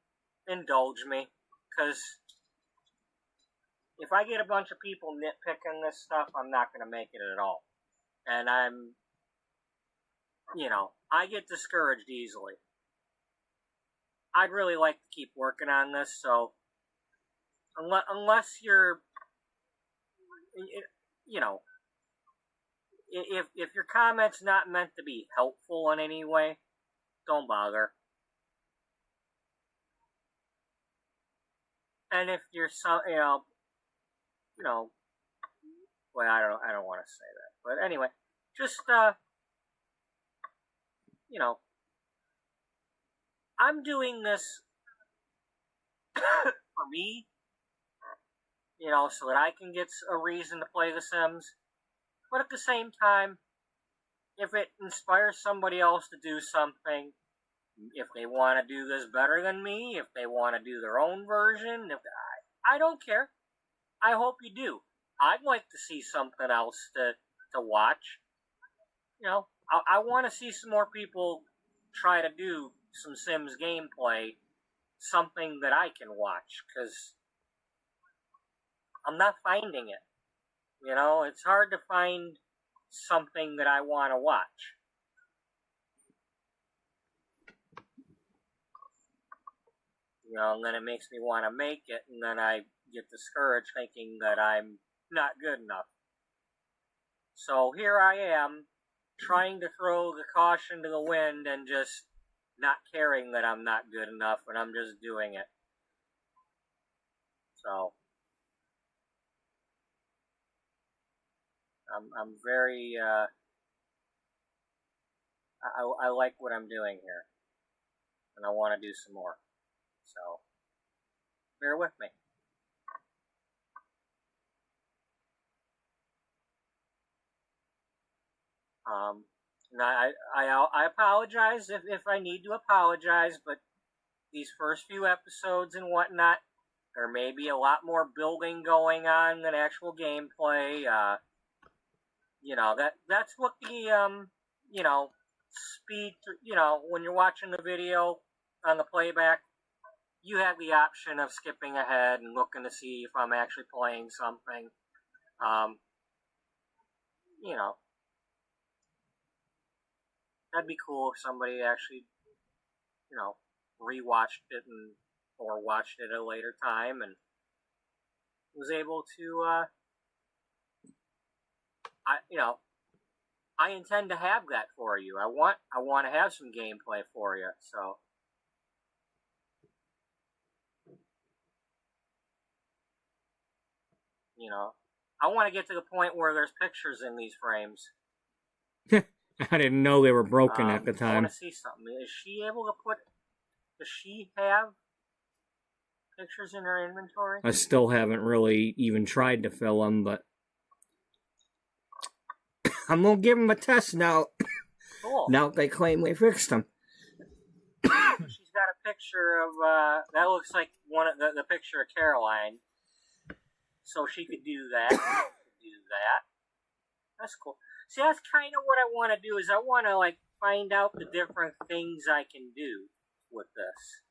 indulge me, because if I get a bunch of people nitpicking this stuff, I'm not going to make it at all. And I get discouraged easily. I'd really like to keep working on this, so unless you're, you know, if your comment's not meant to be helpful in any way, don't bother. And if you're well, I don't want to say that, but anyway, just I'm doing this for me, so that I can get a reason to play The Sims. But at the same time, if it inspires somebody else to do something, if they want to do this better than me, if they want to do their own version, I don't care. I hope you do. I'd like to see something else to watch. I want to see some more people try to do some Sims gameplay, something that I can watch, because I'm not finding it. It's hard to find something that I want to watch. And then it makes me want to make it, and then I get discouraged thinking that I'm not good enough. So here I am, trying to throw the caution to the wind and just not caring that I'm not good enough, and I'm just doing it. So I'm very I like what I'm doing here, and I want to do some more. So bear with me. And I apologize if I need to apologize, but these first few episodes and whatnot, there may be a lot more building going on than actual gameplay. That's what the speed. When you're watching the video on the playback, you have the option of skipping ahead and looking to see if I'm actually playing something. That'd be cool if somebody actually, rewatched it or watched it at a later time and was able to, I intend to have that for you. I want to have some gameplay for you, so. I want to get to the point where there's pictures in these frames. I didn't know they were broken at the time. I want to see something. Is she able to does she have pictures in her inventory? I still haven't really even tried to fill them, but I'm going to give them a test now. Cool. Now they claim we fixed them. She's got a picture of, that looks like one of the picture of Caroline. So she could do that. That's cool. See, that's kind of what I want to do, is I want to, find out the different things I can do with this.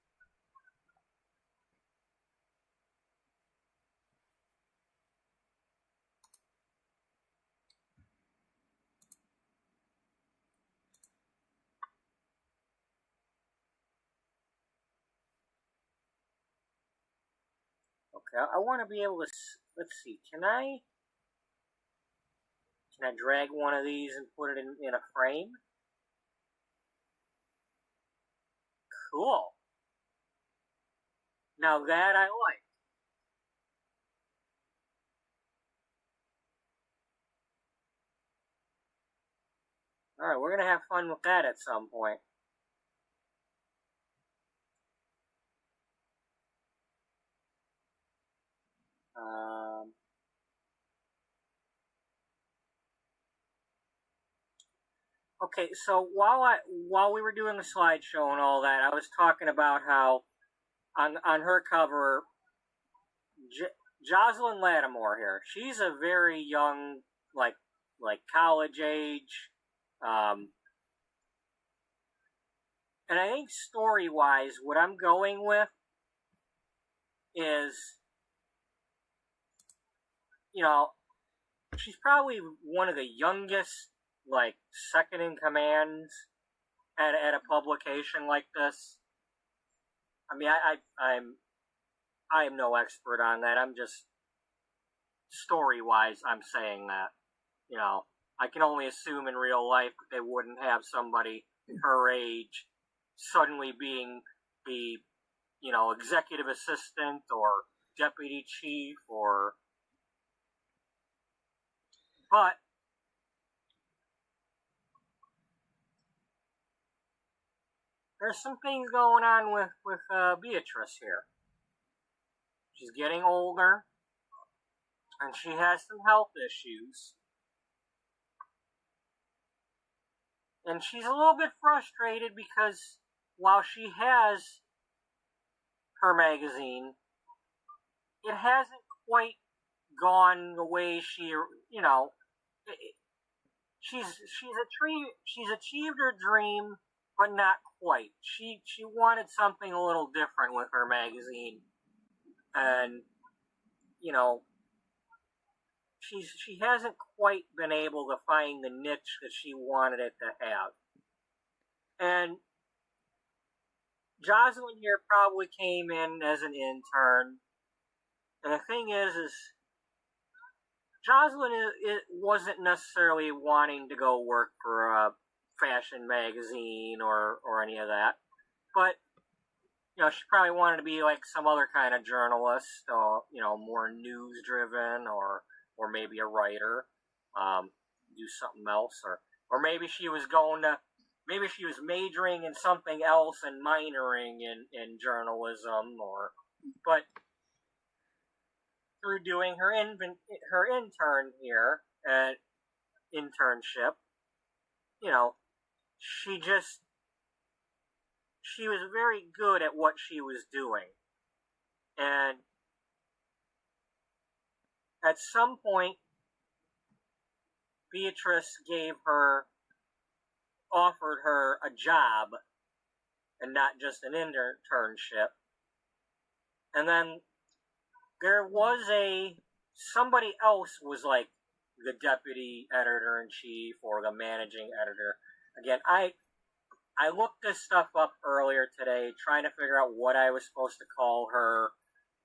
Okay, I want to be able to, let's see, can I drag one of these and put it in a frame? Cool. Now that I like. Alright, we're going to have fun with that at some point. Okay, so while we were doing the slideshow and all that, I was talking about how on her cover, Jocelyn Lattimore here, she's a very young, like college age, and I think story-wise, what I'm going with is, she's probably one of the youngest, second in command at a publication like this. I mean, I am no expert on that. I'm just, story-wise, I'm saying that, I can only assume in real life that they wouldn't have somebody her age suddenly being the, executive assistant or deputy chief but there's some things going on with Beatrice here. She's getting older, and she has some health issues. And she's a little bit frustrated because while she has her magazine, it hasn't quite gone the way she's achieved her dream, but not quite. She wanted something a little different with her magazine, and she hasn't quite been able to find the niche that she wanted it to have. And Jocelyn here probably came in as an intern, and the thing is Jocelyn wasn't necessarily wanting to go work for a fashion magazine or any of that, but she probably wanted to be like some other kind of journalist, or more news driven, or maybe a writer, do something else, or maybe she was majoring in something else and minoring in journalism, but through doing her intern here at internship, she was very good at what she was doing. And at some point, Beatrice offered her a job and not just an internship. And then there was somebody else was like the deputy editor-in-chief or the managing editor. Again, I looked this stuff up earlier today, trying to figure out what I was supposed to call her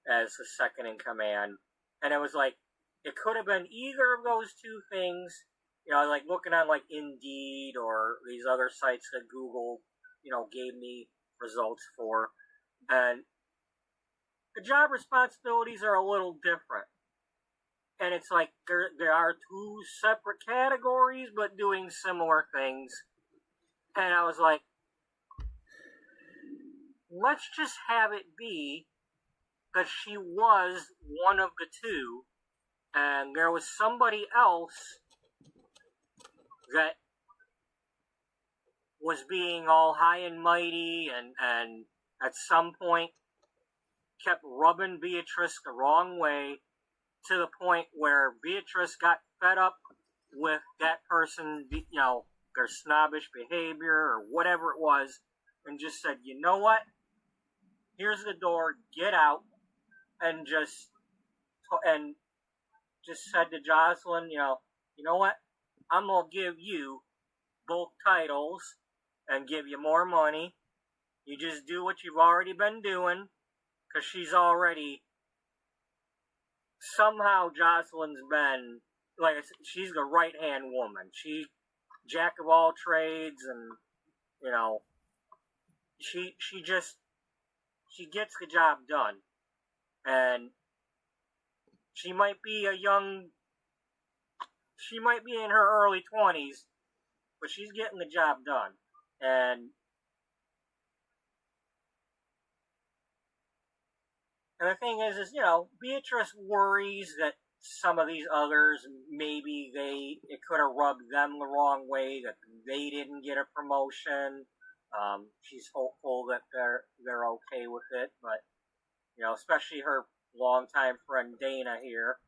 as the second in command. And it was like, it could have been either of those two things, like looking on like Indeed or these other sites that Google, gave me results for. And the job responsibilities are a little different. And it's like there are two separate categories, but doing similar things. And I was like, let's just have it be that she was one of the two, and there was somebody else that was being all high and mighty and at some point kept rubbing Beatrice the wrong way, to the point where Beatrice got fed up with that person, their snobbish behavior or whatever it was, and just said, you know what? Here's the door, get out, and just said to Jocelyn, you know what? I'm going to give you both titles and give you more money. You just do what you've already been doing, because she's already, somehow Jocelyn's been, like I said, she's the right-hand woman. She's jack of all trades, and, she gets the job done. And she might be in her early 20s, but she's getting the job done. And the thing is, Beatrice worries that some of these others, maybe it could have rubbed them the wrong way, that they didn't get a promotion. She's hopeful that they're okay with it, but, especially her longtime friend Dana here,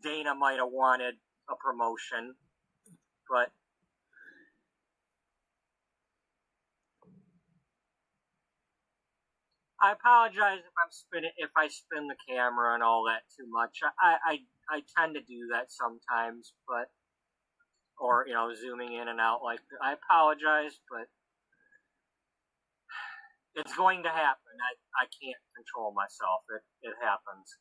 Dana might have wanted a promotion, but I apologize if I spin the camera and all that too much. I tend to do that sometimes, but, or, zooming in and out I apologize, but it's going to happen. I can't control myself. It happens.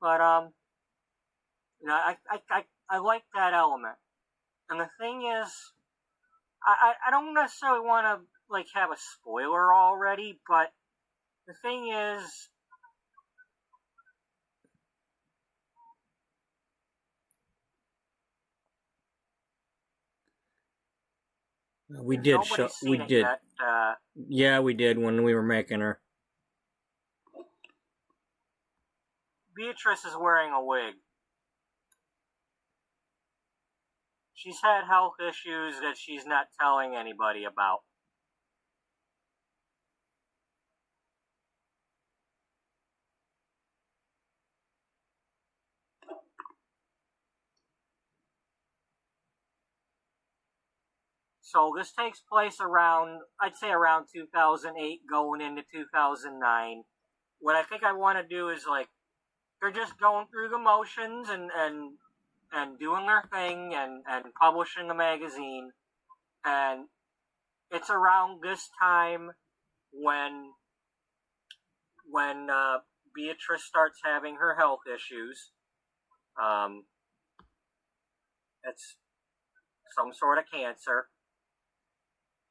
But, you know, I like that element. And the thing is, I don't necessarily want to, like, have a spoiler already, but the thing is, we did show. nobody's seen We it did. yet. Yeah, we did when we were making her. Beatrice is wearing a wig. She's had health issues that she's not telling anybody about. So this takes place around, I'd say around 2008 going into 2009. What I think I want to do is, like, they're just going through the motions and doing their thing and publishing a magazine. And it's around this time when Beatrice starts having her health issues. It's some sort of cancer.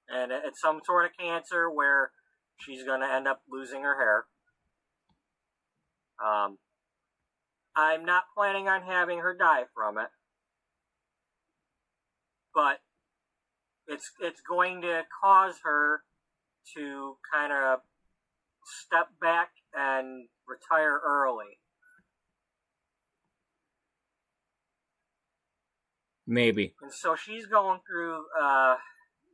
And it's some sort of cancer where she's going to end up losing her hair. I'm not planning on having her die from it. But it's going to cause her to kind of step back and retire early. Maybe. And so she's going through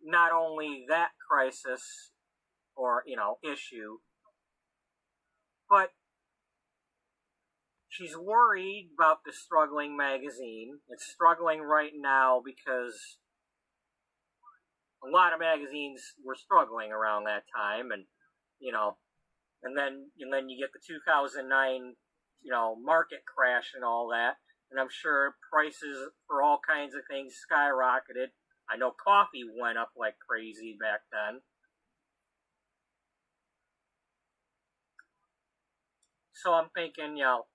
not only that crisis or, you know, issue, but she's worried about the struggling magazine. It's struggling right now because a lot of magazines were struggling around that time, and, you know, and then you get the 2009, you know, market crash and all that, and I'm sure prices for all kinds of things skyrocketed. I know coffee went up like crazy back then. So I'm thinking, you know,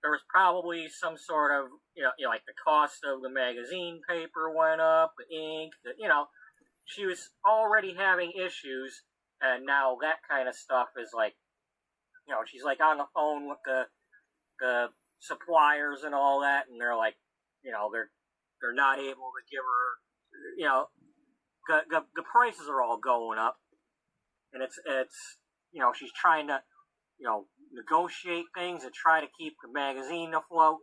there was probably some sort of, you know, like the cost of the magazine paper went up, the ink, you know, she was already having issues, and now that kind of stuff is like, you know, she's like on the phone with the suppliers and all that, and they're like, you know, they're not able to give her, you know, the prices are all going up, and it's you know, she's trying to, you know, negotiate things and try to keep the magazine afloat,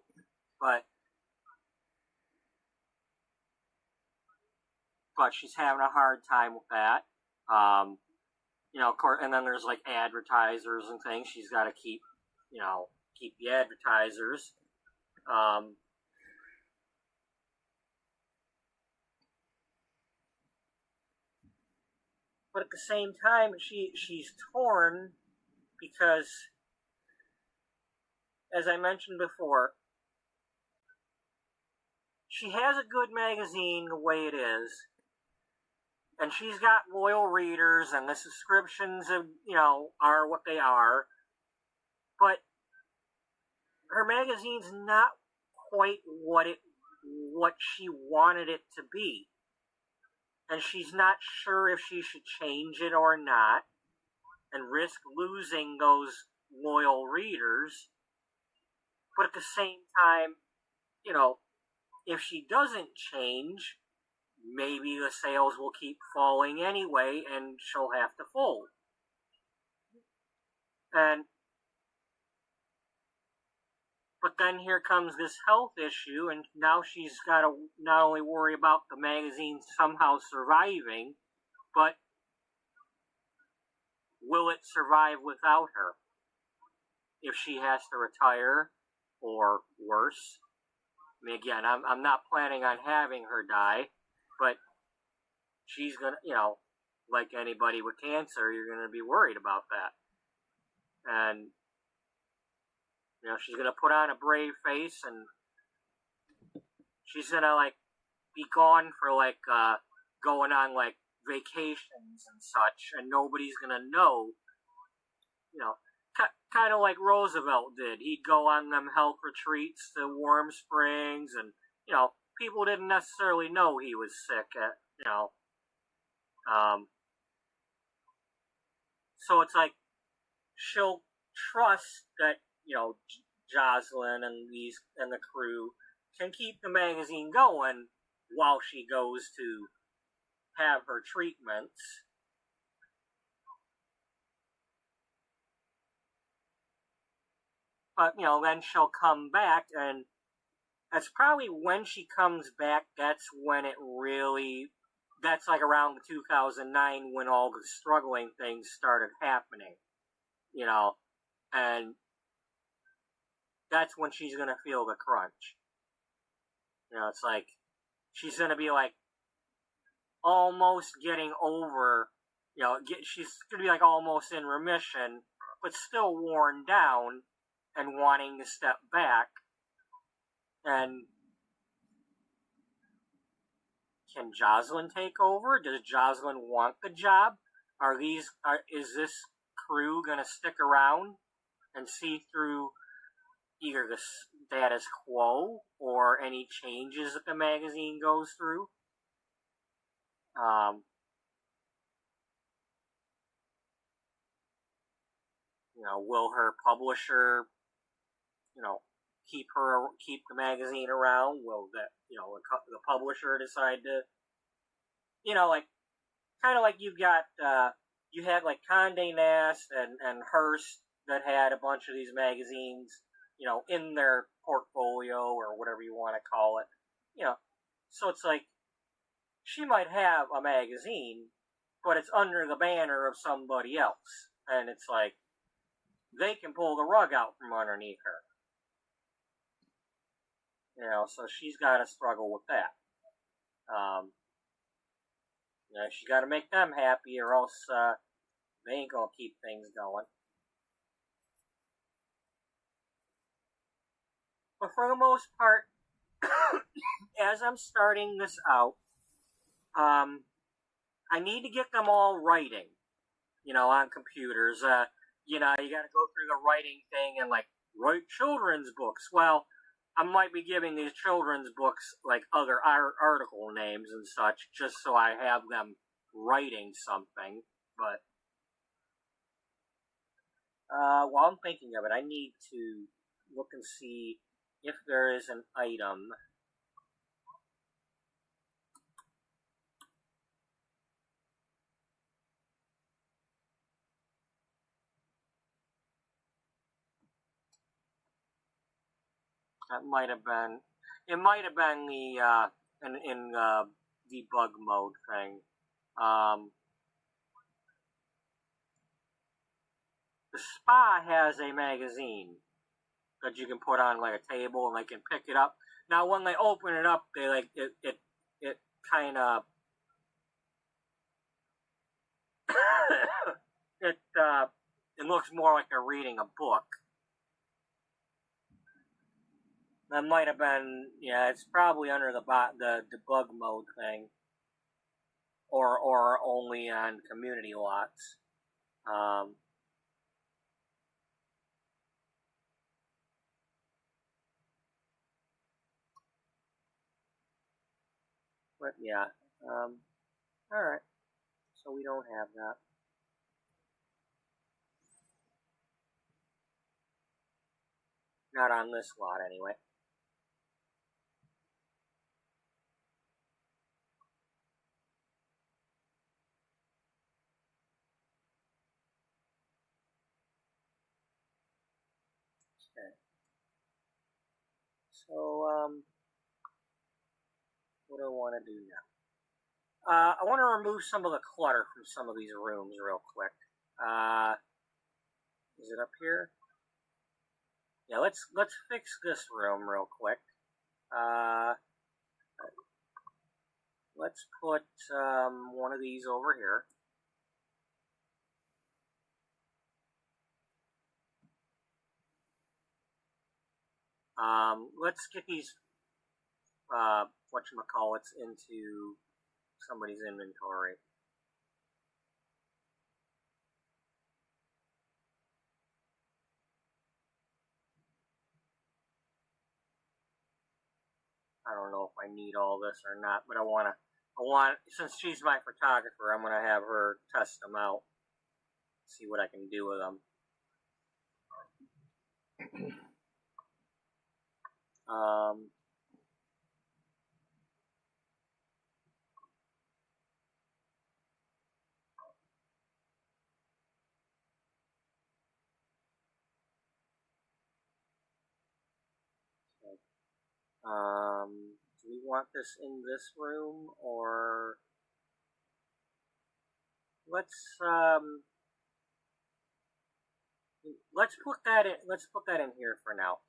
but she's having a hard time with that. You know, of course, and then there's like advertisers and things. She's got to keep, you know, keep the advertisers. But at the same time, she's torn because, as I mentioned before, she has a good magazine the way it is, and she's got loyal readers, and the subscriptions, you know, are what they are, but her magazine's not quite what she wanted it to be, and she's not sure if she should change it or not, and risk losing those loyal readers. But at the same time, you know, if she doesn't change, maybe the sales will keep falling anyway, and she'll have to fold. But then here comes this health issue, and now she's got to not only worry about the magazine somehow surviving, but will it survive without her? If she has to retire, or worse. I mean, again, I'm not planning on having her die, but she's gonna, you know, like anybody with cancer, you're gonna be worried about that. And, you know, she's gonna put on a brave face, and she's gonna, like, be gone for, like, going on, like, vacations and such, and nobody's gonna know, you know. kind of like Roosevelt did. He'd go on them health retreats to Warm Springs, and people didn't necessarily know he was sick. So it's like she'll trust that Jocelyn and the crew can keep the magazine going while she goes to have her treatments. But, then she'll come back, and that's probably when she comes back, that's when that's like around 2009 when all the struggling things started happening, and that's when she's going to feel the crunch. It's like, she's going to be like, almost getting over, she's going to be like almost in remission, but still worn down, and wanting to step back. And can Jocelyn take over? Does Jocelyn want the job? Is this crew gonna stick around and see through either the status quo or any changes that the magazine goes through? Will her publisher keep the magazine around? Will the publisher decide to, kind of like you had like Condé Nast and Hearst that had a bunch of these magazines, in their portfolio or whatever you want to call it, so it's like she might have a magazine, but it's under the banner of somebody else, and it's like they can pull the rug out from underneath her. So she's got to struggle with that. She's got to make them happy, or else they ain't gonna keep things going. But for the most part, as I'm starting this out, I need to get them all writing, on computers. You got to go through the writing thing and like write children's books. Well, I might be giving these children's books like other article names and such, just so I have them writing something. But while I'm thinking of it, I need to look and see if there is an item that might have been. It might have been the in debug mode thing. The spa has a magazine that you can put on like a table and they can pick it up. Now, when they open it up, they like it kind of it looks more like they're reading a book. That might have been, it's probably under the debug mode thing, or only on community lots. But yeah, all right. So we don't have that. Not on this lot, anyway. Okay. So, what do I want to do now? I want to remove some of the clutter from some of these rooms real quick. Is it up here? Yeah, let's fix this room real quick. Let's put one of these over here. Let's get these whatchamacallits into somebody's inventory. I don't know if I need all this or not, but since she's my photographer, I'm gonna have her test them out, see what I can do with them. Do we want this in this room, or let's put that in. Let's put that in here for now.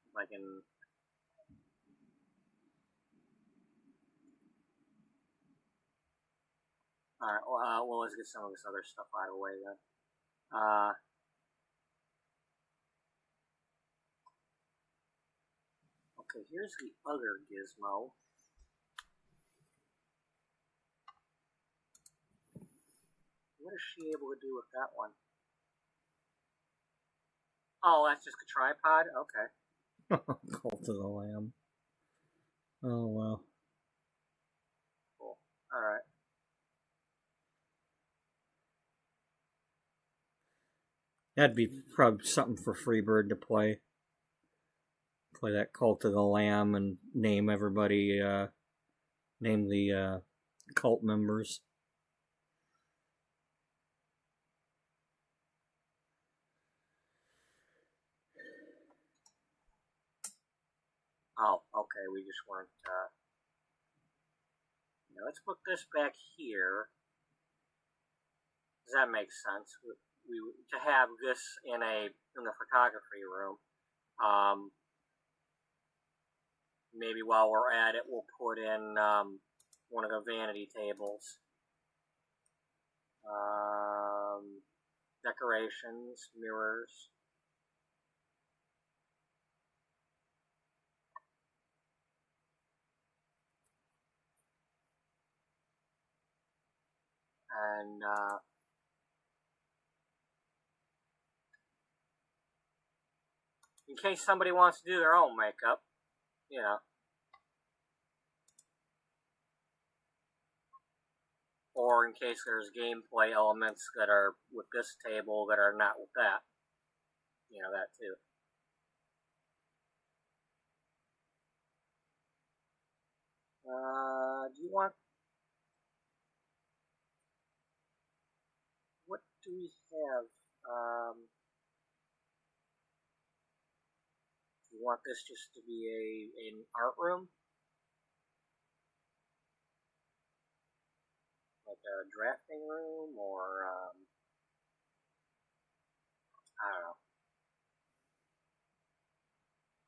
If I can. All right. Well, let's get some of this other stuff out of the way then. Okay, here's the other gizmo. What is she able to do with that one? Oh, that's just a tripod? Okay. Cult of the Lamb. Oh, well. Cool. Alright. That'd be probably something for Freebird to play. Play that Cult of the Lamb and name everybody, name the cult members. Oh, okay, we just weren't, now let's put this back here. Does that make sense? To have this in the photography room. Maybe while we're at it, we'll put in one of the vanity tables. Decorations, mirrors. And in case somebody wants to do their own makeup, you know. Or in case there's gameplay elements that are with this table that are not with that. You know, that too. Do you want... What do we have? Do you want this just to be an art room? Like a drafting room, or, I don't know.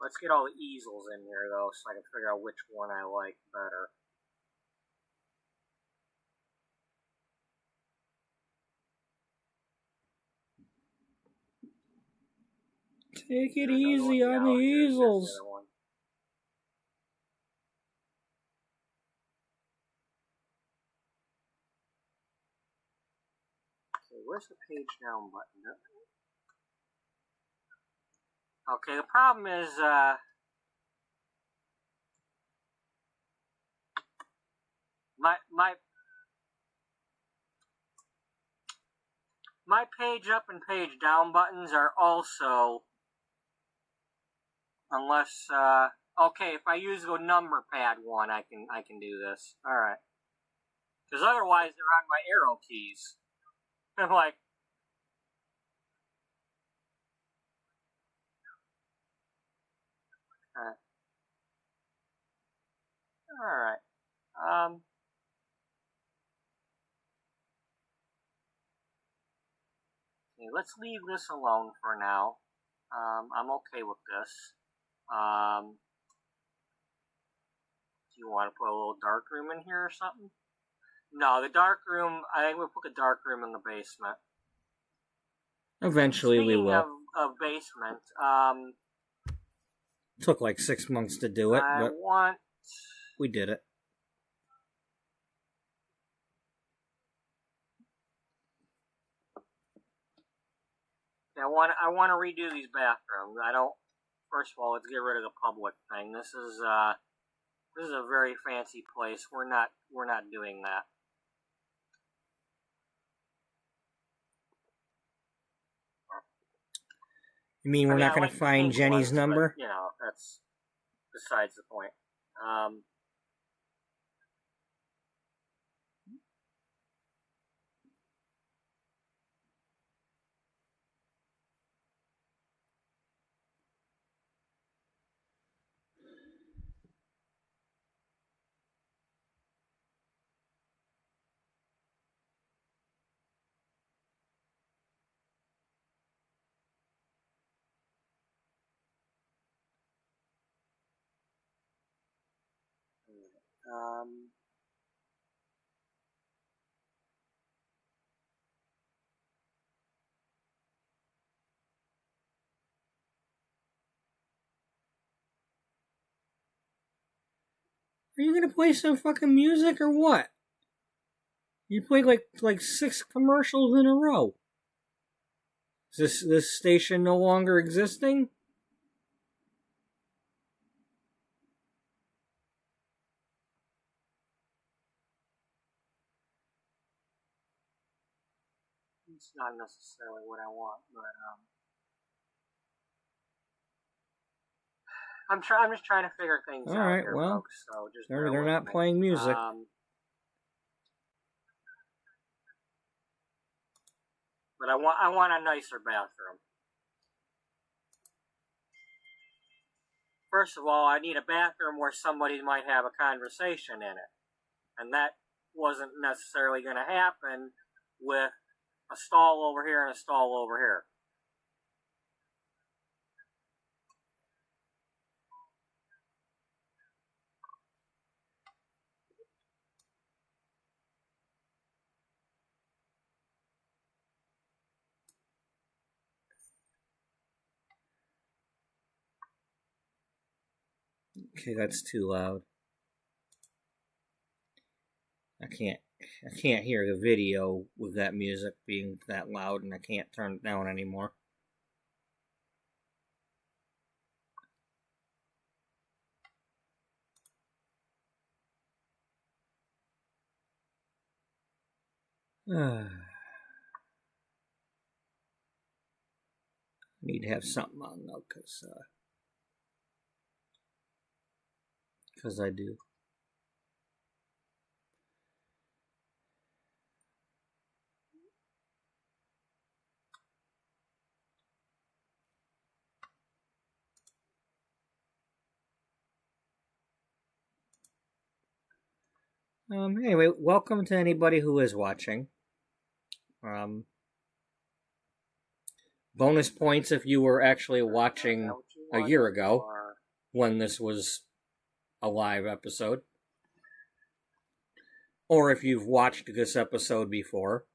Let's get all the easels in here, though, so I can figure out which one I like better. Take it easy on the easels. Okay, where's the page down button? Okay, the problem is, my page up and page down buttons are also, unless, okay, if I use the number pad one, I can do this. Alright. Because otherwise they're on my arrow keys. I'm like, alright. Okay, let's leave this alone for now. I'm okay with this. Do you want to put a little dark room in here or something? No, the dark room, I think we'll put the dark room in the basement. Eventually we will. Of basement, took like 6 months to do it, but we did it. I want to redo these bathrooms. I don't First of all, let's get rid of the public thing. This is a very fancy place. We're not doing that. You mean we're not going to find Jenny's number? But, that's besides the point. Are you gonna play some fucking music or what? You played like 6 commercials in a row. Is this station no longer existing? It's not necessarily what I want, but I'm just trying to figure things out. All right, well, folks, so just they're not playing music. But I want a nicer bathroom. First of all, I need a bathroom where somebody might have a conversation in it, and that wasn't necessarily going to happen with a stall over here and a stall over here. Okay, that's too loud. I can't hear the video with that music being that loud, and I can't turn it down anymore. I need to have something on though, because I do. Anyway, welcome to anybody who is watching. Bonus points if you were actually watching a year ago when this was a live episode. Or if you've watched this episode before.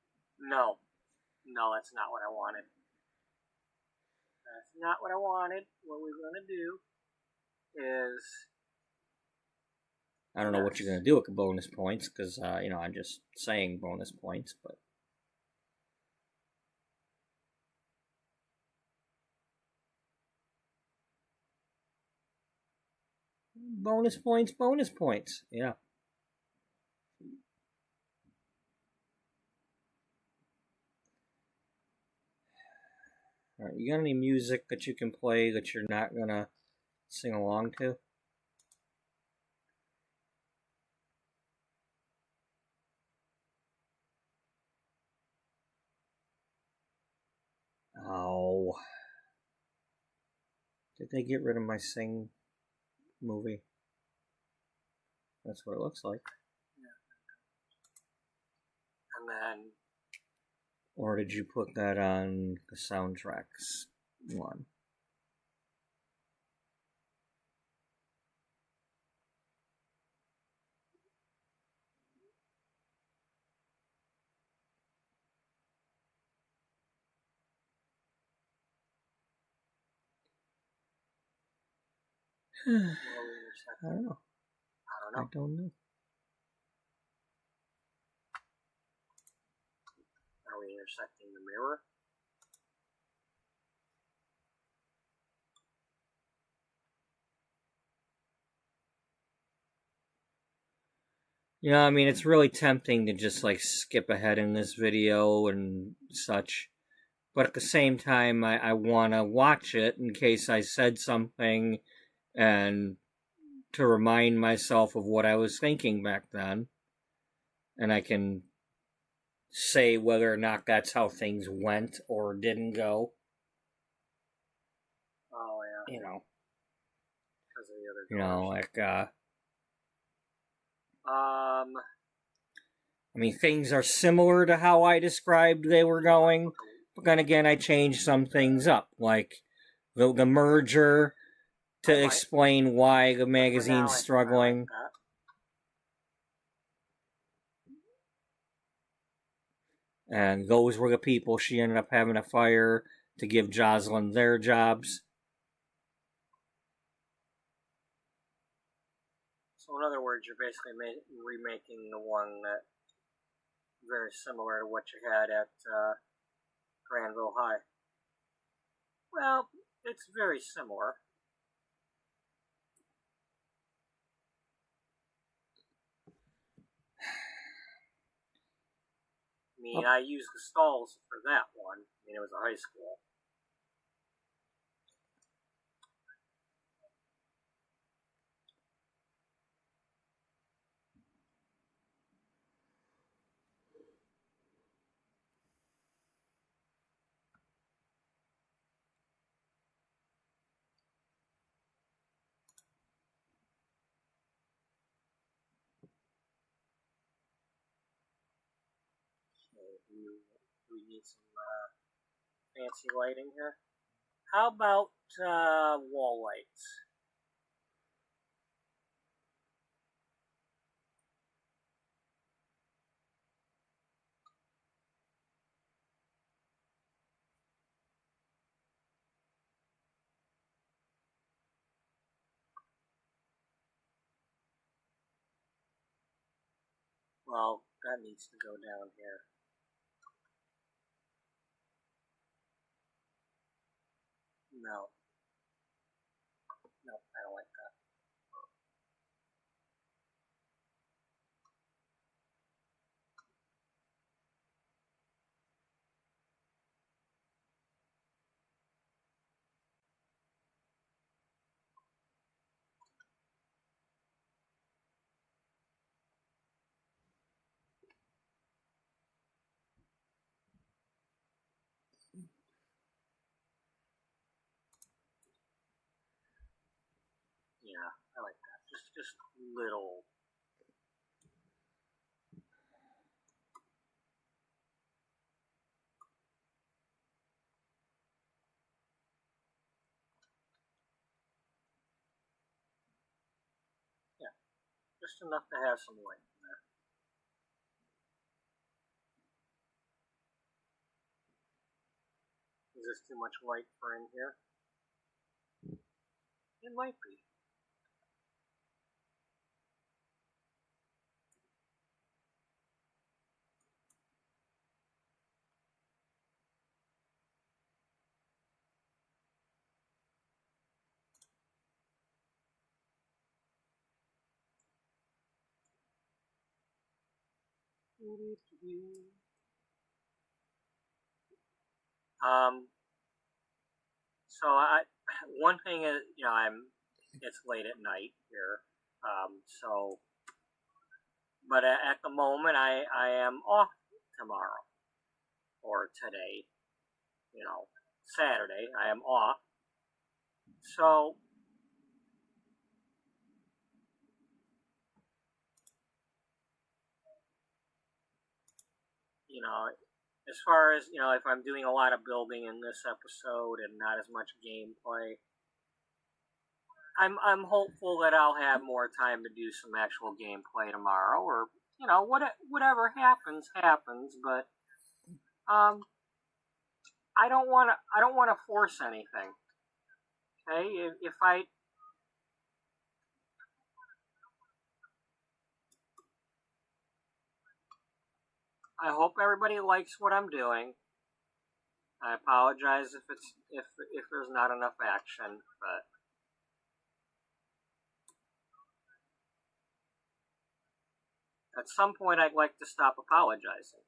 No, that's not what I wanted. That's not what I wanted. What we're going to do is... I don't know what you're going to do with the bonus points, because, I'm just saying bonus points, but... Bonus points, yeah. Alright, you got any music that you can play that you're not going to sing along to? Oh. Did they get rid of my Sing movie? That's what it looks like. Yeah. And then... Or did you put that on the soundtracks one? I don't know. I don't know. Are we intersecting the mirror? You know, I mean, it's really tempting to just, like, skip ahead in this video and such. But at the same time, I want to watch it in case I said something and to remind myself of what I was thinking back then. And I can say whether or not that's how things went or didn't go. Oh, yeah. You know. Because of the other You know, doors. like, I mean, things are similar to how I described they were going, but then again, I changed some things up, like the merger to explain why the magazine's struggling. And those were the people she ended up having to fire to give Jocelyn their jobs. So in other words, you're basically remaking the one that very similar to what you had at Granville High. Well, it's very similar. I mean, I used the stalls for that one. I mean, it was a high school. Do we need some fancy lighting here? How about wall lights? Well, that needs to go down here. No. No, I don't like that. Yeah, I like that. Just little. Yeah, just enough to have some light in there. Is this too much light for in here? It might be. So one thing is, you know, it's late at night here, so, but at the moment I am off tomorrow, or today, you know, Saturday, I am off, so, you know, as far as, you know, if I'm doing a lot of building in this episode and not as much gameplay, I'm hopeful that I'll have more time to do some actual gameplay tomorrow, or, you know, whatever happens, but, I don't want to force anything, okay? If I hope everybody likes what I'm doing. I apologize if there's not enough action, but at some point I'd like to stop apologizing.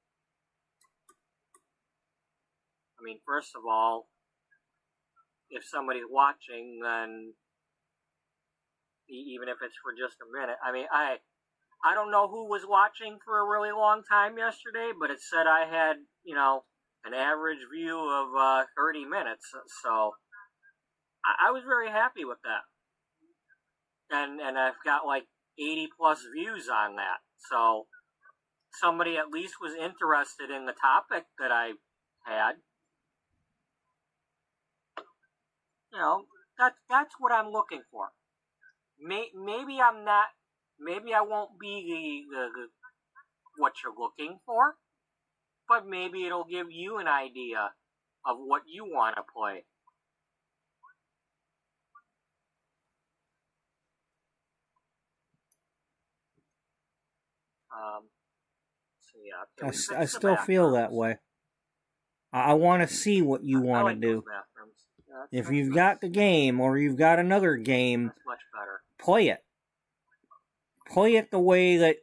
I mean, first of all, if somebody's watching, then even if it's for just a minute, I mean, I don't know who was watching for a really long time yesterday, but it said I had, an average view of 30 minutes, so I was very happy with that. And I've got like 80 plus views on that, so somebody at least was interested in the topic that I had. That's what I'm looking for. Maybe I'm not. Maybe I won't be the what you're looking for, but maybe it'll give you an idea of what you want to play. So yeah. Okay, I still feel that way. I want to see what you want to do. Yeah, if you've got the game or you've got another game, that's much better. Play it. Play it the way that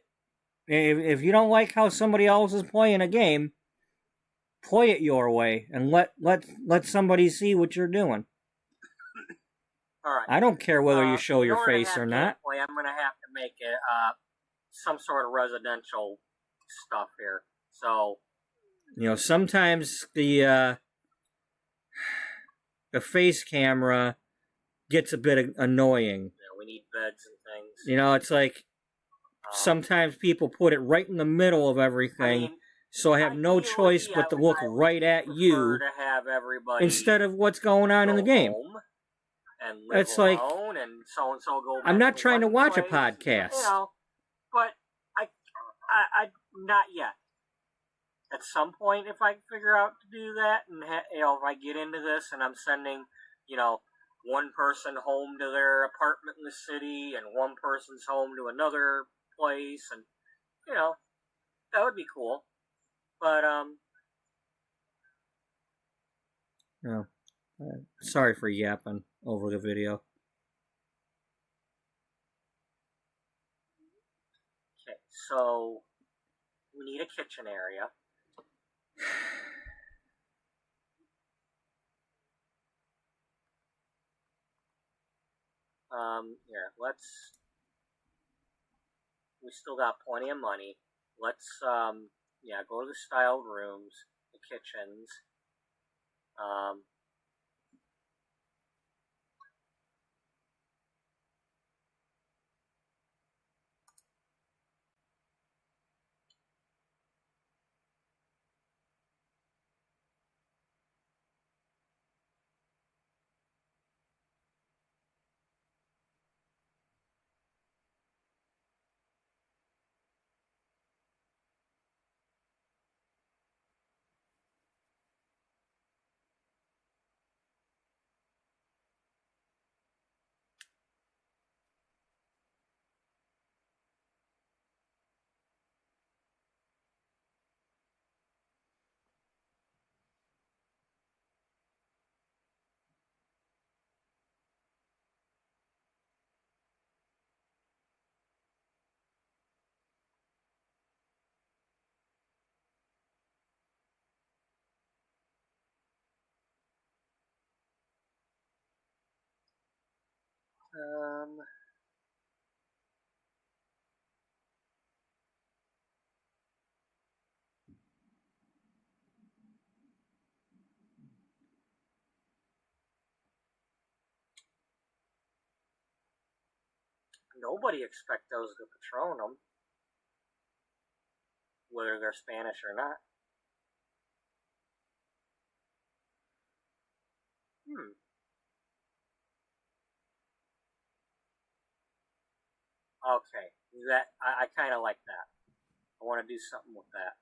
if you don't like how somebody else is playing a game, play it your way and let somebody see what you're doing. All right. I don't care whether you show your face or not. I'm going to have to make it some sort of residential stuff here. So, sometimes the face camera gets a bit annoying. We need beds and things. It's like sometimes people put it right in the middle of everything, so I have no choice but to look right at you to have everybody instead of what's going on in the game. And live it's like alone and so go back I'm not to trying to watch place, a podcast. But I not yet. At some point, if I figure out to do that, and if I get into this, and I'm sending, one person home to their apartment in the city, and one person's home to another place, and that would be cool. But no, sorry for yapping over the video. Okay, so we need a kitchen area. Here, we still got plenty of money. Let's, go to the styled rooms, the kitchens. Nobody expects those to patron them, whether they're Spanish or not. Okay, I kind of like that. I want to do something with that.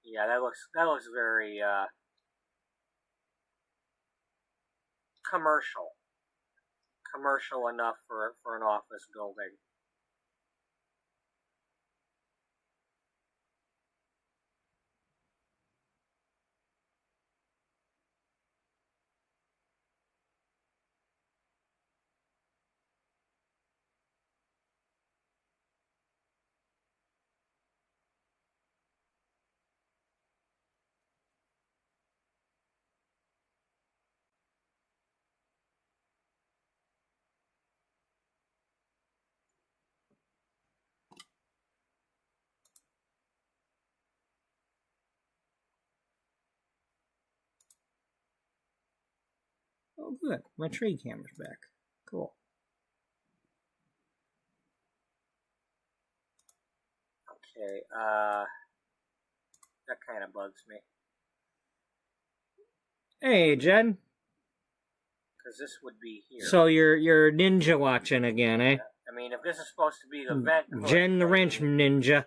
Yeah, that looks very commercial. Commercial enough for an office building. Oh, good. My trade camera's back. Cool. Okay, that kind of bugs me. Hey, Jen. Because this would be here. So you're ninja watching again, eh? I mean, if this is supposed to be the vent... Jen the wrench ninja.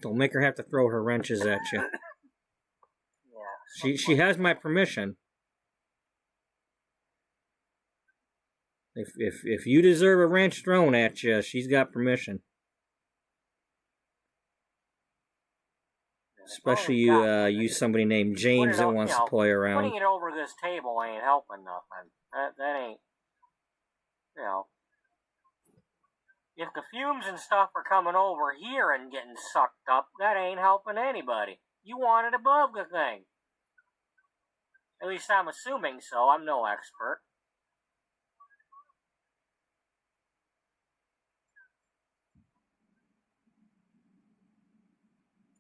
Don't make her have to throw her wrenches at you. Yeah. She has my permission. If you deserve a wrench thrown at you, she's got permission. Especially you somebody named James that wants to play around. Putting it over this table ain't helping nothing. That ain't, you know. If the fumes and stuff are coming over here and getting sucked up, that ain't helping anybody. You want it above the thing. At least I'm assuming so. I'm no expert.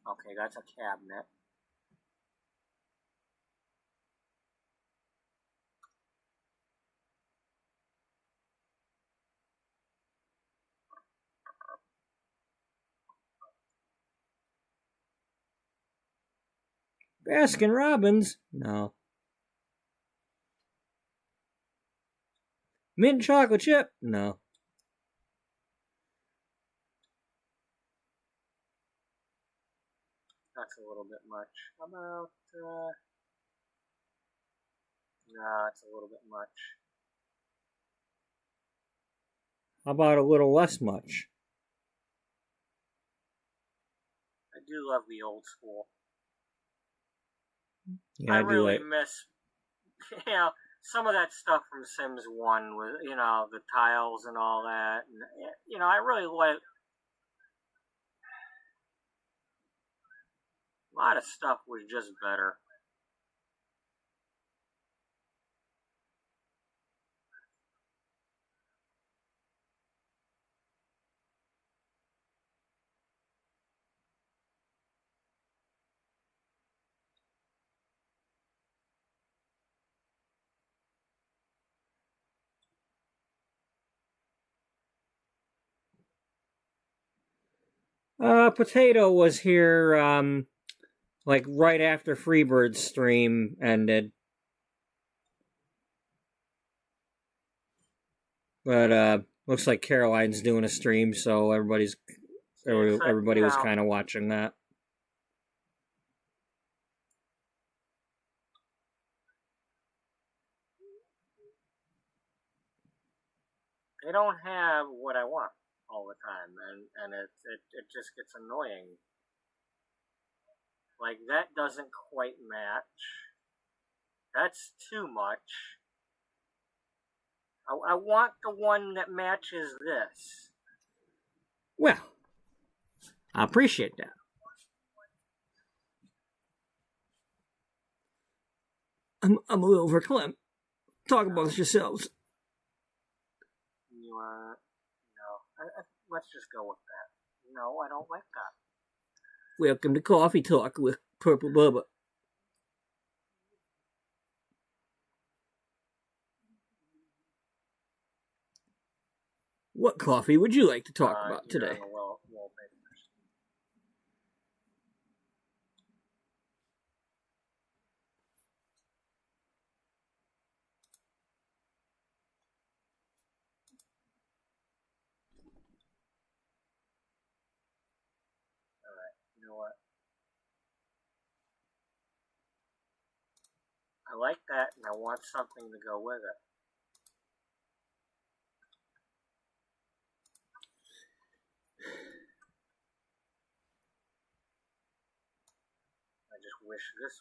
Okay, that's a cabinet. Baskin Robbins? No. Mint chocolate chip? No. That's a little bit much. How about, nah, it's a little bit much. How about a little less much? I do love the old school. Yeah, I really do miss, you know, some of that stuff from Sims 1 with, you know, the tiles and all that. And, you know, I really like... A lot of stuff was just better. Potato was here, like right after Freebird's stream ended. But, looks like Caroline's doing a stream, so everybody was kind of watching that. They don't have what I want all the time, and it just gets annoying. Like, that doesn't quite match. That's too much. I want the one that matches this. Well, I appreciate that. I'm a little verklempt. Talk amongst yourselves. You no. Let's just go with that. No, I don't like that. Welcome to Coffee Talk with Purple Bubba. What coffee would you like to talk about today? You know what? I like that, and I want something to go with it. I just wish this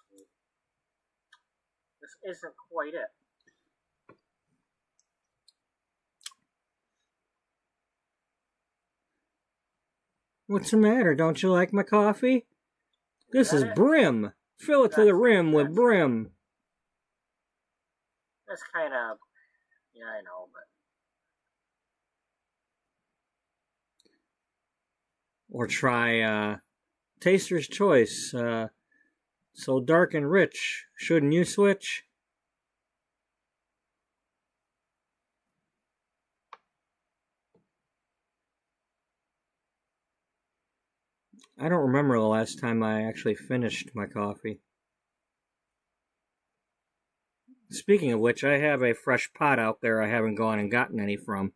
isn't quite it. What's the matter? Don't you like my coffee? This is brim. Fill it to the rim with brim. That's kind of, yeah, I know, but. Or try Taster's Choice. So dark and rich. Shouldn't you switch? I don't remember the last time I actually finished my coffee. Speaking of which, I have a fresh pot out there I haven't gone and gotten any from.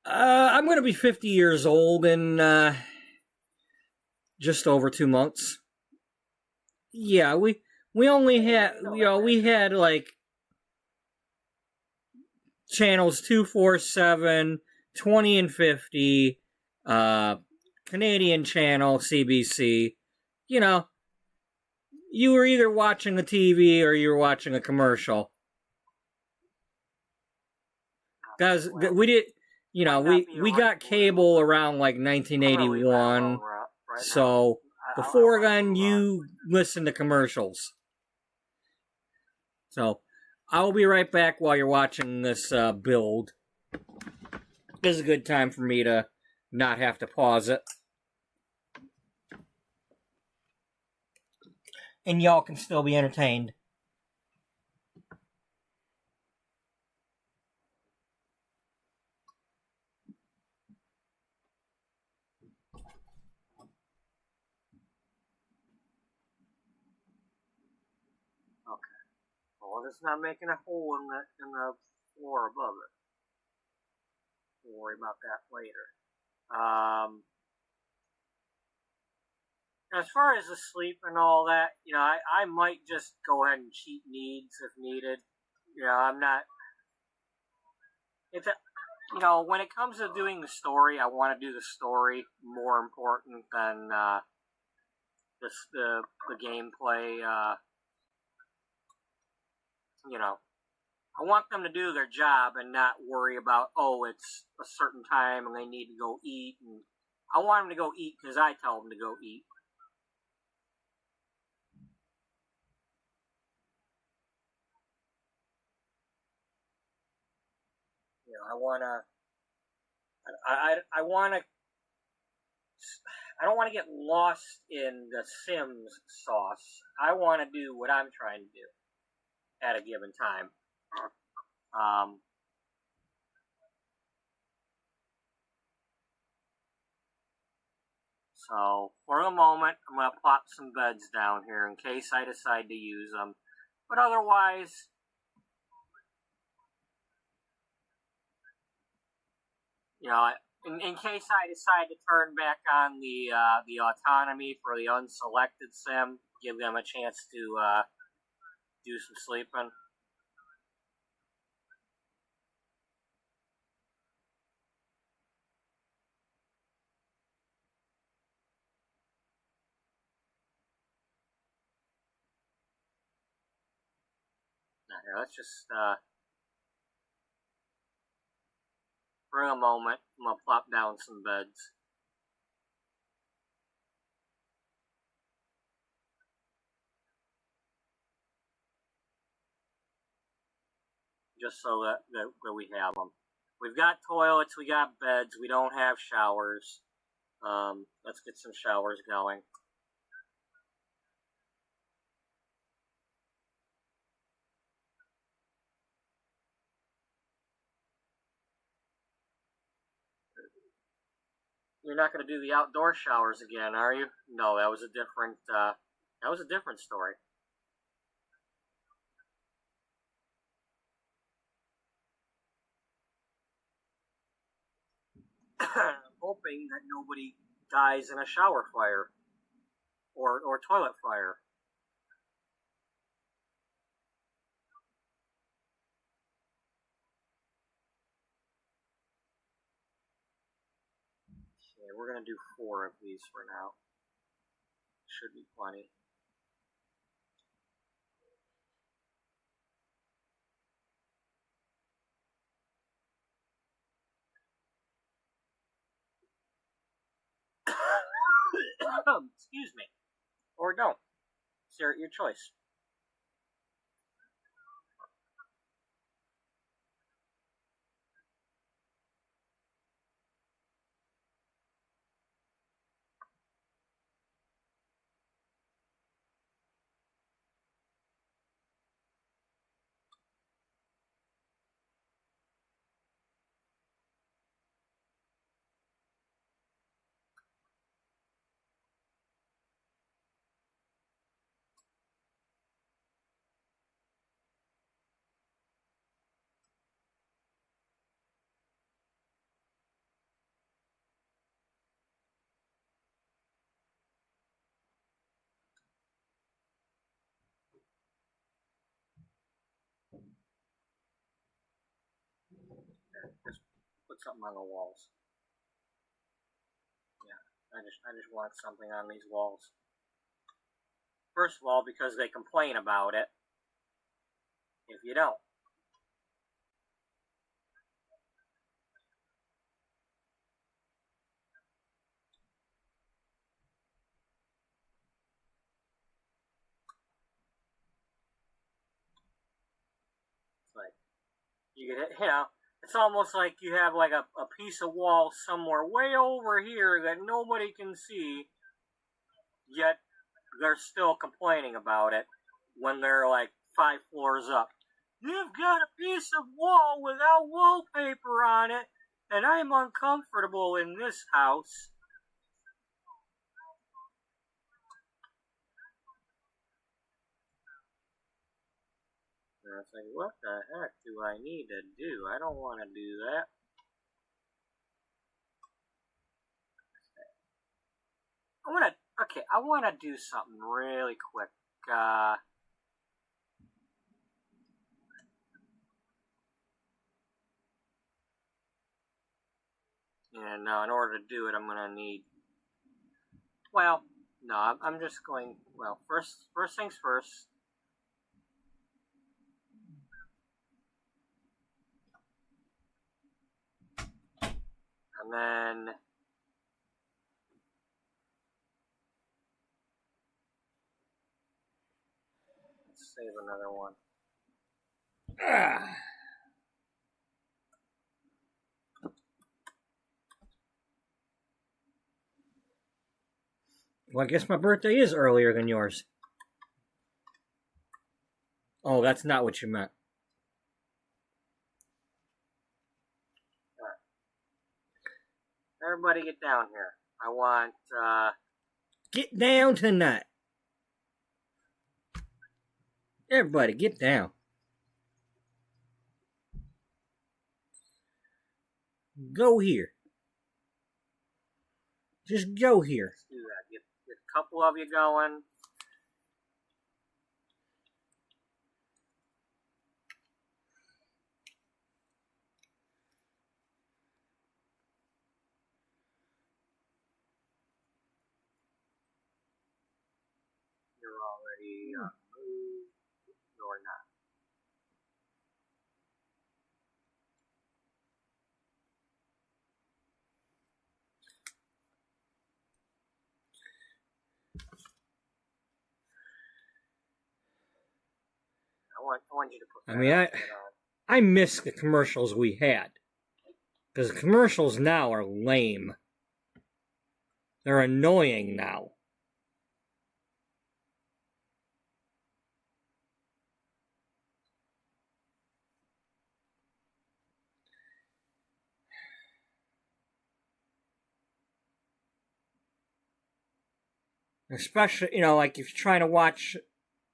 I'm going to be 50 years old in just over 2 months. Yeah, we only had, we had like channels 247, 20 and 50, Canadian channel, CBC. You know, you were either watching the TV or you were watching a commercial. Because we did, we got cable around like 1981. So before then, you listened to commercials. So I'll be right back while you're watching this build. This is a good time for me to not have to pause it. And y'all can still be entertained. Okay. Well, it's not making a hole in the floor above it. We'll worry about that later. As far as the sleep and all that, I might just go ahead and cheat needs if needed. I'm not. It's when it comes to doing the story, I want to do the story more important than the gameplay. I want them to do their job and not worry about, it's a certain time and they need to go eat. And I want them to go eat because I tell them to go eat. I don't want to get lost in the Sims sauce. I want to do what I'm trying to do at a given time. So, for the moment, I'm going to plop some beds down here in case I decide to use them. But otherwise, in case I decide to turn back on the autonomy for the unselected sim, give them a chance to do some sleeping. Now here, let's just for a moment, I'm gonna plop down some beds. Just so that we have them. We've got toilets, we got beds, we don't have showers. Let's get some showers going. You're not going to do the outdoor showers again, are you? No, that was a different story. I'm hoping that nobody dies in a shower fire or toilet fire. Okay, we're going to do 4 of these for now. Should be plenty. Excuse me. or don't. It's your choice. Just put something on the walls. Yeah, I just want something on these walls. First of all, because they complain about it if you don't. It's like, you get it, you know, it's almost like you have like a piece of wall somewhere way over here that nobody can see, yet they're still complaining about it when they're like 5 floors up. You've got a piece of wall without wallpaper on it, and I'm uncomfortable in this house. And I was like, what the heck do I need to do? I don't want to do that. I want to do something really quick. And in order to do it, I'm going to need, well, no, I'm just going, well, first things first. And then let's save another one. Well, I guess my birthday is earlier than yours. Oh, that's not what you meant. Everybody get down here. I want, Get down tonight. Everybody, get down. Go here. Just go here. let's do that. Get a couple of you going. You're already on the move. You're not. I want you to put that on. I miss the commercials we had. Because the commercials now are lame. They're annoying now. Especially, like if you're trying to watch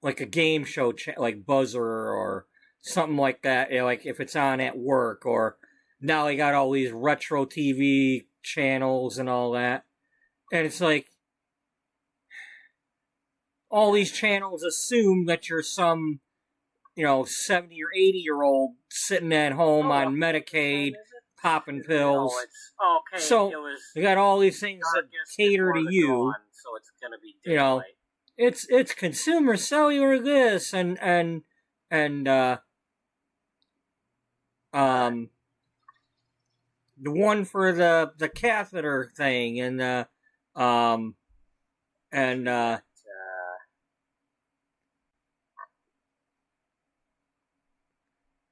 like a game show, like Buzzer or something like that, like if it's on at work, or now they got all these retro TV channels and all that. And it's like, all these channels assume that you're some, 70 or 80-year-old sitting at home on Medicaid, popping pills. No, okay. So you got all these things that cater to you. Dawn, so it's gonna be daylight. It's consumer cellular this and the one for the catheter thing and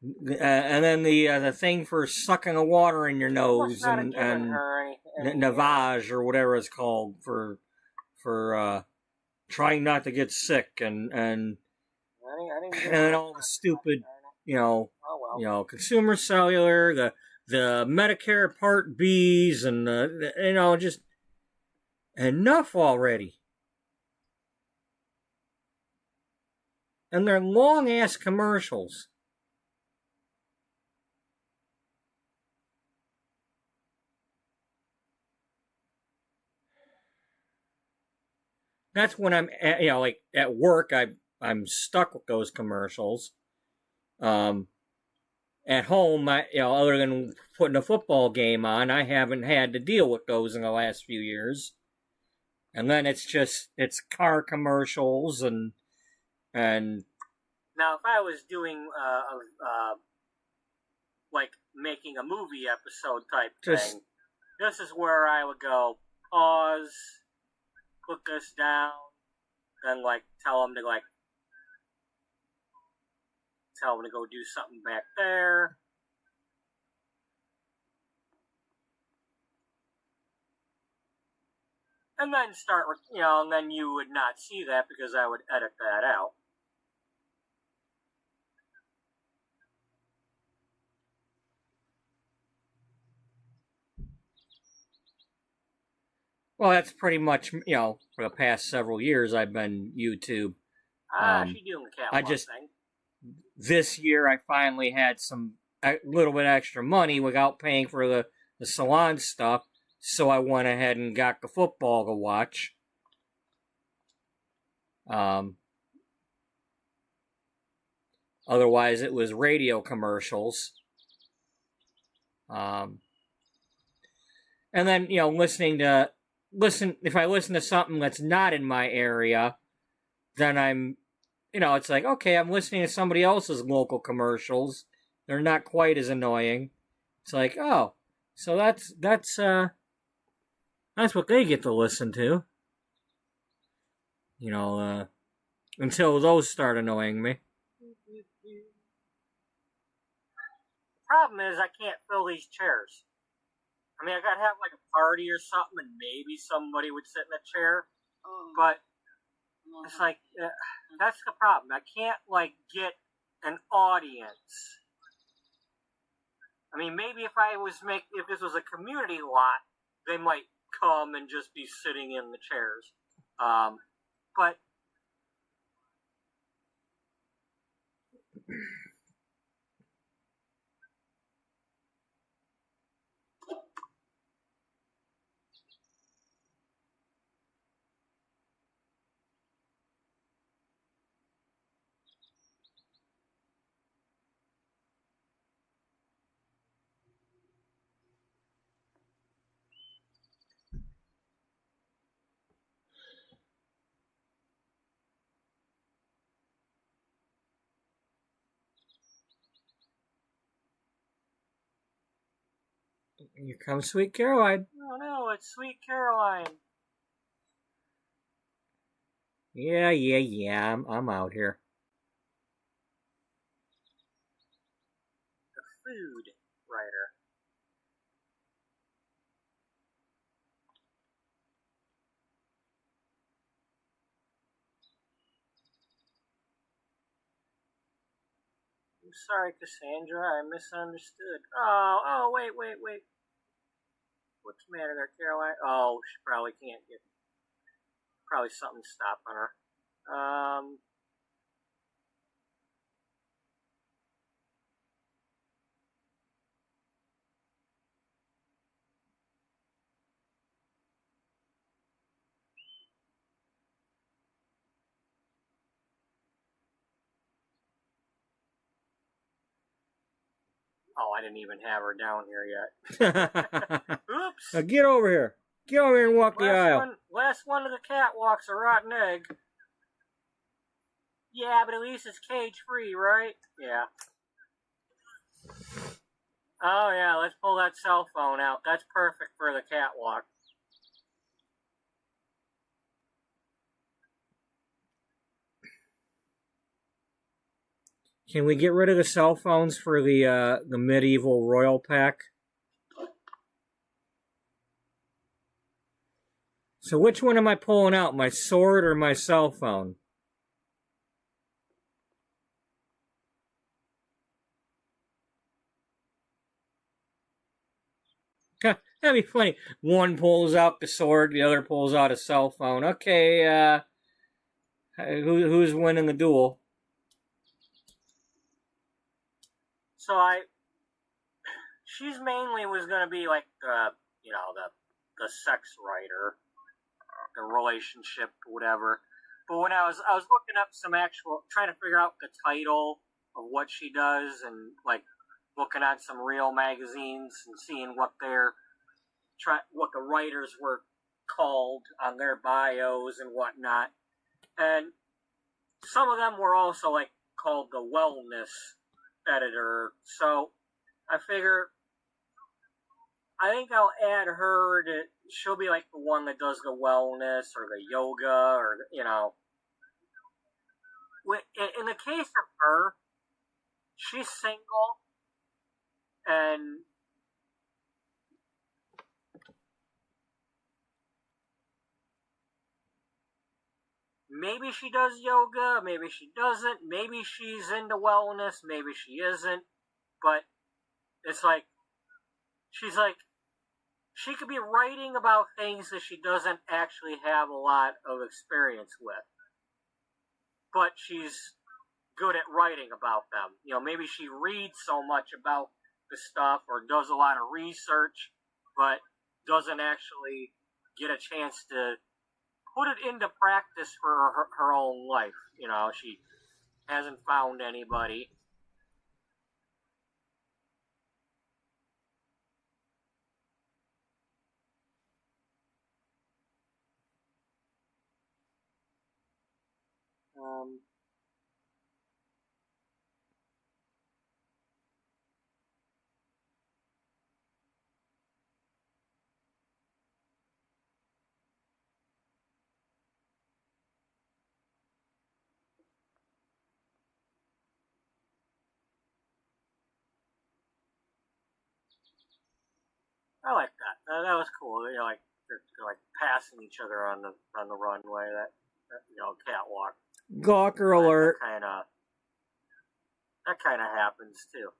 and then the thing for sucking the water in your nose Must not have and given her any Navage or whatever it's called for trying not to get sick and I didn't get then that. all the stupid, Oh well. consumer cellular, the Medicare Part B's and just enough already. And they're long ass commercials. That's when I'm like at work. I'm stuck with those commercials. At home, other than putting a football game on, I haven't had to deal with those in the last few years. And then it's car commercials and Now, if I was doing like making a movie episode type thing, this is where I would go pause, put this down, then tell them to go do something back there. And then start with, and then you would not see that because I would edit that out. well, that's pretty much, for the past several years I've been YouTube. She's doing the catwalk thing. This year I finally had a little bit extra money without paying for the salon stuff, so I went ahead and got the football to watch. Otherwise it was radio commercials. And then, if I listen to something that's not in my area, then I'm, it's like, okay, I'm listening to somebody else's local commercials. They're not quite as annoying. It's like, oh, so that's what they get to listen to. Until those start annoying me. Problem is, I can't fill these chairs. I mean, I gotta have a party or something, and maybe somebody would sit in a chair. But it's that's the problem. I can't get an audience. I mean, maybe if this was a community lot, they might come and just be sitting in the chairs. But Here comes Sweet Caroline. oh no, it's Sweet Caroline. Yeah. I'm out here. The food writer. I'm sorry, Cassandra, I misunderstood. Oh, wait. What's the matter there, Caroline? Oh, she probably can't get... Probably something stopping her. Oh, I didn't even have her down here yet. Oops! Now get over here. Get over here and walk the aisle. Last one of the catwalks, a rotten egg. Yeah, but at least it's cage-free, right? Yeah. Oh, yeah, let's pull that cell phone out. That's perfect for the catwalk. Can we get rid of the cell phones for the medieval royal pack? So which one am I pulling out, my sword or my cell phone? That'd be funny. One pulls out the sword, the other pulls out a cell phone. Okay, who's winning the duel? So she's mainly was going to be like the sex writer, the relationship, whatever. But when I was looking up some trying to figure out the title of what she does, and like looking at some real magazines and seeing what what the writers were called on their bios and whatnot, and some of them were also like called the wellness editor. So I figure I think I'll add her to. She'll be like the one that does the wellness or the yoga, or in the case of her, she's single, and maybe she does yoga, maybe she doesn't, maybe she's into wellness, maybe she isn't, but it's like, she's like, she could be writing about things that she doesn't actually have a lot of experience with, but she's good at writing about them. Maybe she reads so much about the stuff or does a lot of research, but doesn't actually get a chance to put it into practice for her own life. She hasn't found anybody. I like that. That was cool. They're like passing each other on the runway. That catwalk. Gawker alert. That kind of happens too.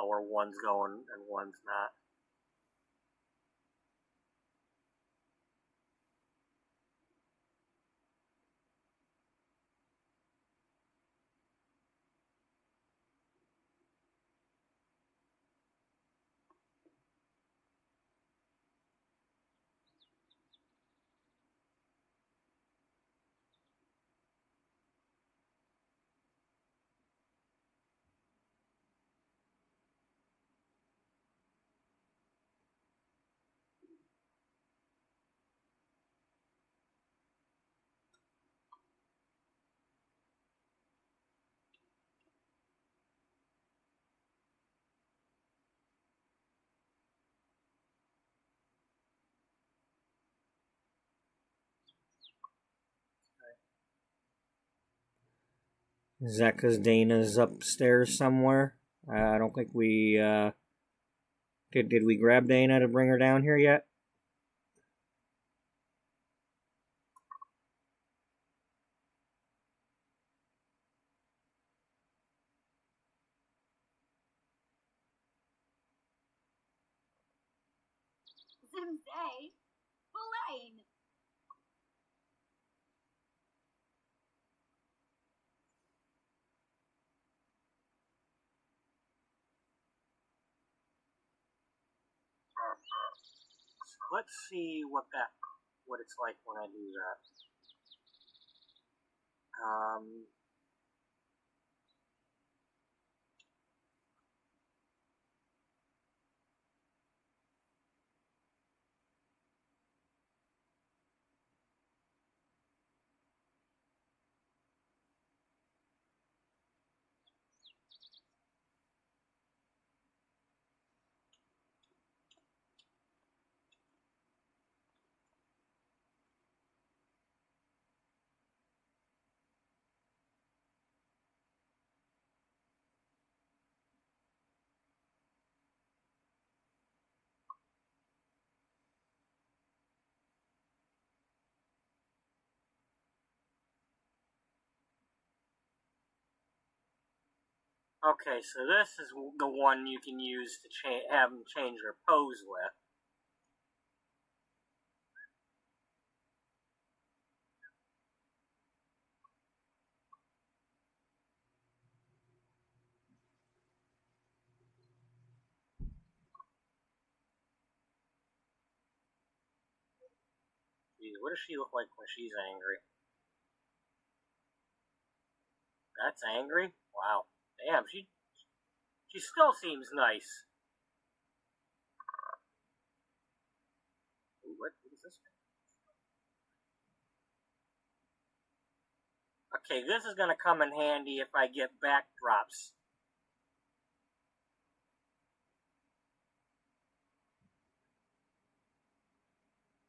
Where one's going and one's not. Is that because Dana's upstairs somewhere? I don't think we, Did we grab Dana to bring her down here yet? Zimzay, Blaine. Let's see what it's like when I do that. Okay, so this is the one you can use to have them change their pose with. Jeez, what does she look like when she's angry? That's angry? Wow. Damn, she still seems nice. Ooh, what is this? Okay, this is going to come in handy if I get backdrops.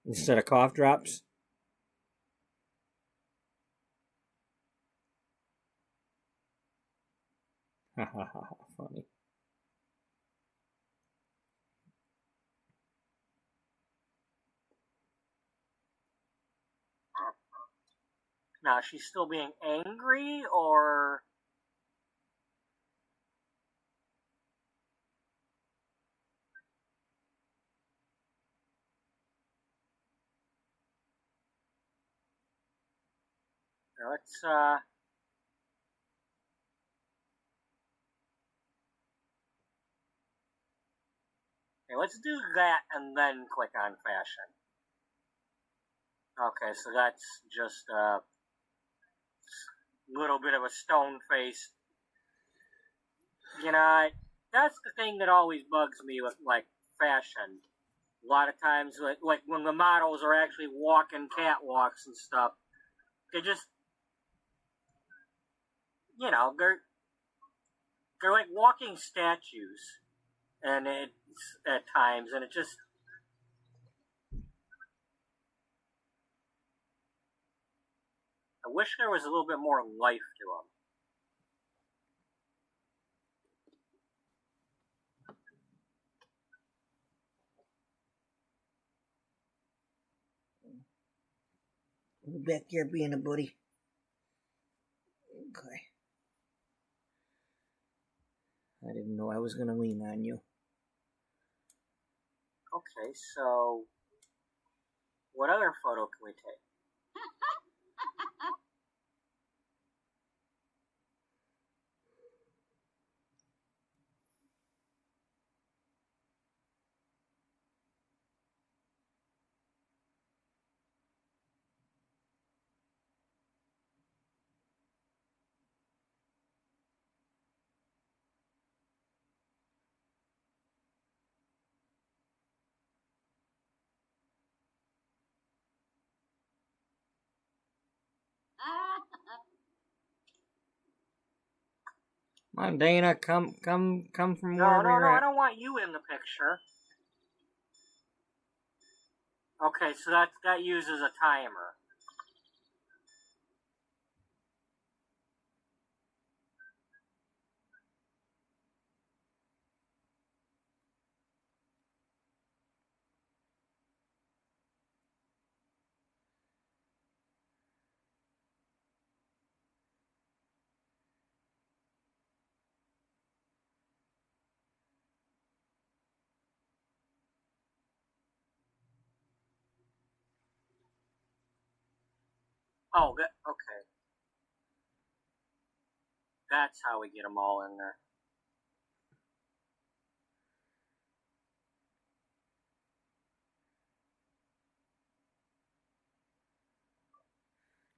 Instead of cough drops? Ha ha ha ha, funny. Now, she's still being angry, or... Let's, okay, let's do that and then click on fashion. Okay, so that's just a little bit of a stone face. You know, that's the thing that always bugs me with, like, fashion. A lot of times, like when the models are actually walking catwalks and stuff, they just, you know, they're like walking statues, and it's at times, and it just, I wish there was a little bit more life to them. Back here being a buddy. Okay. I didn't know I was going to lean on you. Okay, so what other photo can we take? Come on, Dana, come from wherever No, you're at. I don't want you in the picture. Okay, so that uses a timer. Oh, okay. That's how we get them all in there.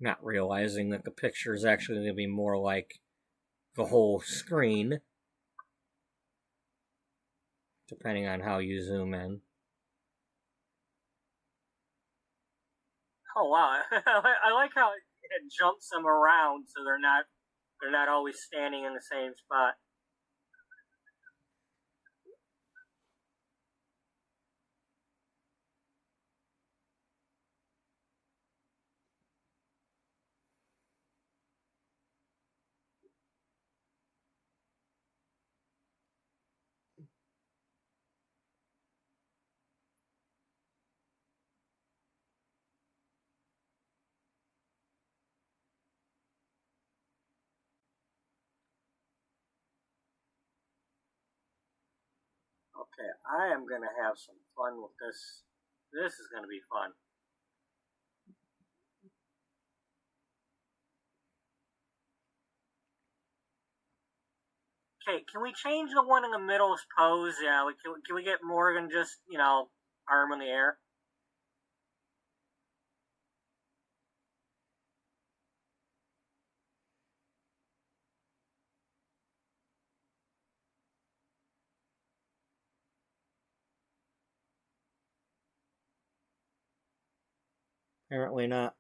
Not realizing that the picture is actually going to be more like the whole screen, depending on how you zoom in. Oh wow, I like how it jumps them around so they're not always standing in the same spot. Okay, I am going to have some fun with this. This is going to be fun. Okay, can we change the one in the middle's pose? Yeah, can we get more than just, arm in the air? Apparently not.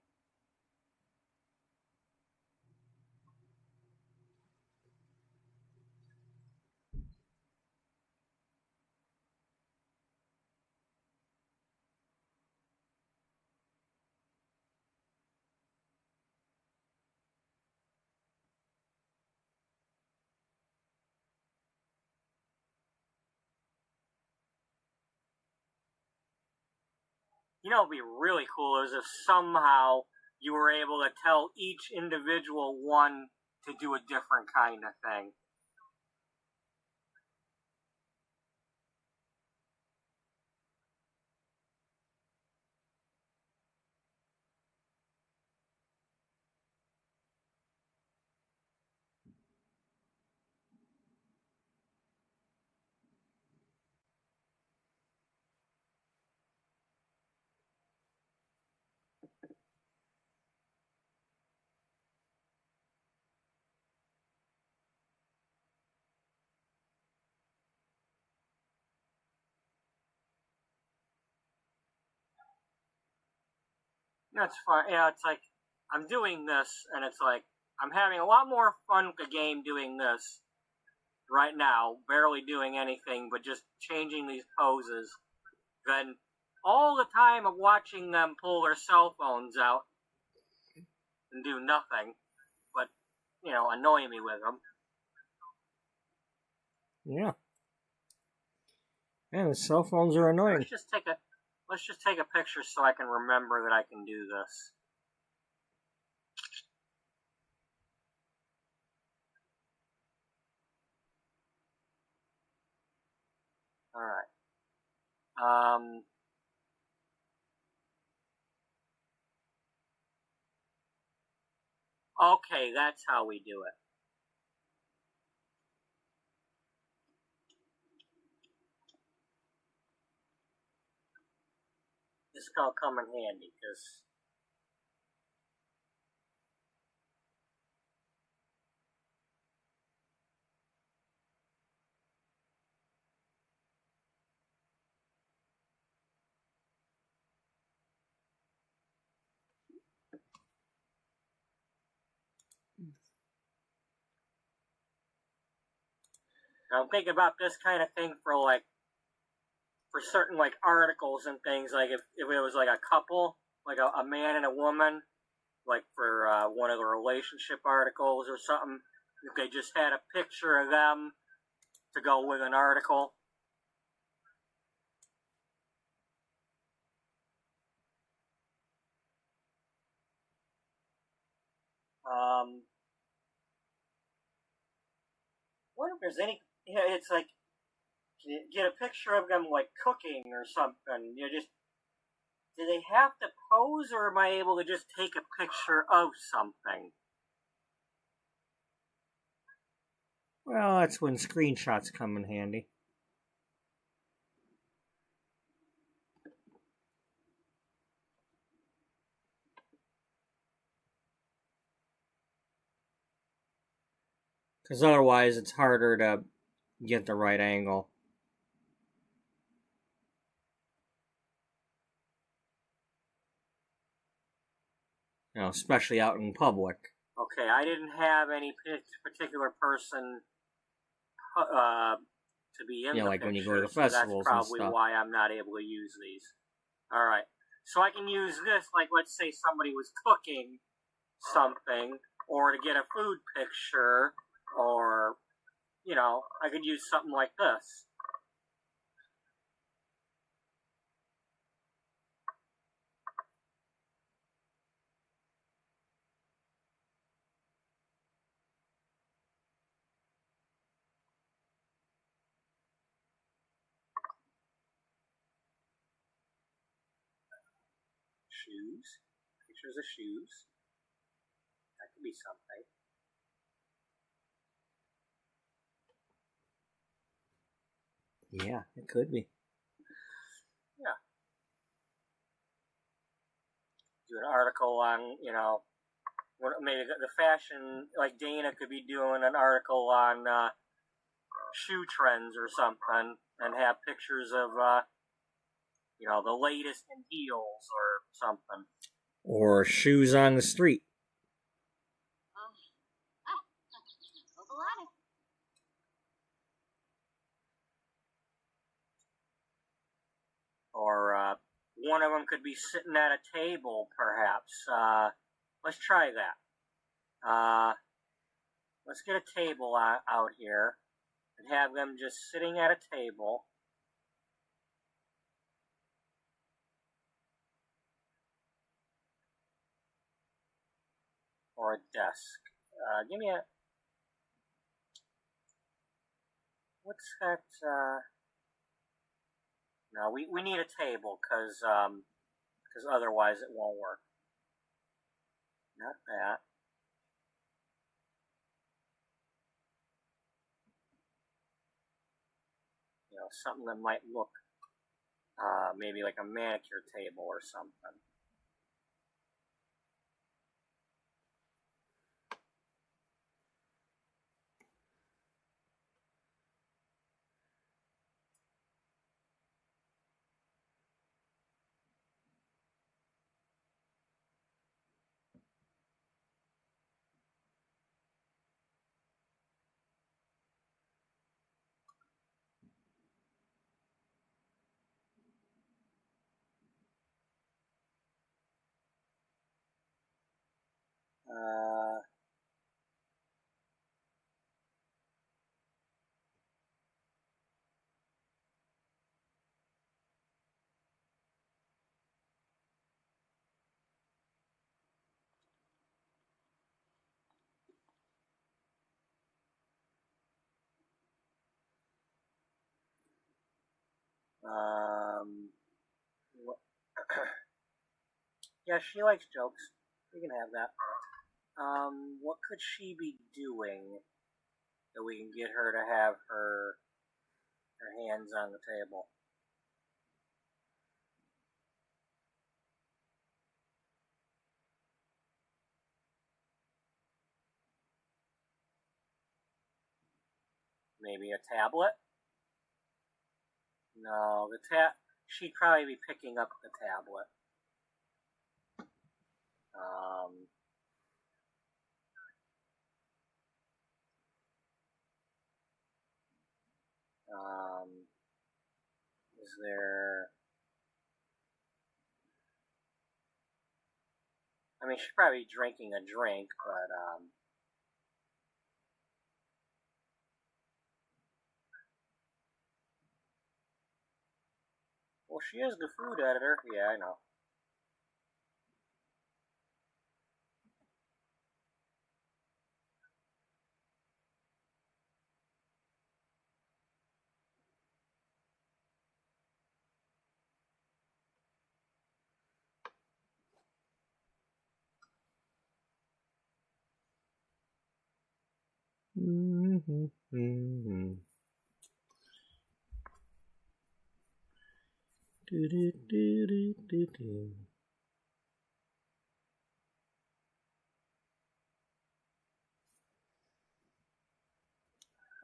You know, it'd be really cool is if somehow you were able to tell each individual one to do a different kind of thing. That's fun. Yeah, it's like I'm doing this, and it's like I'm having a lot more fun with the game doing this right now, barely doing anything, but just changing these poses, than all the time of watching them pull their cell phones out and do nothing, but, annoy me with them. Yeah. Yeah, the cell phones are annoying. Let's just take a picture so I can remember that I can do this. Alright. Okay, that's how we do it. This is gonna come in handy, because I'm thinking about this kind of thing for certain articles and things, like if it was like a couple, like a man and a woman, like for one of the relationship articles or something, if they just had a picture of them to go with an article. Wonder if there's any, it's like, can you get a picture of them cooking or something? Do they have to pose, or am I able to just take a picture of something? Well, that's when screenshots come in handy. Because otherwise it's harder to get the right angle. Especially out in public. Okay, I didn't have any particular person to be in the like picture, when you go to the so festivals that's probably and stuff. why I'm not able to use these. Alright, so I can use this, let's say somebody was cooking something, or to get a food picture, or, I could use something like this. Shoes. Pictures of shoes. That could be something. Yeah, it could be. Yeah. Do an article on, maybe the fashion, like Dana could be doing an article on shoe trends or something, and have pictures of, the latest in heels or something. Or shoes on the street. Or one of them could be sitting at a table, perhaps. Let's try that. Let's get a table out here and have them just sitting at a table. Or a desk. Give me a... What's that? No, we need a table, because otherwise it won't work. Not that. Something that might look maybe like a manicure table or something. What? Yeah, she likes jokes. We can have that. What could she be doing that we can get her to have her hands on the table? Maybe a tablet? No, she'd probably be picking up the tablet. Is there... I mean, she's probably drinking a drink, but, well, she is the food editor. Yeah, I know.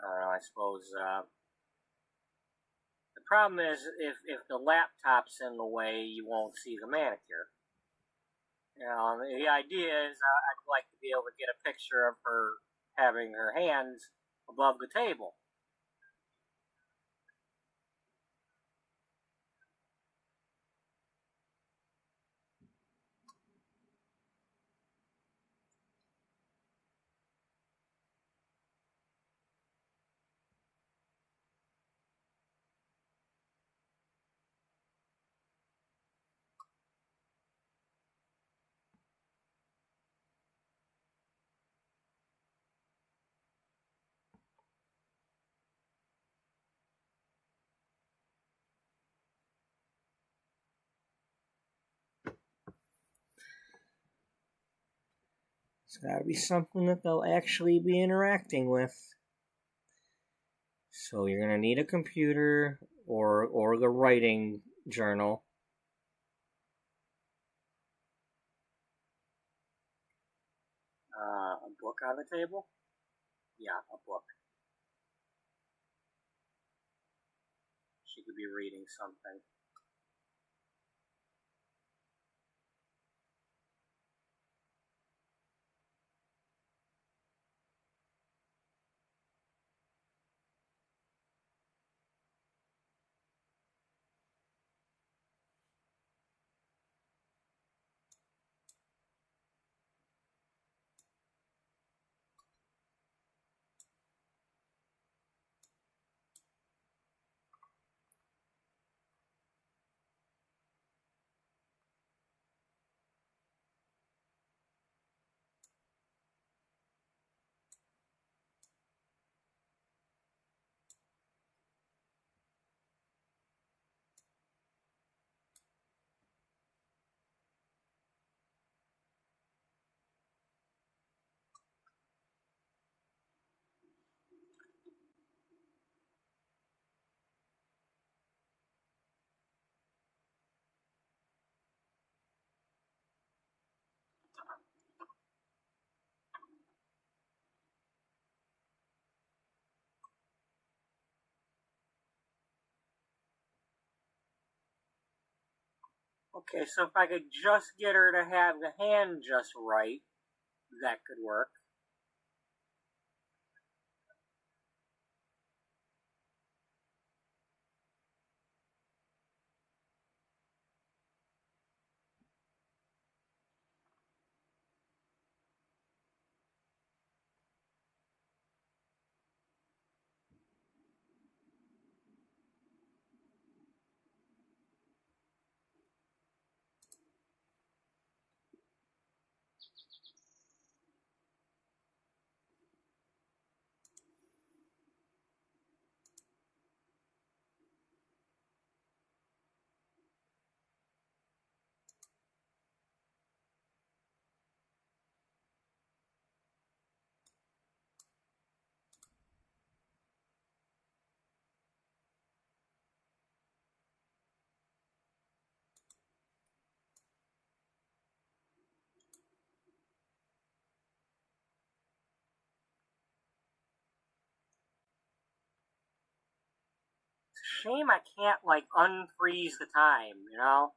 I suppose, the problem is, if the laptop's in the way, you won't see the manicure. The idea is I'd like to be able to get a picture of her having her hands above the table. It's got to be something that they'll actually be interacting with. So you're going to need a computer or the writing journal. A book on the table? Yeah, a book. She could be reading something. Okay, so if I could just get her to have the hand just right, that could work. Shame I can't, like, unfreeze the time, you know?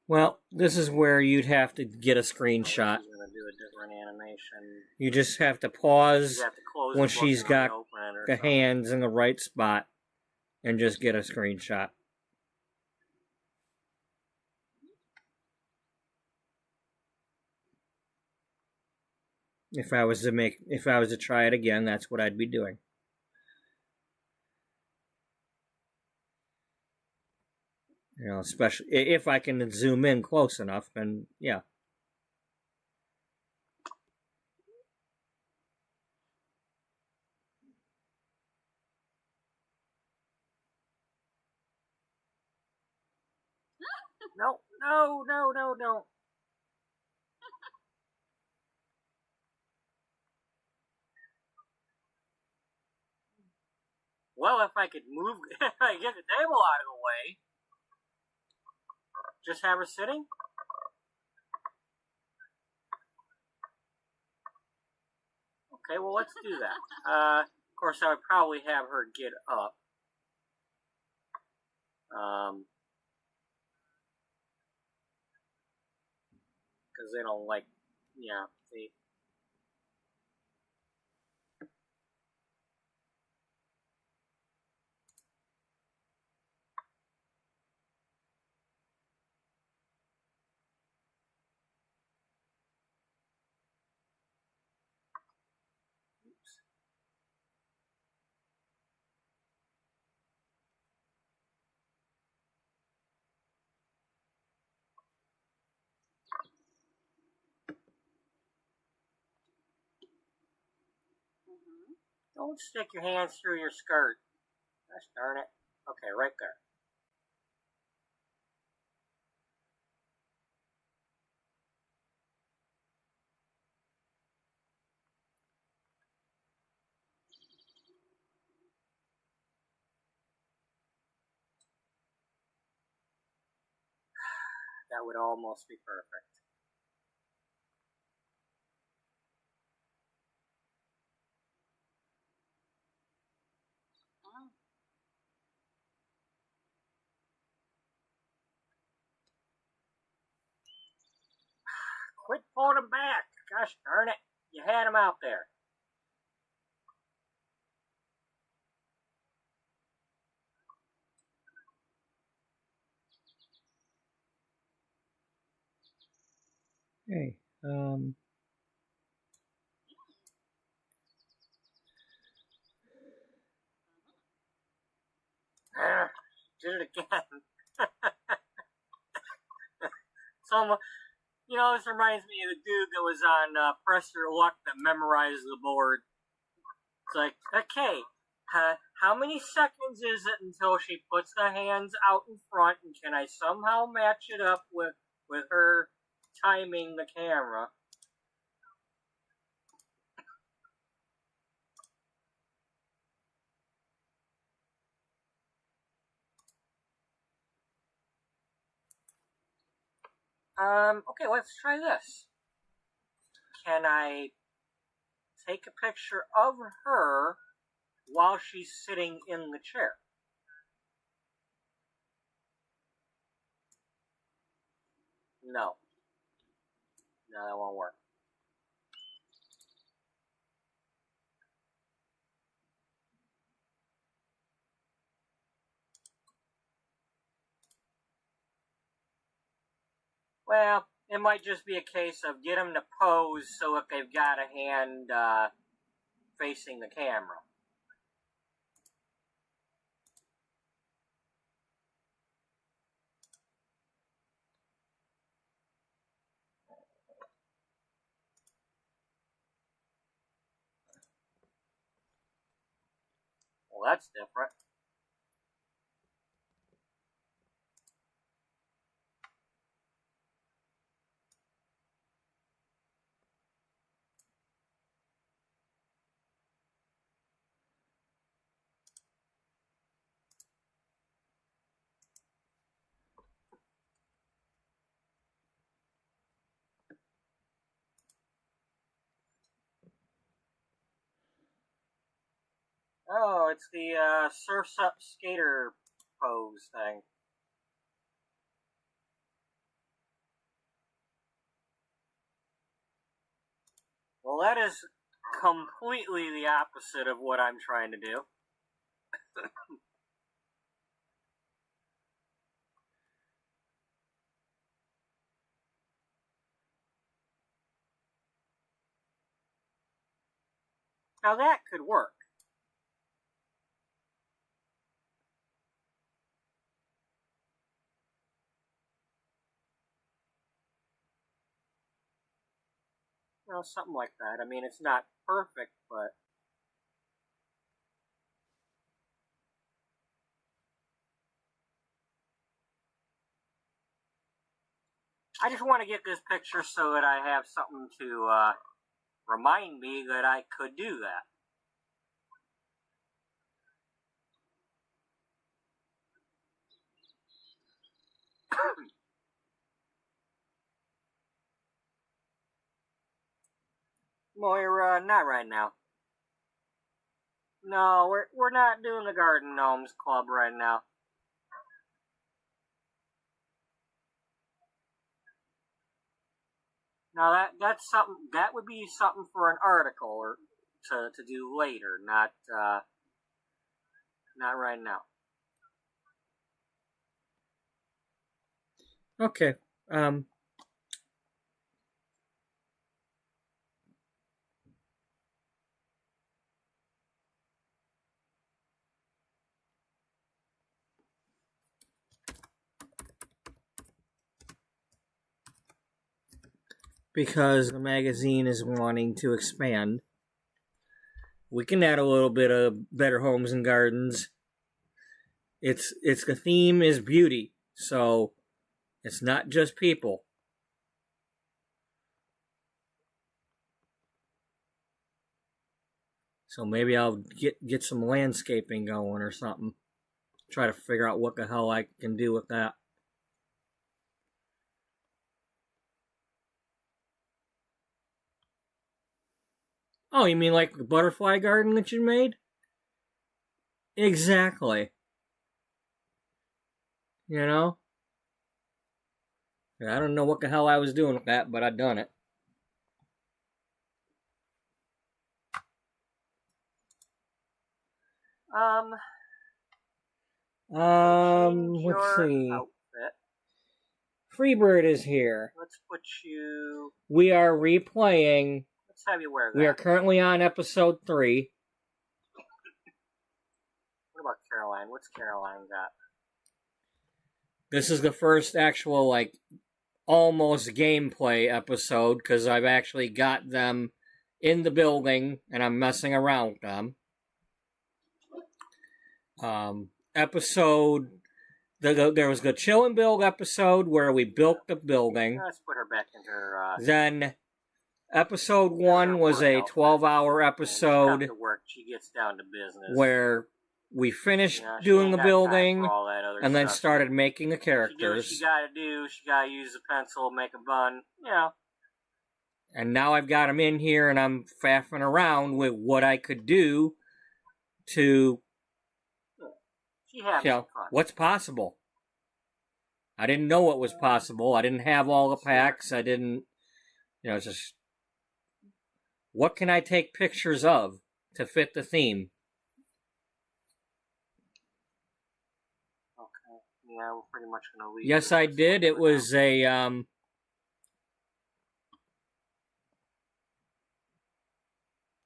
Well, this is where you'd have to get a screenshot. She's gonna do a different animation. You just have to pause You have to close when the book she's and got reopen it or the something. hands in the right spot and just get a screenshot. If I was to try it again, that's what I'd be doing. You know, especially if I can zoom in close enough, and yeah. No. Well, if I could move, if I get the table out of the way, just have her sitting. Okay, well, let's do that. Of course, I would probably have her get up. Because they don't like, yeah, see. Don't stick your hands through your skirt. Gosh darn it. Okay, right there. That would almost be perfect. Quit pulling him back. Gosh darn it. You had him out there. Hey, Did it again. It's almost, this reminds me of the dude that was on Press Your Luck that memorized the board. It's like, okay, how many seconds is it until she puts the hands out in front, and can I somehow match it up with her timing the camera? Okay, let's try this. Can I take a picture of her while she's sitting in the chair? No. No, that won't work. Well, it might just be a case of get them to pose so if they've got a hand facing the camera. Well, that's different. Oh, it's the Surf's Up skater pose thing. Well, that is completely the opposite of what I'm trying to do. Now that could work. Something like that. I mean, it's not perfect, but I just want to get this picture so that I have something to remind me that I could do that. Moira, not right now. No, we're not doing the Garden Gnomes Club right now. Now that's something that would be something for an article or to do later, not right now. okay. Because the magazine is wanting to expand, We can add a little bit of Better Homes and Gardens. It's the theme is beauty, so it's not just people. So maybe I'll get some landscaping going or something. Try to figure out what the hell I can do with that. Oh, you mean like the butterfly garden that you made? Exactly. You know? I don't know what the hell I was doing with that, but I done it. Let's see. Outfit. Freebird is here. Let's put you. We are replaying. Let's have you wear that. We are currently on episode 3. What about Caroline? What's Caroline got? This is the first actual, like, almost gameplay episode, because I've actually got them in the building, and I'm messing around with them. There was the Chill and Build episode where we built the building. Let's put her back into her. Then episode 1 was a 12-hour episode she gets down to business where we finished doing the building and then stuff. Started making the characters. She gotta do. She gotta use a pencil, make a bun. Yeah. And now I've got them in here, and I'm faffing around with what I could do to. What's possible. I didn't know what was possible. I didn't have all the packs. I didn't, just what can I take pictures of to fit the theme? Okay. Yeah, we're pretty much going to leave. Yes, I did. It was a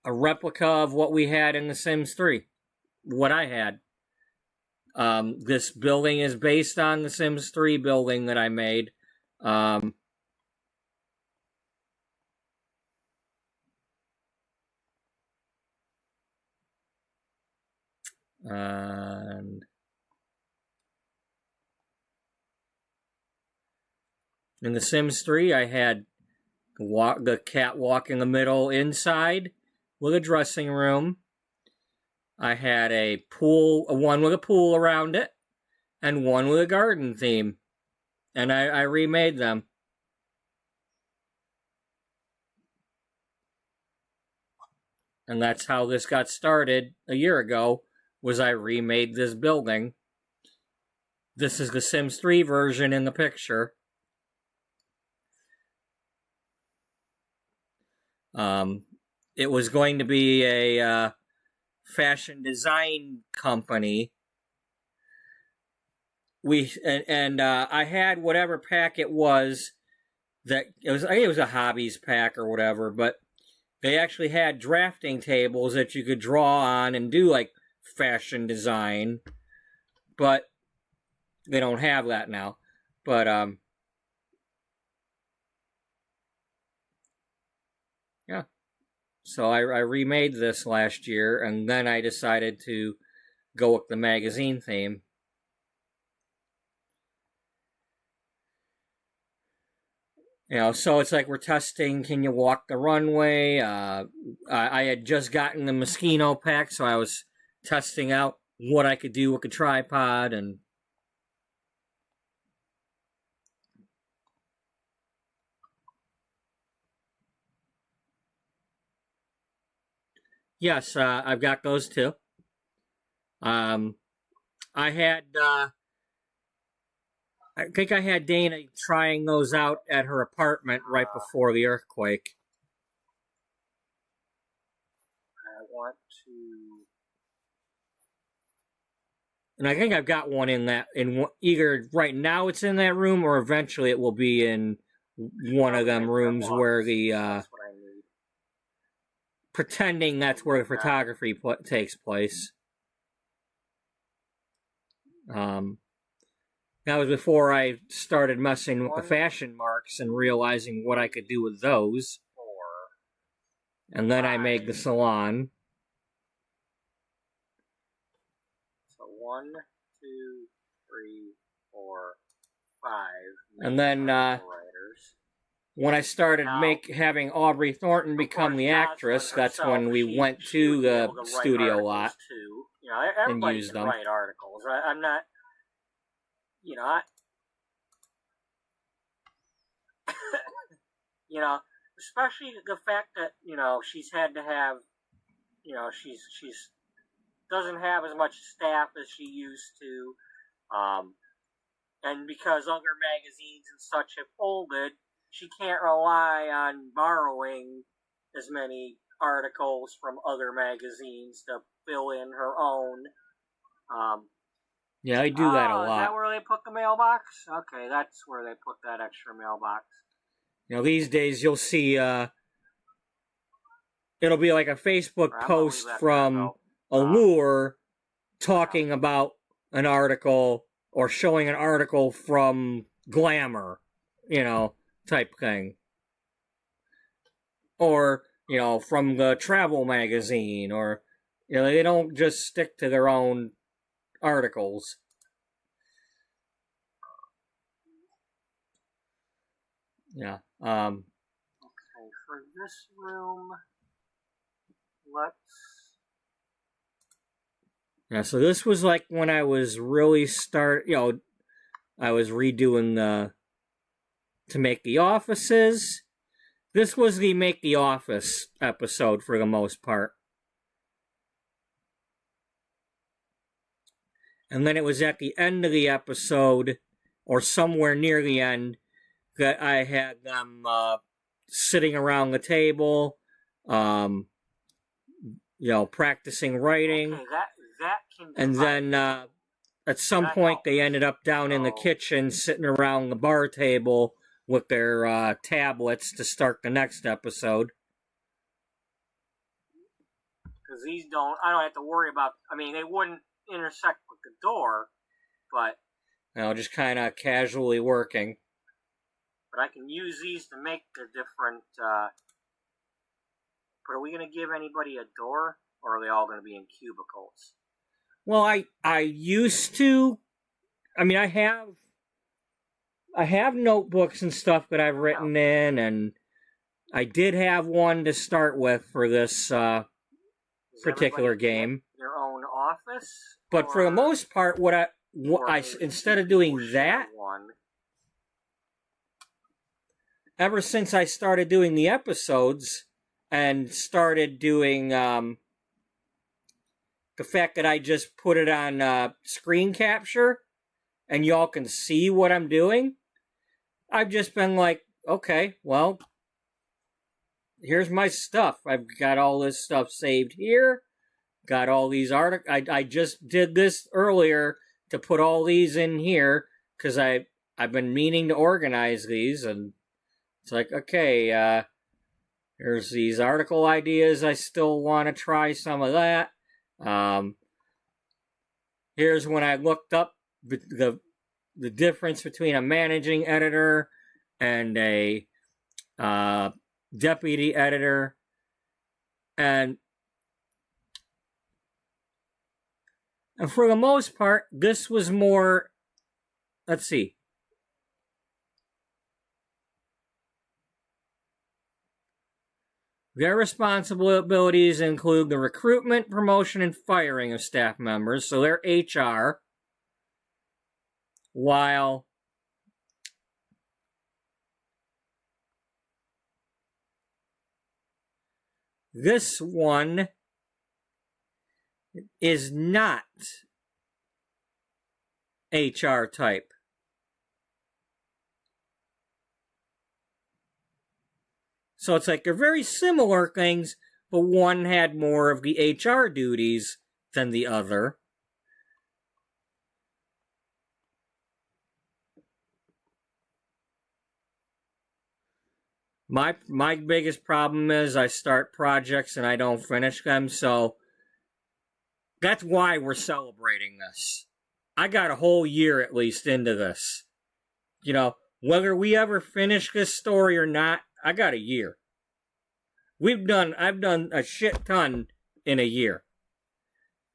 replica of what we had in The Sims 3. What I had. This building is based on the Sims 3 building that I made. And in the Sims 3, I had the catwalk in the middle inside with a dressing room. I had a pool, one with a pool around it, and one with a garden theme. And I remade them. And that's how this got started a year ago, was I remade this building. This is the Sims 3 version in the picture. It was going to be a fashion design company. I had whatever pack it was that it was. I think it was a hobbies pack or whatever, but they actually had drafting tables that you could draw on and do like fashion design, but they don't have that now. But yeah. So I remade this last year, and then I decided to go with the magazine theme. So it's like we're testing, can you walk the runway? I had just gotten the Moschino pack, so I was testing out what I could do with a tripod, and yes, I've got those too. I think I had Dana trying those out at her apartment right before the earthquake. I want to... And I think I've got one either right now it's in that room, or eventually it will be in one of them rooms where the... That's what I need. Pretending that's where the photography takes place. That was before I started messing with the fashion marks and realizing what I could do with those. And then I made the salon. 1, 2, 3, 4, 5. And then writers. when I started Now, having Aubrey Thornton become the actress, that's when we went to the studio lot too. You know, everybody used can them. write articles. I'm not, you know, you know, especially the fact that, you know, she's had to have, you know, she's doesn't have as much staff as she used to, and because other magazines and such have folded, she can't rely on borrowing as many articles from other magazines to fill in her own. Yeah, I do that a lot. Is that where they put the mailbox? Okay, that's where they put that extra mailbox. You know, these days you'll see, it'll be like a Facebook post from Allure talking about an article or showing an article from Glamour, you know, type thing. Or, you know, from the travel magazine, or, you know, they don't just stick to their own articles. Yeah. Okay, for this room, let's... Yeah, so this was like when I was really I was redoing to make the offices. This was the Make the Office episode for the most part. And then it was at the end of the episode, or somewhere near the end, that I had them sitting around the table, you know, practicing writing. Okay, that can and then at some point they ended up down in the kitchen sitting around the bar table with their tablets to start the next episode. Because I don't have to worry about, I mean, they wouldn't intersect with the door, but... You know, just kind of casually working. But I can use these to make the different, but are we going to give anybody a door, or are they all going to be in cubicles? Well, I used to, I mean, I have notebooks and stuff that I've written in, and I did have one to start with for this particular game. Their own office? But for the most part, instead of doing that, ever since I started doing the episodes and started doing the fact that I just put it on screen capture and y'all can see what I'm doing, I've just been like, okay, well, here's my stuff. I've got all this stuff saved here. Got all these articles. I just did this earlier to put all these in here because I've been meaning to organize these, and it's like, okay, here's these article ideas. I still want to try some of that. Here's when I looked up the difference between a managing editor and a deputy editor, and for the most part, this was more, let's see. Their responsibilities include the recruitment, promotion, and firing of staff members, so they're HR, while this one is not HR type. So it's like they're very similar things, but one had more of the HR duties than the other. My biggest problem is I start projects and I don't finish them, so that's why we're celebrating this. I got a whole year at least into this. You know, whether we ever finish this story or not, I got a year. I've done a shit ton in a year.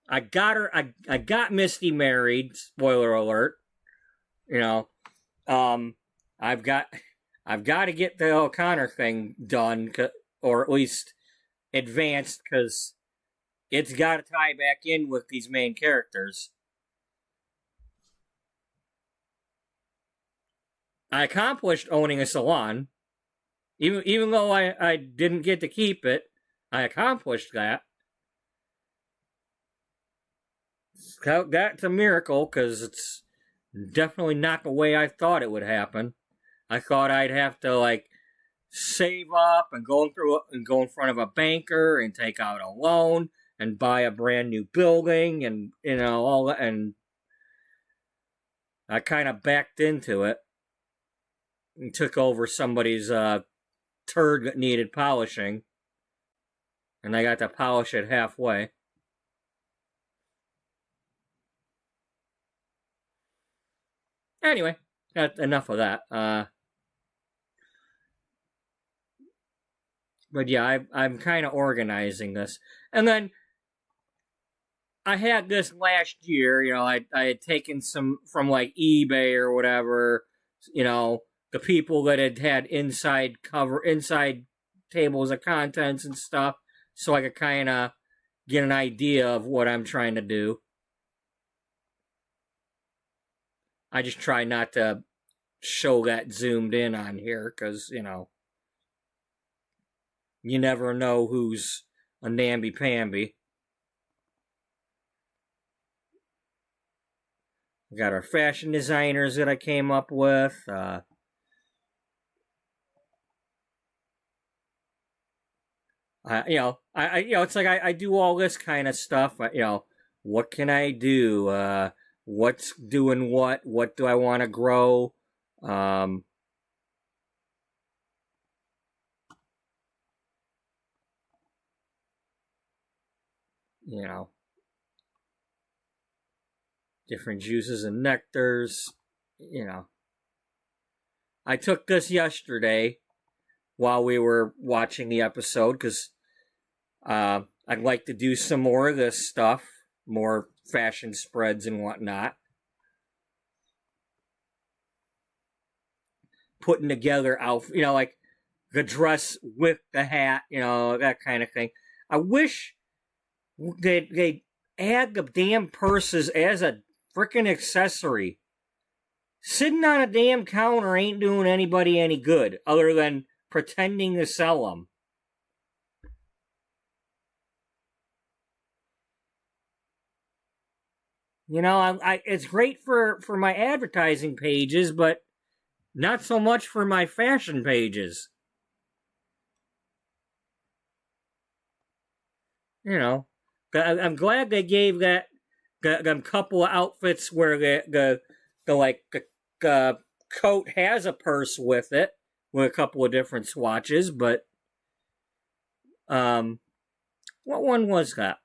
I got her. I got Misty married. Spoiler alert. You know, I've got to get the O'Connor thing done, or at least advanced, because it's got to tie back in with these main characters. I accomplished owning a salon, even though I didn't get to keep it. I accomplished that. That's a miracle, because it's definitely not the way I thought it would happen. I thought I'd have to like save up and go in front of a banker and take out a loan and buy a brand new building, and all that, and I kind of backed into it and took over somebody's turd that needed polishing, and I got to polish it halfway. Anyway, that's enough of that. But yeah, I'm kind of organizing this. And then I had this last year, I had taken some from like eBay or whatever, the people that had inside tables of contents and stuff, so I could kind of get an idea of what I'm trying to do. I just try not to show that zoomed in on here, because, you never know who's a namby-pamby. We got our fashion designers that I came up with. It's like I do all this kind of stuff. What can I do? What's doing what? What do I want to grow? Different juices and nectars. I took this yesterday while we were watching the episode, because I'd like to do some more of this stuff, more fashion spreads and whatnot. Putting together outfit, like the dress with the hat, that kind of thing. I wish they'd add the damn purses as a freaking accessory. Sitting on a damn counter ain't doing anybody any good, other than pretending to sell them. It's great for my advertising pages, but not so much for my fashion pages. I'm glad they gave that couple of outfits where the coat has a purse with it, with a couple of different swatches, but what one was that?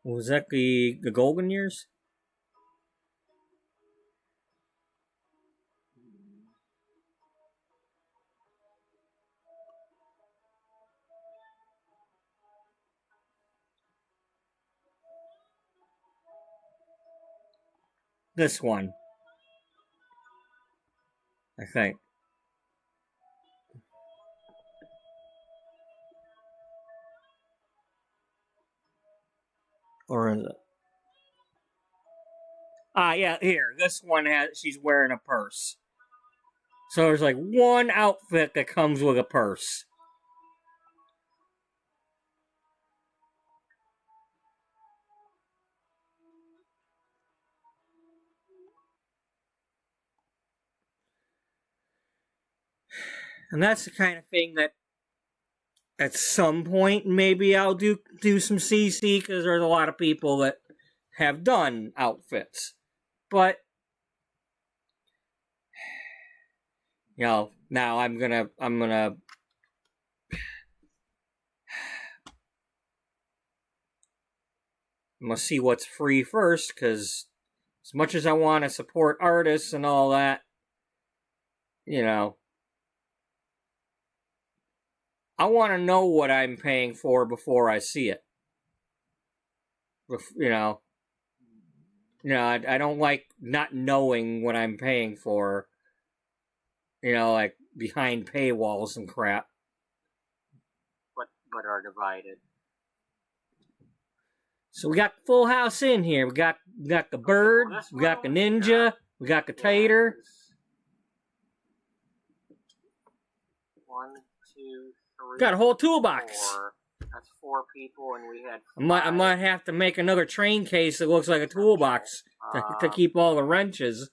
Was that the Golden Years? This one, I think. Or is it? Yeah, here. This one she's wearing a purse. So there's like one outfit that comes with a purse. And that's the kind of thing that at some point maybe I'll do some CC, because there's a lot of people that have done outfits. But now I'm gonna see what's free first, because As much as I want to support artists and all that, you know, I want to know what I'm paying for before I see it. You know, I don't like not knowing what I'm paying for, you know, like behind paywalls and crap. But are divided. So we got Full House in here. We got the bird, we got the ninja, we got the tater. 1, 2, 3. Got a whole toolbox. 4. That's 4 people, and we had 5. I might have to make another train case that looks like a toolbox to keep all the wrenches.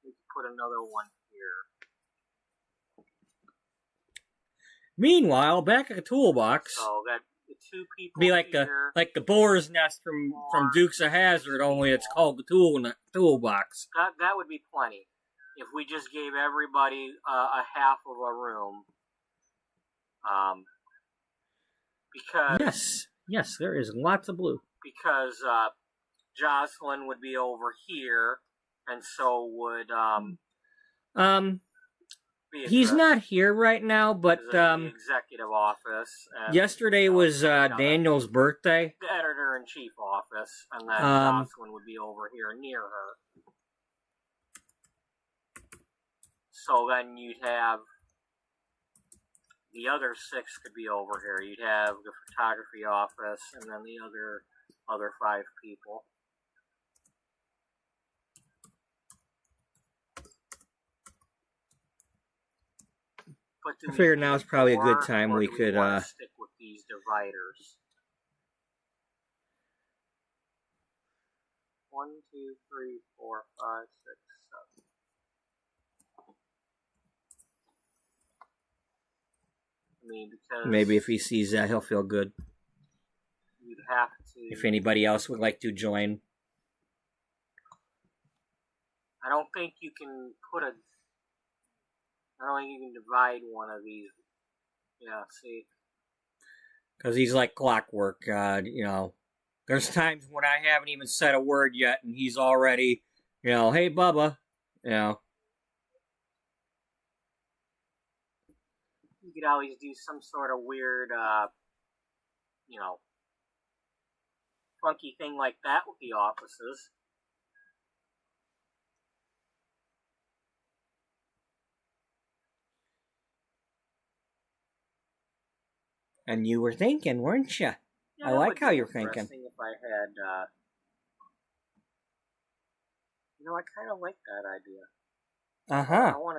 We can put another one here. Meanwhile, back at the toolbox, So that the 2 people be like here, the boar's nest from Dukes of Hazzard, only it's called the toolbox. that would be plenty. If we just gave everybody a half of a room. Because yes, there is lots of blue. Because Jocelyn would be over here, and so would Beatrice. He's not here right now, but the executive office. And, yesterday was Daniel's birthday. The editor-in-chief office, and then Jocelyn would be over here near her. So then you'd have the other 6 could be over here. You'd have the photography office, and then the other 5 people. But I figure now is probably a good time we could stick with these dividers. 1, 2, 3, 4, 5, 6, 7. I mean, because maybe if he sees that, he'll feel good. You'd have to. If anybody else would like to join. I don't think you can I don't think you can divide one of these. Yeah, see. Because he's like clockwork, you know. There's times when I haven't even said a word yet, and he's already, you know, hey, Bubba, you know. You could always do some sort of weird, you know, funky thing like that with the offices. And you were thinking, weren't you? Yeah, I like how you're thinking. If I had, you know, I kind of like that idea. Uh-huh. I want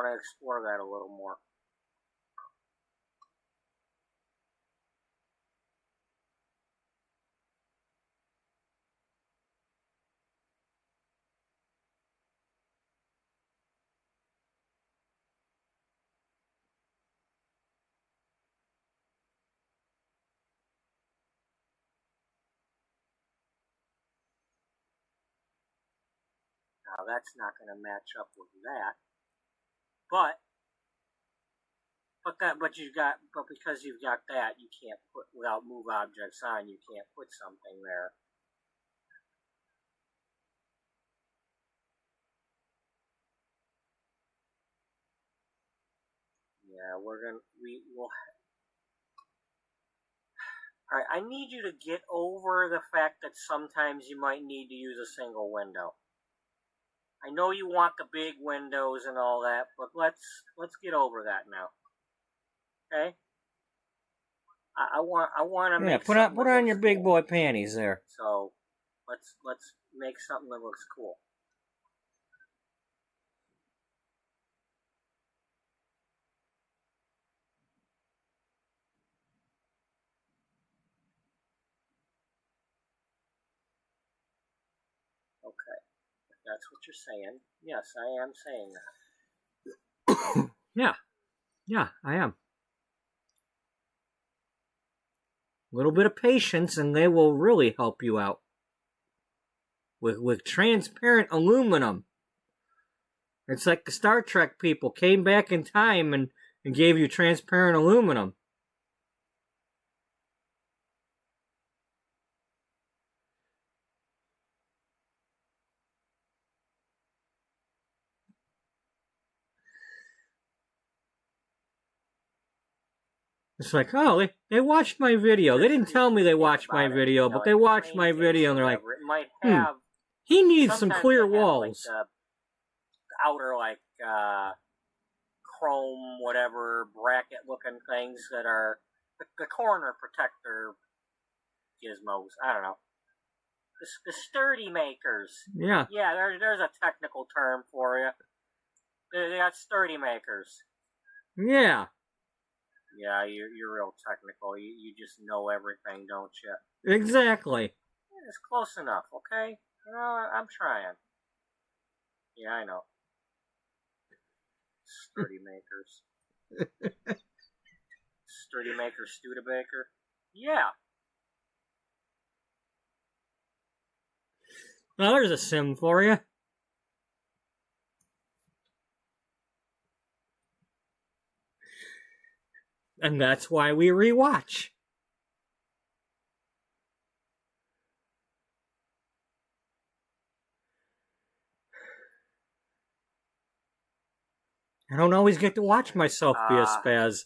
to explore that a little more. Now that's not going to match up with that, but because you've got that, you can't put, without move objects on, you can't put something there. Yeah, we'll. All right, I need you to get over the fact that sometimes you might need to use a single window. I know you want the big windows and all that, but let's get over that now. Okay? I want to make put on your big boy panties there. So let's make something that looks cool. Okay. If that's what you're saying. Yes, I am saying that. Yeah, I am. A little bit of patience and they will really help you out. With transparent aluminum. It's like the Star Trek people came back in time and gave you transparent aluminum. It's like, oh, they watched my video. They didn't tell me they watched my video, but they watched my video, and they're like, it might have. He needs some Sometimes clear they have, walls. Like, the outer, chrome, whatever, bracket-looking things that are the corner protector gizmos. I don't know. The sturdy makers. Yeah. Yeah, there's a technical term for you. They got sturdy makers. Yeah. Yeah, you're real technical. You just know everything, don't you? Exactly. Yeah, it's close enough, okay? You know, I'm trying. Yeah, I know. Sturdy makers. Sturdy maker, Studebaker. Yeah. Well, there's a sim for you. And that's why we rewatch. I don't always get to watch myself be a spaz.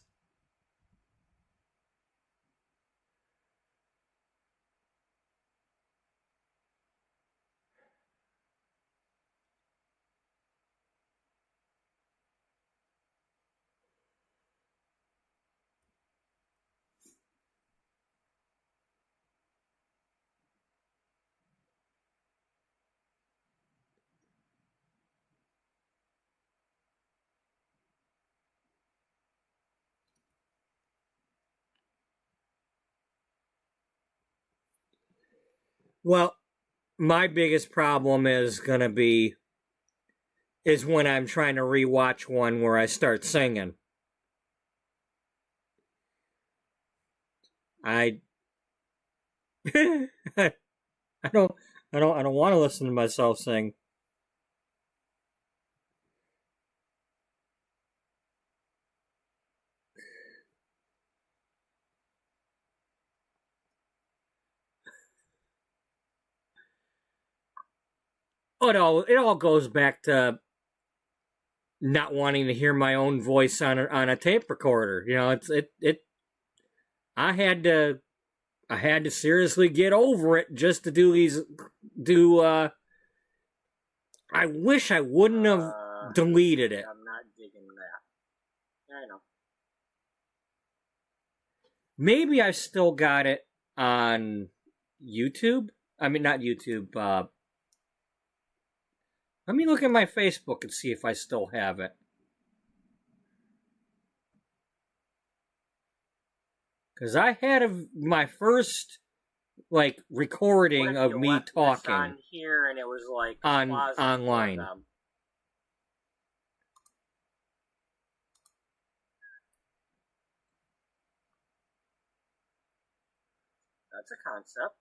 Well, my biggest problem is when I'm trying to rewatch one where I start singing. I don't want to listen to myself sing. Oh, it all goes back to not wanting to hear my own voice on a tape recorder. You know, I had to seriously get over it just to I wish I wouldn't have deleted it. I'm not digging that. I know. Maybe I still got it on YouTube. I mean, not YouTube. Let me look at my Facebook and see if I still have it. Because I had my first recording of me talking on here, and it was online. That's a concept.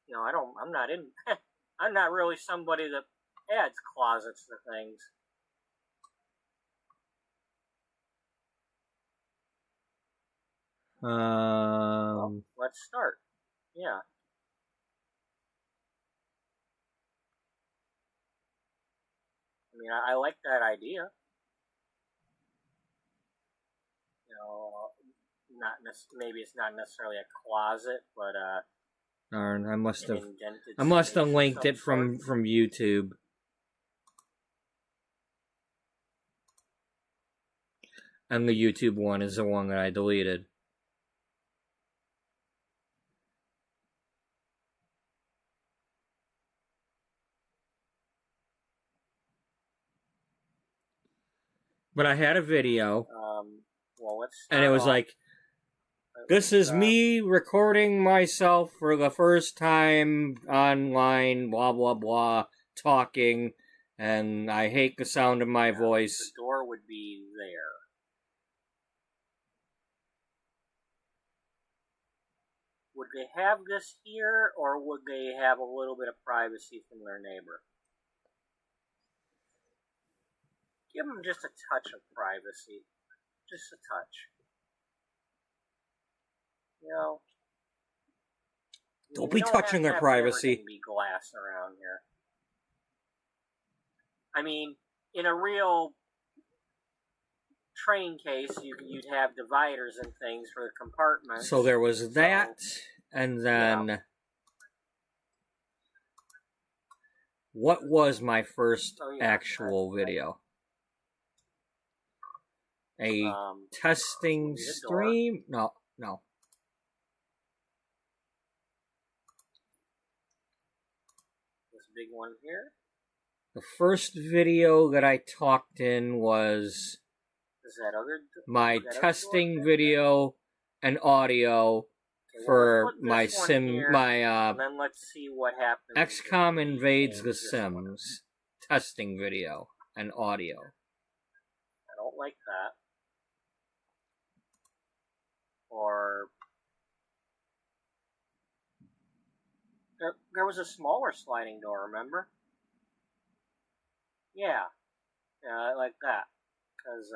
You know, I'm not really somebody that adds closets to things. Well, let's start. Yeah. I mean, I like that idea. You know, maybe it's not necessarily a closet, but darn, I must have linked it from YouTube. And the YouTube one is the one that I deleted. But I had a video. Well, and it was like, this is me recording myself for the first time online, blah, blah, blah, talking, and I hate the sound of my voice. The door would be there. Would they have this here, or would they have a little bit of privacy from their neighbor? Give them just a touch of privacy. Just a touch. You know, don't be touching their privacy. Be glass around here. I mean, in a real train case, you'd have dividers and things for the compartments. So there was that, and then... Yeah. What was my first Oh, yeah, actual that's right. video? A testing the door. stream? No. This big one here. The first video that I talked in was Is that other? my is that other testing door? video and audio Okay, for let's put my this one sim, here, my and then let's see what happens. XCOM if we Invades change the this one. Sims testing video and audio. I don't like that. Or there was a smaller sliding door, remember? Yeah, I like that because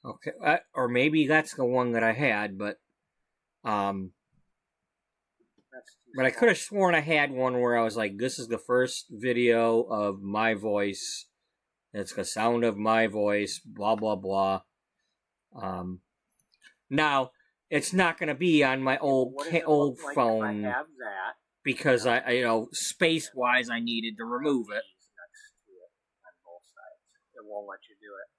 Okay, or maybe that's the one that I had, but that's too but I small. could have sworn I had one where I was like, this is the first video of my voice. It's the sound of my voice, blah, blah, blah. Now, it's not going to be on my old What does it old look like phone if I have that? because space-wise, I needed to remove it. Next to it on both sides. It won't let you do it.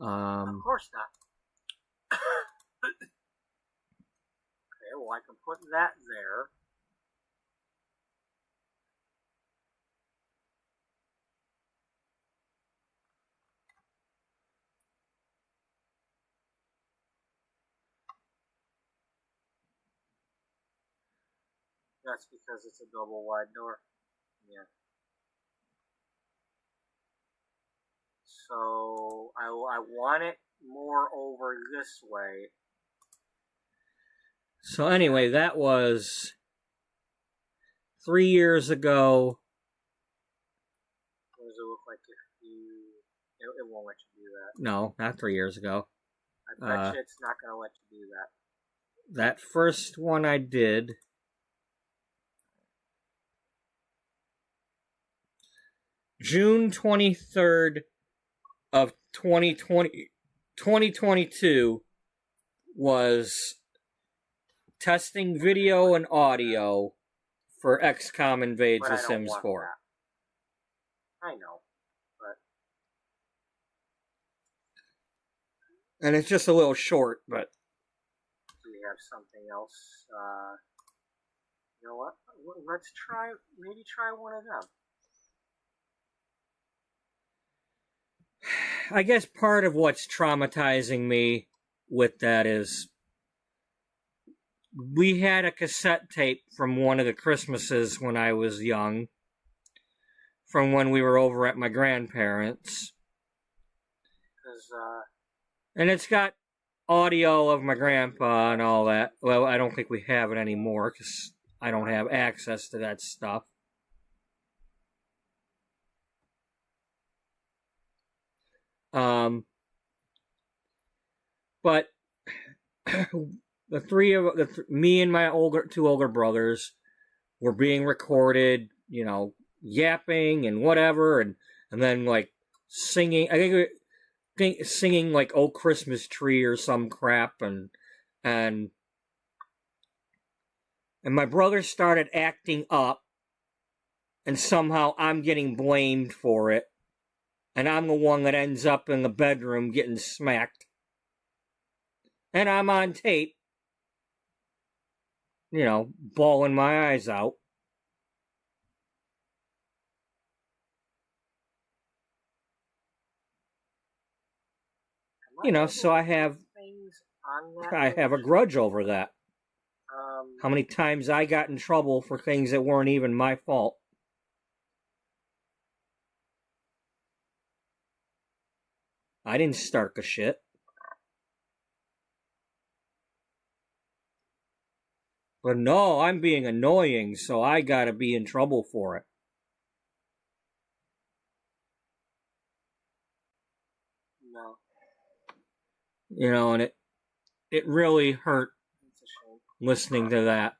Of course not. Okay, well I can put that there. That's because it's a double wide door. Yeah. So I want it more over this way. So anyway, that was 3 years ago. What does it look like if you... It won't let you do that. No, not 3 years ago. I bet you it's not going to let you do that. That first one I did... June 23rd of 2022 was testing video and audio for XCOM Invades But The I don't Sims want 4. that. I know, but And it's just a little short, but... do we have something else? You know what? Let's maybe try one of them. I guess part of what's traumatizing me with that is we had a cassette tape from one of the Christmases when I was young, from when we were over at my grandparents. And it's got audio of my grandpa and all that. Well, I don't think we have it anymore because I don't have access to that stuff. But me and my two older brothers were being recorded, yapping and whatever, and then like singing. I think singing like "Oh Christmas Tree" or some crap, and my brother started acting up, and somehow I'm getting blamed for it. And I'm the one that ends up in the bedroom getting smacked. And I'm on tape, bawling my eyes out. So I have a grudge over that. How many times I got in trouble for things that weren't even my fault. I didn't start the shit. But no, I'm being annoying, so I gotta be in trouble for it. No. You know, and it really hurt It's a shame. listening to that.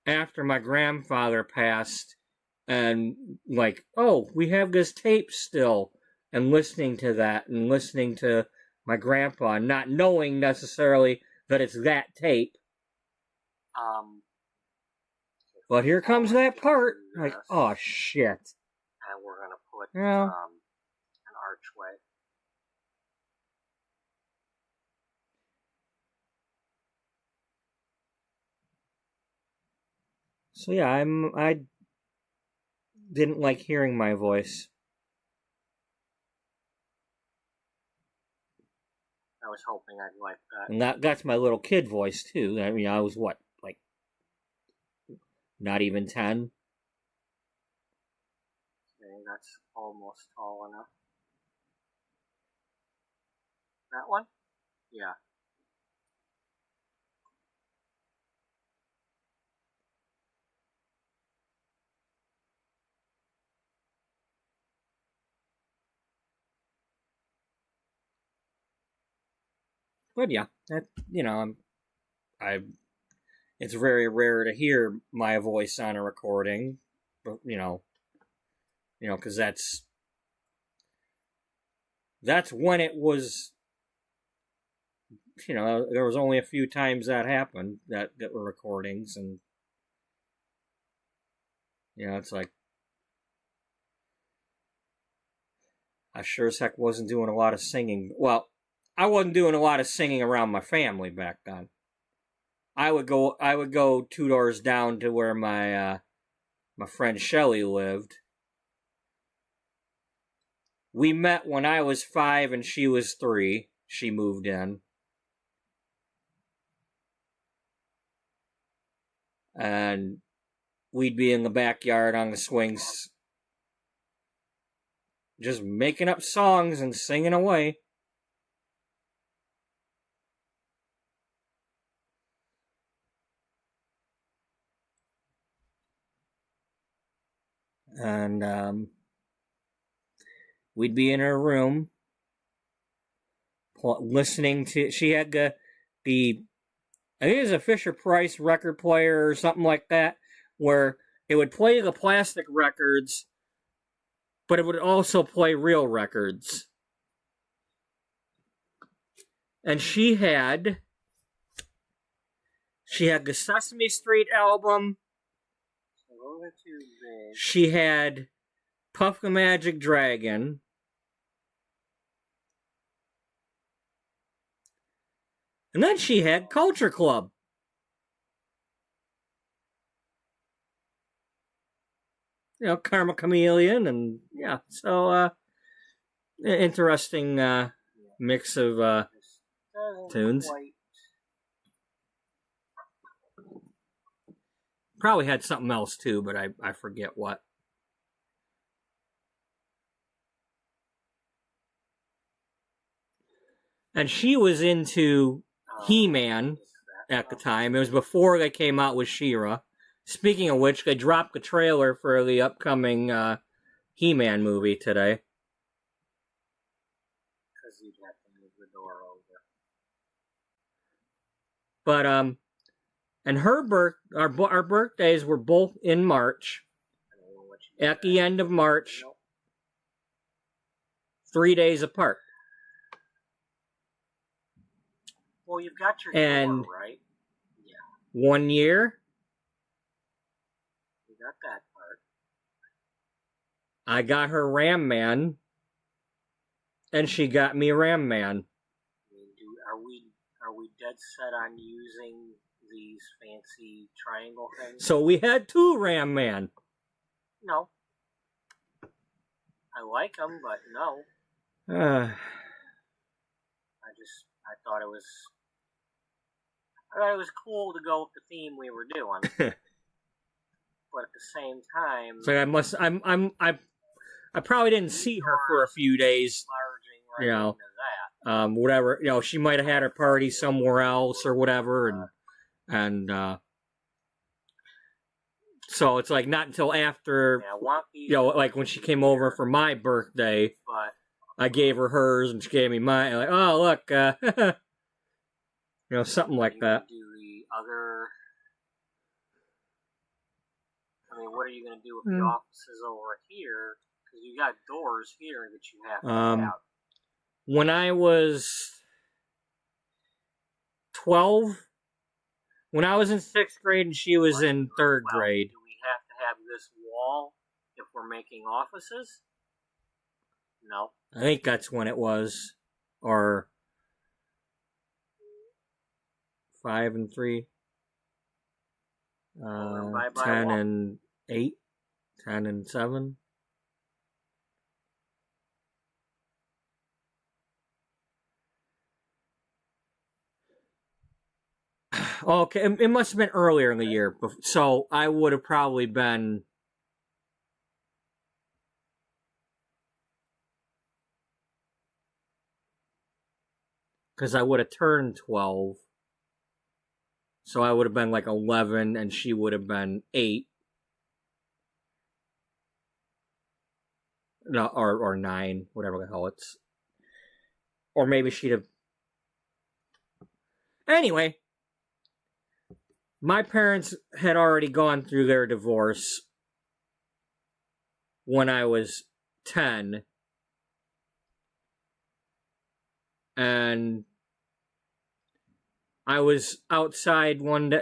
After my grandfather passed, and like, oh, we have this tape still, and listening to that, and listening to my grandpa, not knowing necessarily that it's that tape. But here comes that part. Like, oh, shit. And we're going to put Yeah. an archway. So yeah, I didn't like hearing my voice. I was hoping I'd like that. And that's my little kid voice, too. I mean, I was what, like, not even 10? Okay, that's almost tall enough. That one? Yeah. But yeah, that, you know, it's very rare to hear my voice on a recording, but you know, because that's when it was. You know, there was only a few times that happened that were recordings, and you know, it's like I sure as heck wasn't doing a lot of singing. Well, I wasn't doing a lot of singing around my family back then. I would go 2 doors down to where my friend Shelley lived. We met when I was 5 and she was 3. She moved in. And we'd be in the backyard on the swings just making up songs and singing away. And we'd be in her room listening to. She had the I think it was a Fisher-Price record player or something like that, where it would play the plastic records, but it would also play real records. And she had the Sesame Street album. She had Puff the Magic Dragon. And then she had Culture Club. You know, Karma Chameleon, and yeah, so interesting mix of tunes. Probably had something else too, but I forget what. And she was into He-Man at the time. It was before they came out with She-Ra. Speaking of which, they dropped the trailer for the upcoming He-Man movie today. Because you'd have to move the door over. But and our birthdays were both in March. At the end of March, 3 days apart. Well, you've got your and door, right? Yeah. 1 year. You got that part. I got her Ram Man, and she got me Ram Man. Are we dead set on using these fancy triangle things? So we had 2 Ram Man. No. I like them, but no. I thought it was cool to go with the theme we were doing. But at the same time, so I probably didn't see her for a few days. Right, you know, into that. Whatever, you know, she might have had her party somewhere else or whatever, and so it's like not until after, you know, like when she came over for my birthday, but I gave her hers and she gave me mine. Like, oh, look, something like that. Do the other... I mean, what are you going to do with the offices over here? Because you got doors here that you have to have. When I was 12, when I was in 6th grade and she was in 3rd grade. Do we have to have this wall if we're making offices? No. I think that's when it was. Or 5 and 3. 10 and 8. 10 and 7. Okay, it must have been earlier in the year. So I would have probably been... Because I would have turned 12. So I would have been like 11 and she would have been 8. No, or 9, whatever the hell it's... Or maybe she'd have... Anyway... My parents had already gone through their divorce when I was 10. And I was outside one day,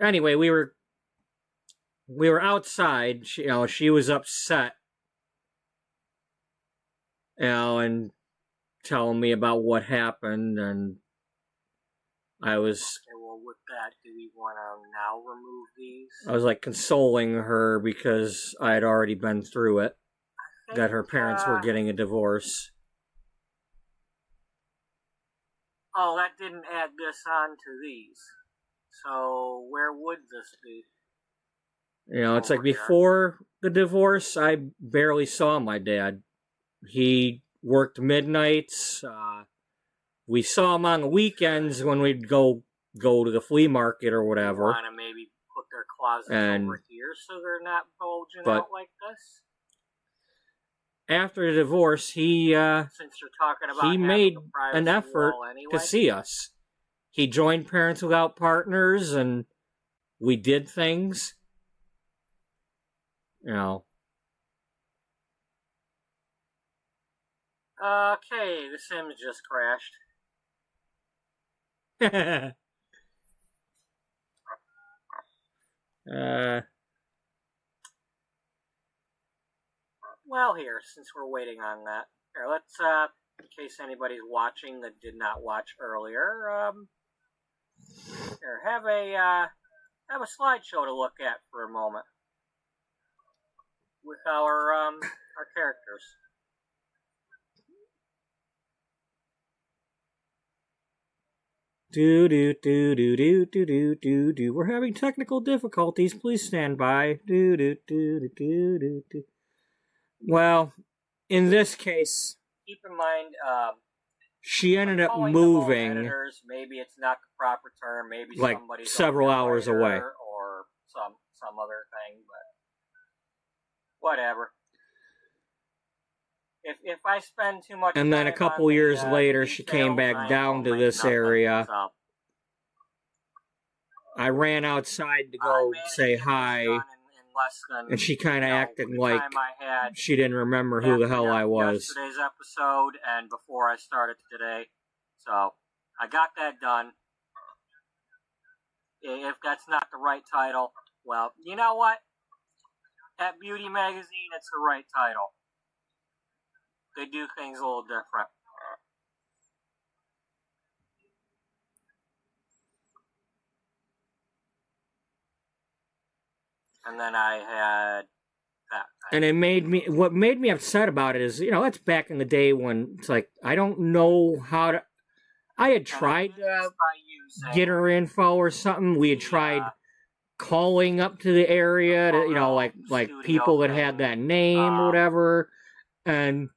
anyway, we were outside, she was upset, and telling me about what happened, and I was... Okay, well, with that, do we want to now remove these? I was, like, consoling her because I had already been through it, that her parents were getting a divorce. Oh, that didn't add this on to these. So, where would this be? It's like before the divorce, I barely saw my dad. He worked midnights, we saw him on the weekends when we'd go to the flea market or whatever. Want to maybe put their closets over here so they're not bulging out like this? After the divorce, he since you're talking about made an effort to see us. He joined Parents Without Partners, and we did things. Okay, the Sims just crashed. Well, here, since we're waiting on that, here, let's, in case anybody's watching that did not watch earlier, here, have a slideshow to look at for a moment with our characters. Do. We're having technical difficulties. Please stand by. Do. Well, in this case, keep in mind, she ended up moving. Editors, maybe it's not the proper term. Maybe like somebody's several hours away, or some other thing. But whatever. If I spend too much and then a couple years later, she came back down to this area. So. I ran outside to go say hi, and she kind of acted like she didn't remember who the hell I was. Yesterday's episode and before I started today, so I got that done. If that's not the right title, well, you know what? At Beauty Magazine, it's the right title. They do things a little different. And then I had that. And what made me upset about it is, that's back in the day when it's like, I don't know how to, I had tried to get her info or something. We had tried calling up to the area to, like people that had that name or whatever. And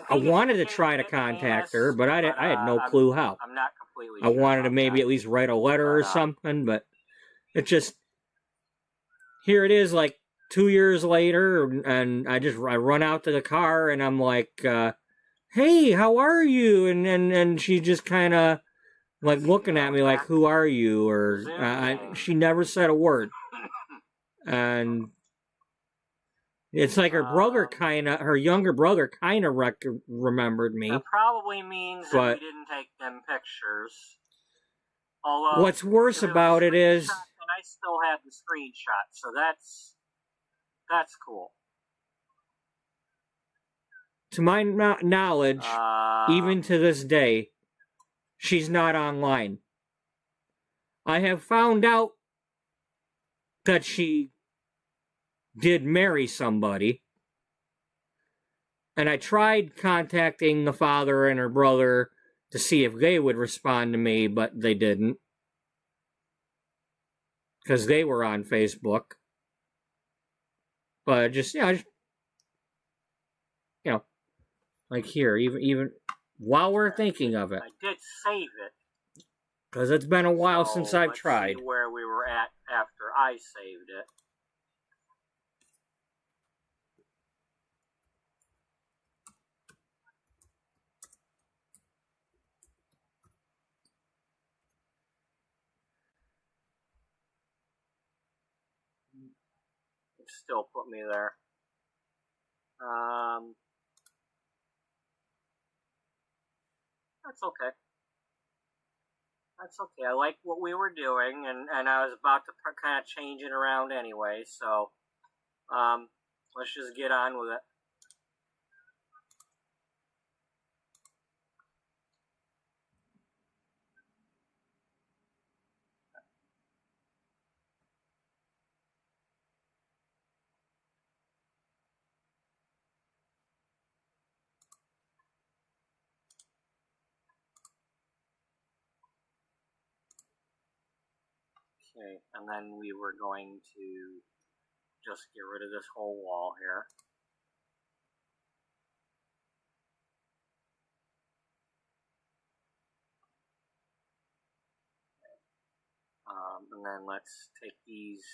I wanted to try to contact her, but I had no clue how. I'm not completely I wanted to maybe at least write a letter or something, but it just... Here it is, like 2 years later, and I run out to the car, and I'm like, hey, how are you? And she just kind of like looking at me like, who are you? Or she never said a word. And it's like her younger brother kind of remembered me. That probably means that we didn't take them pictures. Although, what's worse about it is, and I still have the screenshot, so that's cool. To my knowledge, even to this day, she's not online. I have found out that she did marry somebody, and I tried contacting the father and her brother to see if they would respond to me, but they didn't, because they were on Facebook. But just like here, even while we're thinking of it, I did save it because it's been a while since I've tried. See where we were at after I saved it. It still put me there. That's okay. That's okay. I like what we were doing, and I was about to kind of change it around anyway, so let's just get on with it. Okay, and then we were going to just get rid of this whole wall here. And then let's take these.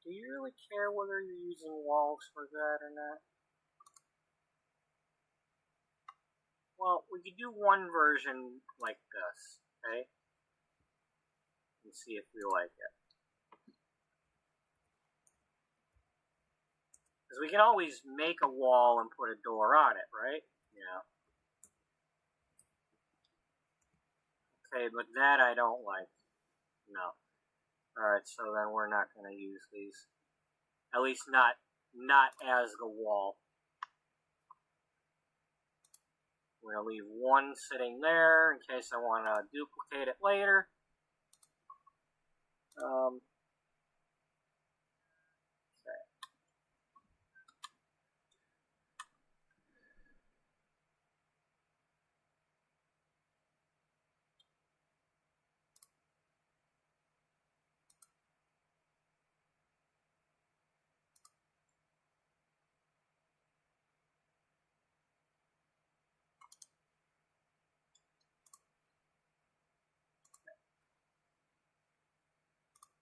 Do you really care whether you're using walls for that or not? Well, we could do one version like this, okay? And see if we like it. Because we can always make a wall and put a door on it, right? Yeah. Okay, but that I don't like. No. Alright, so then we're not going to use these. At least not as the wall. We're going to leave one sitting there in case I want to duplicate it later. Okay.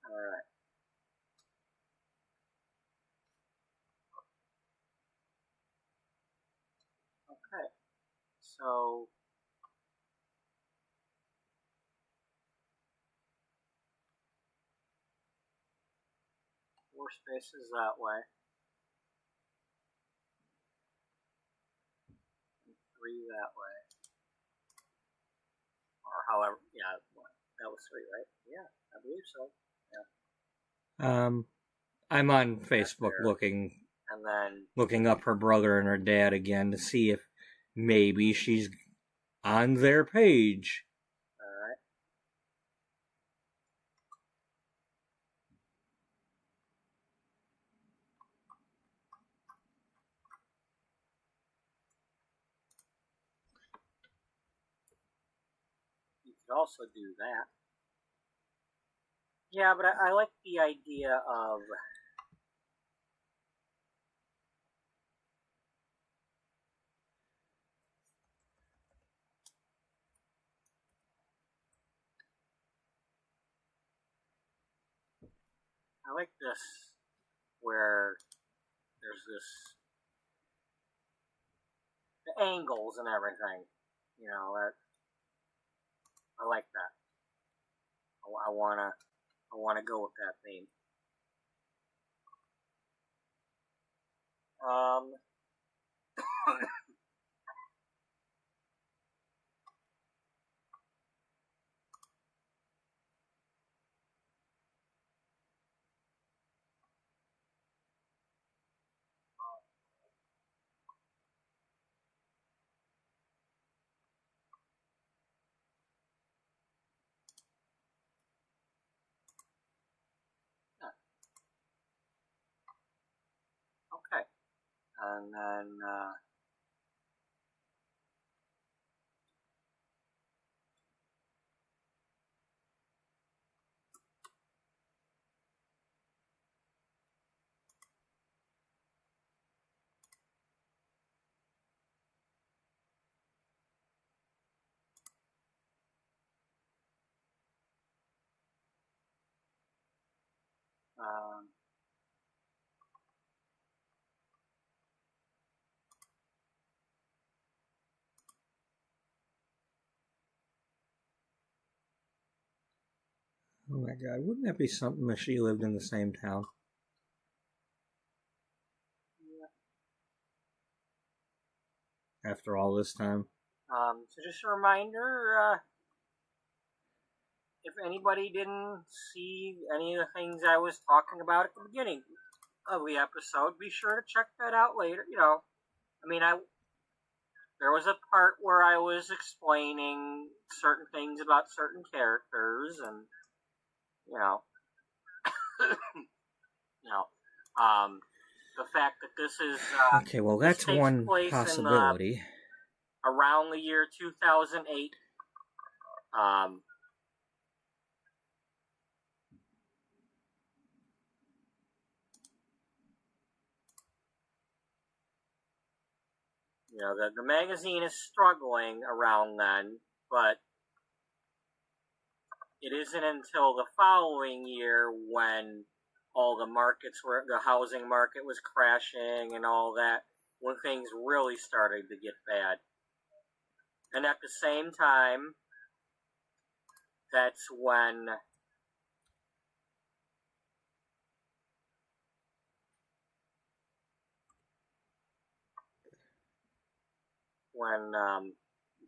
Alright. Okay. So four spaces that way. And three that way. Or however, yeah, that was three, right? Yeah, I believe so. Yeah. I'm on Facebook looking up her brother and her dad again to see if maybe she's on their page. Alright. You could also do that. Yeah, but I like the idea of I like this where there's the angles and everything. You know, I like that. I wanna go with that theme. Okay, and then um, Oh my god, wouldn't that be something if she lived in the same town? After all this time? so just a reminder, if anybody didn't see any of the things I was talking about at the beginning of the episode, be sure to check that out later. You know, I mean, there was a part where I was explaining certain things about certain characters, and you know, you know, the fact that this is Okay, well, that's takes one place possibility. around the year 2008. You know, the magazine is struggling around then, but it isn't until the following year when the housing market was crashing and all that, when things really started to get bad. And at the same time, that's when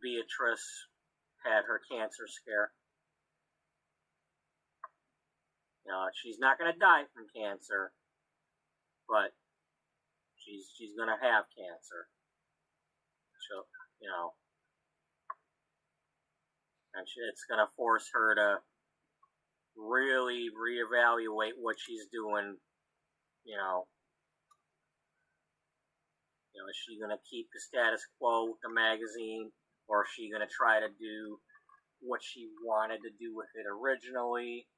Beatrice had her cancer scare. You know, she's not going to die from cancer, but she's going to have cancer. So, you know, and it's going to force her to really reevaluate what she's doing. You know, is she going to keep the status quo with the magazine, or is she going to try to do what she wanted to do with it originally?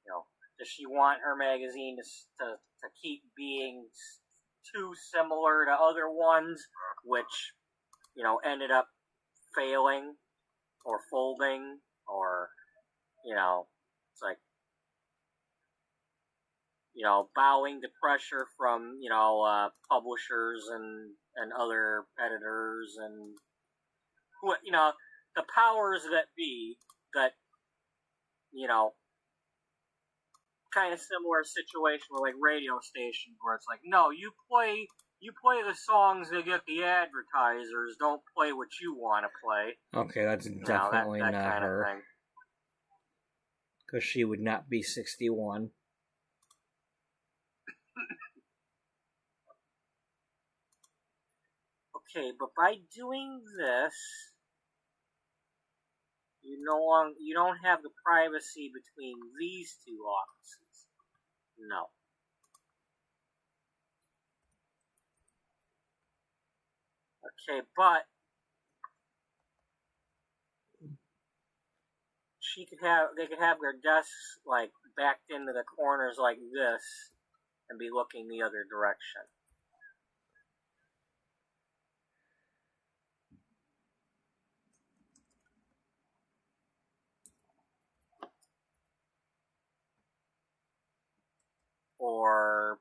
You know, does she want her magazine to keep being too similar to other ones, which, you know, ended up failing or folding, or, you know, it's like, you know, bowing to pressure from, you know, publishers and other editors and, you know, the powers that be that, you know, kind of similar situation with like radio stations where it's like, no, you play the songs that get the advertisers, don't play what you want to play. Okay, that's definitely that not kind her. of thing. Because she would not be 61. Okay, but by doing this, you don't have the privacy between these two offices. No. Okay, but they could have their desks like backed into the corners like this and be looking the other direction. or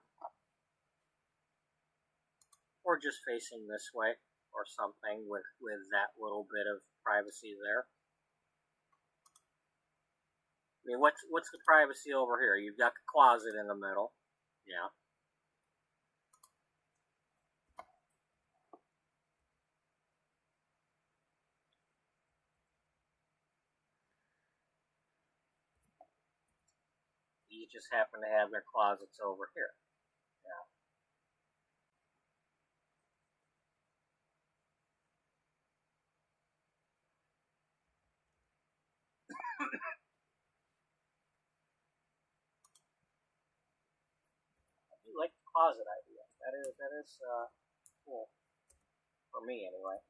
just facing this way or something with that little bit of privacy there. I mean, what's the privacy over here? You've got the closet in the middle. Yeah. You just happen to have their closets over here. Yeah. I do like the closet idea. That is cool. For me, anyway.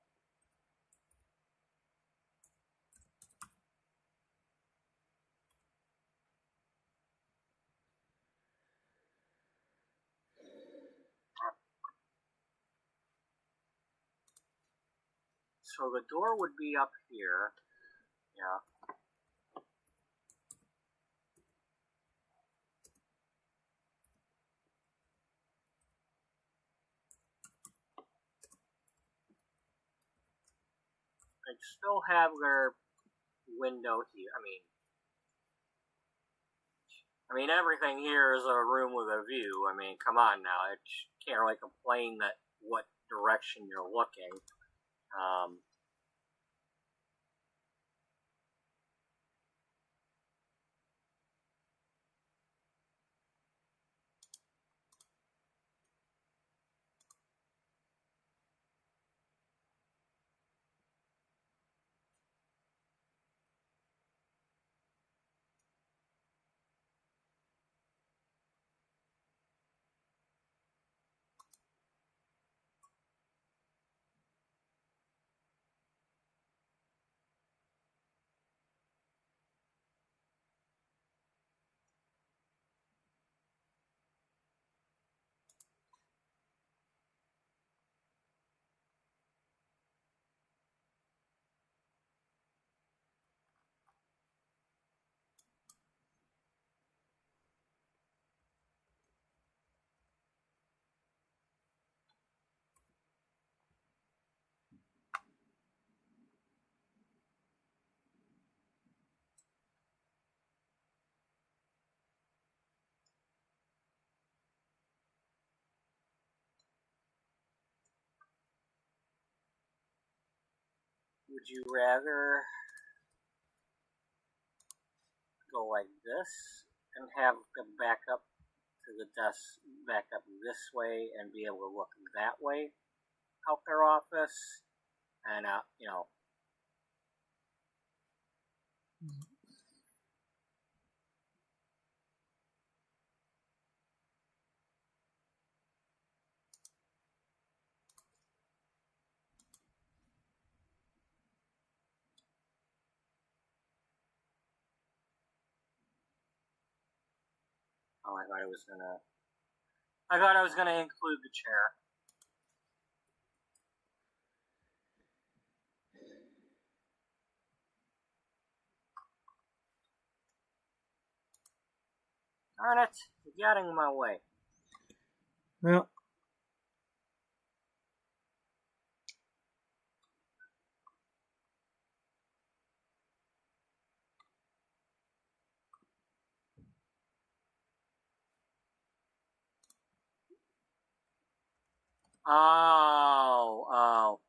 So the door would be up here. Yeah. I'd still have their window here. I mean, everything here is a room with a view. I mean, come on now. I can't really complain that what direction you're looking. Would you rather go like this and have them back up to the desk, back up this way, and be able to look that way out their office, and you know. Oh, I thought I was gonna include the chair. Darn it! You're getting in my way. Well, Oh.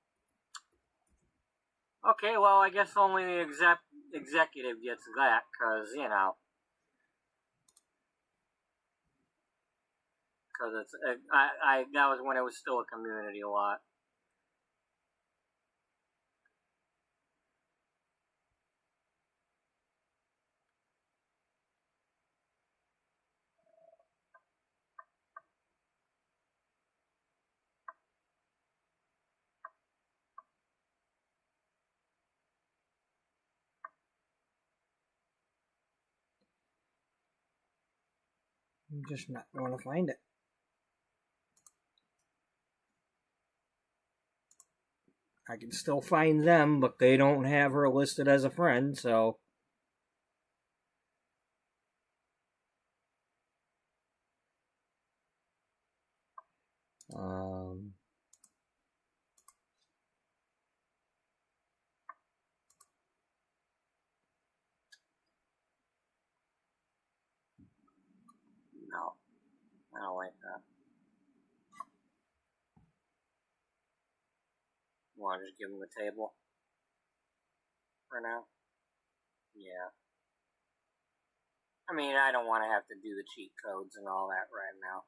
Okay, well, I guess only the executive gets that, because, you know. Because it's, that was when it was still a community lot. I'm just not going to find it. I can still find them, but they don't have her listed as a friend, so... Um, No, I don't like that. Want to just give him the table for now? Yeah. I mean, I don't want to have to do the cheat codes and all that right now.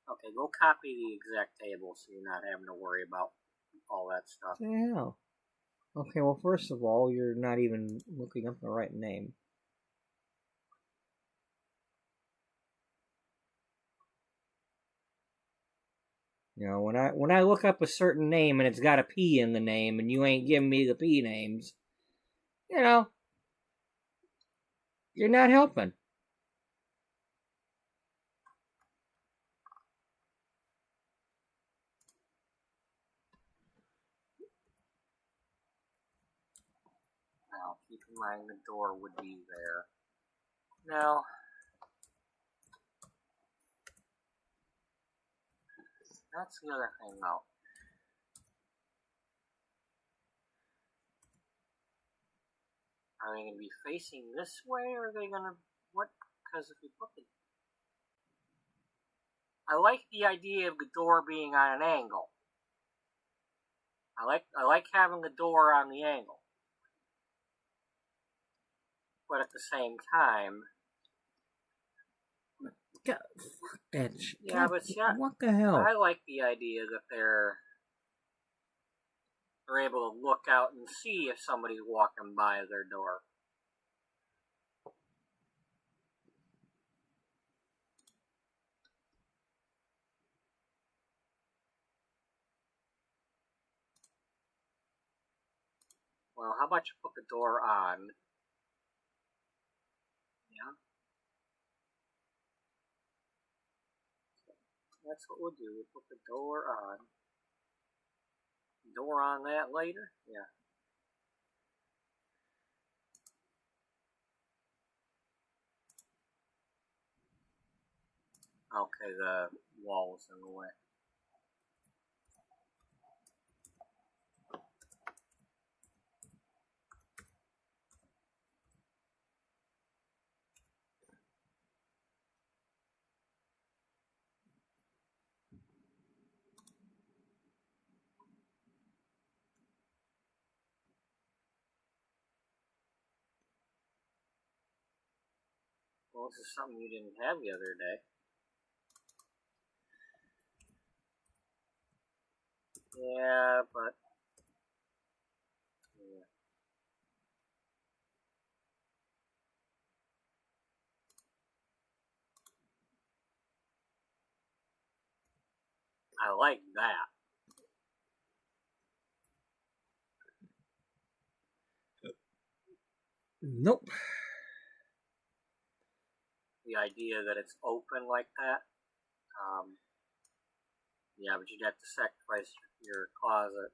Okay, go copy the exact table so you're not having to worry about all that stuff. what the hell? Okay, well, first of all, you're not even looking up the right name. You know, when I look up a certain name and it's got a P in the name and you ain't giving me the P names, you know, you're not helping. Now, keep in mind the door would be there. Now, that's the other thing though. Are they going to be facing this way, or are they going to, what, because if you put the, I like the idea of the door being on an angle. I like having the door on the angle. But at the same time, God, fuck that shit. yeah, God, but see, what the hell? I like the idea that they're able to look out and see if somebody's walking by their door. Well, how about you put the door on? Yeah. That's what we'll do. We'll put the door on. Door on that later? Yeah. Okay, the wall was in the way. Well, this is something you didn't have the other day. Yeah, but... Yeah. I like that. Nope. The idea that it's open like that. Yeah, but you'd have to sacrifice your closet.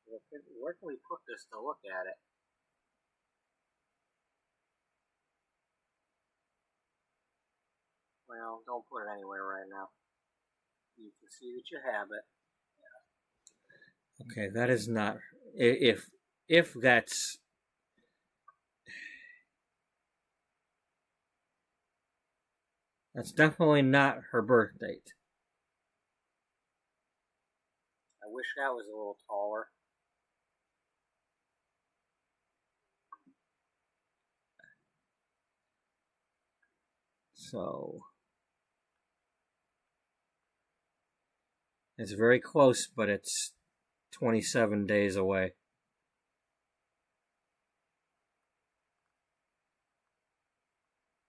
Where can we put this to look at it? Well, don't put it anywhere right now. You can see that you have it. Okay, that is not. If that's. That's definitely not her birth date. I wish that was a little taller. So. It's very close, but it's 27 days away.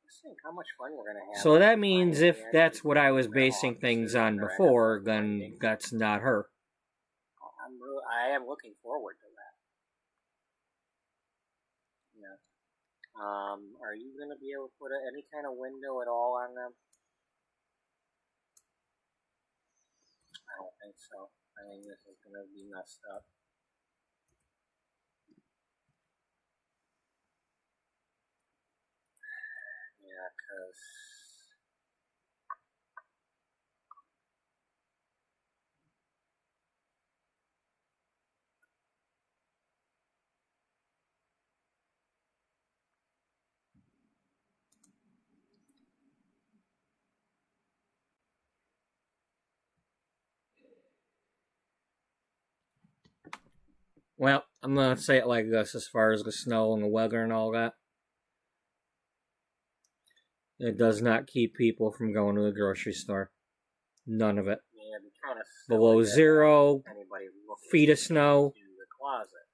Let's think how much fun we're going to have. So that means if that's what I was basing things on before, then that's not her. I am looking forward to that. Yeah. Are you going to be able to put any kind of window at all on them? I don't think so I think this is going to be messed up. Yeah, because... Well, I'm going to say it like this as far as the snow and the weather and all that. It does not keep people from going to the grocery store. None of it. Yeah, it'd be kind of Below zero, feet of snow. The closet.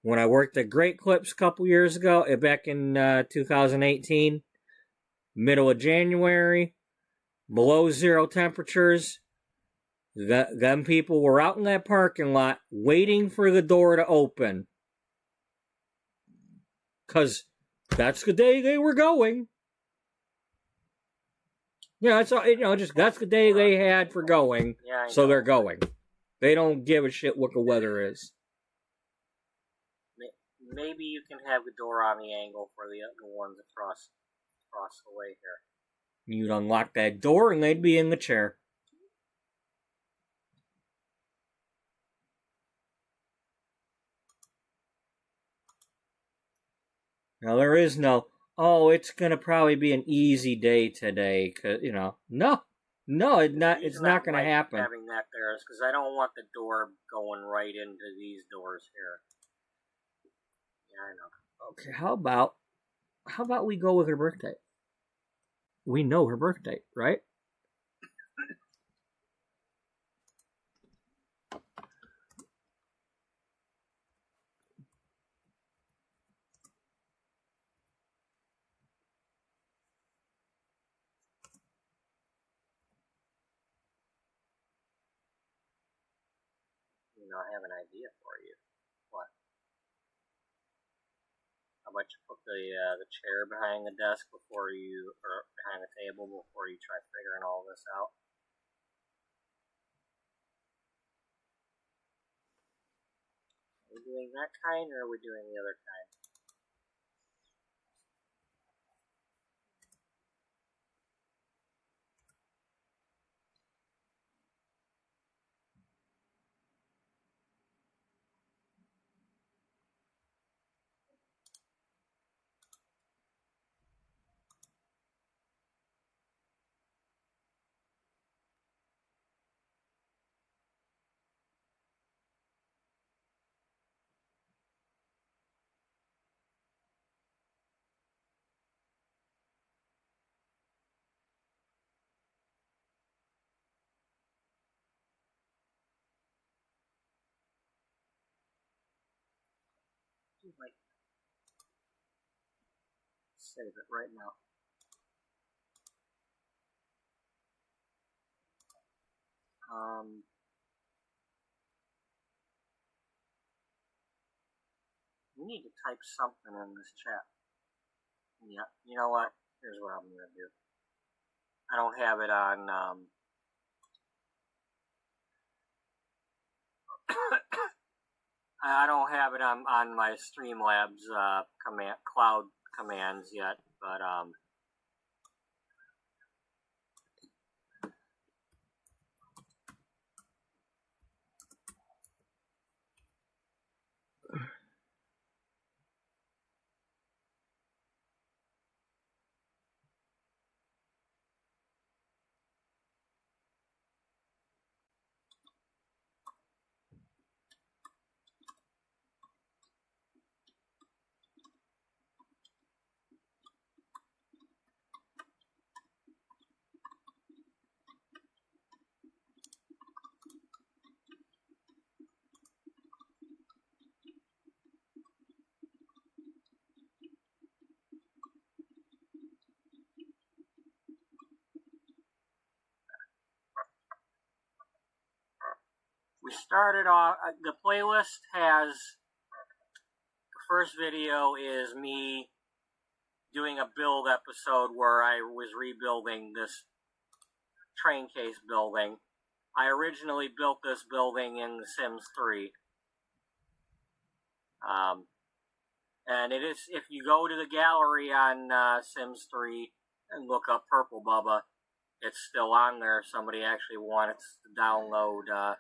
When I worked at Great Clips a couple years ago, back in 2018, middle of January, below zero temperatures, them people were out in that parking lot waiting for the door to open. Because that's the day they were going. Yeah, that's all, that's the day they had for going, so they're going. They don't give a shit what the weather is. Maybe you can have the door on the angle for the ones across the way here. You'd unlock that door and they'd be in the chair. Now, there is no, it's going to probably be an easy day today, because, no, it's not going to happen. Having that there is because I don't want the door going right into these doors here. Yeah, I know. Okay, how about we go with her birthday? We know her birthday, right? I have an idea for you. What? How about you put the chair behind the desk or behind the table before you try figuring all this out? Are we doing that kind or are we doing the other kind? Like, save it right now. We need to type something in this chat. Yeah, you know what? Here's what I'm gonna do. I don't have it on. I don't have it on my Streamlabs cloud commands yet, but we started off. The playlist has the first video is me doing a build episode where I was rebuilding this train case building. I originally built this building in The Sims 3. And it is, if you go to the gallery on Sims 3 and look up Purple Bubba, it's still on there. Somebody actually wanted to download,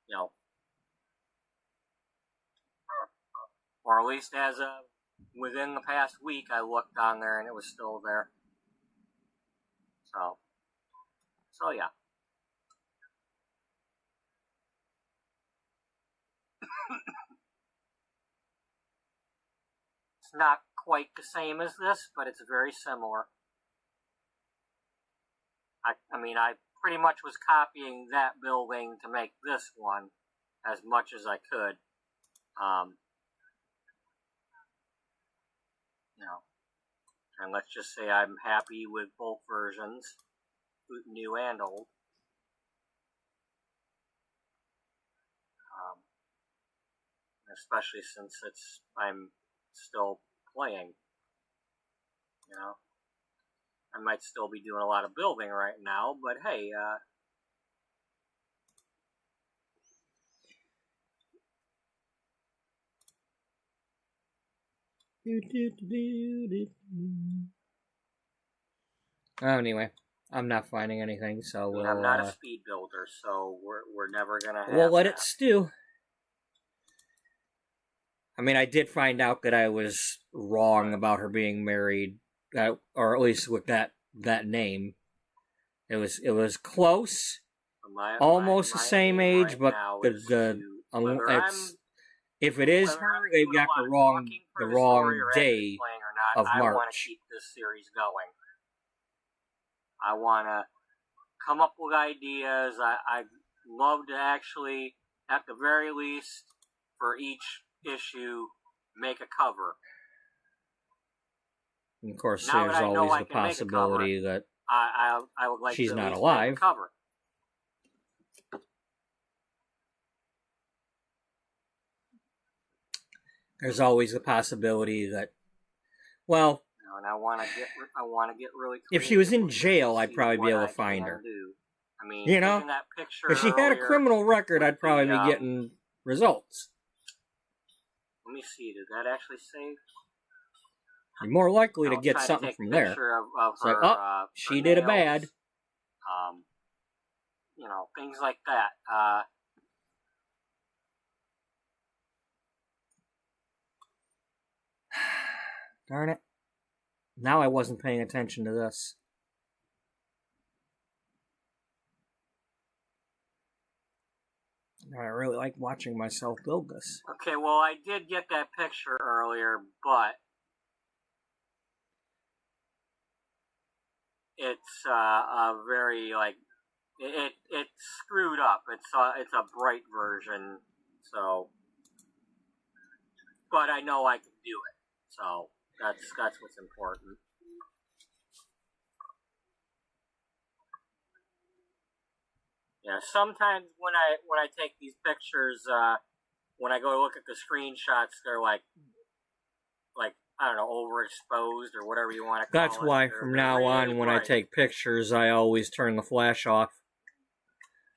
you know, or at least as of within the past week, I looked on there and it was still there. So yeah. It's not quite the same as this, but it's very similar. I mean, I pretty much was copying that building to make this one as much as I could. You know, and let's just say I'm happy with both versions, new and old. Especially since I'm still playing. You know, I might still be doing a lot of building right now, but hey, Anyway, I'm not finding anything, so we'll... I'm not a speed builder, so we're never gonna have we'll let that. it stew. I mean, I did find out that I was wrong about her being married, or at least with that name. It was close, almost the same age, but if it is her, they've got the wrong day of March. I want to keep this series going. I want to come up with ideas. I'd love to actually, at the very least, for each issue, make a cover. And of course, there's always the possibility that I would like she's to not make alive. a cover. There's always the possibility that, well, and I want to get really. If she was in jail, I'd probably be able to find her. I mean, you know, that picture if she had a criminal record, I'd probably be getting results. Let me see. Did that actually save? You're more likely to get something from there. It's like, oh, she did a bad. You know, things like that. Darn it. Now I wasn't paying attention to this. I really like watching myself build this. Okay, well, I did get that picture earlier, but it's a very, like, it's screwed up. It's a bright version, so, but I know I can do it, so that's what's important. Yeah, sometimes when I take these pictures, when I go to look at the screenshots, they're like I don't know, overexposed or whatever you want to call it. That's why from now on, when I take pictures, I always turn the flash off.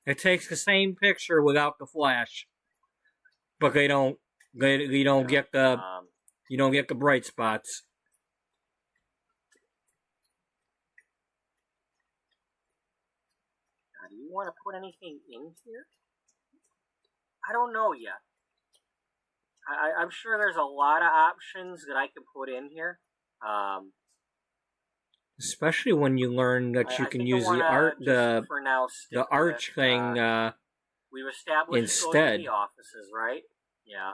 It takes the same picture without the flash, but you don't get the bright spots. Do you want to put anything in here? I don't know yet. I'm sure there's a lot of options that I can put in here. Especially when you learn that you can use the arch thing we've established instead. The offices, right? Yeah.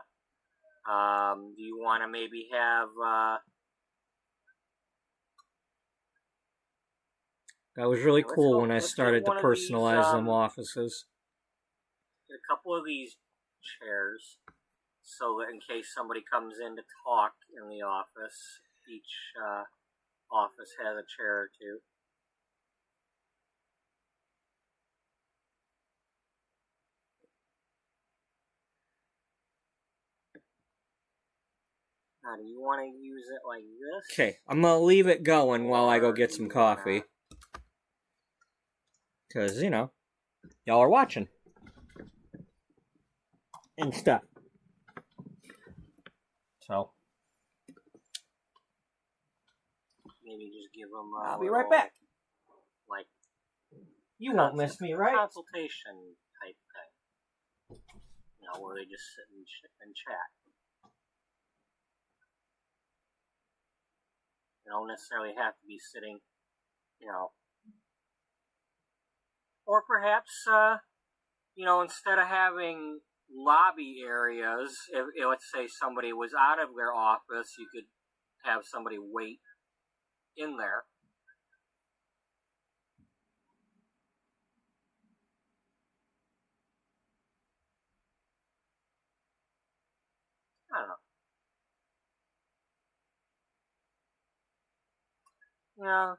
Do you want to maybe have... That was really cool when I started to personalize them offices. Get a couple of these chairs, so that in case somebody comes in to talk in the office, each office has a chair or two. Now, do you want to use it like this? Okay, I'm gonna leave it going while I go get some coffee. Because, you know, y'all are watching. And stuff. So. Maybe just give them I'll be right back. Like, You won't miss me, right? consultation type thing. You know, where they just sit and chat. You don't necessarily have to be sitting, you know. Or perhaps, you know, instead of having lobby areas, if let's say somebody was out of their office, you could have somebody wait in there. I don't know. You know,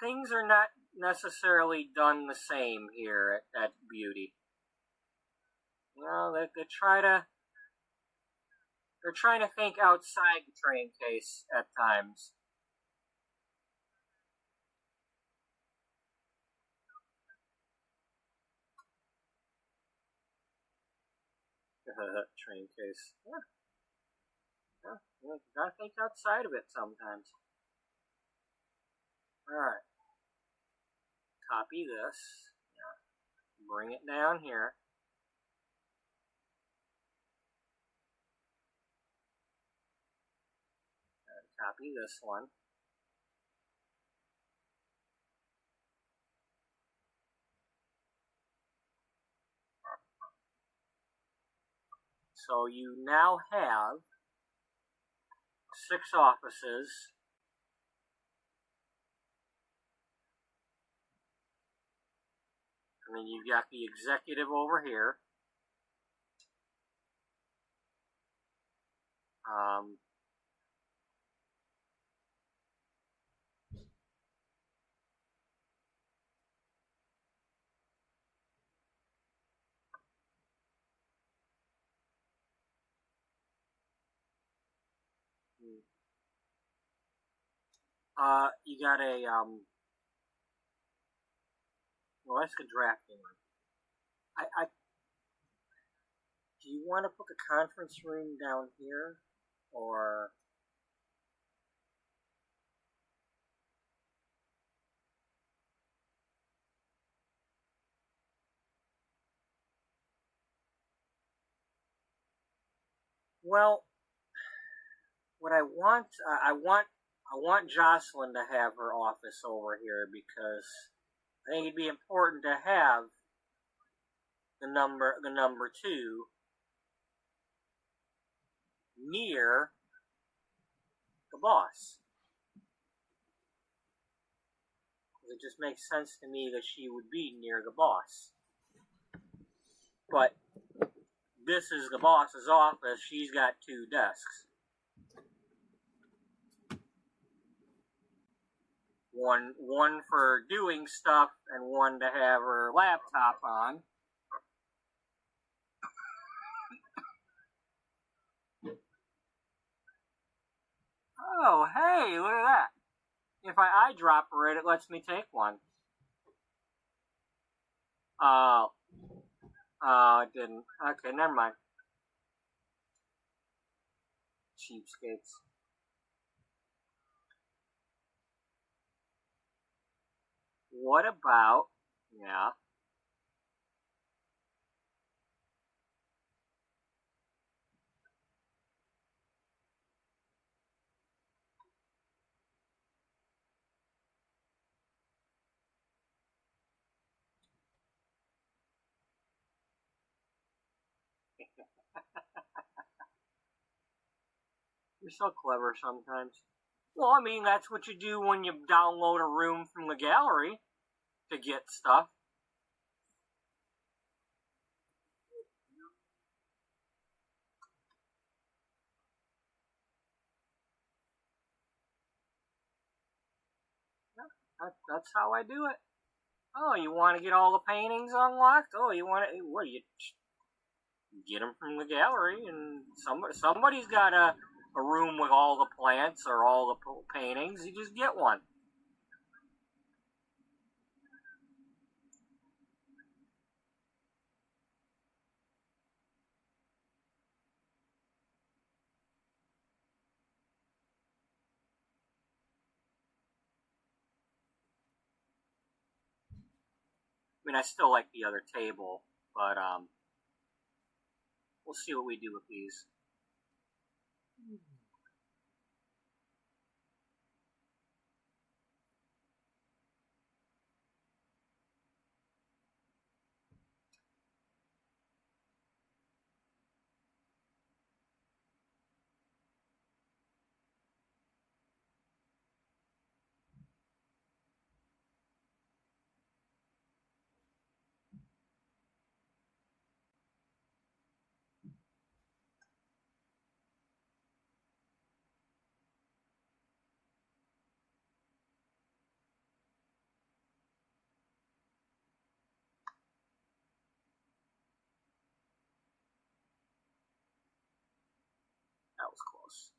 things are not necessarily done the same here at Beauty. You know, they're trying to think outside the train case at times. Train case. Yeah, you gotta think outside of it sometimes. Alright. Copy this. Yeah. Bring it down here. And copy this one. So you now have 6 offices. And then you've got the executive over here. You got a, well, that's the drafting room. Do you want to put the conference room down here, or? Well, what I want Jocelyn to have her office over here because I think it'd be important to have the number 2 near the boss. It just makes sense to me that she would be near the boss. But this is the boss's office. She's got 2 desks. One for doing stuff and one to have her laptop on. Oh, hey, look at that. If I eyedropper it, it lets me take one. Oh, it didn't. Okay, never mind. Cheapskates. What about, yeah. You're so clever sometimes. Well, I mean, that's what you do when you download a room from the gallery to get stuff. That's how I do it. Oh, you want to get all the paintings unlocked? Oh, you want to? What do you get them from the gallery? And somebody's got to a room with all the plants or all the paintings. You just get one. I mean, I still like the other table, but we'll see what we do with these. That was close.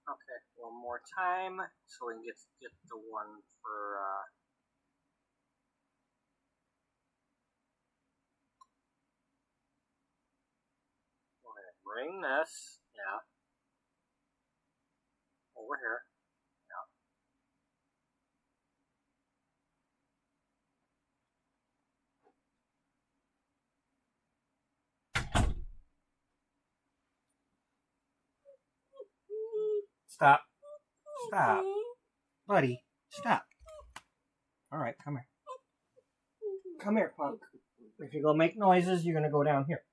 Okay, one more time, so we can get the one for, go ahead, bring this, yeah, over here, yeah. Stop. Stop. Buddy, stop. Alright, come here. Come here, punk. If you go make noises, you're gonna go down here.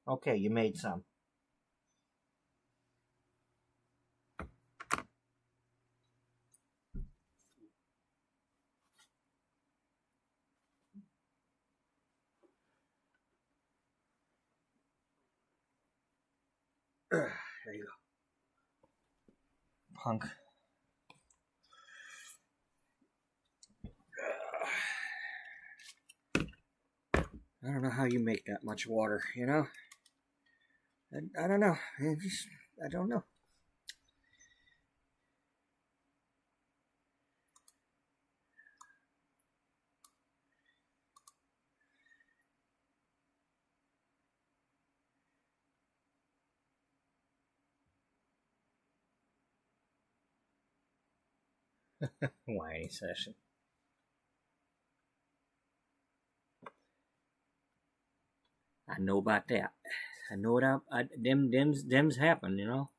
Okay, you made some. There you go. Punk. I don't know how you make that much water, you know? I don't know. I don't know. Whiny session. I know about that. I know what them's happen, you know.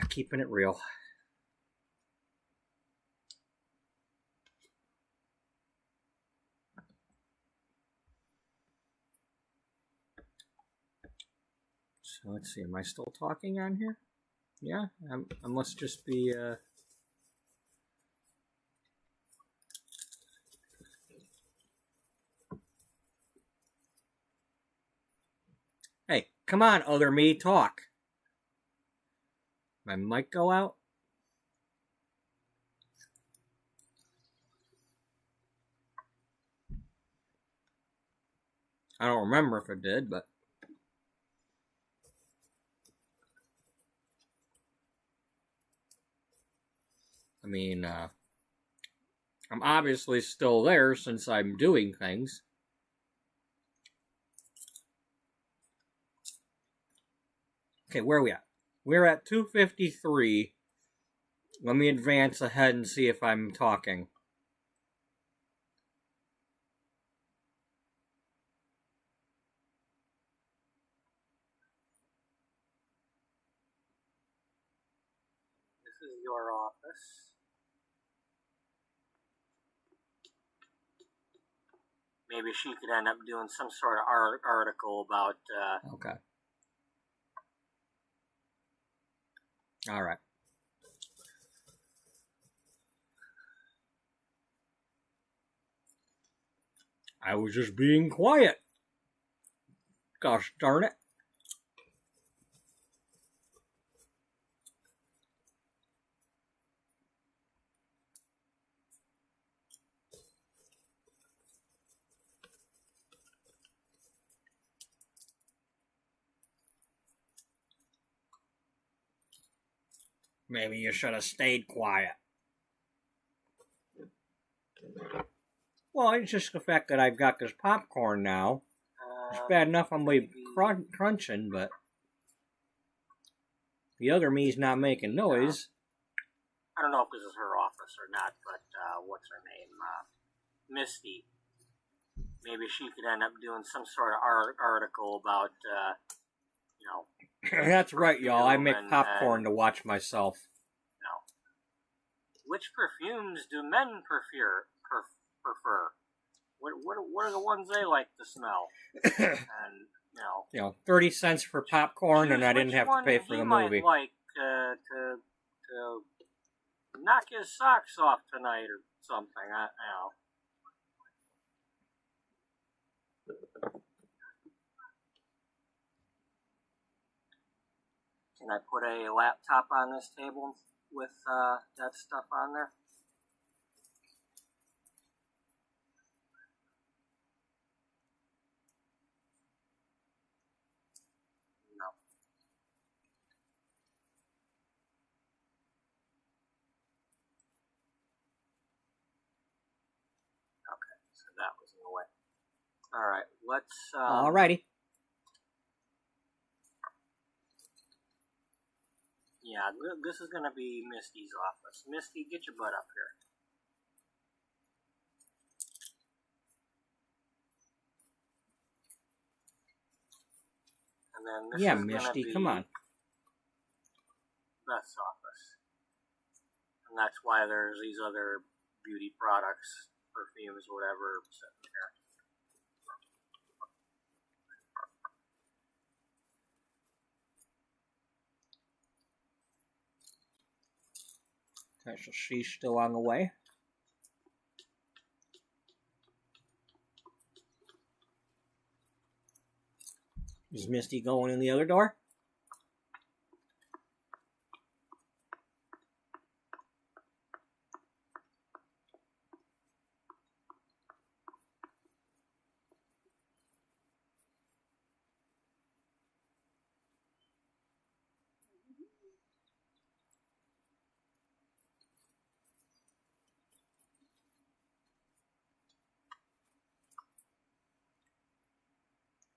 Keeping it real. So let's see, am I still talking on here? Yeah, I must just be, Hey, Come on, other me, talk. My mic go out? I don't remember if it did, but... I mean, I'm obviously still there since I'm doing things. Okay, where are we at? We're at 2:53. Let me advance ahead and see if I'm talking. This is your office. Maybe she could end up doing some sort of article about... Okay. All right. I was just being quiet. Gosh darn it. Maybe you should have stayed quiet. Well, it's just the fact that I've got this popcorn now. It's bad enough I'm crunching, but the other me's not making noise. I don't know if this is her office or not, but what's her name? Misty. Maybe she could end up doing some sort of article about, you know... That's right, y'all. I make popcorn to watch myself. No. Which perfumes do men prefer? What are the ones they like to smell? And you know, 30 cents for popcorn, and I didn't have to pay for the movie. Might like to knock his socks off tonight or something. I know. Can I put a laptop on this table with that stuff on there? No. Okay, so that was in the way. All right, let's... Alrighty. Yeah, this is going to be Misty's office. Misty, get your butt up here. And then this is Misty, be come on. Beth's office. And that's why there's these other beauty products, perfumes, whatever, sitting here. Okay, so she's still on the way. Is Misty going in the other door?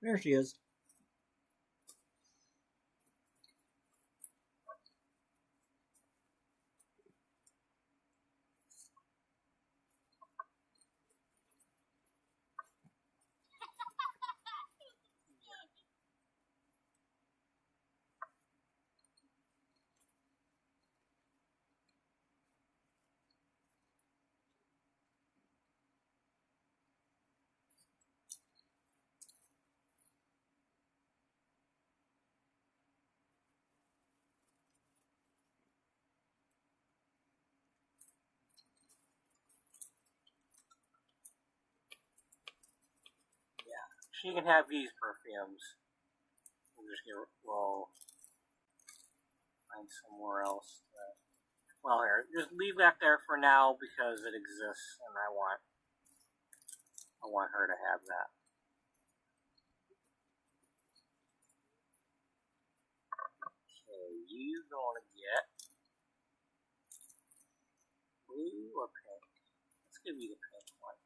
There she is. She can have these perfumes. just we'll find somewhere else. Well, here, just leave that there for now because it exists, and I want her to have that. Okay, you gonna get blue or pink? Let's give you the pink one.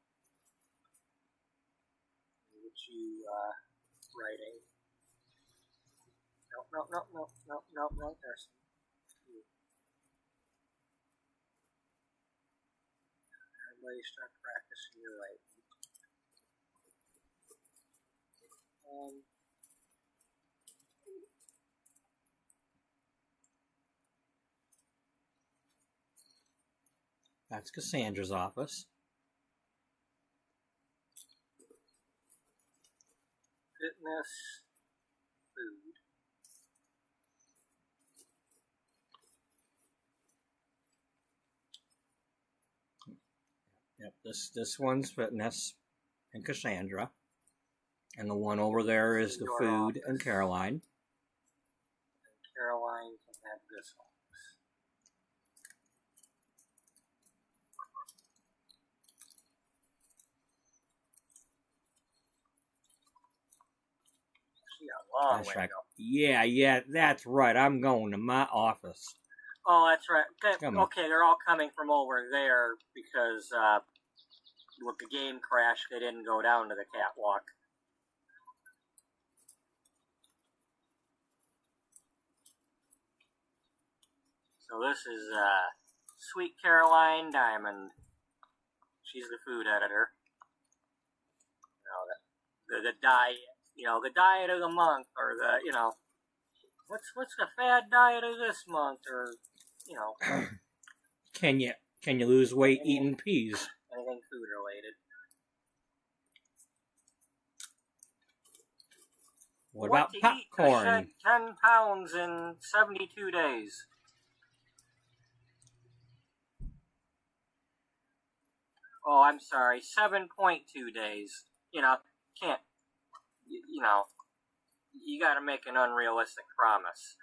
Would you write a? No. There's some. Everybody start practicing your writing. That's Cassandra's office. Fitness, food. Yep, this one's fitness and Cassandra. And the one over there is the food and Caroline. And Caroline can have this office. She got a long way to go. Yeah, that's right. I'm going to my office. Oh, that's right. Okay, they're all coming from over there because with the game crash, they didn't go down to the catwalk. So this is Sweet Caroline Diamond. She's the food editor. The diet, the diet of the month, or what's the fad diet of this month, or Can you lose weight eating peas? Anything food related. What about popcorn? Shed 10 pounds in 72 days. Oh, I'm sorry, 7.2 days. Can't, you gotta make an unrealistic promise.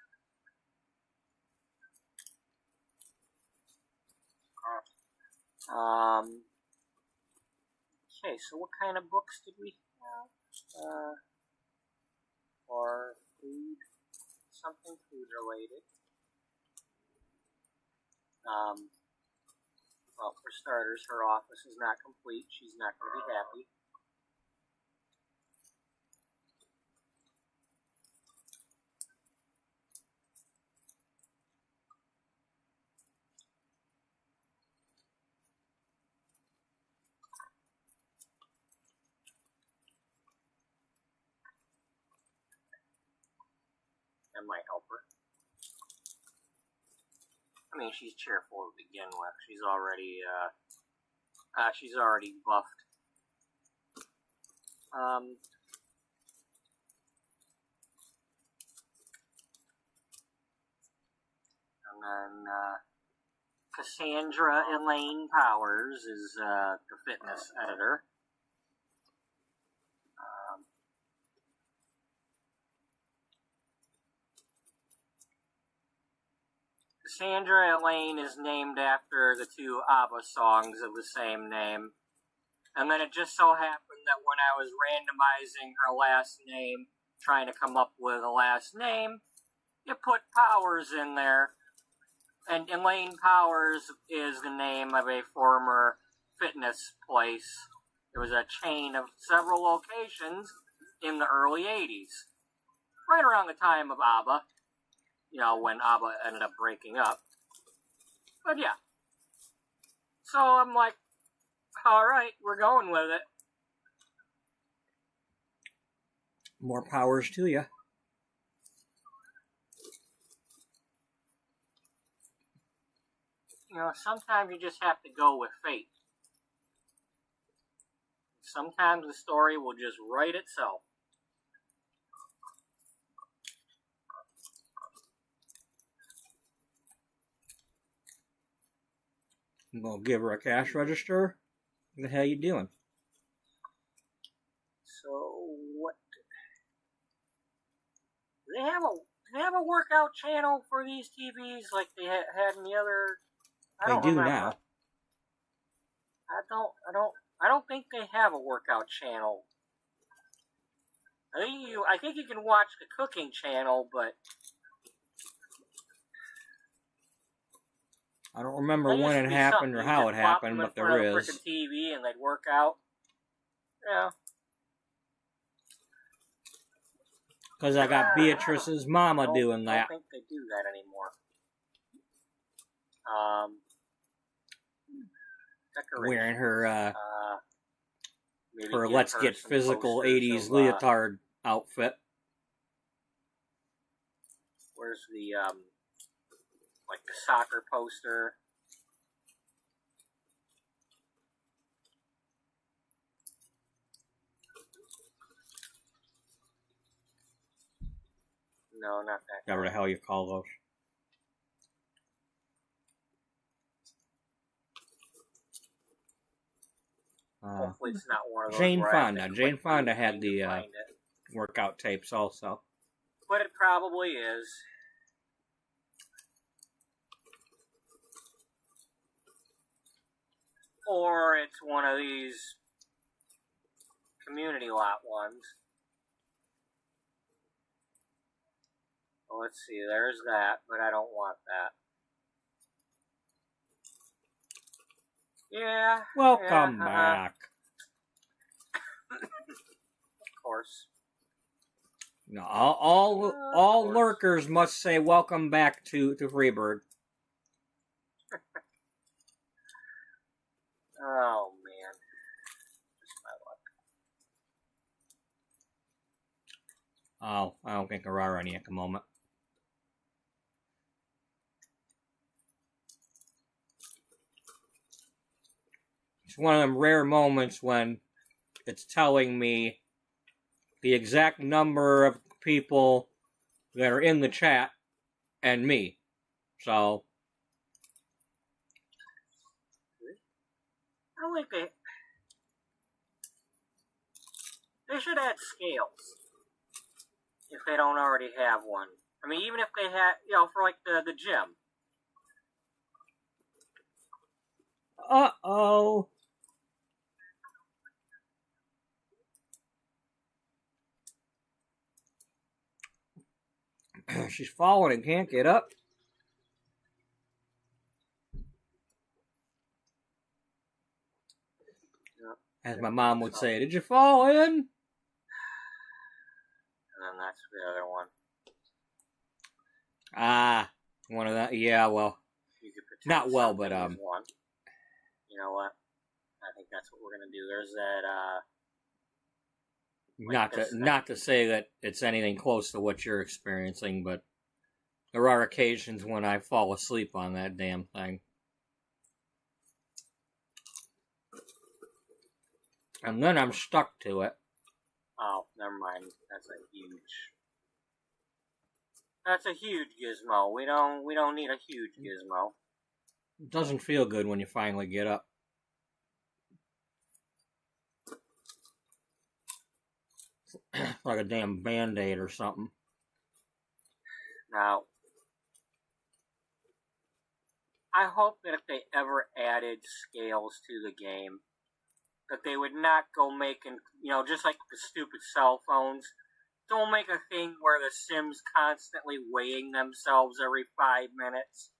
Okay, so what kind of books did we have? For food, something food related. Well, for starters, her office is not complete. She's not going to be happy. That might help her. I mean, she's cheerful to begin with. She's already buffed. And then Cassandra Elaine Powers is the fitness editor. Cassandra Elaine is named after the two ABBA songs of the same name. And then it just so happened that when I was randomizing her last name, trying to come up with a last name, you put Powers in there. And Elaine Powers is the name of a former fitness place. There was a chain of several locations in the early 80s. Right around the time of ABBA. When ABBA ended up breaking up. But yeah. So I'm like, alright, we're going with it. More powers to you. Sometimes you just have to go with fate. Sometimes the story will just write itself. I'm going to give her a cash register. What the hell you doing? So, what they have a workout channel for these TVs like they had in the other? They do remember. now. I don't think they have a workout channel. I think you can watch the cooking channel, but I don't remember when it happened or how it happened, but there is. Freaking TV and they'd work out. Yeah. Because I got Beatrice's mama doing that. I don't think they do that anymore. Wearing her maybe Let's Get Physical 80s leotard outfit. Where's the like the soccer poster? No, not that. Whatever the hell you call those. Hopefully it's not one of those. Jane Fonda. Jane Fonda had the workout tapes also. But it probably is. Or it's one of these community lot ones. Well, let's see, there's that, but I don't want that. Yeah. Welcome back. Of course. No, all lurkers must say welcome back to Freebird. Oh, man. Just my luck. Oh, I don't think there are any at the moment. It's one of them rare moments when it's telling me the exact number of people that are in the chat and me. So I don't think they should add scales if they don't already have one. I mean, even if they had, for like the gym. Uh-oh. She's falling and can't get up. As my mom would say, did you fall in? And then that's the other one. One of that. Yeah, well, not well, but one. You know what? I think that's what we're gonna do. There's that. Not to say that it's anything close to what you're experiencing, but there are occasions when I fall asleep on that damn thing. And then I'm stuck to it. Oh, never mind. That's a huge gizmo. We don't need a huge gizmo. It doesn't feel good when you finally get up. Like a damn Band-Aid or something. Now, I hope that if they ever added scales to the game, that they would not go making, just like the stupid cell phones, don't make a thing where the Sims constantly weighing themselves every 5 minutes.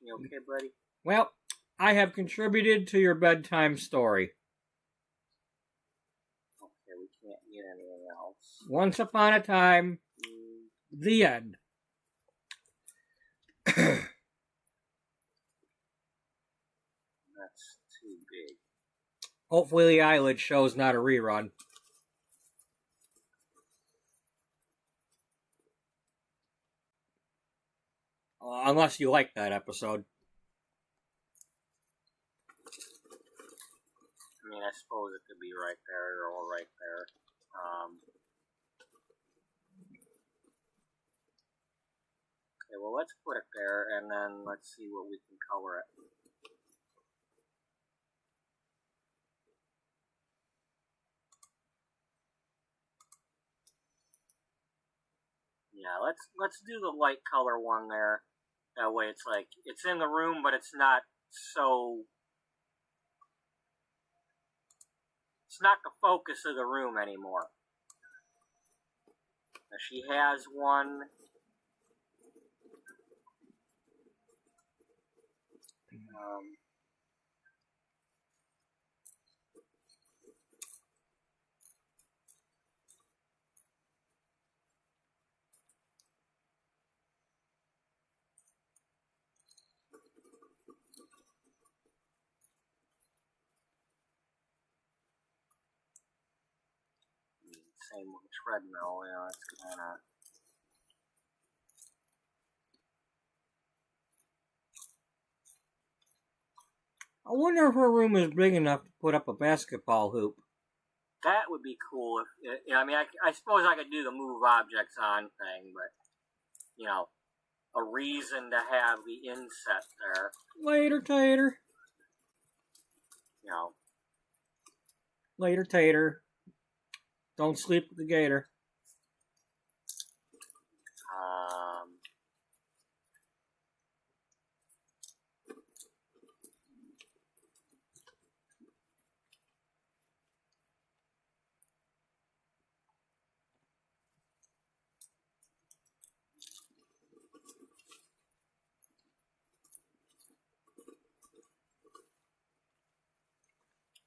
You okay, buddy? Well, I have contributed to your bedtime story. Okay, we can't get anything else. Once upon a time, the end. That's too big. Hopefully the eyelid show's not a rerun. Unless you like that episode. mean, I suppose it could be right there or right there. Okay, well, let's put it there, and then let's see what we can color it. Yeah, let's do the light color one there. That way it's like, it's in the room, but it's not so... It's not the focus of the room anymore. Now she has one... same with the treadmill, you know, it's kind of... I wonder if her room is big enough to put up a basketball hoop. That would be cool. If I mean, I suppose I could do the move objects on thing, but, you know, a reason to have the inset there. Later, Tater. You know. Later, Tater. Don't sleep with the gator.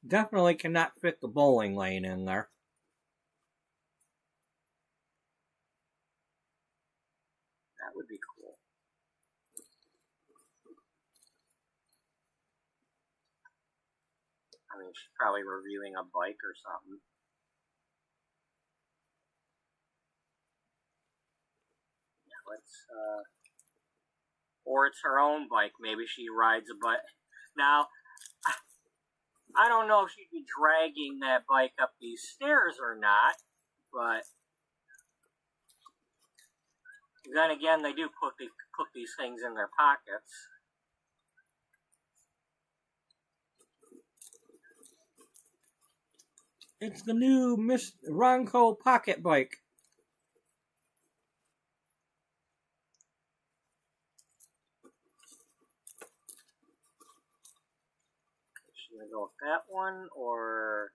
Definitely cannot fit the bowling lane in there. That would be cool. I mean, she's probably reviewing a bike or something. Yeah, let's, or it's her own bike. Maybe she rides a bike. Now, I don't know if she'd be dragging that bike up these stairs or not, but then again, they do put these things in their pockets. It's the new Miss Ronco pocket bike. Should we go with that one, or...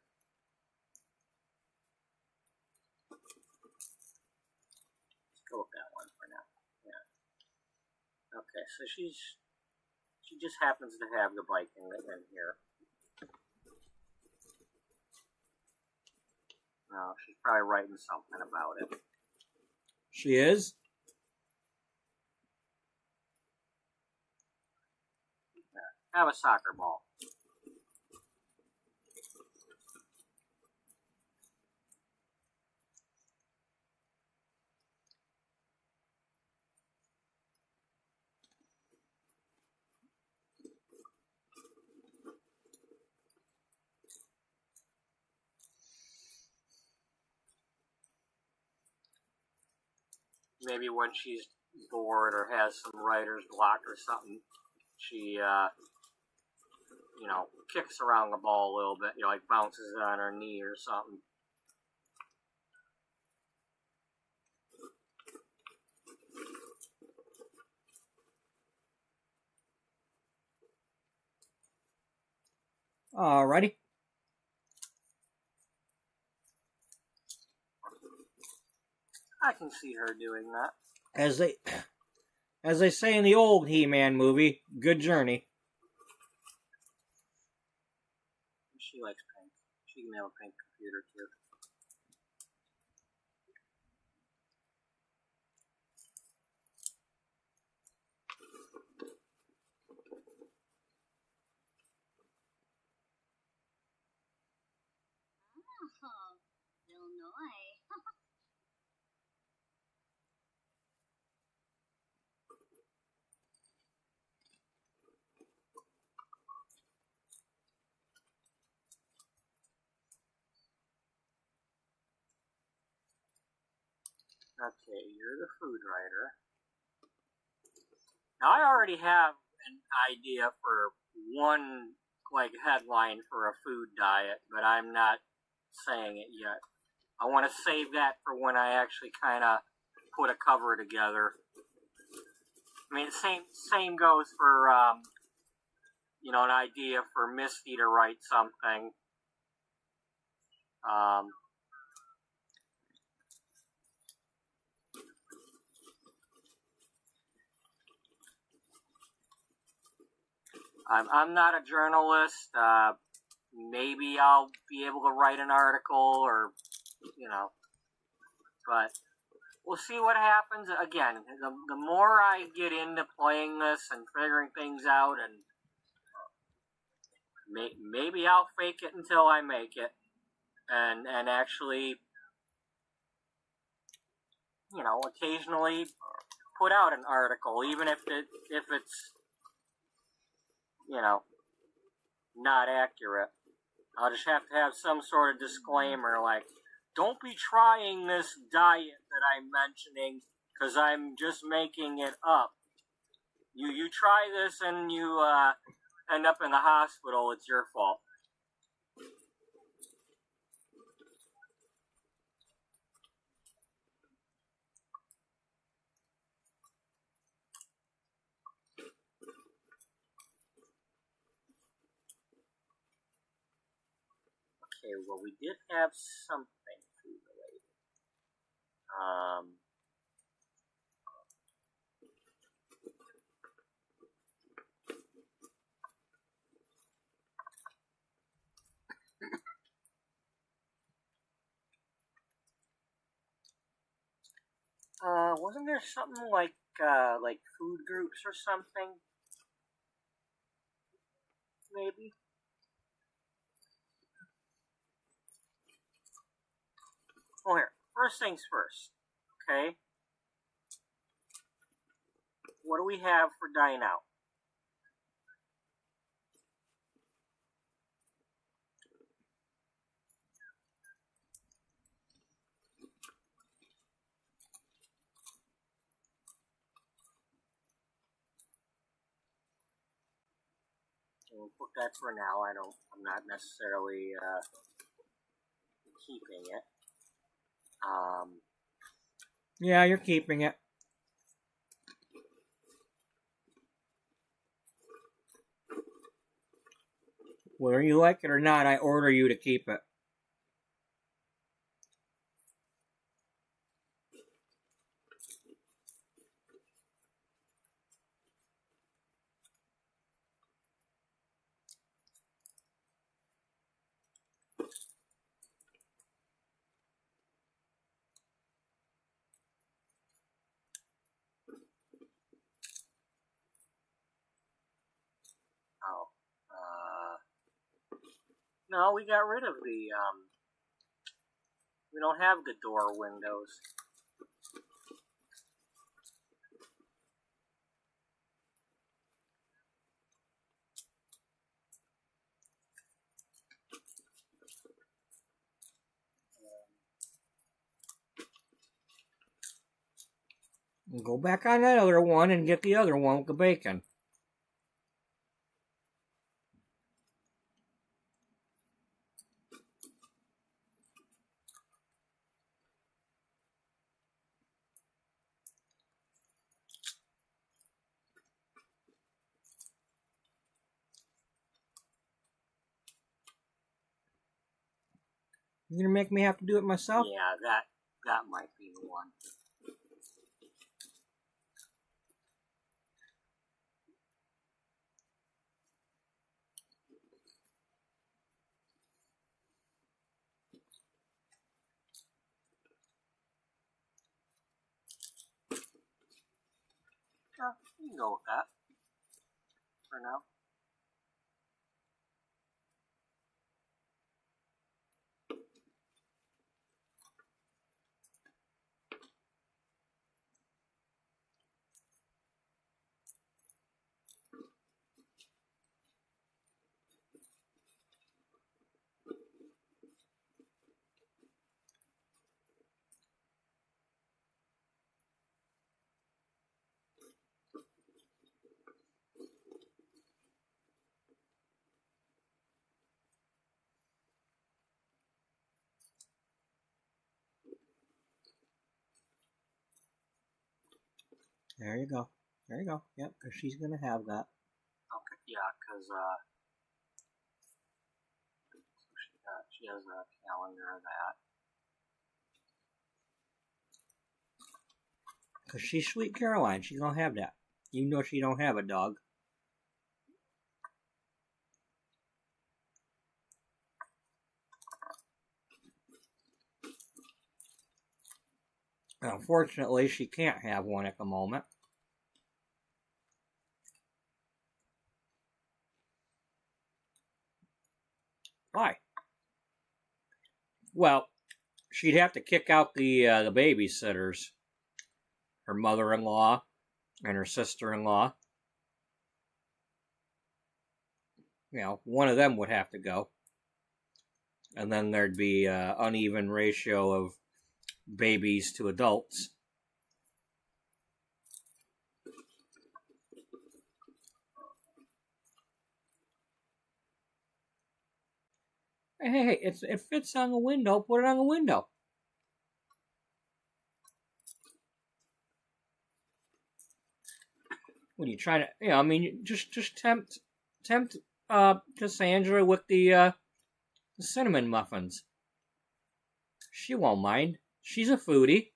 Let's go with that one for now. Yeah. Okay, so she just happens to have the bike in here. No, she's probably writing something about it. She is? Yeah. Have a soccer ball. Maybe when she's bored or has some writer's block or something, she, you know, kicks around the ball a little bit, you know, like bounces it on her knee or something. Alrighty. I can see her doing that. As they say in the old He-Man movie, good journey. She likes pink. She can have a pink computer too. Oh, Illinois. Okay, you're the food writer. Now, I already have an idea for one, like, headline for a food diet, but I'm not saying it yet. I want to save that for when I actually kind of put a cover together. I mean, same goes for, you know, an idea for Misty to write something. I'm not a journalist. Maybe I'll be able to write an article, or, you know, but we'll see what happens. Again, the more I get into playing this and figuring things out, and maybe I'll fake it until I make it, and actually, you know, occasionally put out an article, even if it's, you know, not accurate. I'll just have to have some sort of disclaimer, like, don't be trying this diet that I'm mentioning, because I'm just making it up. You try this and you end up in the hospital, it's your fault. Okay, well, we did have something food related. Wasn't there something like food groups or something? Maybe? Well, here, first things first, okay? What do we have for dine out? We'll put that for now. I'm not necessarily keeping it. Yeah, you're keeping it. Whether you like it or not, I order you to keep it. No, we got rid of the, we don't have the door windows. Go back on that other one and get the other one with the bacon. You gonna make me have to do it myself? Yeah, that might be the one. Yeah, you can go with that for now. There you go. There you go. Yep, because she's going to have that. Okay, yeah, because she has a calendar of that. Because she's Sweet Caroline. She's going to have that. Even though she don't have a dog. Unfortunately, she can't have one at the moment. Why? Well, she'd have to kick out the babysitters. Her mother-in-law and her sister-in-law. You know, one of them would have to go. And then there'd be an uneven ratio of babies to adults. Hey, it fits on the window. Put it on the window. What are you trying to? You know, I mean, just tempt Cassandra with the cinnamon muffins. She won't mind. She's a foodie.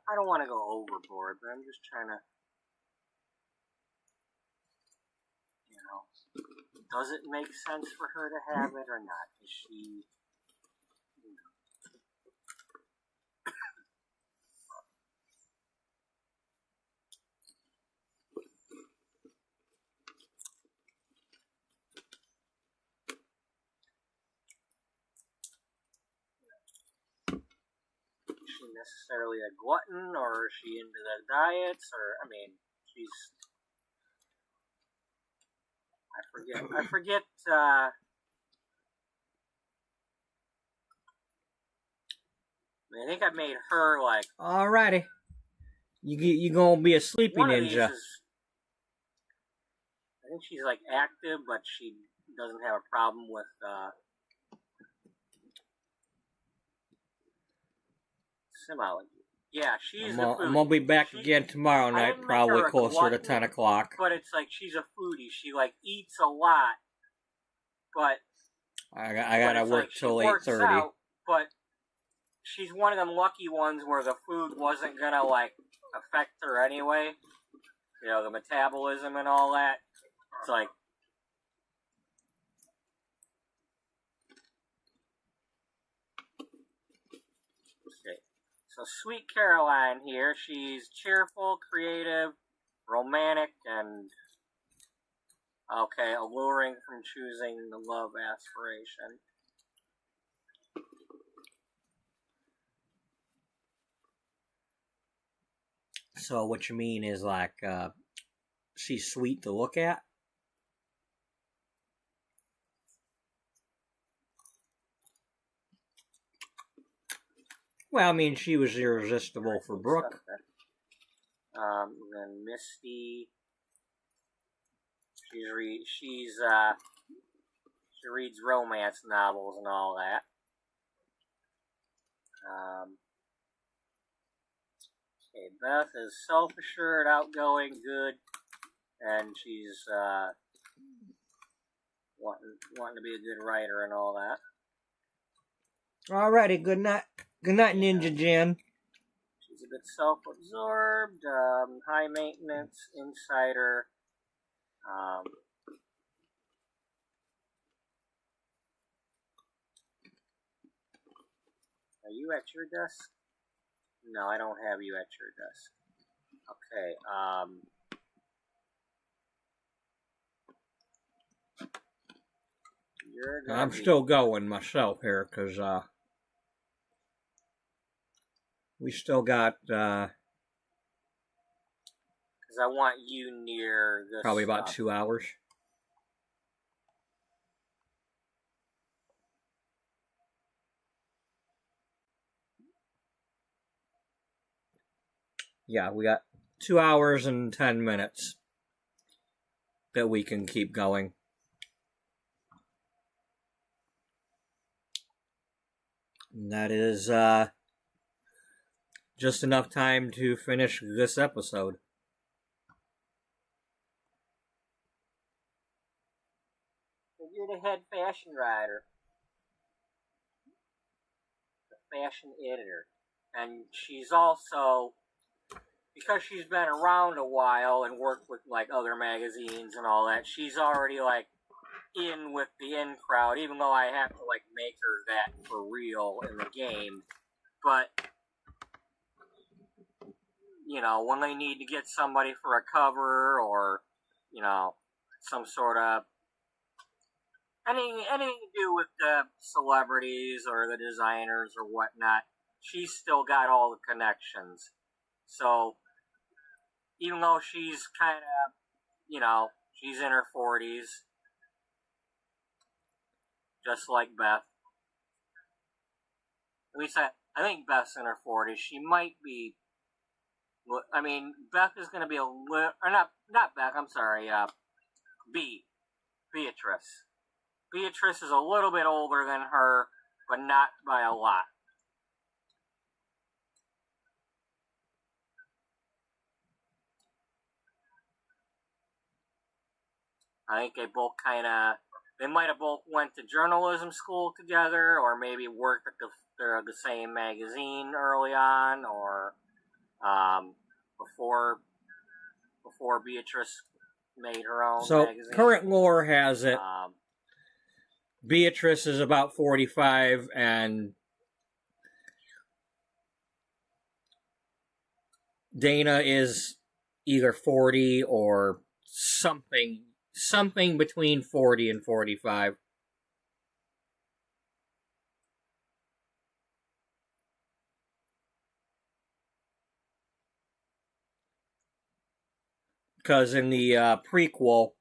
I don't want to go overboard, but I'm just trying to, you know, does it make sense for her to have it or not? Is she, necessarily a glutton, or is she into the diets, or, I mean, she's, I forget, I think I made her, like... Alrighty. You gonna be a sleepy one ninja. of these is, I think she's, like, active, but she doesn't have a problem with, Simology. Yeah, she's a foodie. I'm gonna be back again tomorrow night, probably closer to 10 o'clock. But it's like she's a foodie. She like eats a lot, but I gotta work till 8:30. But she's one of them lucky ones where the food wasn't gonna like affect her anyway. You know, the metabolism and all that. It's like. So Sweet Caroline here, she's cheerful, creative, romantic, and, okay, alluring from choosing the love aspiration. So what you mean is like, she's sweet to look at? Well, I mean, she was irresistible for Brooke. Then Misty. She reads romance novels and all that. Okay, Beth is self-assured, outgoing, good, and she's wanting to be a good writer and all that. Alrighty, good night. Good night, Ninja Jen. She's a bit self-absorbed, high maintenance, insider. Are you at your desk? No, I don't have you at your desk. Okay, I'm still going myself here, because, we still got, because I want you near this probably about 2 hours. Yeah, we got 2 hours and 10 minutes that we can keep going. And that is just enough time to finish this episode. You're the head fashion writer, the fashion editor, and she's also, because she's been around a while and worked with like other magazines and all that, she's already like in with the in crowd, even though I have to like make her that for real in the game. But you know, when they need to get somebody for a cover or, you know, some sort of anything to do with the celebrities or the designers or whatnot, she's still got all the connections. So even though she's kind of, you know, she's in her 40s, just like Beth. At least I think Beth's in her 40s. She might be. I mean, Beth is going to be a little, or not Beth. I'm sorry. Beatrice. Beatrice is a little bit older than her, but not by a lot. I think they both they might have both went to journalism school together, or maybe worked at the same magazine early on, or before Beatrice made her own magazine. So current lore has it. Beatrice is about 45 and Dana is either 40 or something between 40 and 45. Because in the prequel,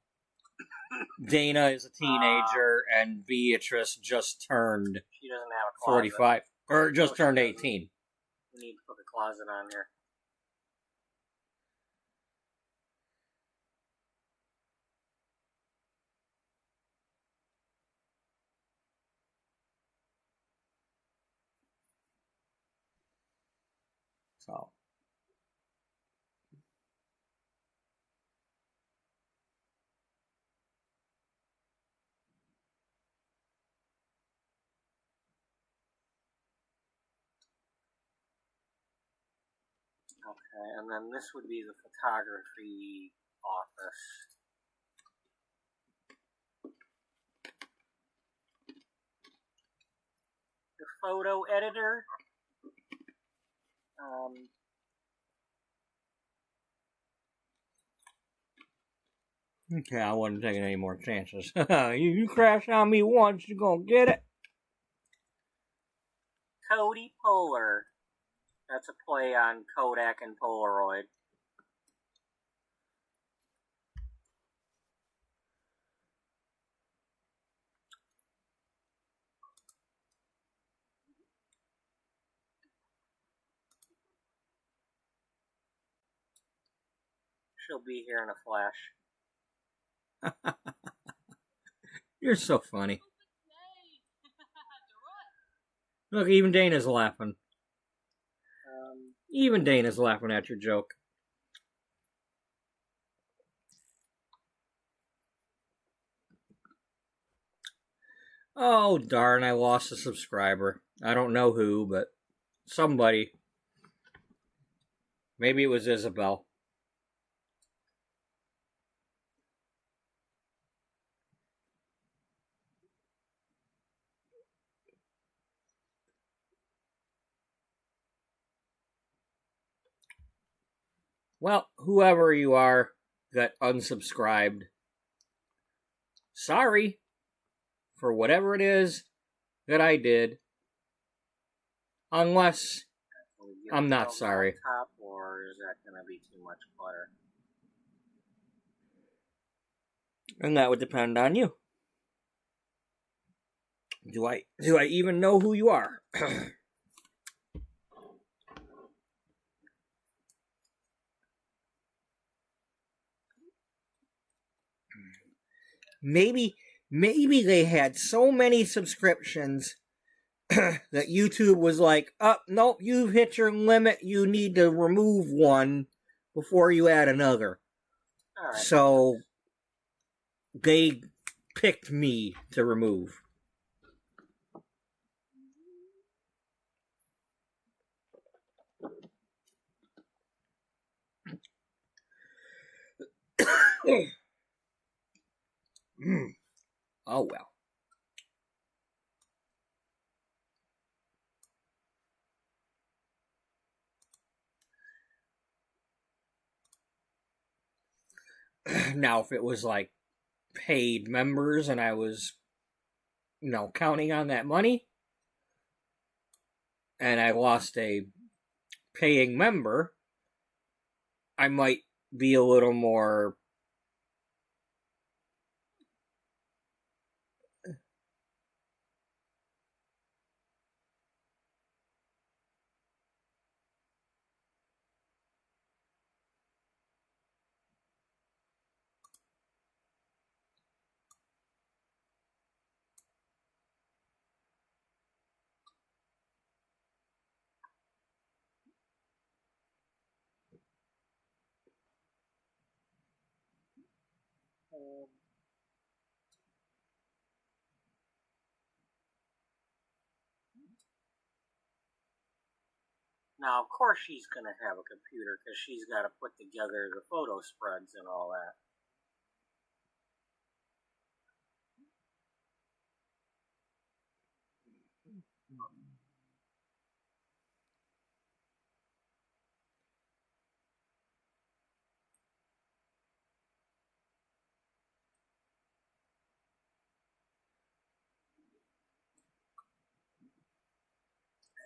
Dana is a teenager and Beatrice just turned she doesn't have a closet. 45, or just turned 18. We need to put the closet on here. So. Okay, and then this would be the photography office. The photo editor. Okay, I wasn't taking any more chances. you crash on me once, you're gonna get it. Cody Polar. That's a play on Kodak and Polaroid. She'll be here in a flash. You're so funny. Look, even Dana's laughing. Even Dana's laughing at your joke. Oh, darn, I lost a subscriber. I don't know who, but somebody. Maybe it was Isabel. Well, whoever you are that unsubscribed, sorry for whatever it is that I did. Unless I'm not sorry. Top, or is that going to be too much clutter? And that would depend on you. Do I even know who you are? maybe they had so many subscriptions that YouTube was like, oh, nope, you've hit your limit. You need to remove one before you add another. All right. So they picked me to remove. Oh, well. Now, if it was like paid members and I was, counting on that money, and I lost a paying member, I might be a little more. Now, of course, she's going to have a computer because she's got to put together the photo spreads and all that.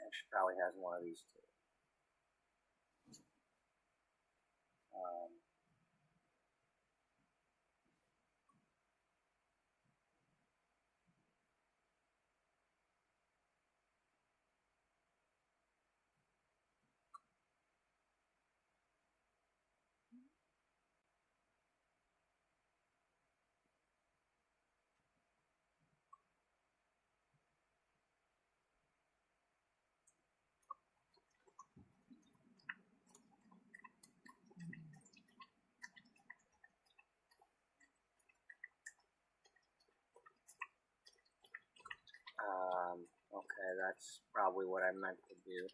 And she probably has one of these too. Okay, that's probably what I meant to do.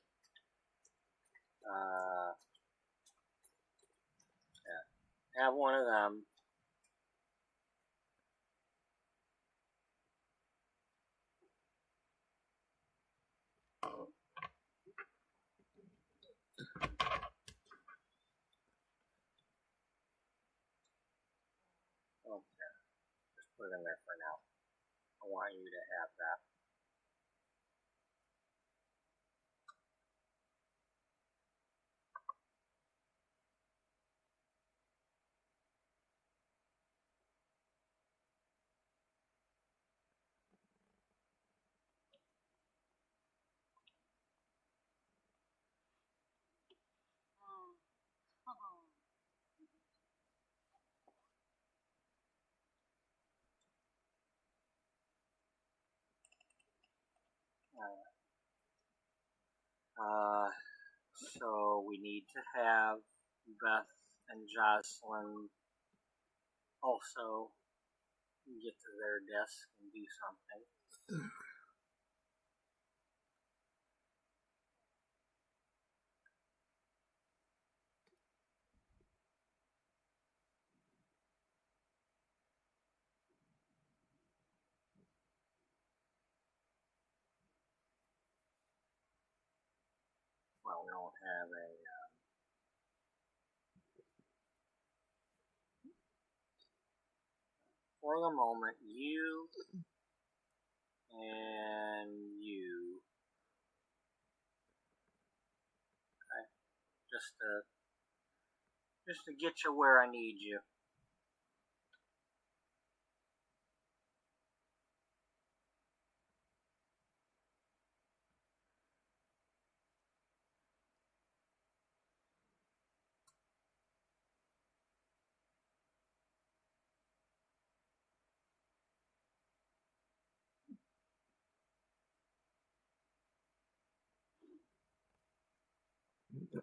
Yeah, have one of them. Okay, just put it in there for now. I want you to have that. So we need to have Beth and Jocelyn also get to their desk and do something. Well, we don't have a. For the moment, you and you. Okay, just to get you where I need you. No,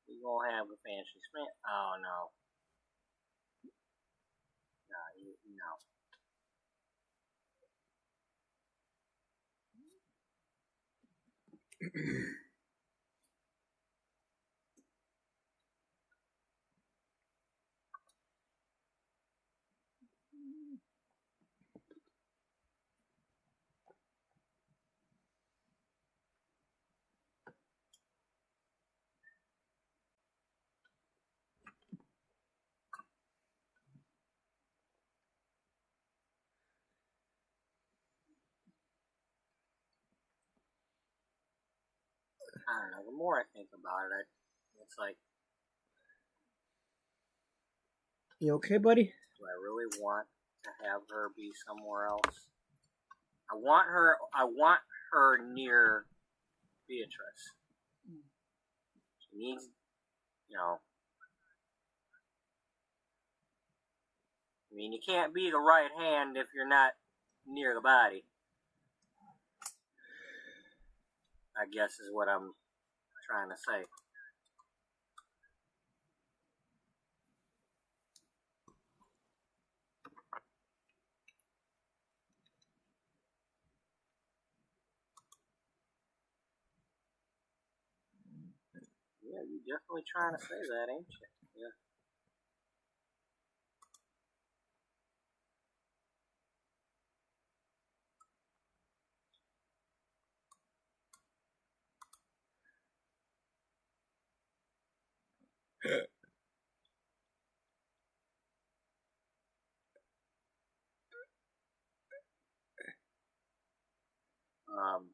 you're gonna have a fancy smith. Oh no, no. I don't know. The more I think about it, it's like, You okay, buddy? do I really want to have her be somewhere else? I want her near Beatrice. She needs, I mean, you can't be the right hand if you're not near the body, I guess is what I'm trying to say. Yeah, you're definitely trying to say that, ain't you? Yeah. Um,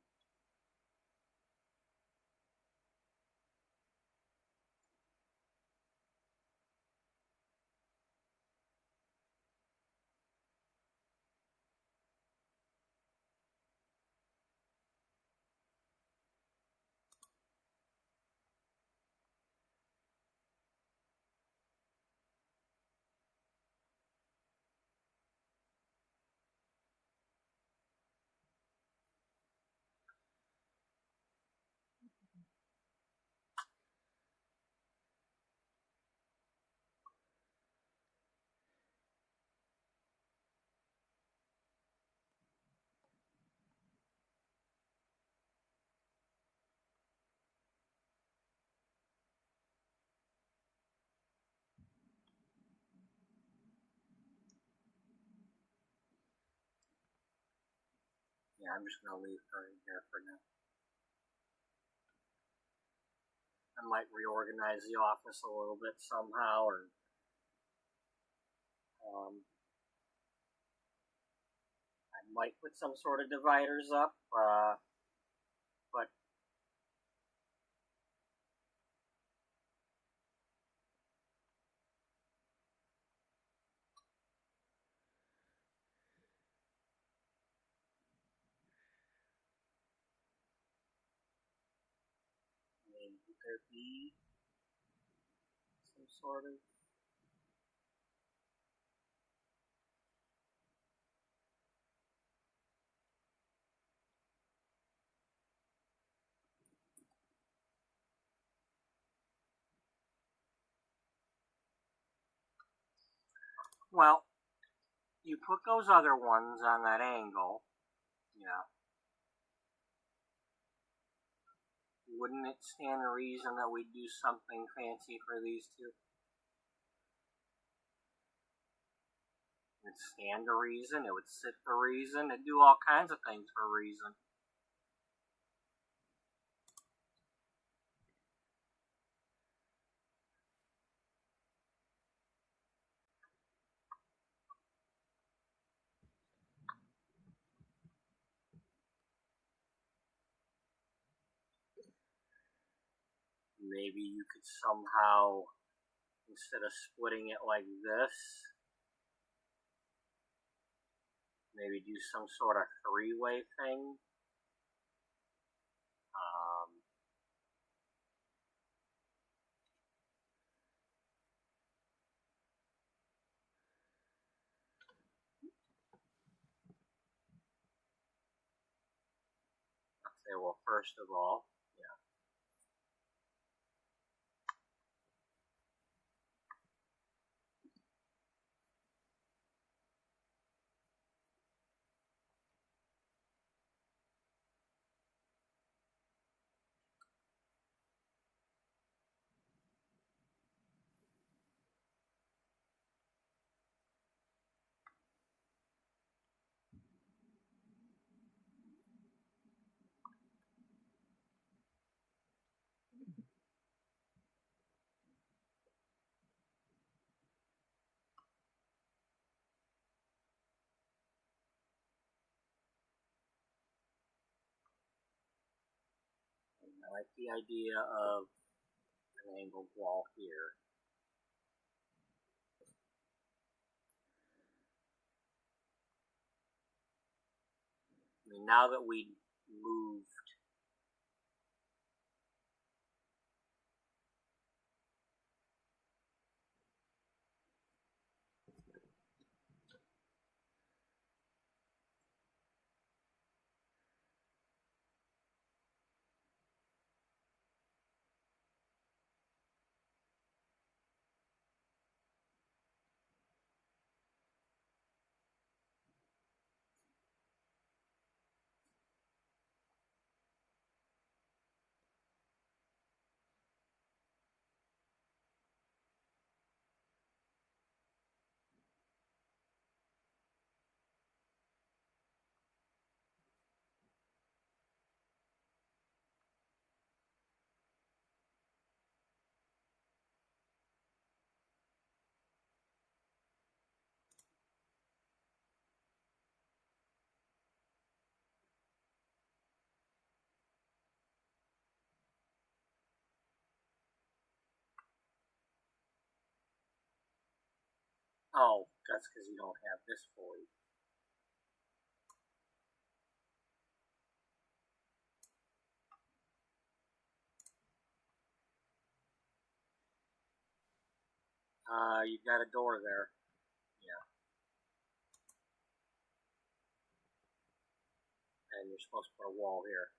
yeah, I'm just gonna leave her in here for now. I might reorganize the office a little bit somehow, or I might put some sort of dividers up, but I mean, would there be some sort of... Well, you put those other ones on that angle, wouldn't it stand a reason that we do something fancy for these two? It would stand a reason, it would sit the reason, it'd do all kinds of things for a reason. Maybe you could somehow, instead of splitting it like this, maybe do some sort of three-way thing. Okay, well, first of all, I like the idea of an angled wall here. I mean, now that we moved Oh, that's because you don't have this fully. You've got a door there. Yeah. And you're supposed to put a wall here.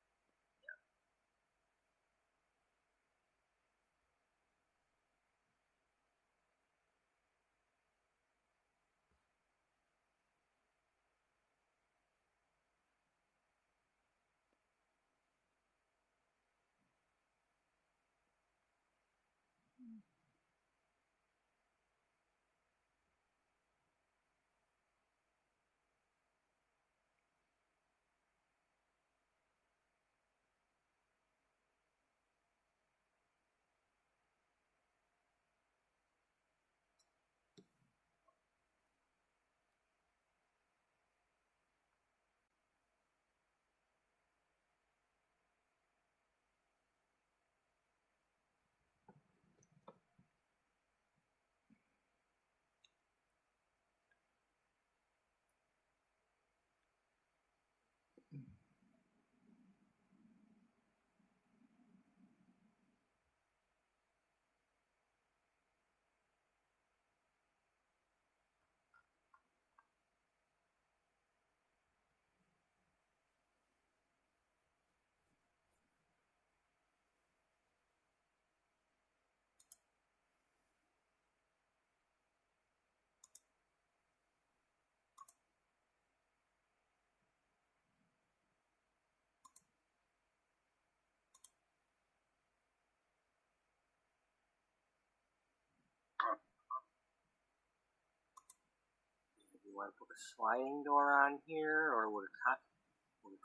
Do you want to put a sliding door on here, or would a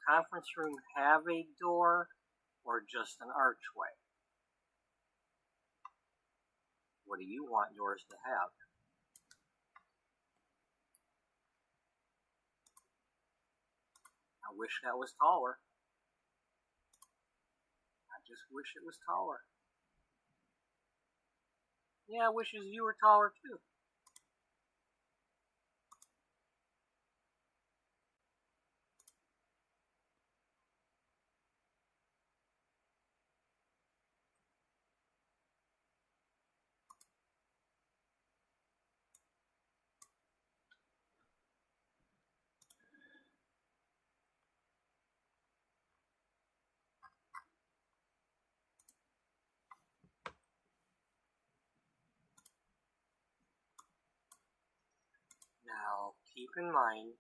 conference room have a door, or just an archway? What do you want yours to have? I wish that was taller. I just wish it was taller. Yeah, wishes you were taller too. Now, keep in mind,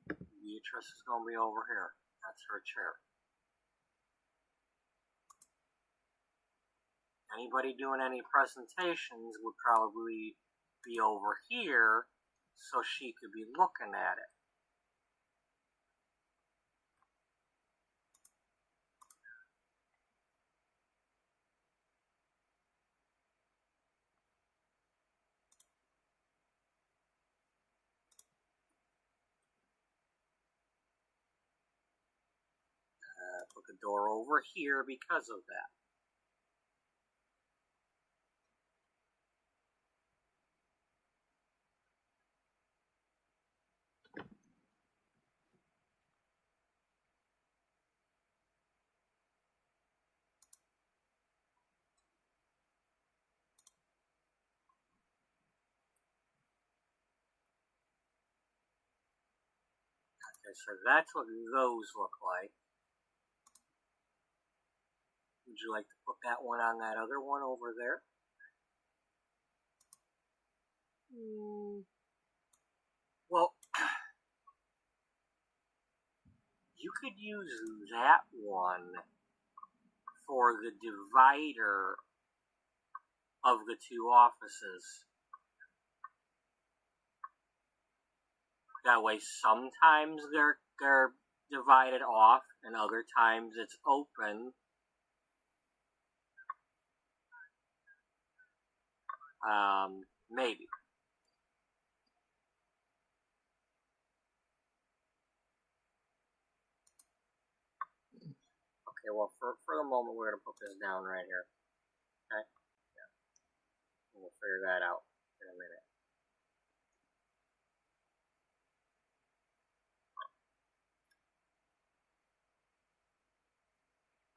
Beatrice is going to be over here. That's her chair. Anybody doing any presentations would probably be over here so she could be looking at it. Put the door over here because of that. Okay, so that's what those look like. Would you like to put that one on that other one over there? Well, you could use that one for the divider of the two offices. That way, sometimes they're divided off, and other times it's open. Maybe. Okay, well, for the moment, we're going to put this down right here. Okay? Yeah. We'll figure that out in a minute.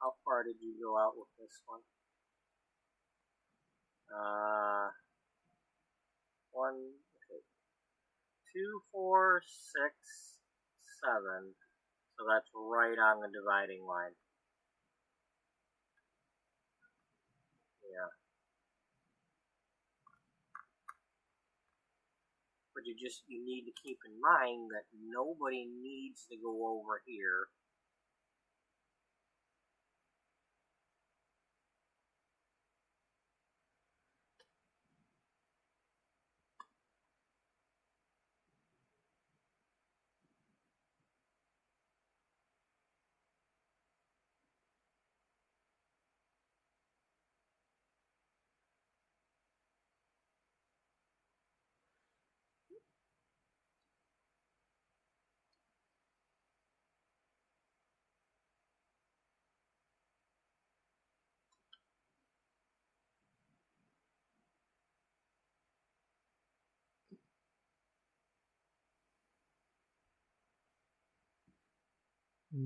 How far did you go out with this one? 2, 4, 6, 7. So that's right on the dividing line. Yeah. But you need to keep in mind that nobody needs to go over here. No.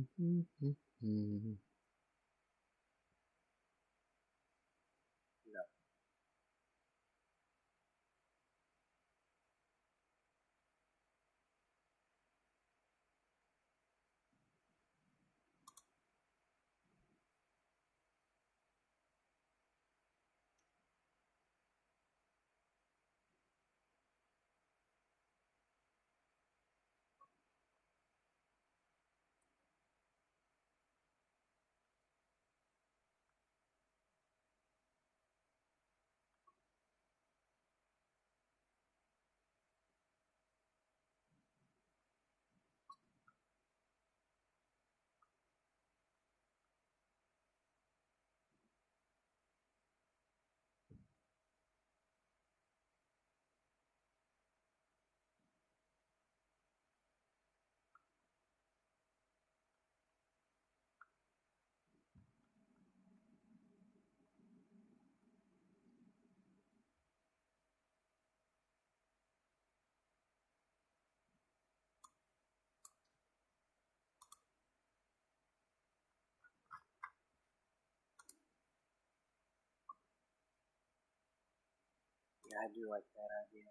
I do like that idea.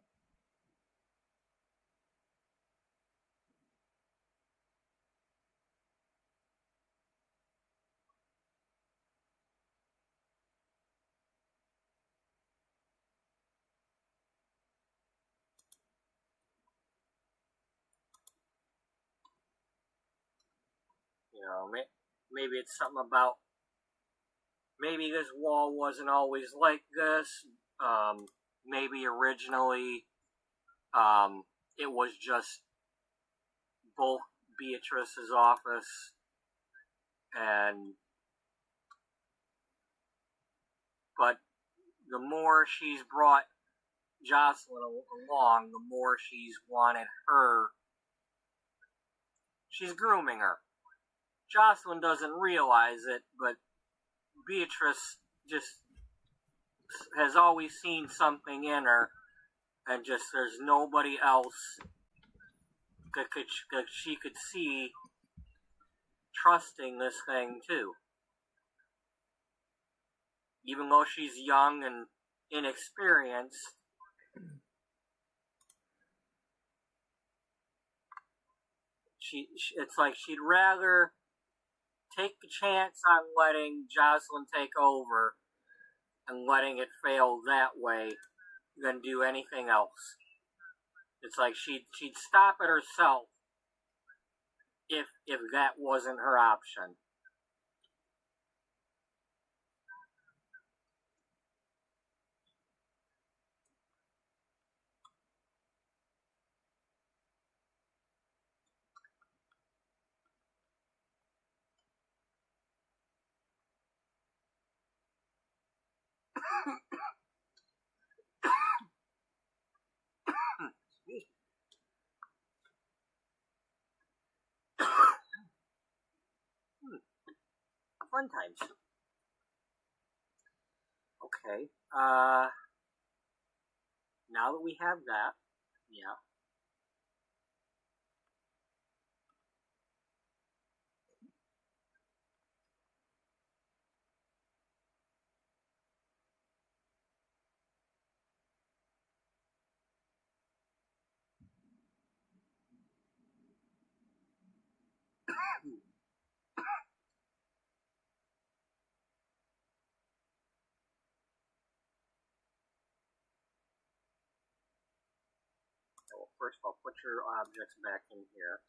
You know, maybe it's something about, maybe this wall wasn't always like this. Maybe originally, it was just both Beatrice's office but the more she's brought Jocelyn along, the more she's wanted her. She's grooming her. Jocelyn doesn't realize it, but Beatrice just has always seen something in her, and just there's nobody else that she could see trusting this thing too. Even though she's young and inexperienced, it's like she'd rather take the chance on letting Jocelyn take over and letting it fail that way than do anything else. It's like she'd stop it herself if that wasn't her option. Fun times. Okay. Now that we have that, yeah. Well, first of all, put your objects back in here.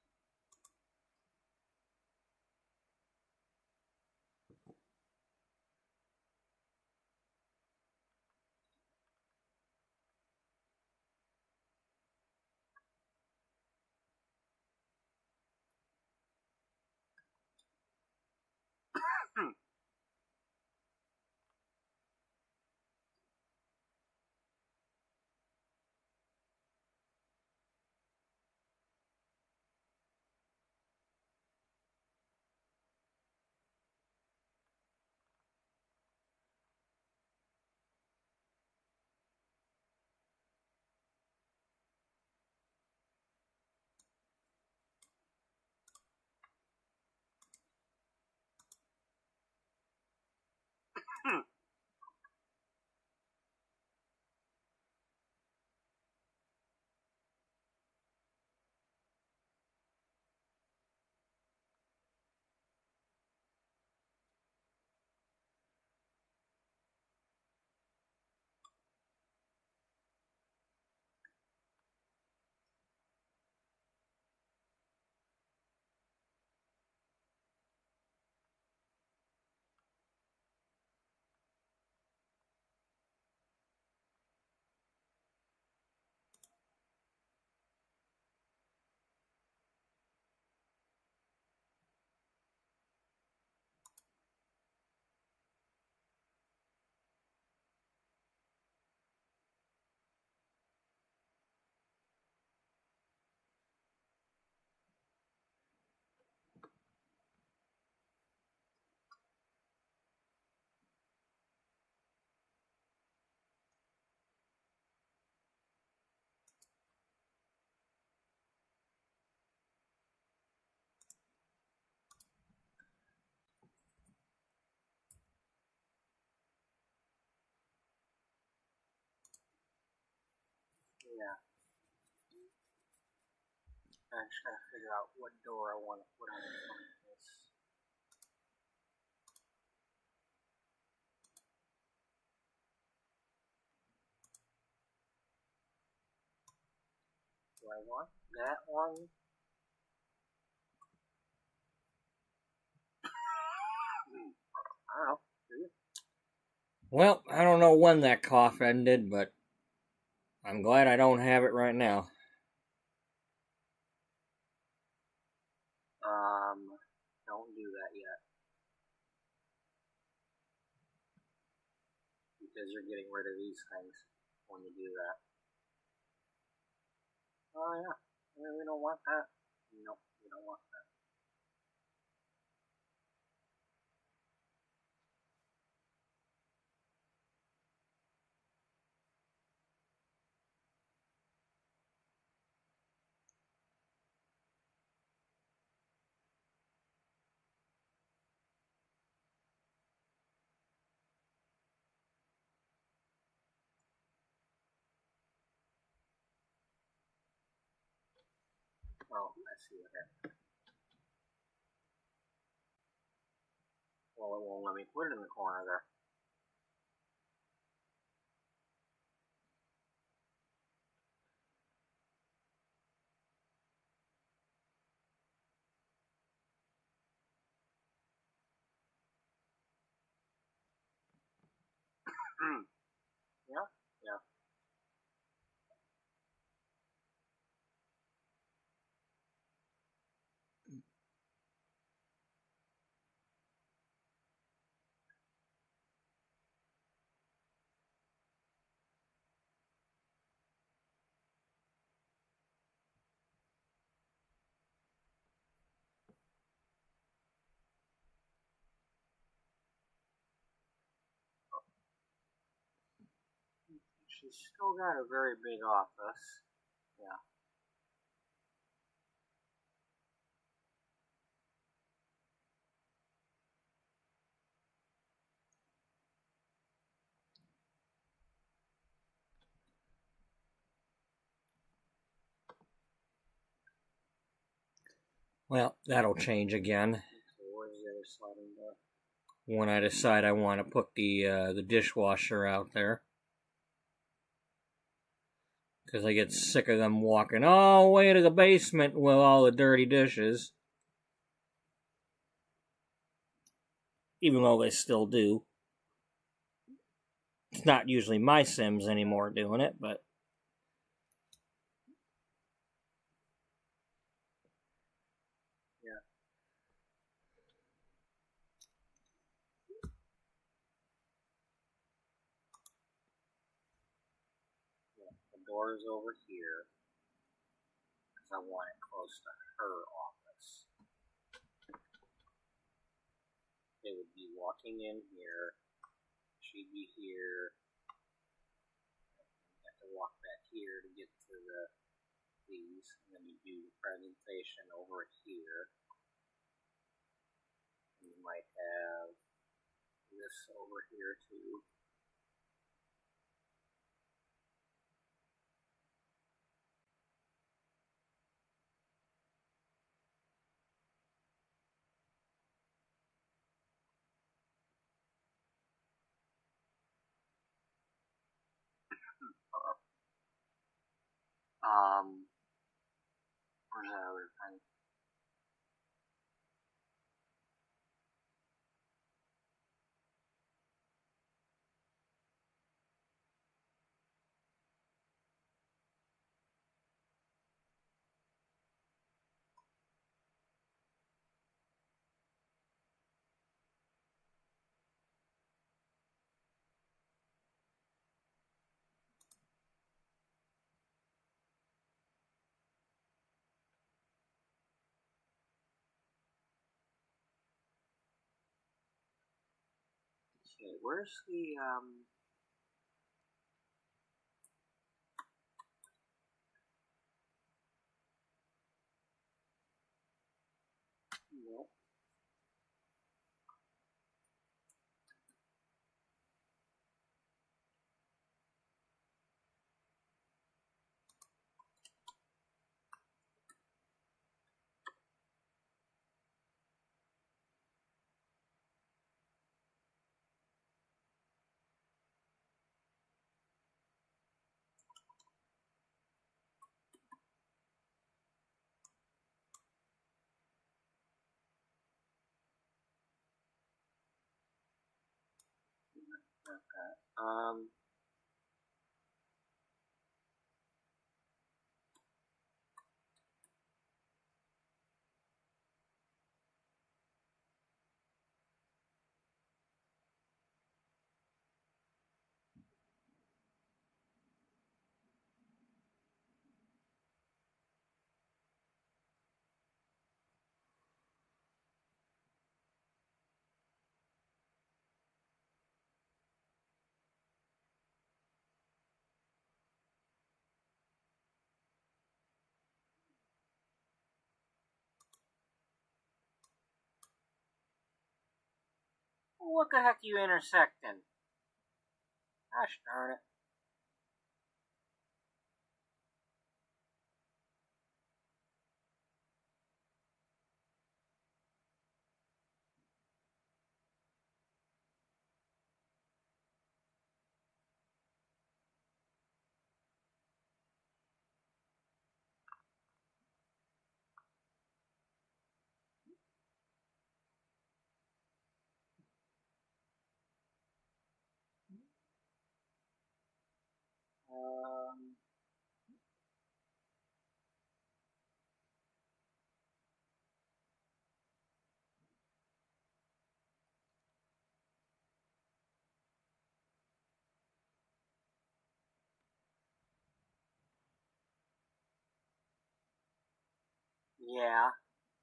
Yeah. I just gotta figure out what door I want to put on the front of this. Do I want that one? I don't know. Do you? Well, I don't know when that cough ended, but I'm glad I don't have it right now. Don't do that yet. Because you're getting rid of these things when you do that. Oh yeah. We don't want that. Nope, we don't want that. Oh, I see what happened. Well, it won't let me put it in the corner there. Yeah, yeah. She's still got a very big office. Yeah. Well, that'll change again So where's the other sliding door? when I decide I want to put the dishwasher out there. Because I get sick of them walking all the way to the basement with all the dirty dishes. Even though they still do. It's not usually my Sims anymore doing it, but... Yeah. The door is over here. Because I want it close to her office. They would be walking in here. She'd be here. You have to walk back here to get to these. And then you do the presentation over here. And you might have this over here too. Where's that other thing? Okay, where's the, nope. What the heck are you intersecting? Gosh darn it.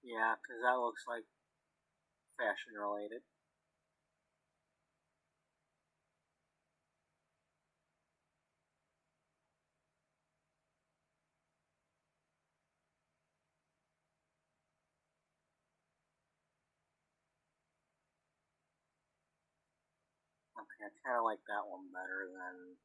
Yeah, because that looks like fashion related. Okay, I kind of like that one better than.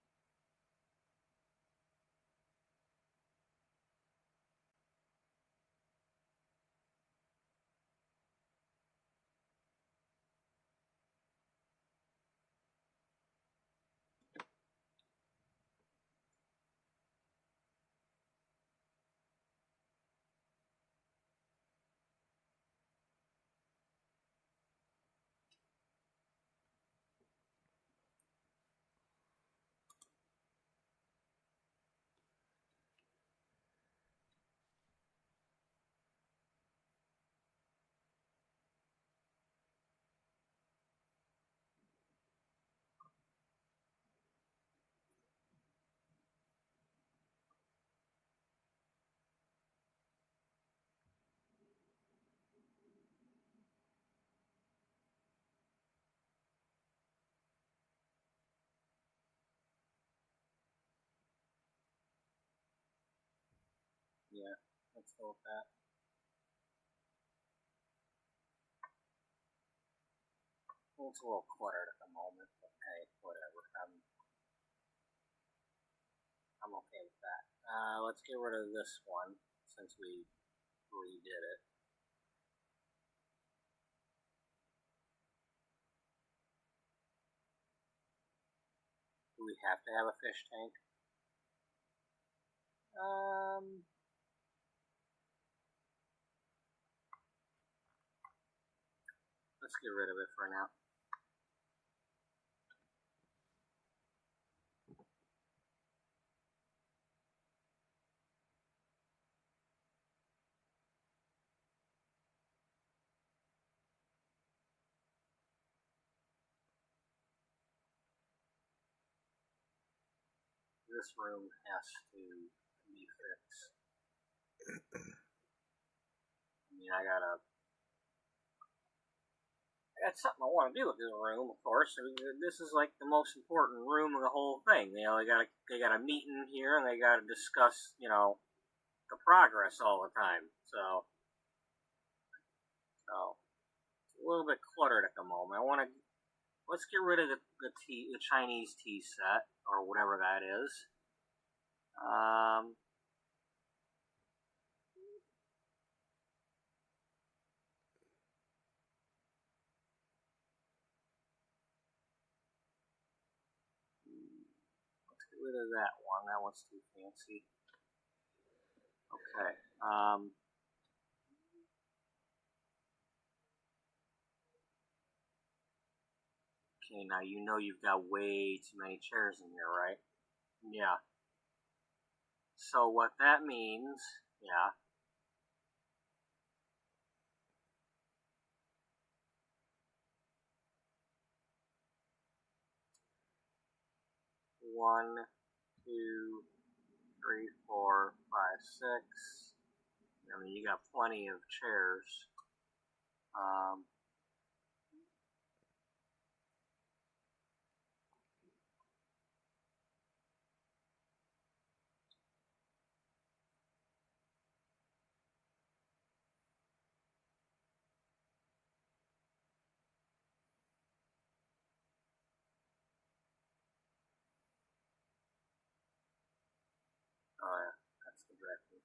Yeah, let's go with that. Well, it's a little cluttered at the moment, but hey, whatever. I'm okay with that. Let's get rid of this one since we redid it. Do we have to have a fish tank? Let's get rid of it for now. This room has to be fixed. I mean, I got something I want to do with this room, of course. This is like the most important room of the whole thing. You know, they got a meeting here and they got to discuss, you know, the progress all the time. So it's a little bit cluttered at the moment. Let's get rid of the Chinese tea set or whatever that is. Let's get rid of that one. That one's too fancy. Okay. Okay, now you know you've got way too many chairs in here, right? Yeah. So what that means, yeah. One, two, three, four, five, six. I mean, you got plenty of chairs. Oh yeah, that's the direction.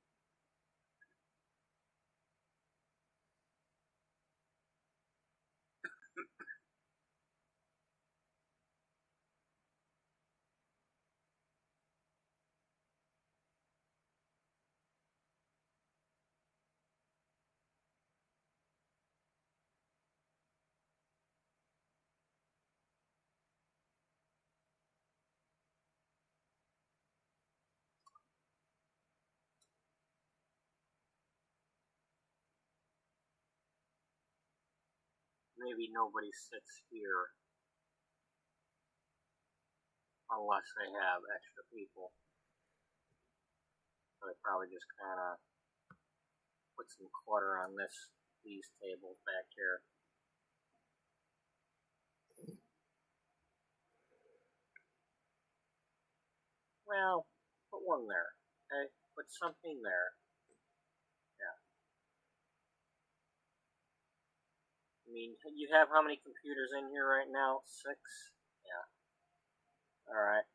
Maybe nobody sits here unless they have extra people. So they probably just kind of put some clutter on these tables back here. Well, put one there. Okay, put something there. Yeah. I mean, you have how many computers in here right now? 6? Yeah. Alright.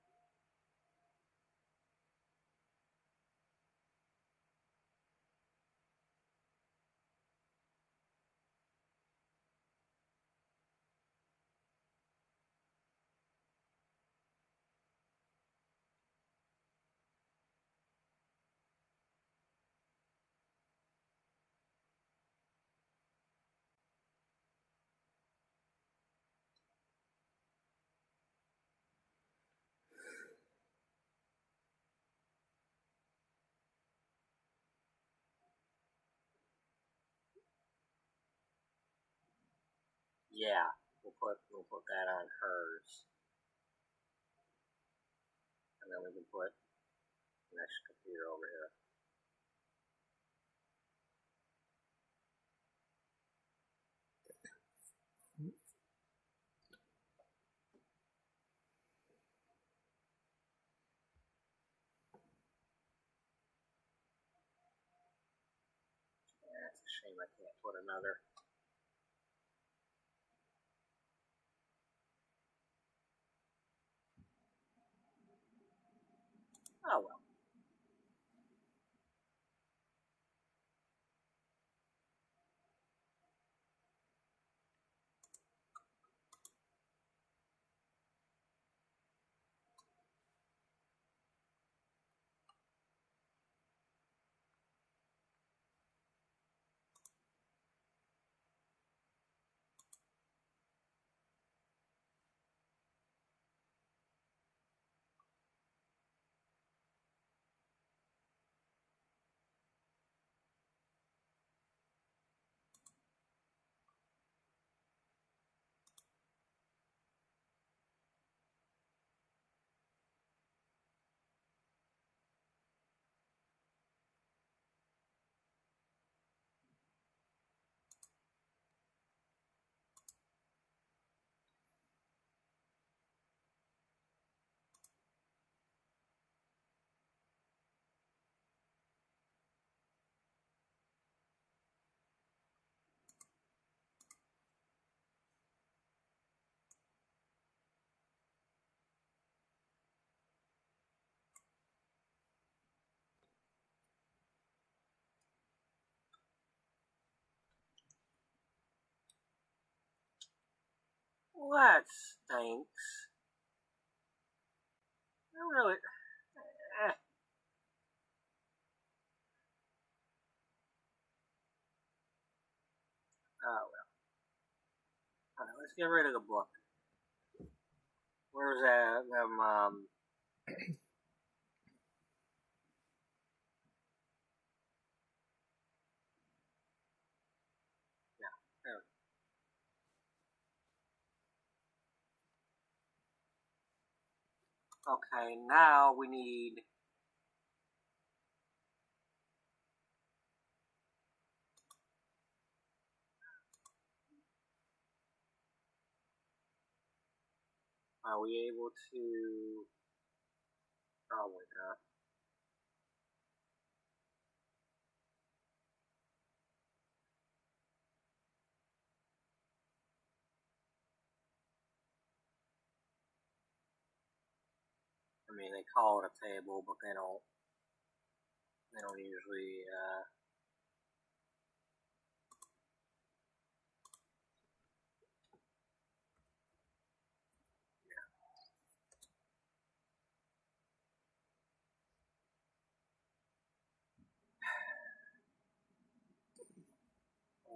Yeah. We'll put that on hers. And then we can put the next computer over here. Yeah, it's a shame I can't put another. Oh well. Well, that stinks. I really. Oh well. Alright, let's get rid of the book. Where's that? Yeah, there. Okay, now we need. Are we able to? Probably not. I mean, they call it a table, but they don't. They don't usually.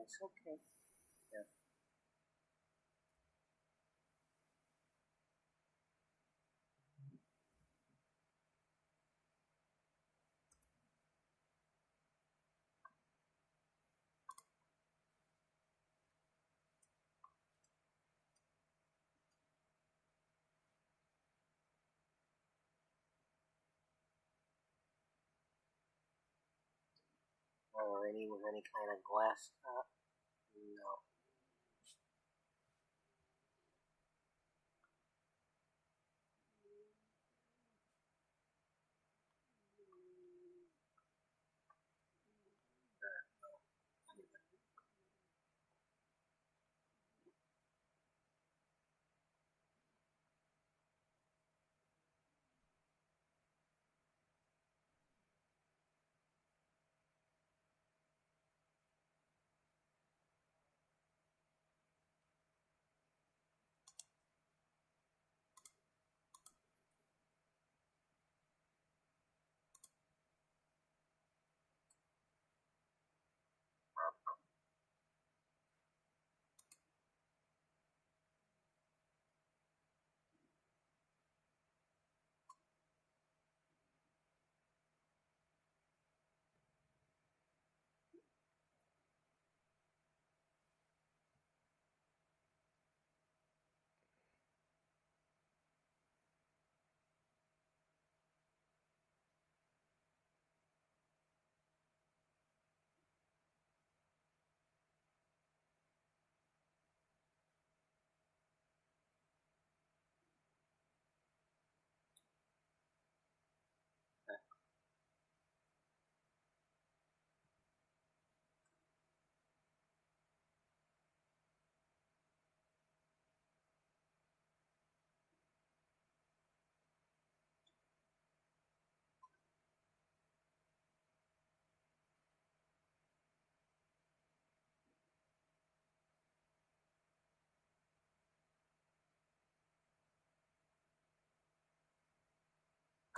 It's okay. Yeah. Any with any kind of glass top? No.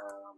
Um,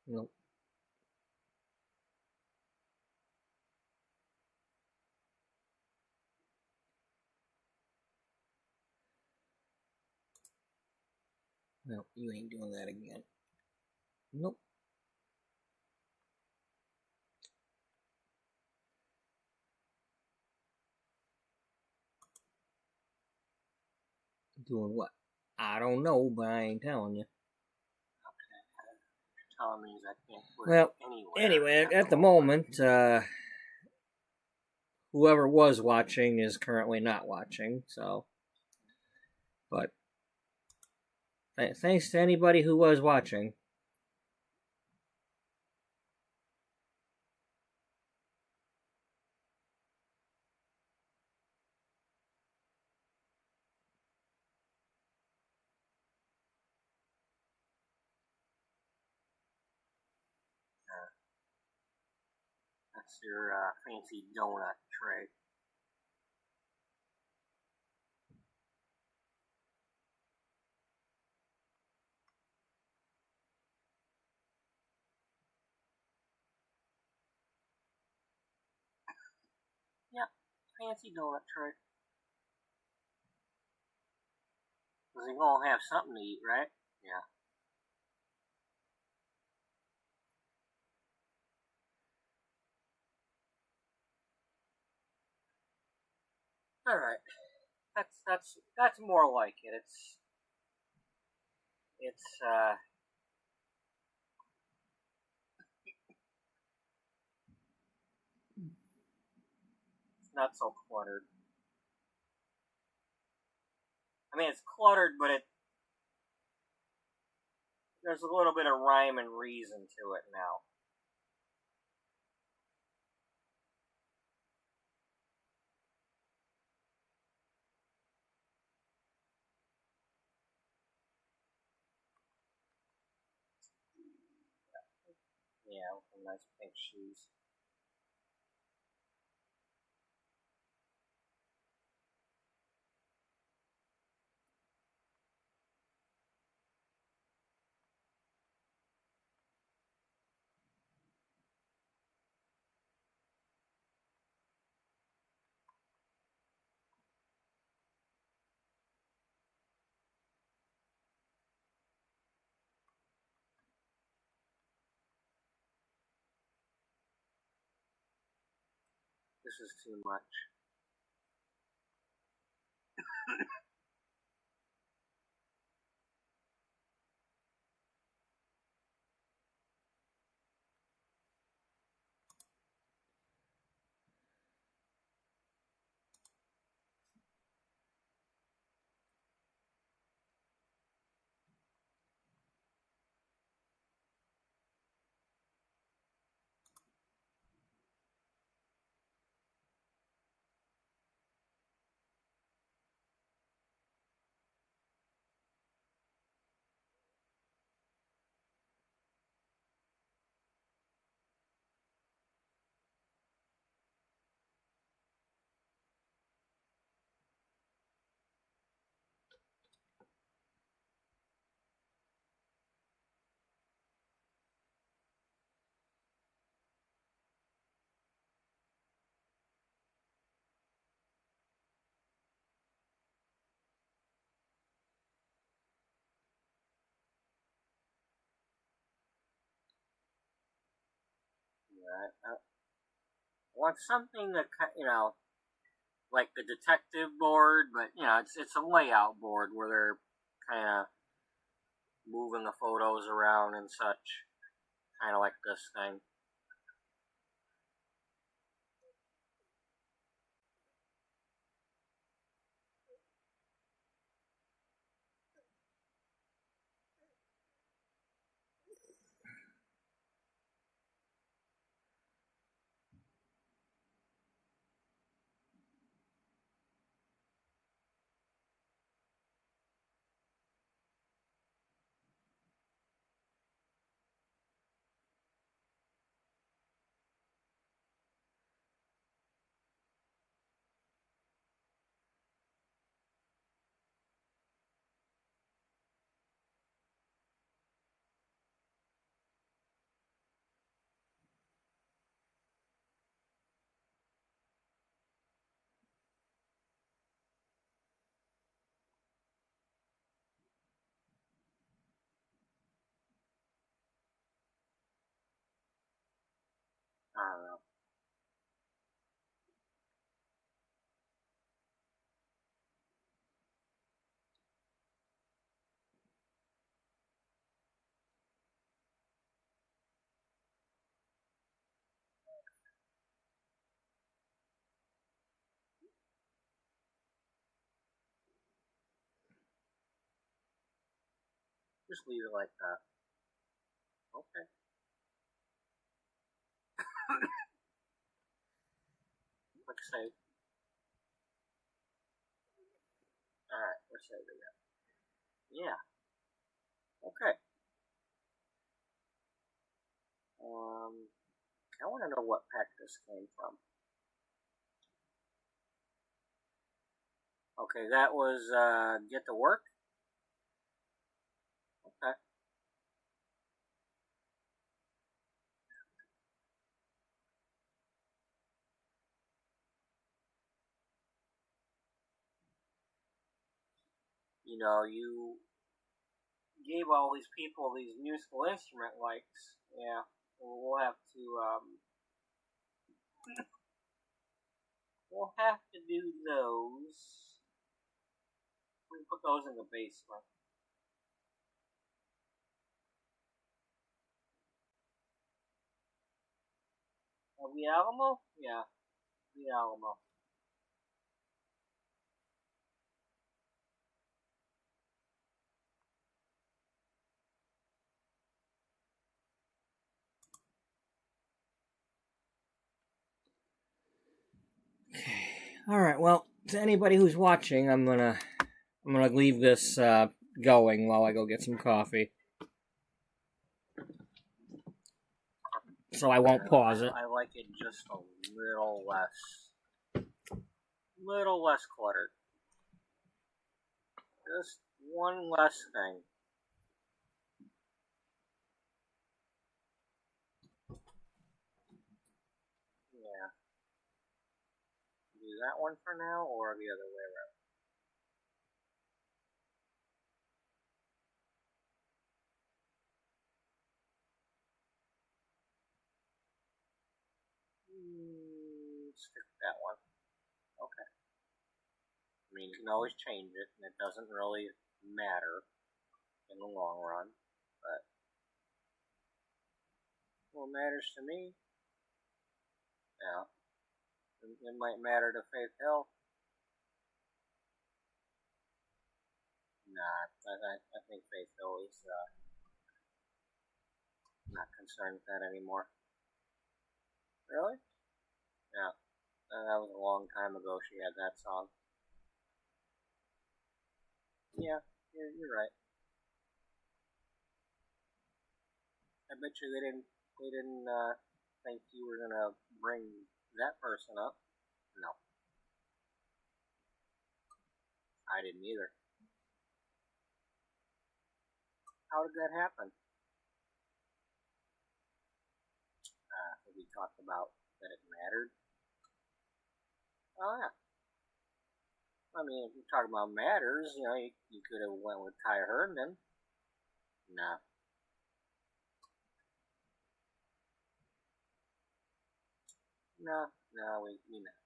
nope. No, you ain't doing that again. Nope. Doing what? I don't know, but I ain't telling you. Telling me is I can't put Well, it anywhere. anyway, at the moment, whoever was watching is currently not watching, so. But thanks to anybody who was watching. That's your fancy donut tray. Yeah, fancy donut tray. Because they're going to have something to eat, right? Yeah. Alright. That's more like it. It's not so cluttered. I mean, it's cluttered, but there's a little bit of rhyme and reason to it now. Yeah, with some nice pink shoes. This is too much. I want something that, like the detective board, but it's a layout board where they're kind of moving the photos around and such, kind of like this thing. I don't know. Just leave it like that. Okay. Click save. Alright, we're saved again. Yeah. Okay. I want to know what pack this came from. Okay, that was, Get to Work? Okay. You know, you gave all these people these musical instrument likes. Yeah, we'll have to, we'll have to do those. We can put those in the basement. The Alamo? Yeah, the Alamo. Okay. All right. Well, to anybody who's watching, I'm gonna leave this going while I go get some coffee. So I won't pause it. I like it just a little less cluttered. Just one less thing. Yeah. Do that one for now, or the other way around? Stick with that one. Okay. I mean, you can always change it, and it doesn't really matter in the long run, but what matters to me, yeah, it might matter to Faith Hill. Nah, I think Faith Hill is not concerned with that anymore. Really? Yeah. That was a long time ago she had that song. Yeah, you're right. I bet you they didn't think you were gonna bring that person up. No, I didn't either. How did that happen? We talked about that it mattered. Oh yeah. I mean, if you're talking about matters, you know, you could have went with Ty Herndon. Nah. No, we know.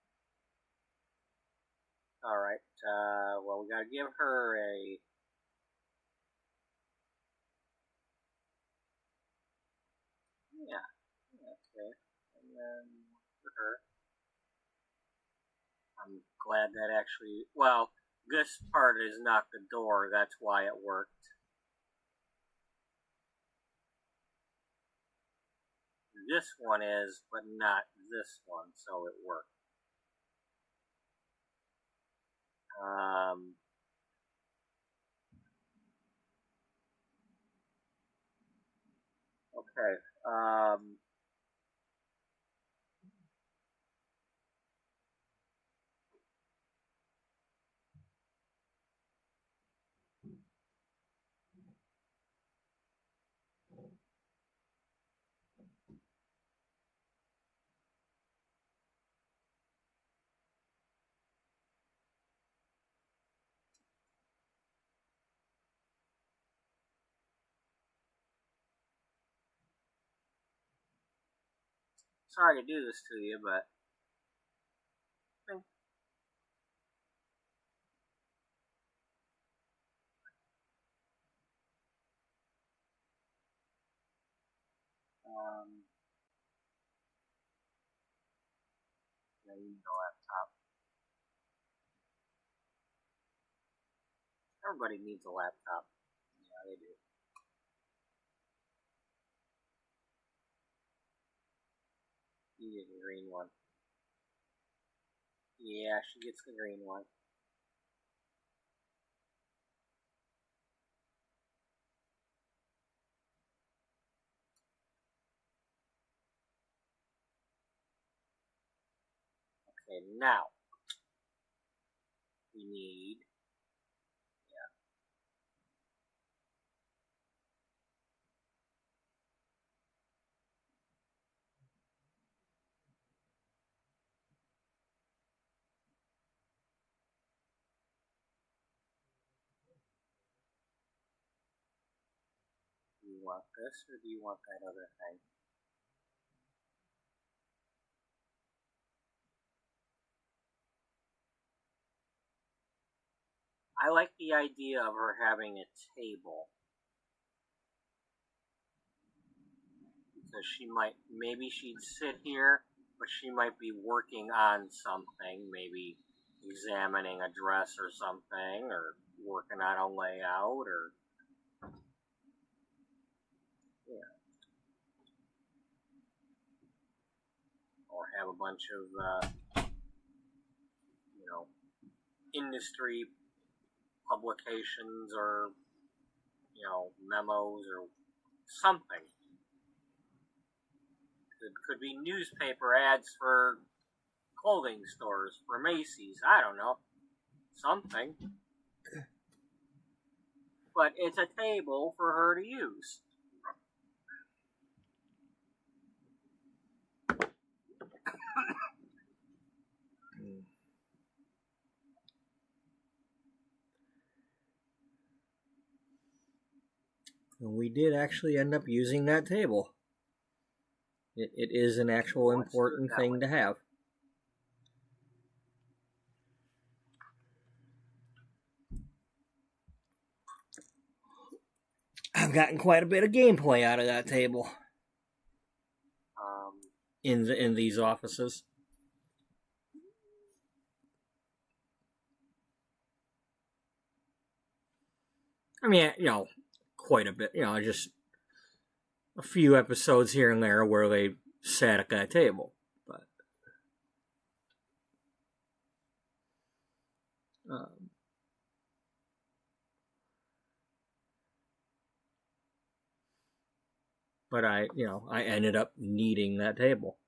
Alright, well, we gotta give her a... Yeah, okay. And then, for her, I'm glad that actually... Well, this part is not the door, that's why it worked. This one is, but not this one, so it worked. Okay, sorry to do this to you, but... Yeah, you need a laptop. Everybody needs a laptop. Yeah, they do. You get the green one. Yeah, she gets the green one. Okay, now we need. Do you want this or do you want that other thing? I like the idea of her having a table. Because maybe she'd sit here, but she might be working on something, maybe examining a dress or something, or working on a layout, or or have a bunch of industry publications or memos or something. It could be newspaper ads for clothing stores, for Macy's, I don't know. Something. But it's a table for her to use. And we did actually end up using that table. It is an actual important thing to have. I've gotten quite a bit of gameplay out of that table. In these offices. I mean, quite a bit. Just a few episodes here and there where they sat at that table. But I ended up needing that table.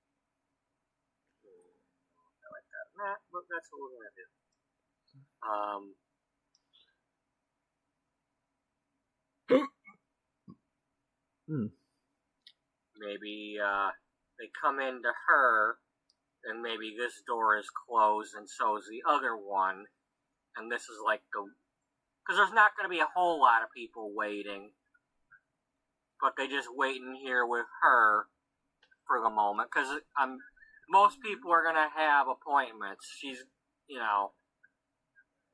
I like that. Nah, that's what we're gonna do. Maybe they come into her, and maybe this door is closed, and so is the other one, and this is like because there's not going to be a whole lot of people waiting, but they just wait in here with her for the moment, because most people are going to have appointments. She's,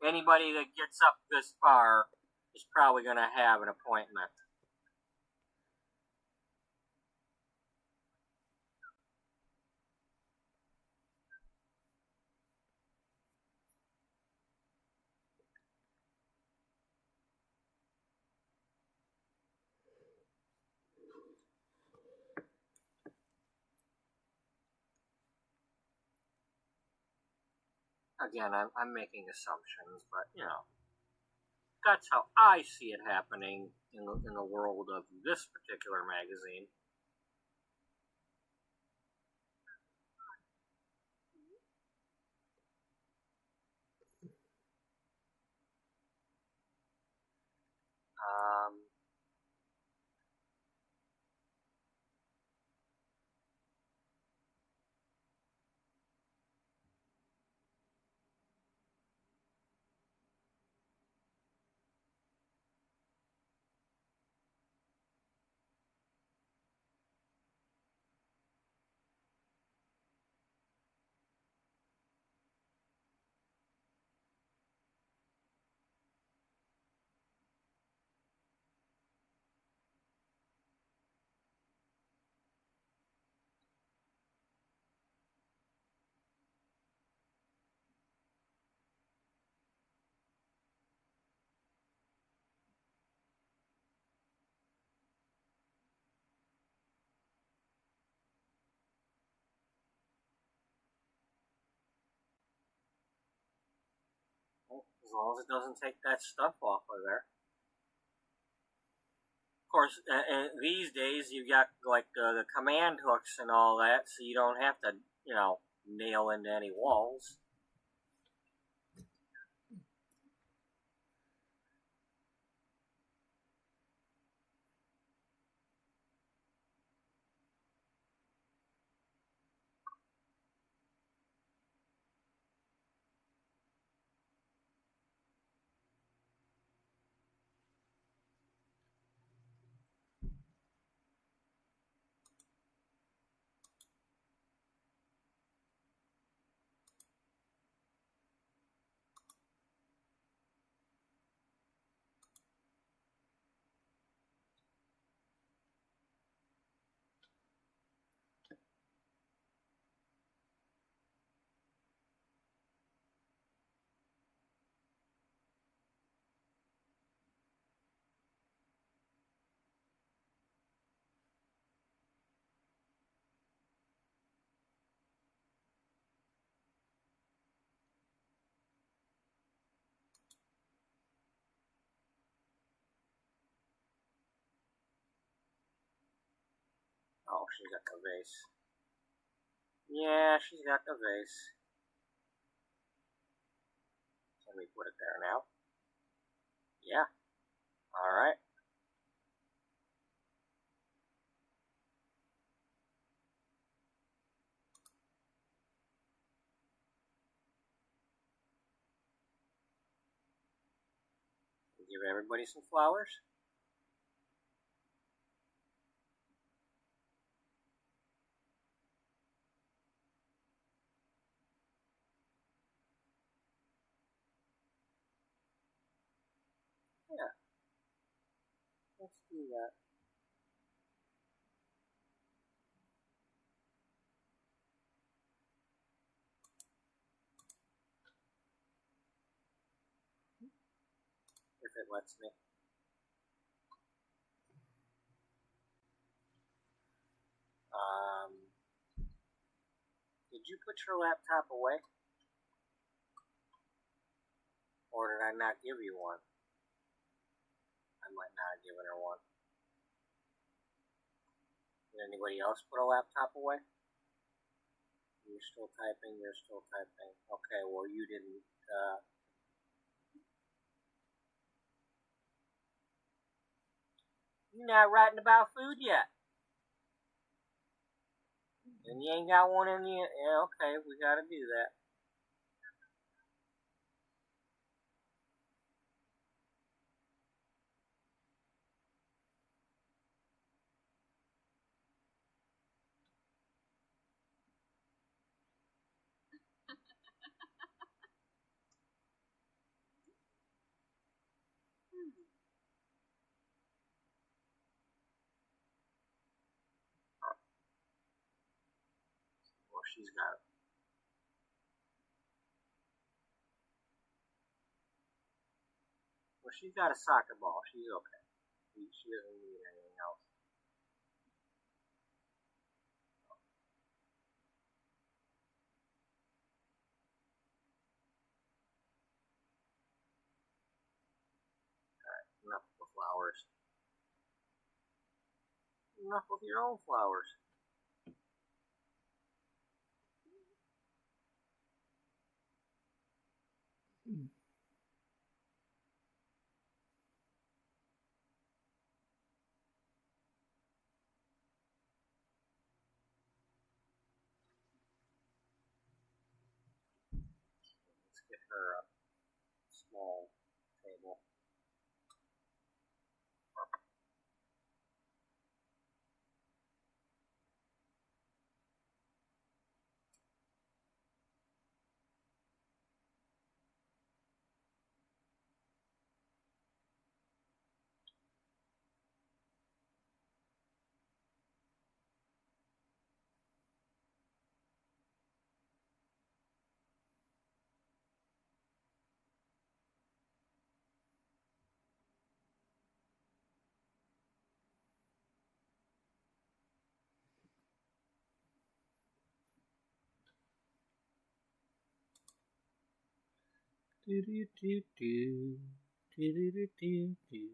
anybody that gets up this far is probably going to have an appointment. Again, I'm making assumptions, but, that's how I see it happening in the world of this particular magazine. As long as it doesn't take that stuff off of there. Of course, these days you got like the command hooks and all that, so you don't have to, nail into any walls. Oh, she's got the vase. Yeah, she's got the vase. Can we put it there now? Yeah. Alright. Give everybody some flowers. Yeah. Let's do that. If it lets me. Did you put your laptop away? Or did I not give you one? I might not have given her one. Did anybody else put a laptop away? You're still typing, you're still typing. Okay, well you didn't, You're not writing about food yet. And you ain't got one in the, yeah, okay, we gotta do that. Well, she's got it. Well, she's got a soccer ball. She's okay. She doesn't need anything else. Alright, enough with the flowers. Enough with your own flowers. Let's get her a small table. Do-do-do-do. Do-do-do-do-do.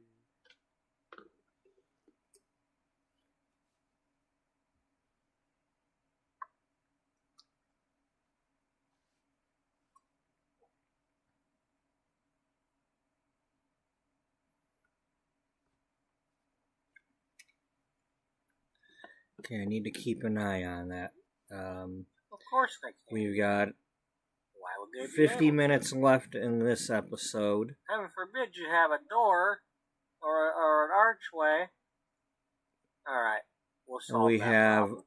Okay, I need to keep an eye on that. Of course they can. We've got Why would they be 50 able? minutes left in this episode. Heaven forbid you have a door or an archway. Alright, we'll solve We that have problem.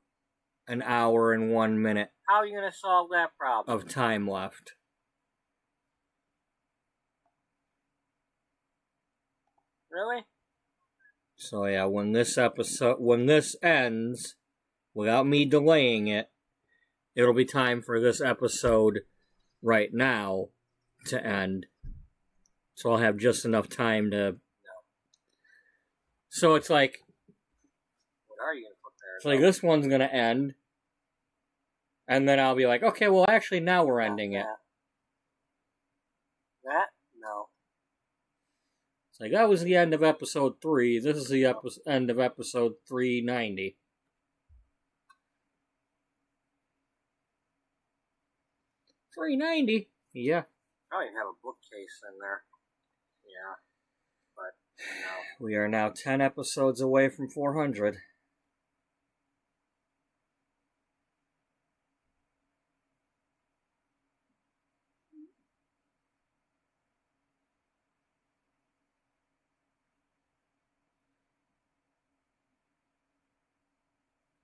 an hour and 1 minute How are you going to solve that problem? of time left. Really? So yeah, when this ends, without me delaying it, it'll be time for this episode right now to end. So I'll have just enough time to... No. So it's like... What are you going to put there? It's like this one's gonna end, and then I'll be like, okay, well actually now we're ending it. That? No. It's like, that was the end of episode 3, this is the end of episode 390. $390? Yeah. Probably have a bookcase in there. Yeah. But, no. We are now 10 episodes away from 400.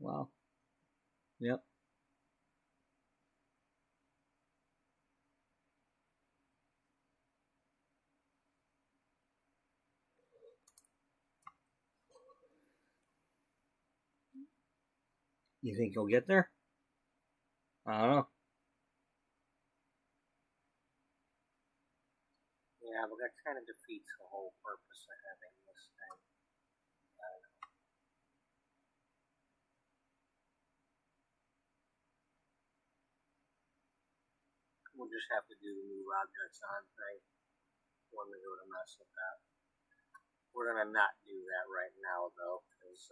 Wow. Yep. You think you'll get there? I don't know. Yeah, but that kind of defeats the whole purpose of having this thing. I don't know. We'll just have to do the new objects on thing when we go to mess with that. We're gonna not do that right now though, because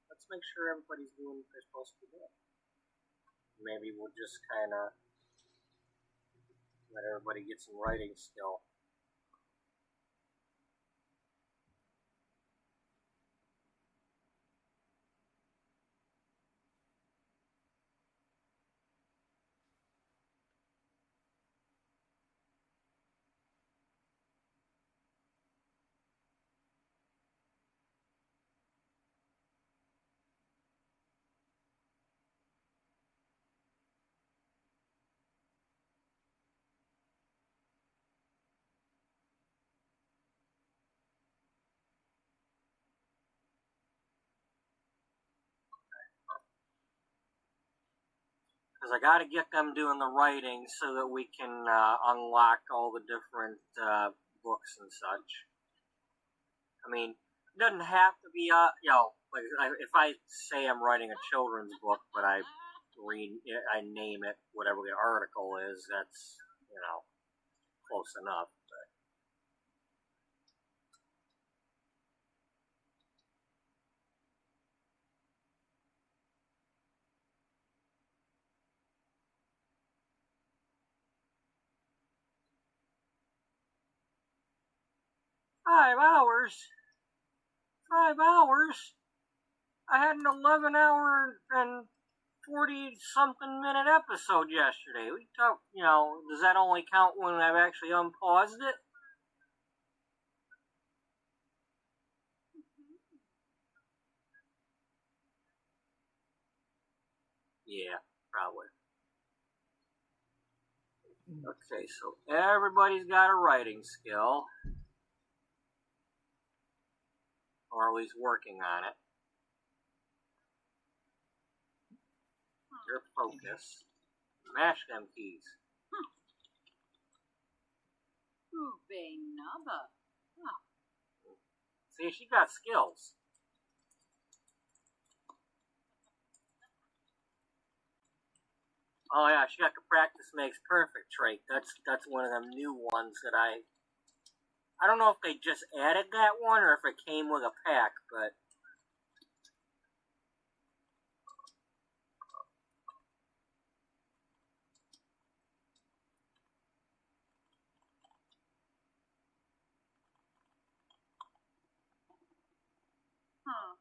let's make sure everybody's doing what they're supposed to be doing. Maybe we'll just kind of let everybody get some writing skill. Because I got to get them doing the writing so that we can unlock all the different books and such. I mean, it doesn't have to be like if I say I'm writing a children's book, but I name it whatever the article is, that's close enough. But $5. 5 hours? I had an 11-hour and 40-something minute episode yesterday. We talk, does that only count when I've actually unpaused it? Yeah, probably. Okay, so everybody's got a writing skill. Or at least working on it. Your focus. Mash them keys. See, she got skills. Oh yeah, she got the practice makes perfect trait. That's one of them new ones that I don't know if they just added that one or if it came with a pack, but Huh.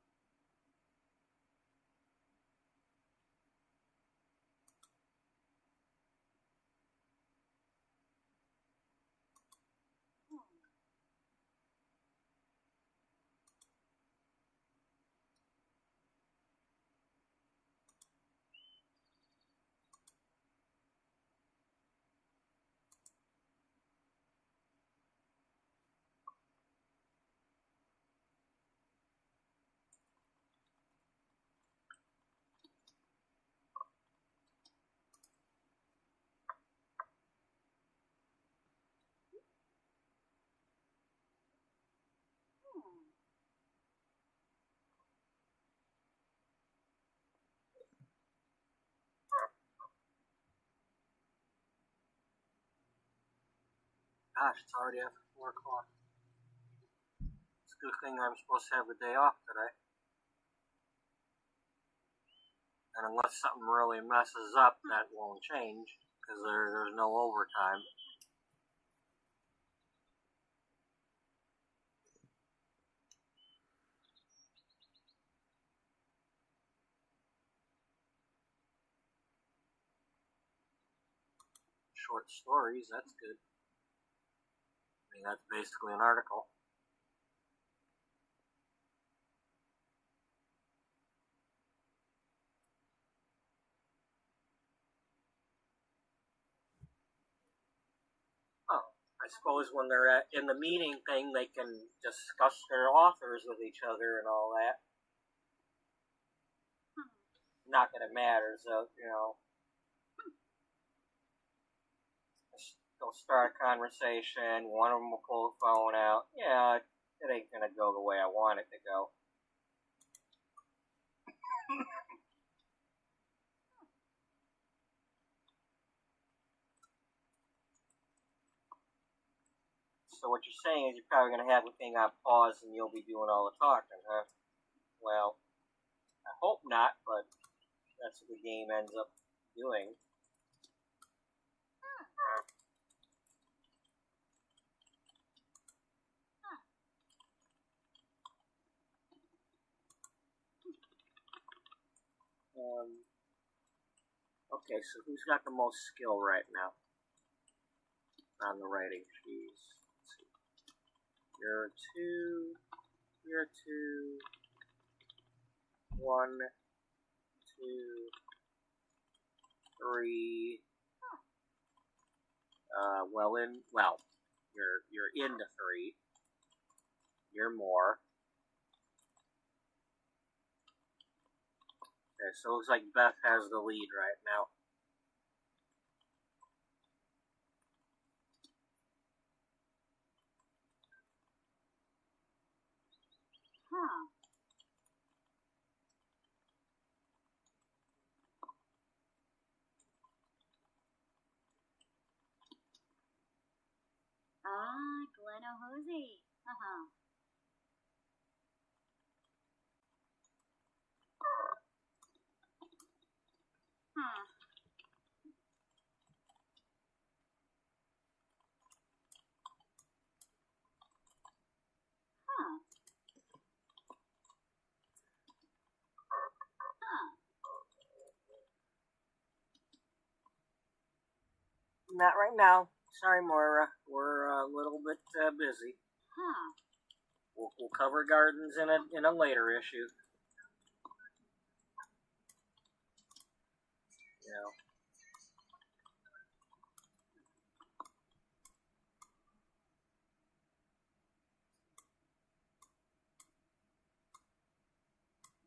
gosh, it's already after 4 o'clock. It's a good thing I'm supposed to have the day off today. And unless something really messes up, that won't change, because there's no overtime. Short stories, that's good. I mean, that's basically an article. Oh, I suppose when they're in the meeting thing, they can discuss their authors with each other and all that. Not that it matters, though, you know. They'll start a conversation, one of them will pull the phone out. Yeah, it ain't gonna go the way I want it to go. So what you're saying is you're probably gonna have the thing on pause and you'll be doing all the talking, huh? Well, I hope not, but that's what the game ends up doing. Okay, so who's got the most skill right now on the writing keys? Let's see. You're 2, you're 2, 1, 2, 3. You're into 3. You're more. Okay, so it looks like Beth has the lead right now. Huh. Ah, Glamour. Uh-huh. Huh. Huh. Huh. Not right now. Sorry, Moira. We're a little bit busy. Huh. We'll cover gardens in a later issue. You know.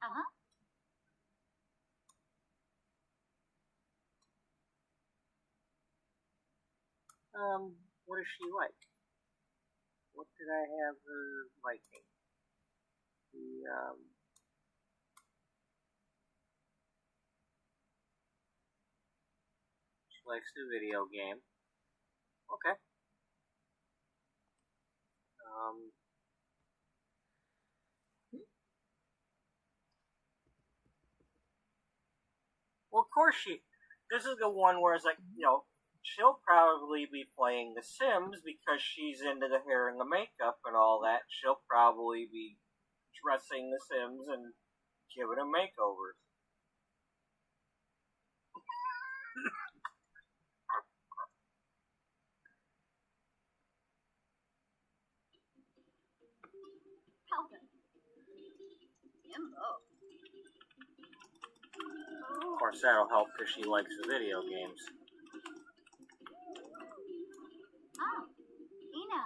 Uh-huh. What is she like? What did I have her liking? The She likes the video game. Okay. Well, of course this is the one where it's like, she'll probably be playing The Sims because she's into the hair and the makeup and all that. She'll probably be dressing The Sims and giving them makeovers. Of course, that'll help because she likes the video games. Oh, Ina.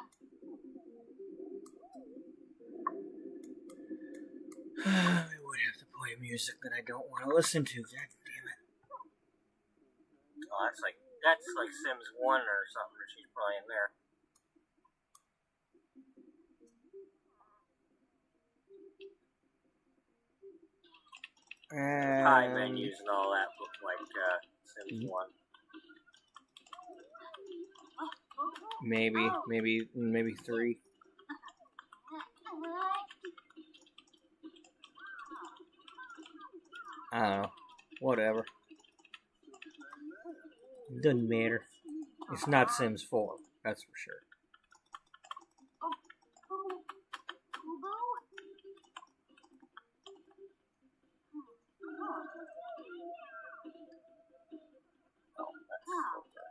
I would have to play music that I don't want to listen to. God damn it. Oh, that's like Sims 1 or something that she's playing there. High menus and all that look like Sims 1. Maybe 3. I don't know. Whatever. Doesn't matter. It's not Sims 4, that's for sure. Oh, that's okay.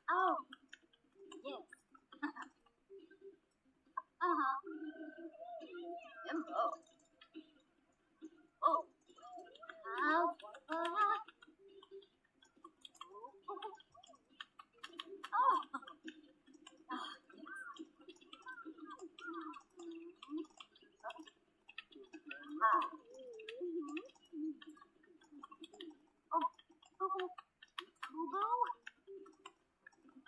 Oh, yes. Oh.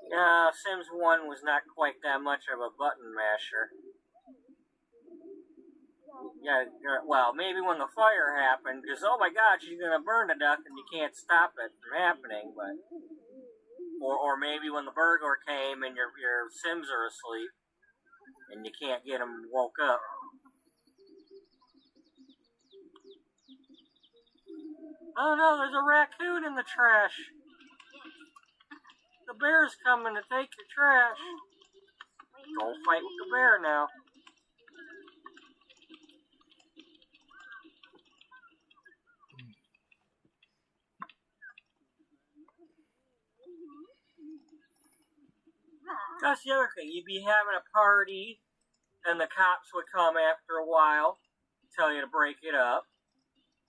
Yeah, Sims 1 was not quite that much of a button masher. Yeah, well, maybe when the fire happened, because, oh my god, she's going to burn to death and you can't stop it from happening, but... Or maybe when the burglar came and your Sims are asleep and you can't get them woke up. Oh no, there's a raccoon in the trash. The bear's coming to take your trash. Don't fight with the bear now. That's the other thing. You'd be having a party, and the cops would come after a while, tell you to break it up.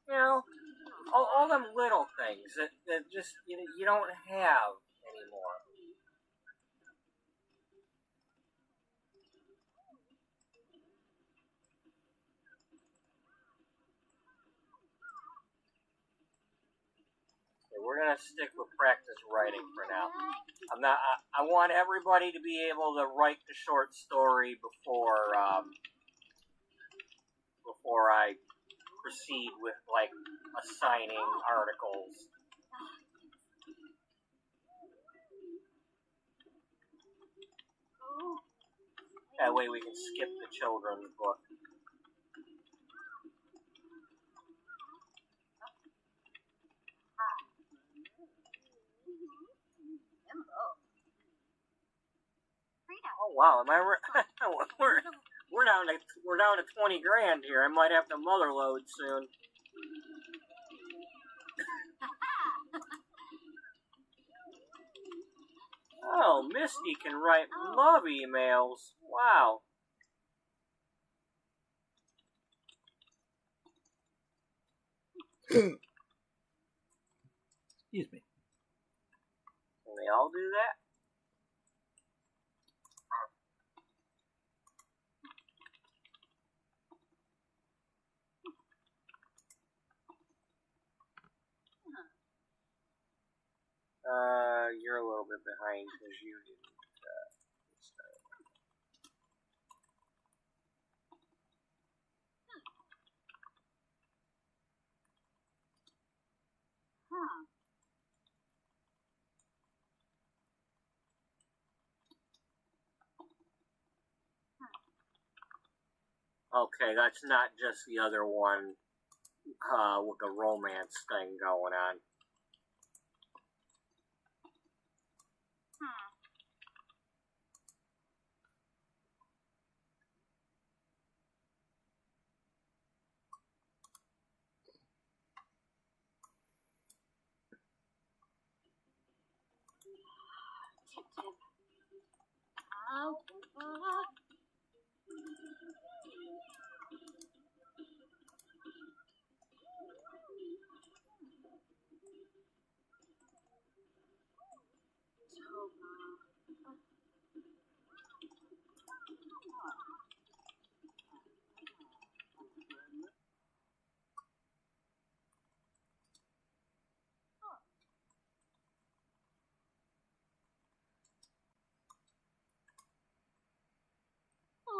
You know, all them little things that just you don't have anymore. Okay, we're gonna stick with practice writing for now. I want everybody to be able to write the short story before I proceed with like assigning articles. That way we can skip the children's book. Oh wow, am I we're down to 20 grand here. I might have to mother load soon. Oh, Misty can write love emails. Wow. Excuse me. Can they all do that? behind because you didn't start. Huh. Okay, that's not just the other one with the romance thing going on. Tip, tip. Out.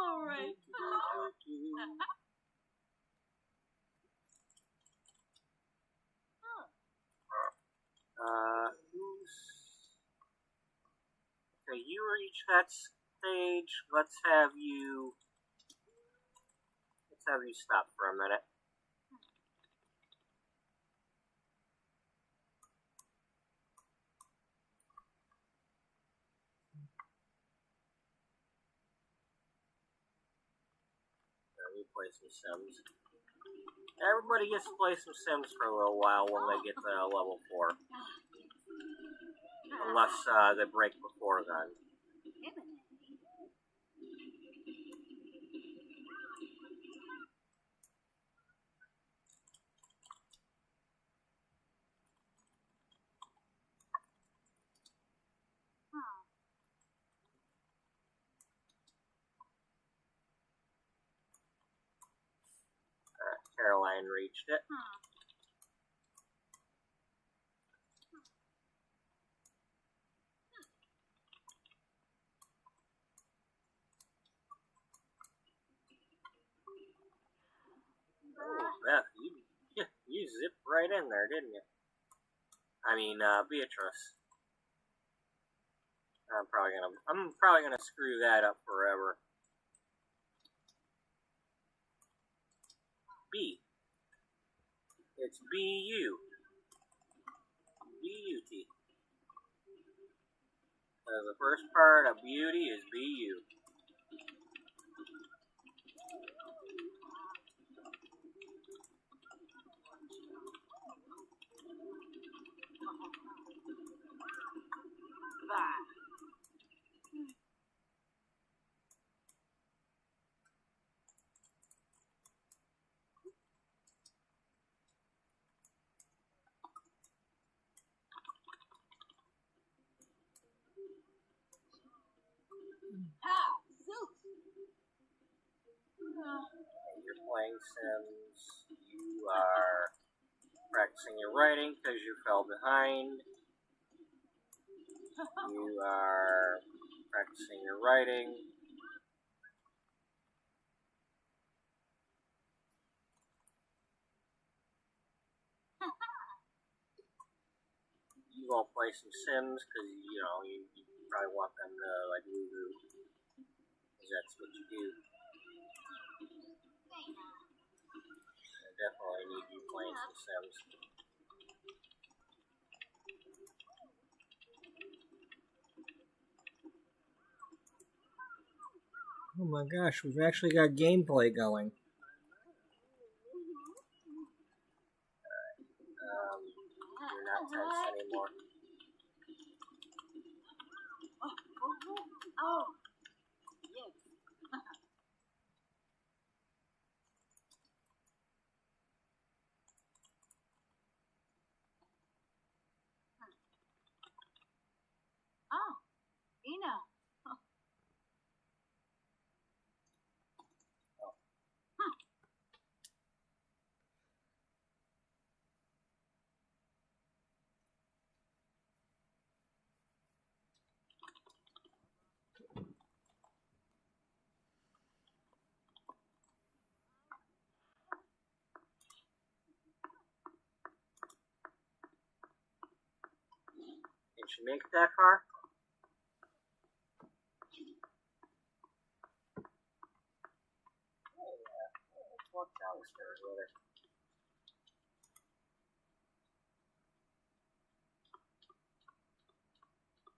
All right. Okay, you reach that stage. Let's have you stop for a minute. We play some Sims. Everybody gets to play some Sims for a little while when they get to level 4. Unless they break before then. Caroline reached it. Oh, Beth, you zipped right in there, didn't you? I mean, Beatrice. I'm probably gonna screw that up forever. B. It's B-U. Bea uty. The first part of beauty is B-U. You're playing Sims. You are practicing your writing because you fell behind. You are practicing your writing. You gonna play some Sims because you probably want them to like woo-hoo, because that's what you do. I definitely need you playing some Sims. Oh my gosh, we've actually got gameplay going. You're not tense anymore. Oh, yes. Oh, Ina. she make it that far? Oh, yeah. Let's walk down the stairs with her.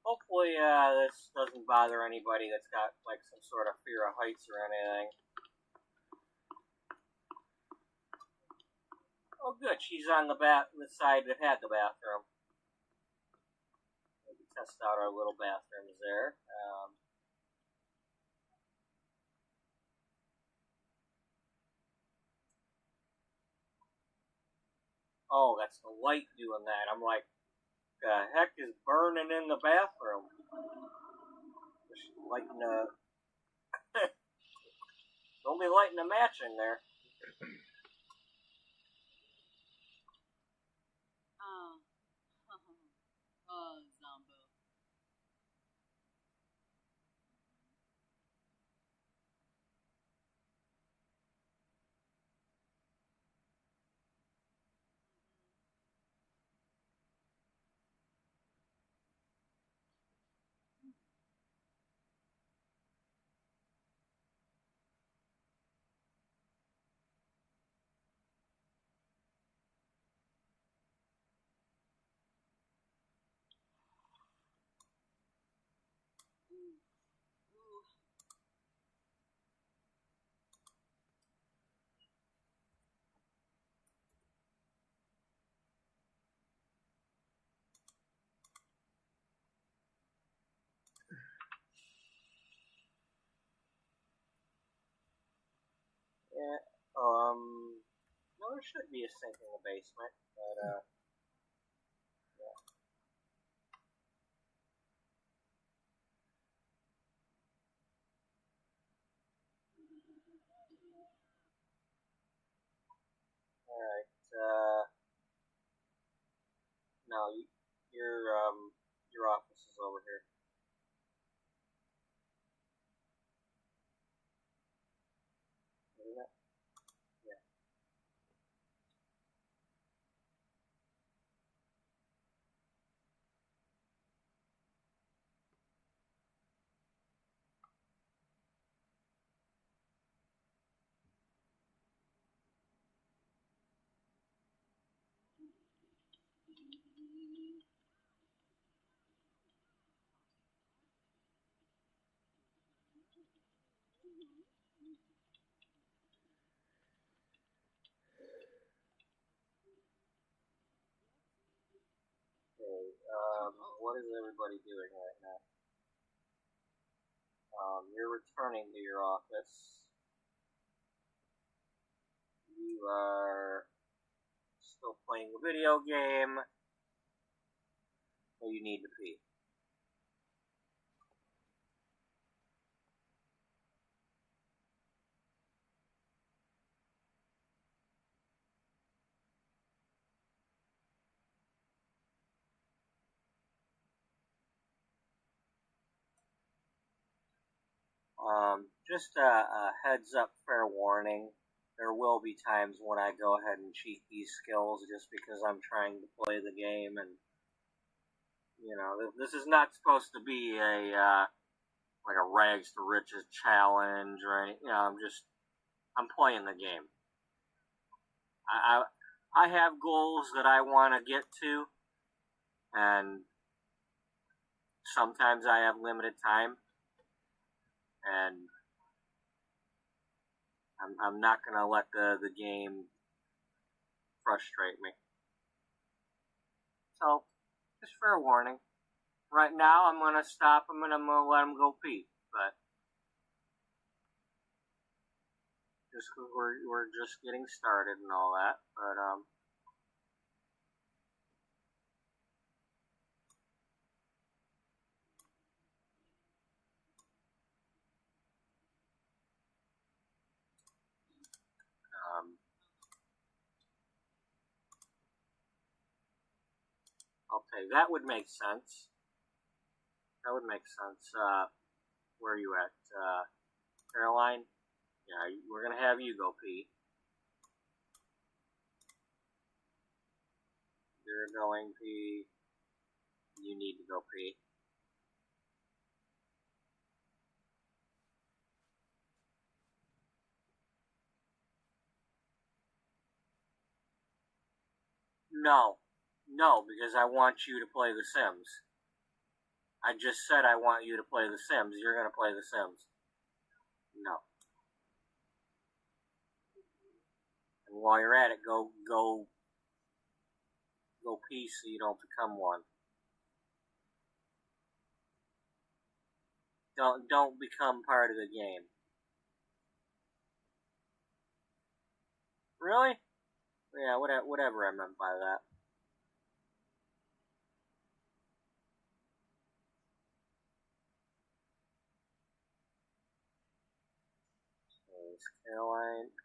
Hopefully, this doesn't bother anybody that's got, like, some sort of fear of heights or anything. Oh, good. She's on the side that had the bathroom. Maybe test out our little bathrooms there. Oh, that's the light doing that. I'm like, the heck is burning in the bathroom? Just lighting the... Only lighting a match in there. Zombo. Yeah, no, there should be a sink in the basement, but, yeah. Alright, no, your office is over here. Isn't it? Yeah. Okay, what is everybody doing right now? You're returning to your office. You are still playing the video game. Or you need to pee. Just a heads up, fair warning. There will be times when I go ahead and cheat these skills just because I'm trying to play the game, and you know, this is not supposed to be a like a rags to riches challenge or anything. You know, I'm playing the game. I have goals that I want to get to, and sometimes I have limited time, and I'm not gonna let the game frustrate me. So, just fair warning. Right now, I'm gonna stop him and I'm gonna let him go pee. But just 'cause we're just getting started and all that. But okay, that would make sense. That would make sense. Where are you at, Caroline? Yeah, we're gonna have you go pee. You're going pee. You need to go pee. No. No, because I want you to play The Sims. I just said I want you to play The Sims. You're going to play The Sims. No. And while you're at it, go pee so you don't become one. Don't become part of the game. Really? Yeah, whatever I meant by that.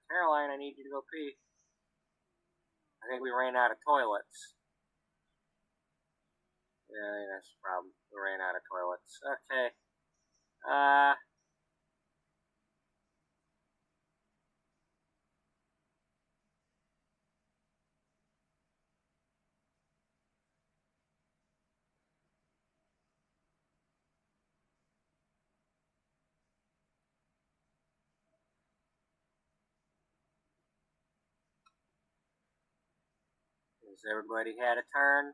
Caroline, I need you to go pee. I think we ran out of toilets. Yeah, that's the problem. We ran out of toilets. Okay. Has everybody had a turn?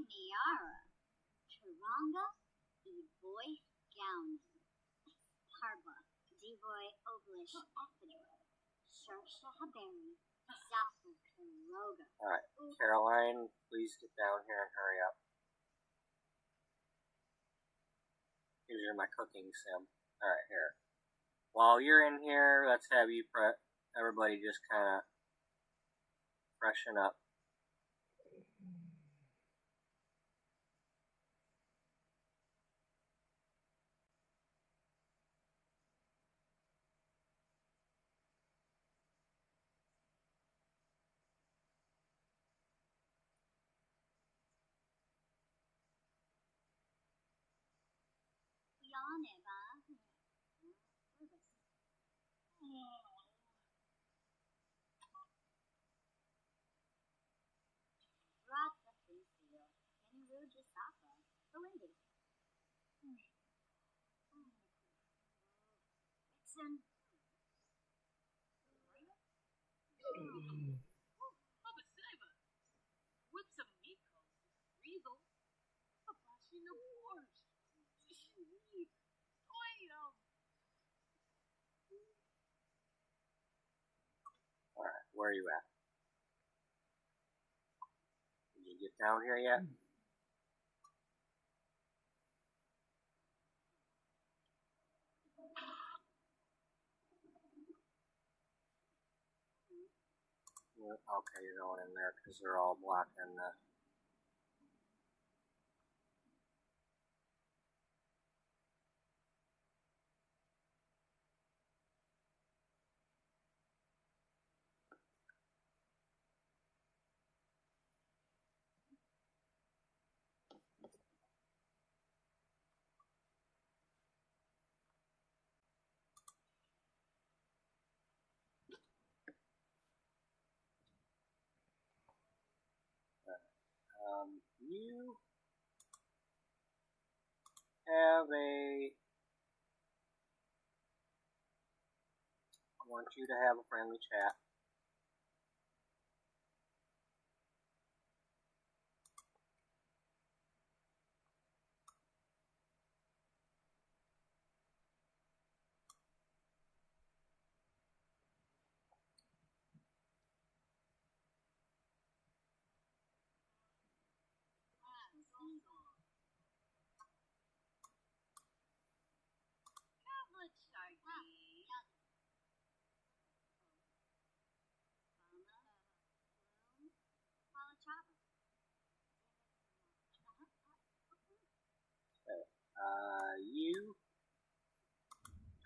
Niara, Taranga, Evoy, Gowning, Harba, Devoy, Oblish, Ephedra, Sharsha Haberi, Zafu, Kuroga. Alright, Caroline, please get down here and hurry up. Here's my cooking sim. Alright, here. While you're in here, let's have you everybody just kind of freshen up. Alright, where are you at? Did you get down here yet? Okay, you're going in there because they're all blocking the... you have a... I want you to have a friendly chat.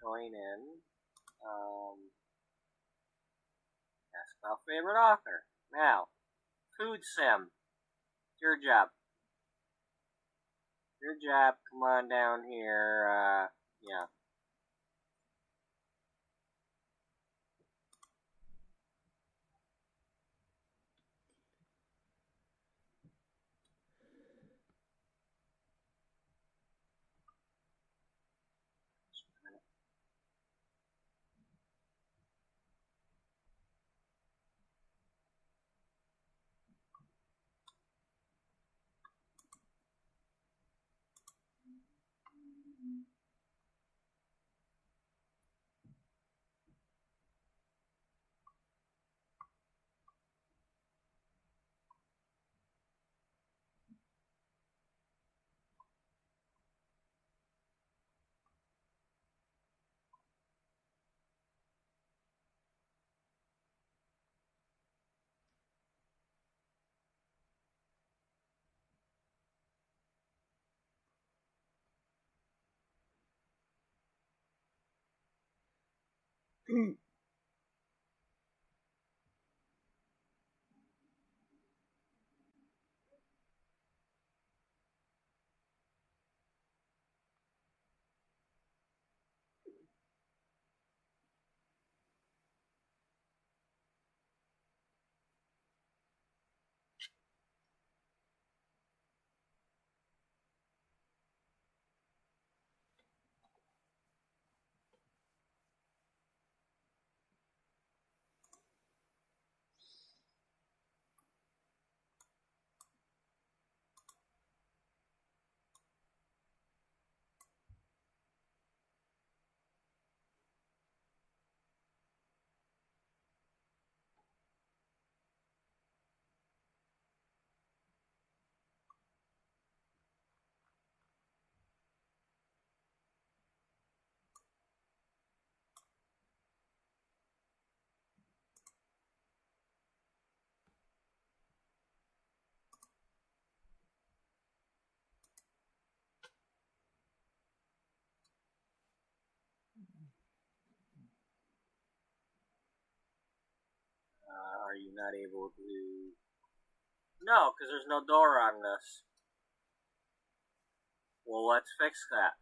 join in. Ask about favorite author. Now, Food Sim. It's your job. Your job. Come on down here. Yeah. Are you not able to... No, because there's no door on this. Well, let's fix that.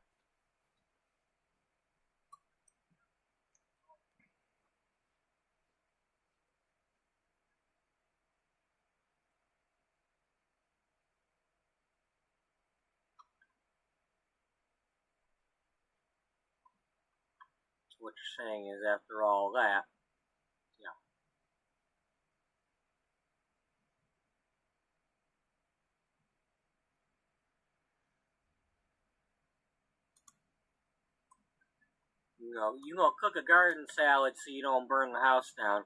So what you're saying is, after all that, yeah. You gonna cook a garden salad so you don't burn the house down.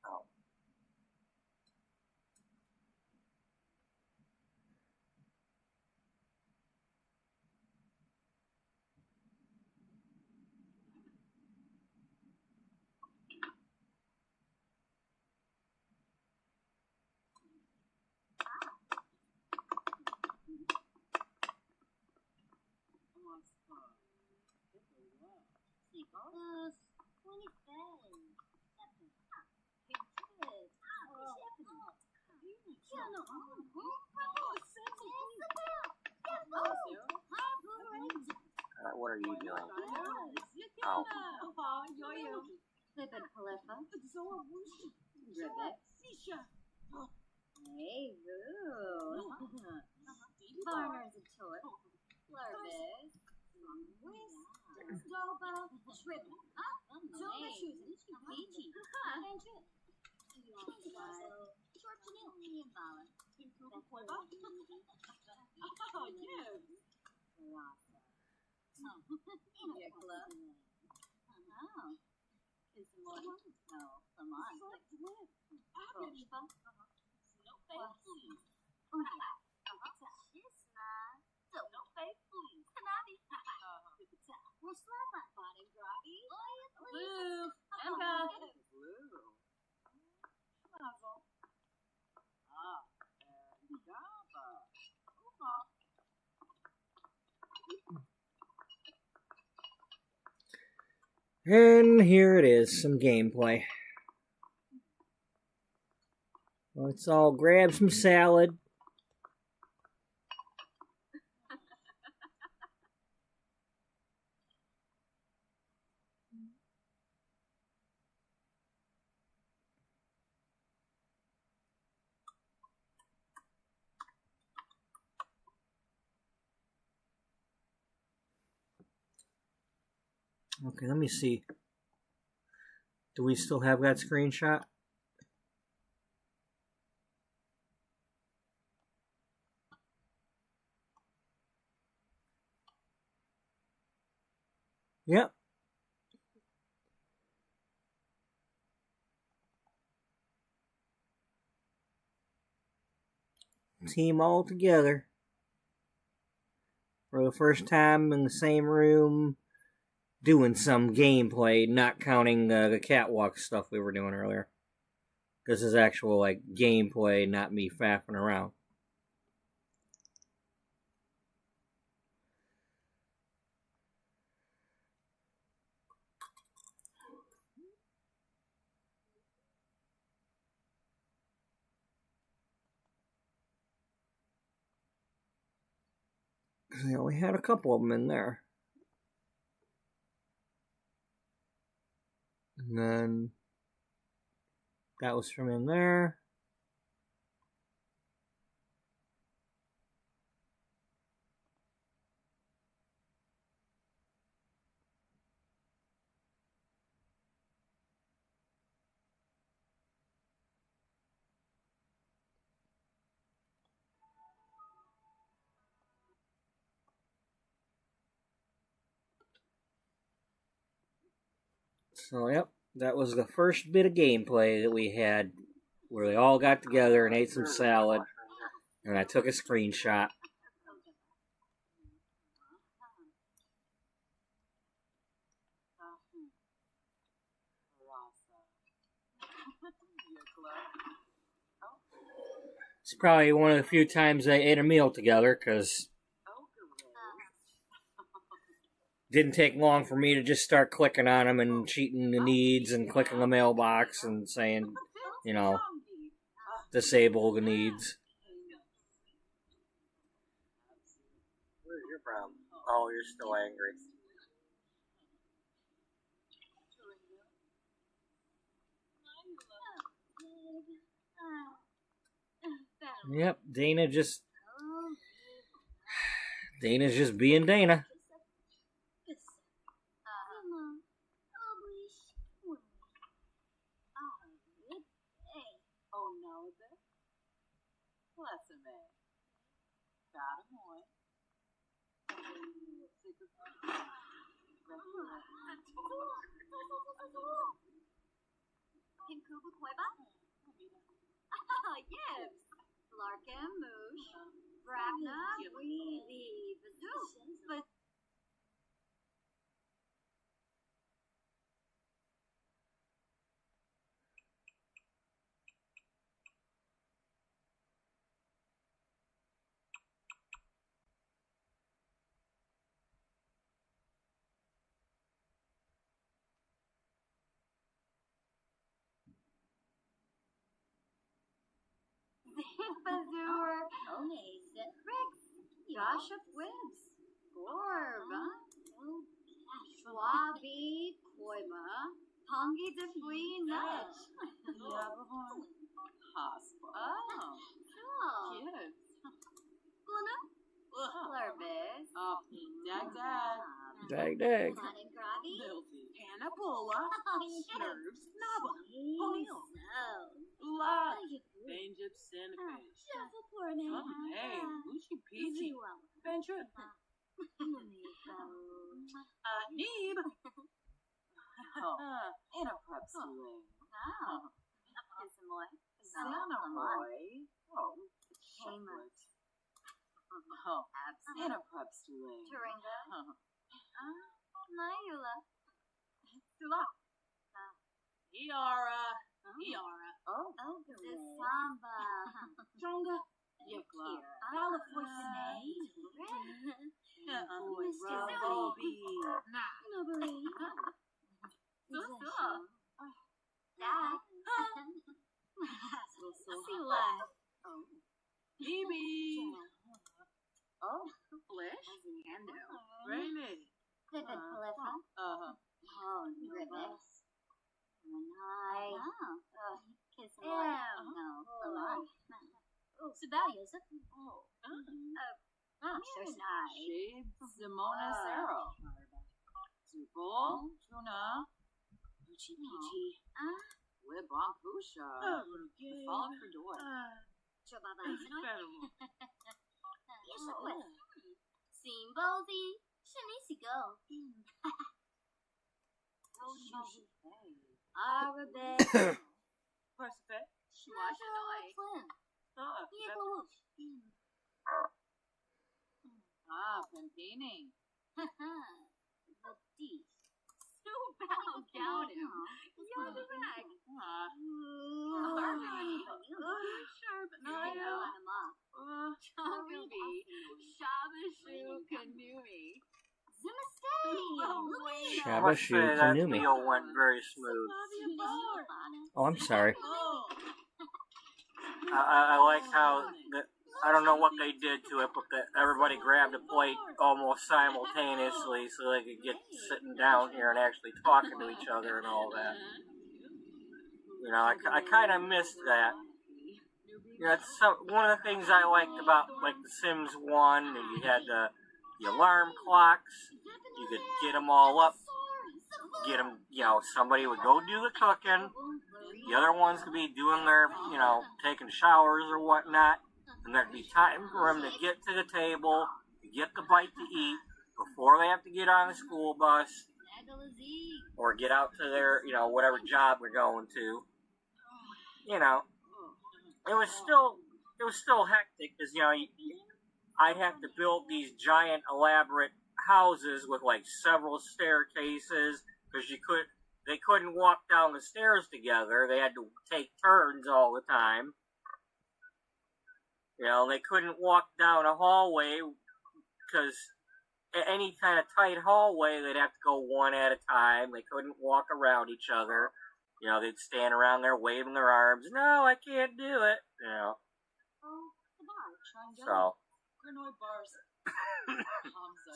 Oh. What are you doing? Oh. Hey, boo. Farmers of Tour. Larvis. Doba. Shrimp. Doba shoes. Peachy. And drip. Short Chanel. Nimbala. Oh, yes. India Club. Oh. Is more. No, come on. Rochefort. No, please. Blue. Emka. Blue. Mazel. Ah, and Gaba. And here it is, some gameplay. Let's all grab some salad. Okay, let me see. Do we still have that screenshot? Yep. Team all together. For the first time in the same room, doing some gameplay, not counting the catwalk stuff we were doing earlier. This is actual, like, gameplay, not me faffing around. They only had a couple of them in there. And then that was from in there. So, yep, that was the first bit of gameplay that we had, where they all got together and ate some salad, and I took a screenshot. It's probably one of the few times they ate a meal together, because didn't take long for me to just start clicking on them and cheating the needs and clicking the mailbox and saying, you know, disable the needs. Where's your problem? Oh, you're still angry. Yep, Dana's just being Dana. Yes. Larkin, Moosh, Bravna, Weedy, Bazoo. But Bazoor, Onaze, Rex, Joshua Wibbs, Gorba, Schwabi, Koima, Pongi de Free Nudge. Hospital. Oh, Kids. Luna, Lurbis, Dag, dag. Planet Gravi, Hanabola. Nerves. Naba. O'Neill. So, Love. Danger Cinefish. Shuffle Pornay. Hey, Lucy Peachy. Venture. Neeb. In a prep sling. Xanamoy. Oh, chocolate. In a prep sling. Turinga. Naila. Sula. Iara. Iara. Oh. The samba. Jonga. Yekla. California. Robobi. Nobody. Susa. Dad. Sila. Bibi. Oh. Flesh. Rainy. Pipit Palifa. Oh, goodness. Manai. Kiss him. No, Salon. Sebalius. Sure, nice. Shade. Simona Sero. Zubo. Tuna. Pucci Peachy. Lebon Pusha. Fallen for Door. Chobaba. Simbozi. Shanisi go. Arabic. Persephone. Shwashanoi. Flynn. Yippawoosh. Pampini. The D. So bow down him. You're the rag. Sharp Naya. Chongabi. Shabashu Kanumi. Zimastay. Shabba Must Shu say that Kanumi. meal went very smooth. Oh, I'm sorry. I like how I don't know what they did to it, but that everybody grabbed a plate almost simultaneously so they could get sitting down here and actually talking to each other and all that. You know, I kind of missed that. You know, it's one of the things I liked about like The Sims 1. You had the alarm clocks. You could get them all up. Get them, you know, somebody would go do the cooking. The other ones could be doing their, you know, taking showers or whatnot. And there'd be time for them to get to the table, to get the bite to eat before they have to get on the school bus or get out to their, you know, whatever job they're going to. You know, it was still hectic because, you know, I'd have to build these giant elaborate houses with like several staircases because they couldn't walk down the stairs together. They had to take turns all the time. You know, they couldn't walk down a hallway because any kind of tight hallway, they'd have to go one at a time. They couldn't walk around each other. You know, they'd stand around there waving their arms. No, I can't do it. You know. So.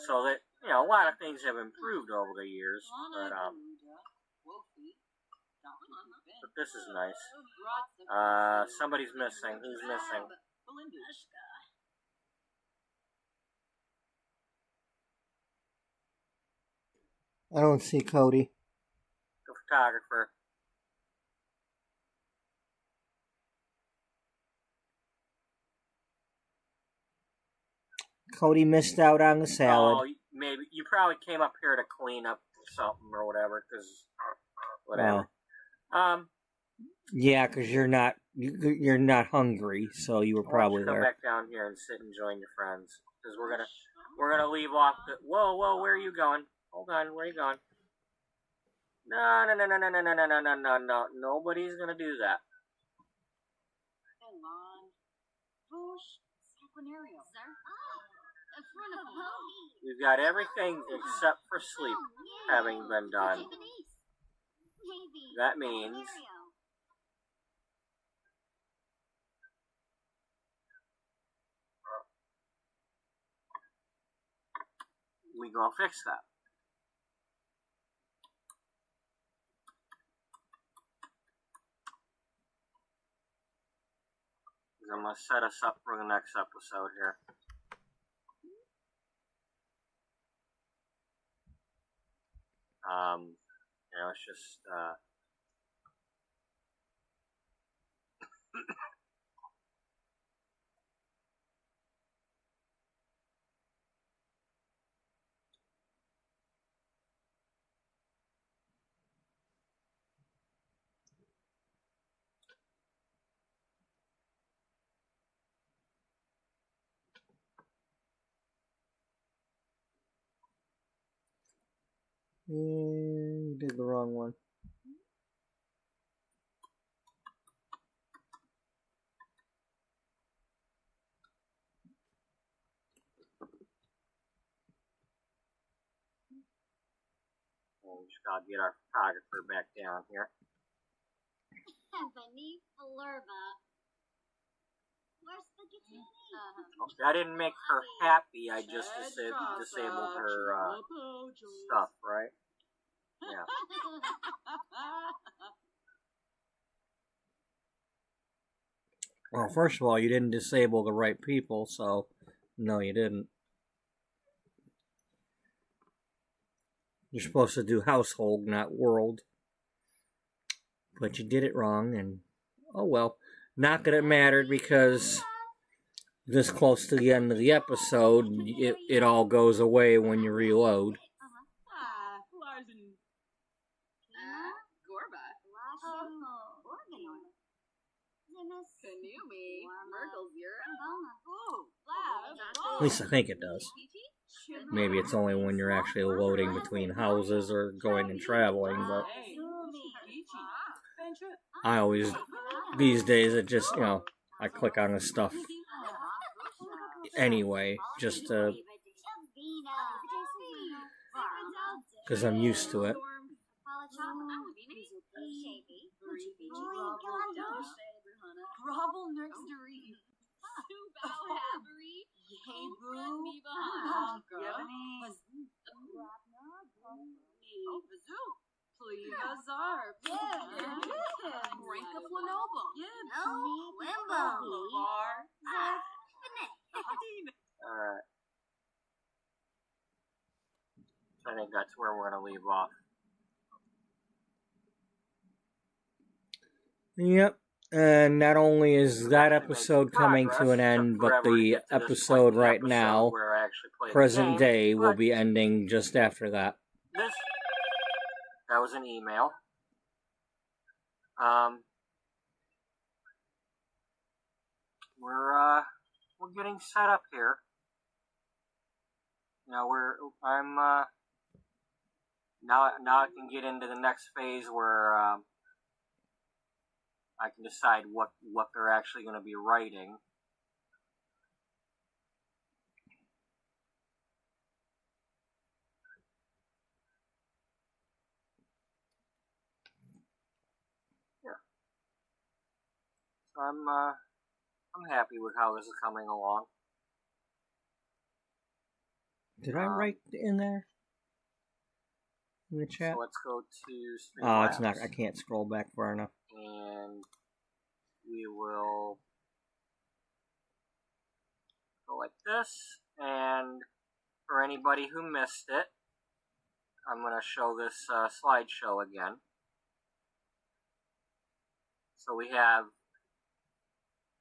So that, you know, a lot of things have improved over the years. But this is nice. Somebody's missing. Who's missing? I don't see Cody. The photographer. Cody missed out on the salad. Oh, maybe you probably came up here to clean up something or whatever, because whatever. Yeah, because you're not hungry, so you were probably come there. back down here and sit and join your friends, because we're gonna leave off the. Whoa, where are you going? Hold on, where are you going? No, nobody's gonna do that. We've got everything except for sleep having been done. That means we gonna fix that. I'm gonna set us up for the next episode here. You know, it's just You did the wrong one. We just gotta get our photographer back down here. Ebony Flurba. Where's the guitar? Okay, I didn't make her happy, I just disabled her stuff, right? Yeah. Well, first of all, you didn't disable the right people, so no, you didn't. You're supposed to do household, not world. But you did it wrong, and oh well. Not that it mattered, because this close to the end of the episode, it all goes away when you reload. Larsen. Gorba. Kanumi. Merkel Zero. Oh, Lab. At least I think it does. Maybe it's only when you're actually loading between houses or going and traveling, but I always, these days, it just, I click on the stuff anyway, just to, because I'm used to it. Grovel Nursery. Alright. So I think that's where we're gonna leave off. Yep. And not only is that episode coming to an end, but the episode right now, present day, will be ending just after that. That was an email. We're getting set up here. Now now I can get into the next phase where I can decide what they're actually going to be writing. Yeah. So I'm happy with how this is coming along. Did I write in there? In the chat? So let's go to Oh, it's not. I can't scroll back far enough. And we will go like this. And for anybody who missed it, I'm going to show this slideshow again. So we have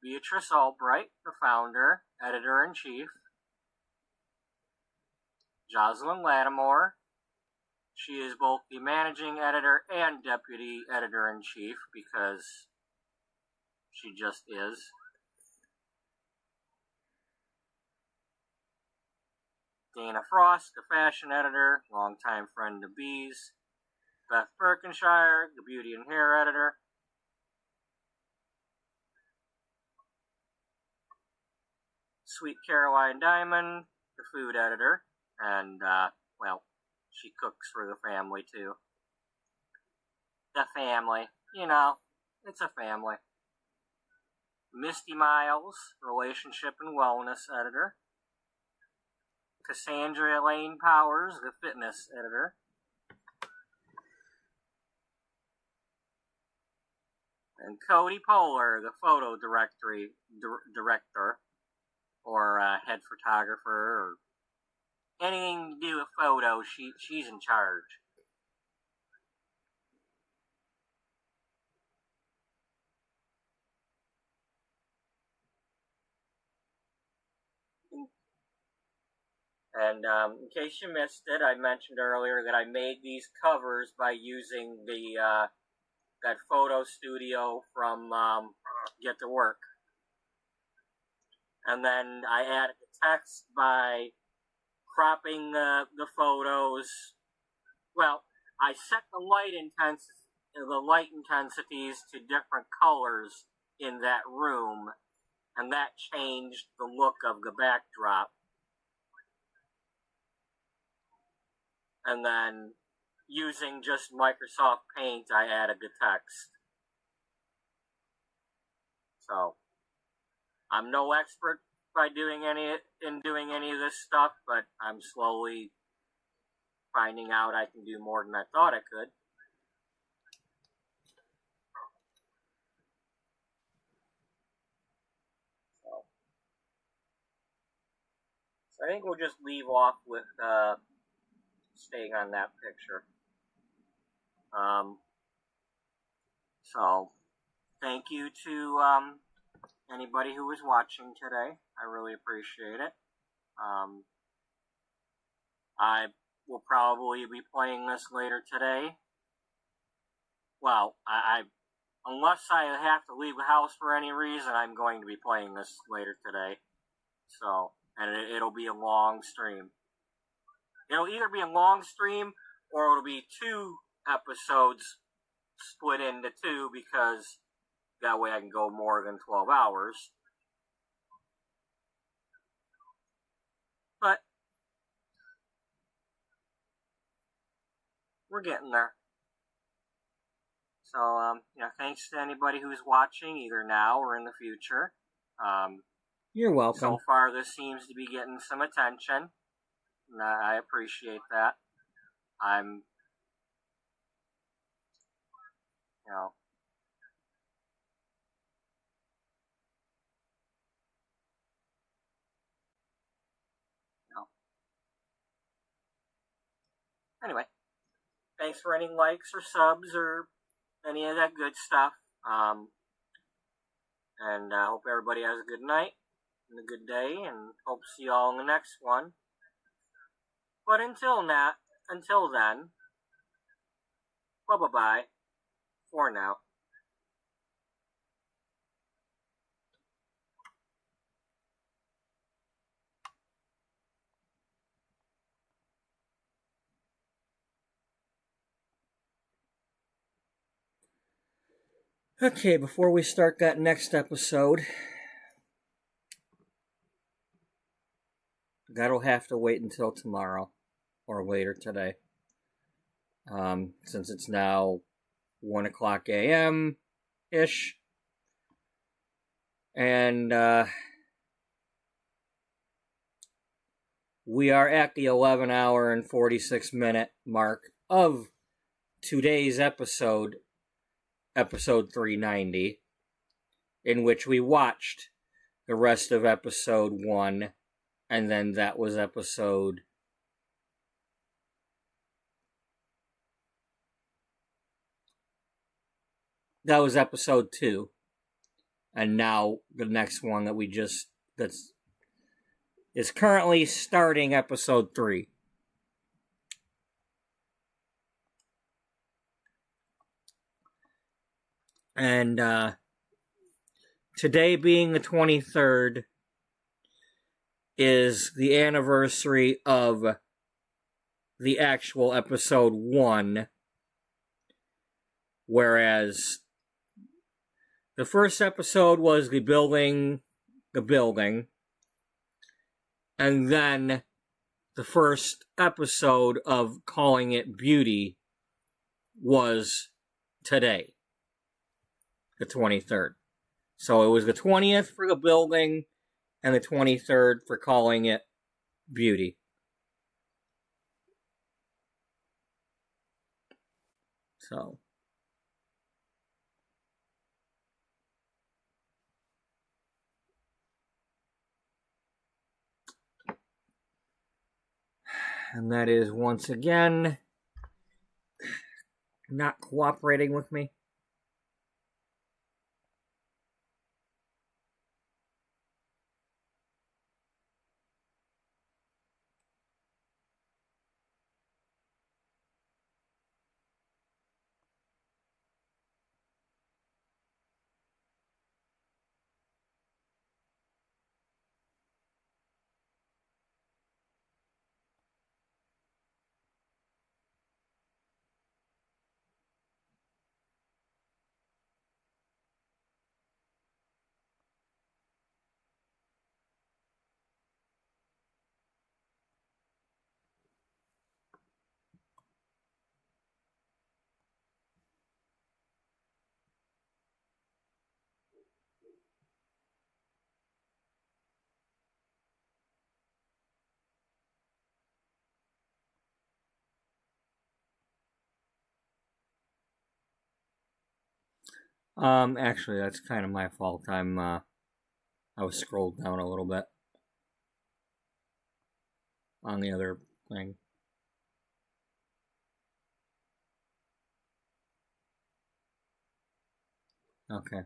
Beatrice Ullbright, the founder, editor-in-chief. Jocelyn Lattimore. She is both the managing editor and deputy editor-in-chief, because she just is. Dana Frost, the fashion editor, longtime friend of Bee's. Beth Birkenshire, the beauty and hair editor. Sweet Caroline Diamond, the food editor. And, well, she cooks for the family, too. The family. It's a family. Misty Miles, relationship and wellness editor. Cassandra Elaine Powers, the fitness editor. And Cody Poehler, the photo director, or head photographer, or anything to do with photos, she's in charge. And in case you missed it, I mentioned earlier that I made these covers by using the that photo studio from Get to Work. And then I added the text by cropping the photos Well, I set the light intensities to different colors in that room, and that changed the look of the backdrop. And then, using just Microsoft Paint, I added the text. So, I'm no expert by doing any of this stuff, but I'm slowly finding out I can do more than I thought I could. So I think we'll just leave off with staying on that picture. So thank you to anybody who was watching today. I really appreciate it. I will probably be playing this later today. Well, unless I have to leave the house for any reason, I'm going to be playing this later today. So, and it'll be a long stream. It'll either be a long stream or it'll be 2 episodes split into 2, because that way I can go more than 12 hours. But we're getting there. So, thanks to anybody who's watching, either now or in the future. You're welcome. So far, this seems to be getting some attention, and I appreciate that. Anyway, thanks for any likes or subs or any of that good stuff. And I hope everybody has a good night and a good day, and hope to see you all in the next one. But until then, bye-bye for now. Okay, before we start that next episode, that'll have to wait until tomorrow or later today. Since it's now 1 o'clock a.m.-ish. And we are at the 11 hour and 46 minute mark of today's episode 390, in which we watched the rest of episode 1, and then that was episode 2. And now the next one is currently starting episode 3. And today being the 23rd is the anniversary of the actual episode 1, whereas the first episode was the building, and then the first episode of Calling It Beauty was today, the 23rd. So it was the 20th for the building and the 23rd for Calling It Beauty. So and that is once again not cooperating with me. Actually, that's kind of my fault. I was scrolled down a little bit on the other thing. Okay,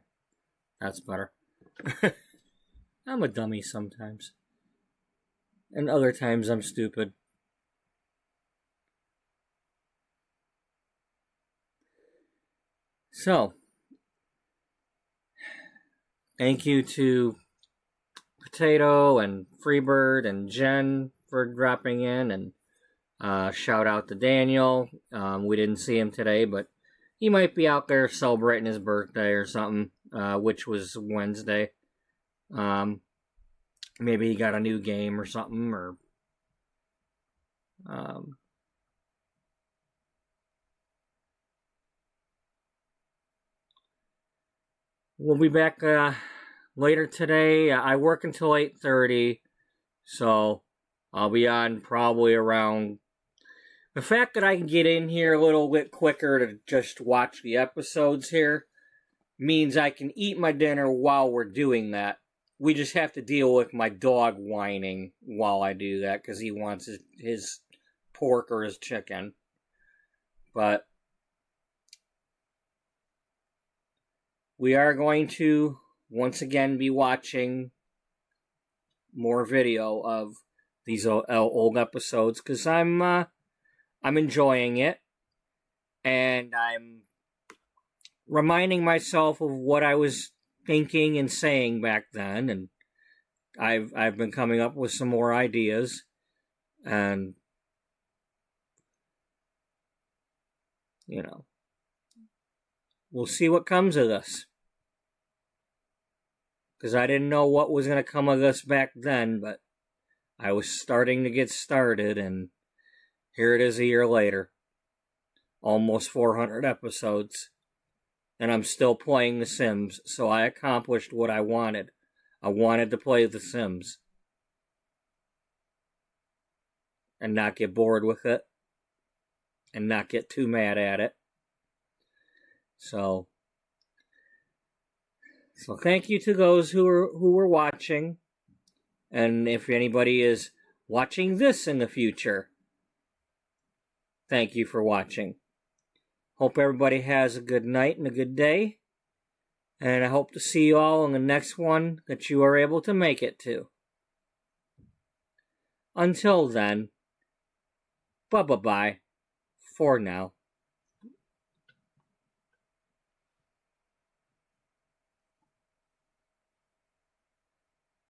that's better. I'm a dummy sometimes. And other times I'm stupid. So, thank you to Potato and Freebird and Jen for dropping in, and shout out to Daniel. We didn't see him today, but he might be out there celebrating his birthday or something, which was Wednesday. Maybe he got a new game or something, or we'll be back later today. I work until 8:30, so I'll be on probably around. The fact that I can get in here a little bit quicker to just watch the episodes here means I can eat my dinner while we're doing that. We just have to deal with my dog whining while I do that because he wants his pork or his chicken. But we are going to once again be watching more video of these old episodes because I'm enjoying it, and I'm reminding myself of what I was thinking and saying back then, and I've been coming up with some more ideas, and we'll see what comes of this. Because I didn't know what was going to come of this back then, but I was starting to get started, and here it is a year later. Almost 400 episodes. And I'm still playing The Sims, so I accomplished what I wanted. I wanted to play The Sims. And not get bored with it. And not get too mad at it. So thank you to those who were watching. And if anybody is watching this in the future, thank you for watching. Hope everybody has a good night and a good day. And I hope to see you all in the next one that you are able to make it to. Until then, bye-bye for now.